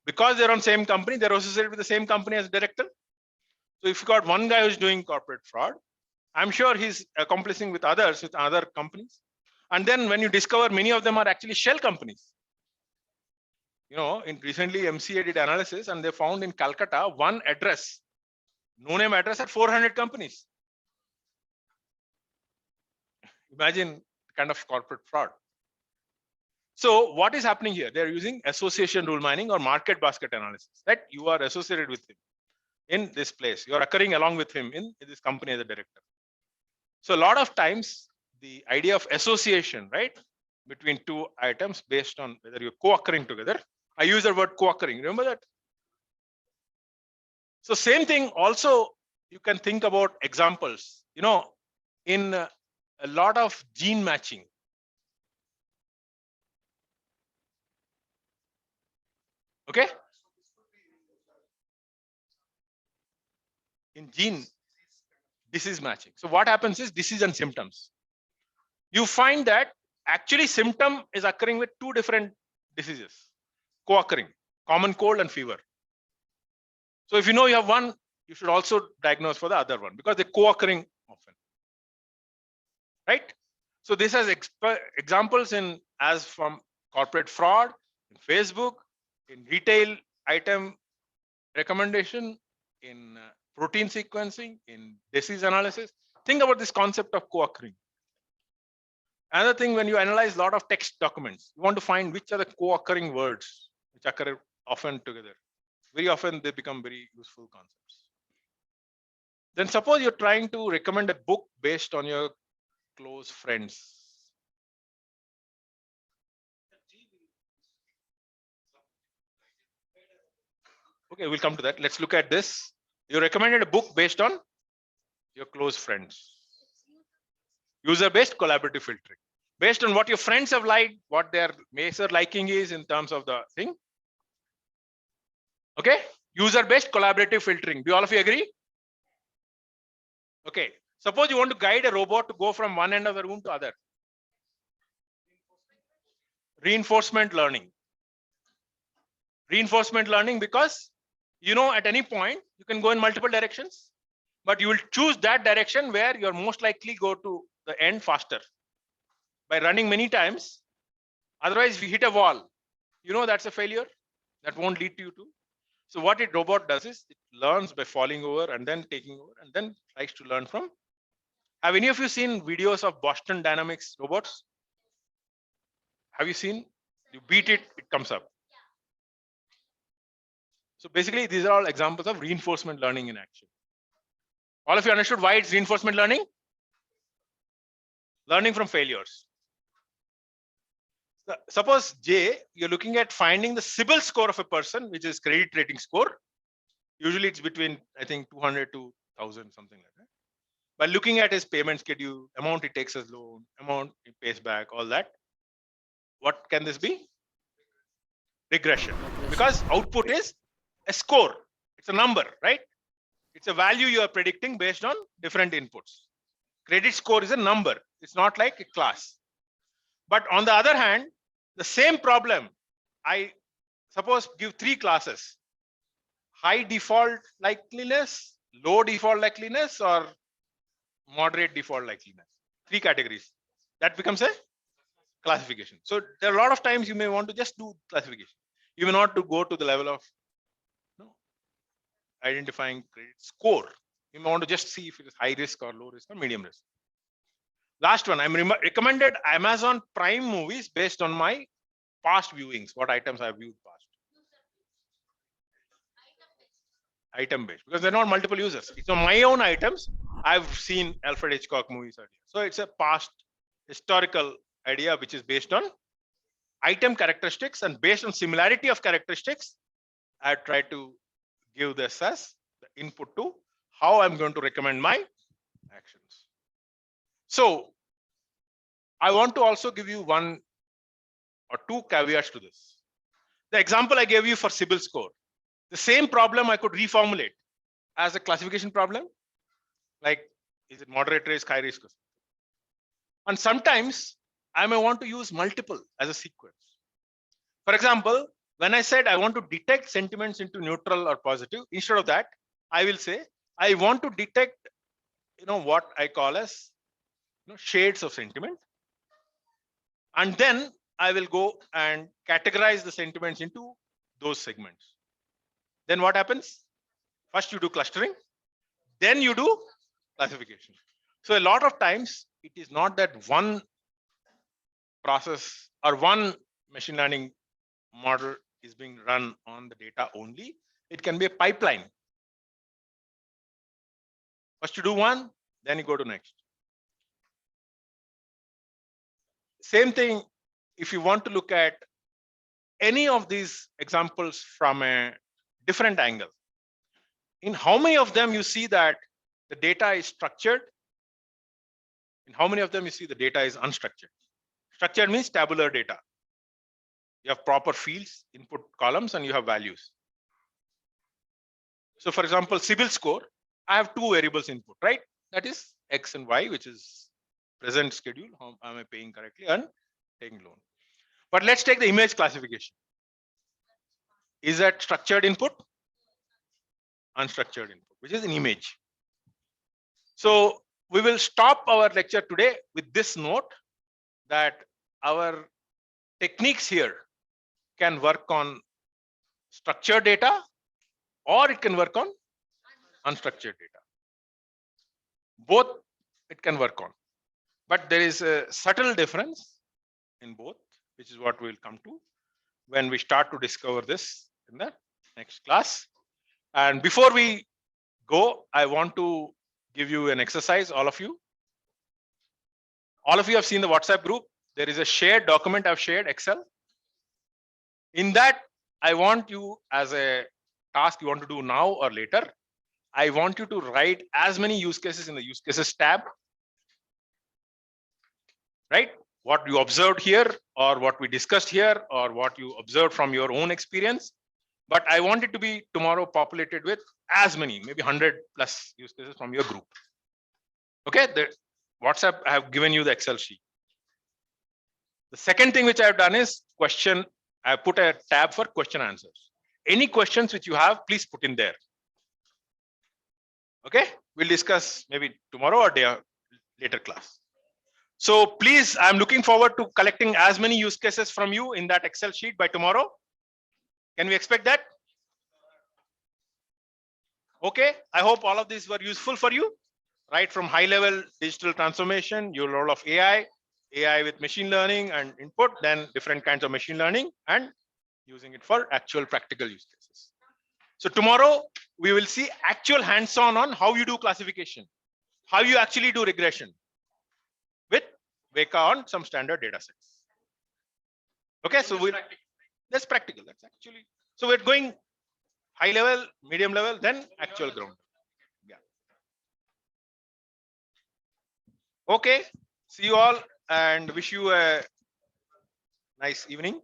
D: because they're on same company, they're associated with the same company as director. So if you got one guy who's doing corporate fraud, I'm sure he's accomplishing with others, with other companies. And then when you discover many of them are actually shell companies. You know, recently MCA did analysis and they found in Calcutta one address, no name address at 400 companies. Imagine the kind of corporate fraud. So what is happening here? They're using association rule mining or market basket analysis, that you are associated with him in this place. You're occurring along with him in this company as a director. So a lot of times the idea of association, right, between two items based on whether you're co-occurring together. I use the word co-occurring. Remember that? So same thing also, you can think about examples, you know, in a lot of gene matching. Okay. In gene disease matching. So what happens is disease and symptoms. You find that actually symptom is occurring with two different diseases, co-occurring, common cold and fever. So if you know you have one, you should also diagnose for the other one because they're co-occurring often, right? So this has examples in as from corporate fraud, in Facebook, in retail item recommendation, in protein sequencing, in disease analysis. Think about this concept of co-occurring. Another thing, when you analyze a lot of text documents, you want to find which are the co-occurring words which occur often together. Very often they become very useful concepts. Then suppose you're trying to recommend a book based on your close friends. Okay, we'll come to that. Let's look at this. You recommended a book based on your close friends. User-based collaborative filtering. Based on what your friends have liked, what their major liking is in terms of the thing. Okay, user-based collaborative filtering. Do all of you agree? Okay, suppose you want to guide a robot to go from one end of the room to other. Reinforcement learning. Reinforcement learning, because you know at any point you can go in multiple directions, but you will choose that direction where you're most likely go to the end faster by running many times. Otherwise, if you hit a wall, you know that's a failure. That won't lead to you to. So what it robot does is it learns by falling over and then taking over and then tries to learn from. Have any of you seen videos of Boston Dynamics robots? Have you seen? You beat it, it comes up. So basically, these are all examples of reinforcement learning in action. All of you understood why it's reinforcement learning? Learning from failures. So suppose J, you're looking at finding the CIBIL score of a person, which is credit rating score. Usually it's between, I think, 200 to 1000, something like that. By looking at his payment schedule, amount he takes as loan, amount he pays back, all that. What can this be? Regression. Because output is a score. It's a number, right? It's a value you are predicting based on different inputs. Credit score is a number. It's not like a class. But on the other hand, the same problem, I suppose give 3 classes: high default likeliness, low default likeliness, or moderate default likeliness. 3 categories. That becomes a classification. So there are a lot of times you may want to just do classification. You may not to go to the level of identifying credit score. You may want to just see if it is high risk or low risk or medium risk. Last one, I'm recommended Amazon Prime movies based on my past viewings, what items I've viewed past. Item based, because they're not multiple users. It's on my own items. I've seen Alfred Hitchcock movies earlier. So it's a past historical idea which is based on item characteristics, and based on similarity of characteristics, I try to give this as the input to how I'm going to recommend my actions. So I want to also give you 1 or 2 caveats to this. The example I gave you for CIBIL score, the same problem I could reformulate as a classification problem, like is it moderate risk, high risk? And sometimes I may want to use multiple as a sequence. For example, when I said I want to detect sentiments into neutral or positive, instead of that, I will say I want to detect, what I call as shades of sentiment. And then I will go and categorize the sentiments into those segments. Then what happens? First you do clustering, then you do classification. So a lot of times it is not that one process or one machine learning model is being run on the data only. It can be a pipeline. First you do one, then you go to next. Same thing if you want to look at any of these examples from a different angle. In how many of them you see that the data is structured? In how many of them you see the data is unstructured? Structured means tabular data. You have proper fields, input columns, and you have values. So for example, CIBIL score, I have 2 variables input, right? That is X and Y, which is present schedule, how am I paying correctly and taking loan. But let's take the image classification. Is that structured input? Unstructured input, which is an image. So we will stop our lecture today with this note that our techniques here can work on structured data, or it can work on unstructured data. Both it can work on. But there is a subtle difference in both, which is what we'll come to when we start to discover this in the next class. And before we go, I want to give you an exercise, all of you. All of you have seen the WhatsApp group. There is a shared document I've shared, Excel. In that, I want you, as a task you want to do now or later, I want you to write as many use cases in the use cases tab, right? What you observed here, or what we discussed here, or what you observed from your own experience. But I want it to be tomorrow populated with as many, maybe 100 plus use cases from your group. Okay, the WhatsApp, I have given you the Excel sheet. The second thing which I have done is question. I put a tab for question answers. Any questions which you have, please put in there. Okay, we'll discuss maybe tomorrow or day later class. So please, I'm looking forward to collecting as many use cases from you in that Excel sheet by tomorrow. Can we expect that? Okay, I hope all of these were useful for you, right? From high level digital transformation, your role of AI with machine learning and input, then different kinds of machine learning and using it for actual practical use cases. So tomorrow we will see actual hands-on on how you do classification, how you actually do regression with Weka on some standard data sets. Okay, so that's practical. That's actually, so we're going high level, medium level, then actual ground. Yeah. Okay, see you all and wish you a nice evening.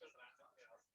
K: just randomly ask